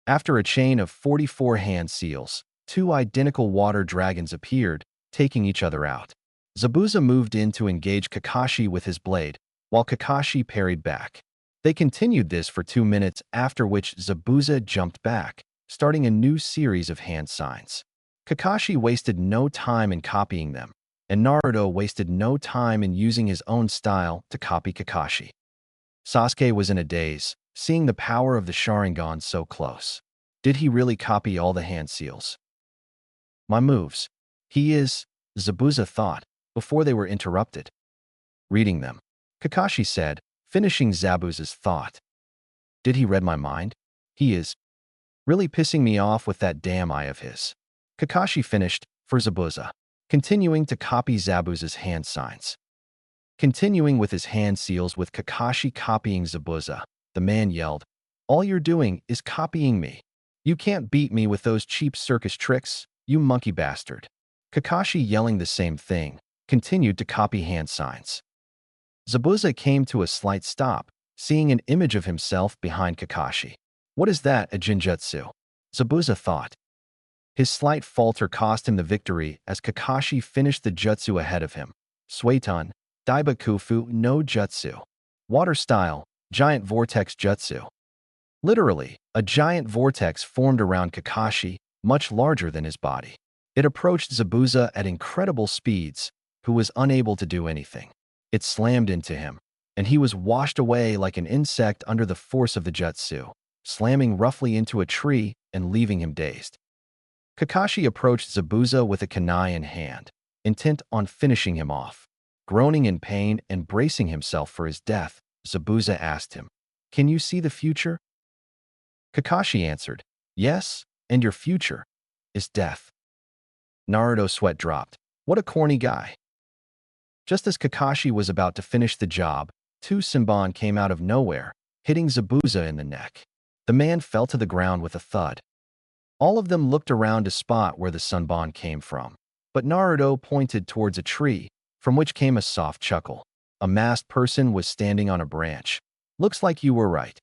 After a chain of 44 hand seals, two identical water dragons appeared, taking each other out. Zabuza moved in to engage Kakashi with his blade, while Kakashi parried back. They continued this for 2 minutes, after which Zabuza jumped back, starting a new series of hand signs. Kakashi wasted no time in copying them, and Naruto wasted no time in using his own style to copy Kakashi. Sasuke was in a daze, seeing the power of the Sharingan so close. Did he really copy all the hand seals? My moves. He is, Zabuza thought, before they were interrupted. Reading them, Kakashi said, finishing Zabuza's thought. Did he read my mind? He is really pissing me off with that damn eye of his. Kakashi finished, for Zabuza, continuing to copy Zabuza's hand signs. Continuing with his hand seals with Kakashi copying Zabuza, the man yelled, "All you're doing is copying me. You can't beat me with those cheap circus tricks, you monkey bastard." Kakashi, yelling the same thing, continued to copy hand signs. Zabuza came to a slight stop, seeing an image of himself behind Kakashi. What is that, a jinjutsu? Zabuza thought. His slight falter cost him the victory as Kakashi finished the jutsu ahead of him. Suiton, Daibakufu no Jutsu. Water style, giant vortex jutsu. Literally, a giant vortex formed around Kakashi, much larger than his body. It approached Zabuza at incredible speeds, who was unable to do anything. It slammed into him, and he was washed away like an insect under the force of the jutsu, slamming roughly into a tree and leaving him dazed. Kakashi approached Zabuza with a kunai in hand, intent on finishing him off. Groaning in pain and bracing himself for his death, Zabuza asked him, "Can you see the future?" Kakashi answered, "Yes, and your future is death." Naruto's sweat dropped. What a corny guy. Just as Kakashi was about to finish the job, two Senbon came out of nowhere, hitting Zabuza in the neck. The man fell to the ground with a thud. All of them looked around to spot where the Senbon came from, but Naruto pointed towards a tree, from which came a soft chuckle. A masked person was standing on a branch. Looks like you were right.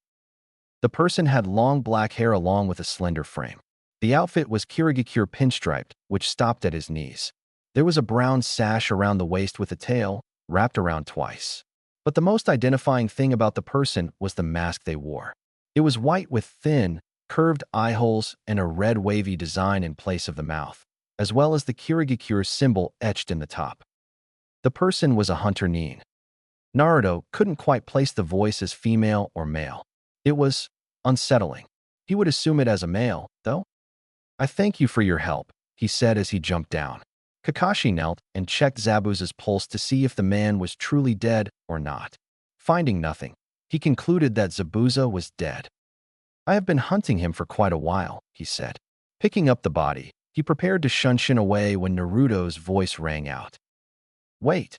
The person had long black hair along with a slender frame. The outfit was Kirigakure pinstriped, which stopped at his knees. There was a brown sash around the waist with a tail, wrapped around twice. But the most identifying thing about the person was the mask they wore. It was white with thin, curved eye holes and a red wavy design in place of the mouth, as well as the Kirigakure symbol etched in the top. The person was a hunter nin. Naruto couldn't quite place the voice as female or male. It was unsettling. He would assume it as a male, though. "I thank you for your help," he said as he jumped down. Kakashi knelt and checked Zabuza's pulse to see if the man was truly dead or not. Finding nothing, he concluded that Zabuza was dead. "I have been hunting him for quite a while," he said. Picking up the body, he prepared to shunshin away when Naruto's voice rang out. "Wait."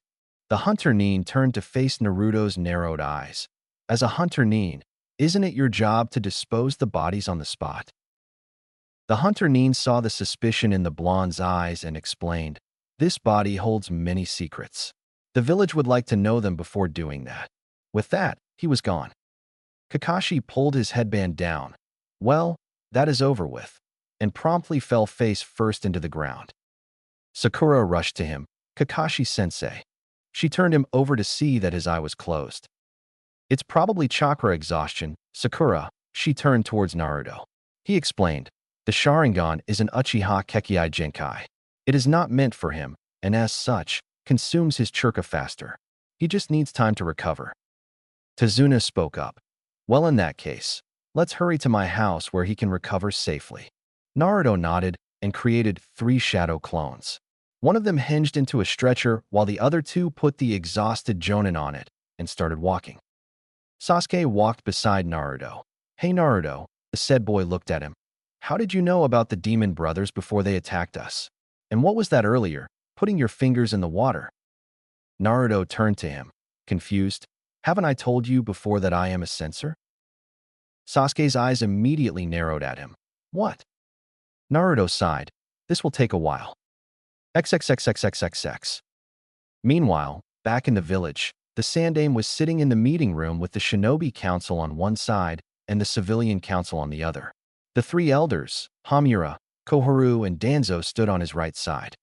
The hunter nin turned to face Naruto's narrowed eyes. "As a hunter nin, isn't it your job to dispose the bodies on the spot?" The hunter nin saw the suspicion in the blonde's eyes and explained, "This body holds many secrets. The village would like to know them before doing that." With that, he was gone. Kakashi pulled his headband down. "Well, that is over with," and promptly fell face first into the ground. Sakura rushed to him. "Kakashi-sensei." She turned him over to see that his eye was closed. "It's probably chakra exhaustion, Sakura." She turned towards Naruto. He explained, "The Sharingan is an Uchiha Kekkai Genkai. It is not meant for him, and as such, consumes his chakra faster. He just needs time to recover." Tazuna spoke up. "Well, in that case, let's hurry to my house where he can recover safely." Naruto nodded and created 3 shadow clones. One of them hinged into a stretcher while the other 2 put the exhausted Jonin on it and started walking. Sasuke walked beside Naruto. "Hey Naruto," the said boy looked at him. "How did you know about the demon brothers before they attacked us? And what was that earlier, putting your fingers in the water?" Naruto turned to him, confused. "Haven't I told you before that I am a censor?" Sasuke's eyes immediately narrowed at him. "What?" Naruto sighed. "This will take a while. XXXXXXX." Meanwhile, back in the village, the Sandaime was sitting in the meeting room with the Shinobi Council on one side and the Civilian Council on the other. The 3 elders, Hamura, Koharu, and Danzo stood on his right side.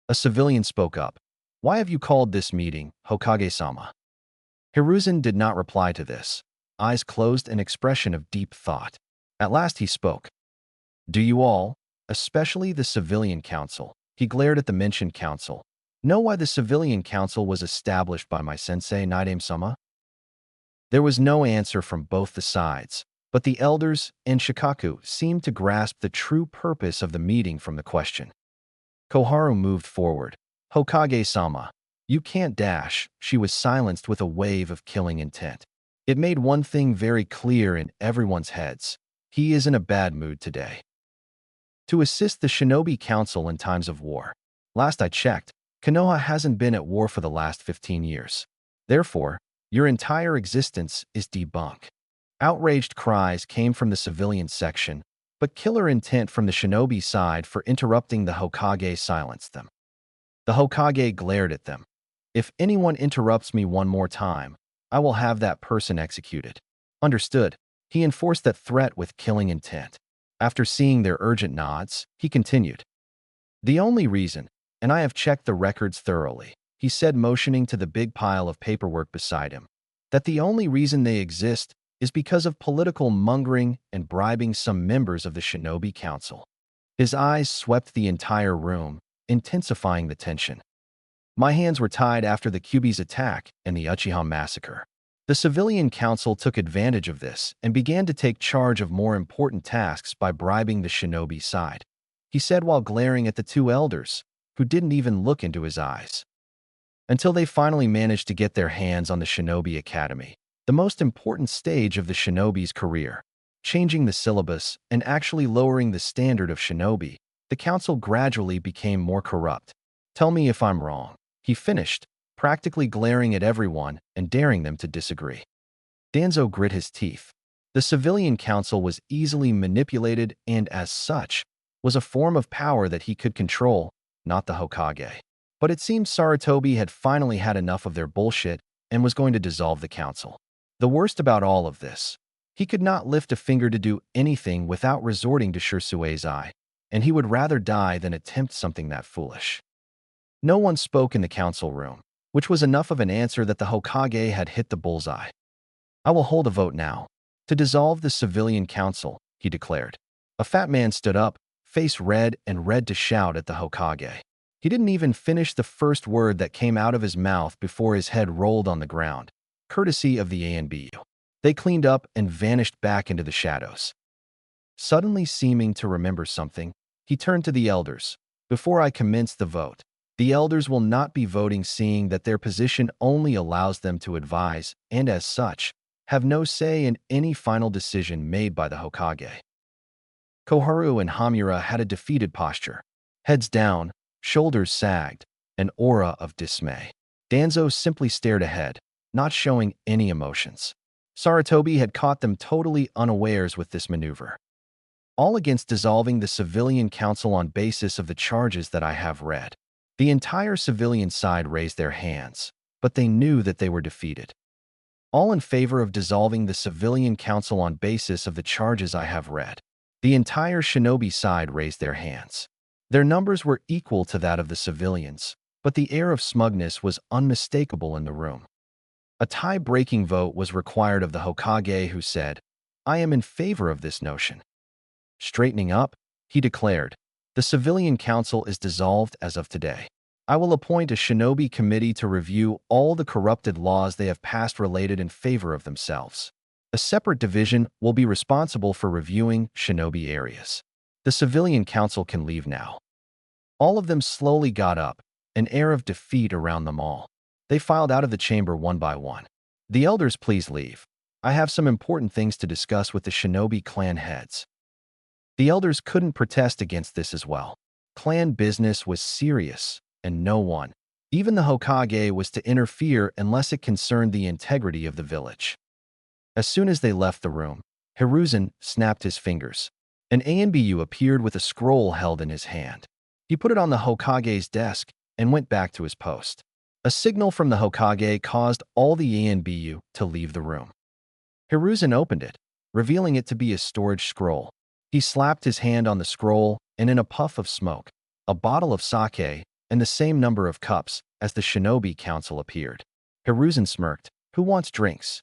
A civilian spoke up. "Why have you called this meeting, Hokage-sama?" Hiruzen did not reply to this, eyes closed, an expression of deep thought. At last he spoke. "Do you all, especially the Civilian Council," he glared at the mentioned council, "know why the Civilian Council was established by my sensei Naruto-sama?" There was no answer from both the sides, but the elders and Shikaku seemed to grasp the true purpose of the meeting from the question. Koharu moved forward. "Hokage-sama, you can't dash." She was silenced with a wave of killing intent. It made one thing very clear in everyone's heads. He is in a bad mood today. To assist the Shinobi Council in times of war. Last I checked, Konoha hasn't been at war for the last 15 years. Therefore, your entire existence is debunked. Outraged cries came from the civilian section, but killer intent from the Shinobi side for interrupting the Hokage silenced them. The Hokage glared at them. "If anyone interrupts me one more time, I will have that person executed." Understood. He enforced that threat with killing intent. After seeing their urgent nods, he continued. "The only reason, and I have checked the records thoroughly," he said, motioning to the big pile of paperwork beside him, "that the only reason they exist is because of political mongering and bribing some members of the Shinobi Council." His eyes swept the entire room, intensifying the tension. "My hands were tied after the Kyuubi's attack and the Uchiha massacre. The Civilian Council took advantage of this and began to take charge of more important tasks by bribing the Shinobi side," he said while glaring at the 2 elders, who didn't even look into his eyes. Until they finally managed to get their hands on the Shinobi Academy, the most important stage of the Shinobi's career, changing the syllabus and actually lowering the standard of Shinobi, the council gradually became more corrupt. "Tell me if I'm wrong," he finished, practically glaring at everyone and daring them to disagree. Danzo grit his teeth. The Civilian Council was easily manipulated and, as such, was a form of power that he could control, not the Hokage. But it seemed Sarutobi had finally had enough of their bullshit and was going to dissolve the council. The worst about all of this, he could not lift a finger to do anything without resorting to Shirsue's eye, and he would rather die than attempt something that foolish. No one spoke in the council room, which was enough of an answer that the Hokage had hit the bullseye. I will hold a vote now. To dissolve the civilian council, he declared. A fat man stood up, face red and red to shout at the Hokage. He didn't even finish the first word that came out of his mouth before his head rolled on the ground, courtesy of the ANBU. They cleaned up and vanished back into the shadows. Suddenly seeming to remember something, he turned to the elders. Before I commence the vote, the elders will not be voting, seeing that their position only allows them to advise and, as such, have no say in any final decision made by the Hokage. Koharu and Hamura had a defeated posture, heads down, shoulders sagged, an aura of dismay. Danzo simply stared ahead, not showing any emotions. Sarutobi had caught them totally unawares with this maneuver. All against dissolving the civilian council on basis of the charges that I have read. The entire civilian side raised their hands, but they knew that they were defeated. All in favor of dissolving the civilian council on basis of the charges I have read. The entire shinobi side raised their hands. Their numbers were equal to that of the civilians, but the air of smugness was unmistakable in the room. A tie-breaking vote was required of the Hokage, who said, "I am in favor of this notion." Straightening up, he declared, "The civilian council is dissolved as of today. I will appoint a shinobi committee to review all the corrupted laws they have passed related in favor of themselves. A separate division will be responsible for reviewing shinobi areas. The civilian council can leave now." All of them slowly got up, an air of defeat around them all. They filed out of the chamber one by one. "The elders, please leave. I have some important things to discuss with the shinobi clan heads." The elders couldn't protest against this as well. Clan business was serious, and no one, even the Hokage, was to interfere unless it concerned the integrity of the village. As soon as they left the room, Hiruzen snapped his fingers. An ANBU appeared with a scroll held in his hand. He put it on the Hokage's desk and went back to his post. A signal from the Hokage caused all the ANBU to leave the room. Hiruzen opened it, revealing it to be a storage scroll. He slapped his hand on the scroll, and in a puff of smoke, a bottle of sake and the same number of cups as the shinobi council appeared. Hiruzen smirked. "Who wants drinks?"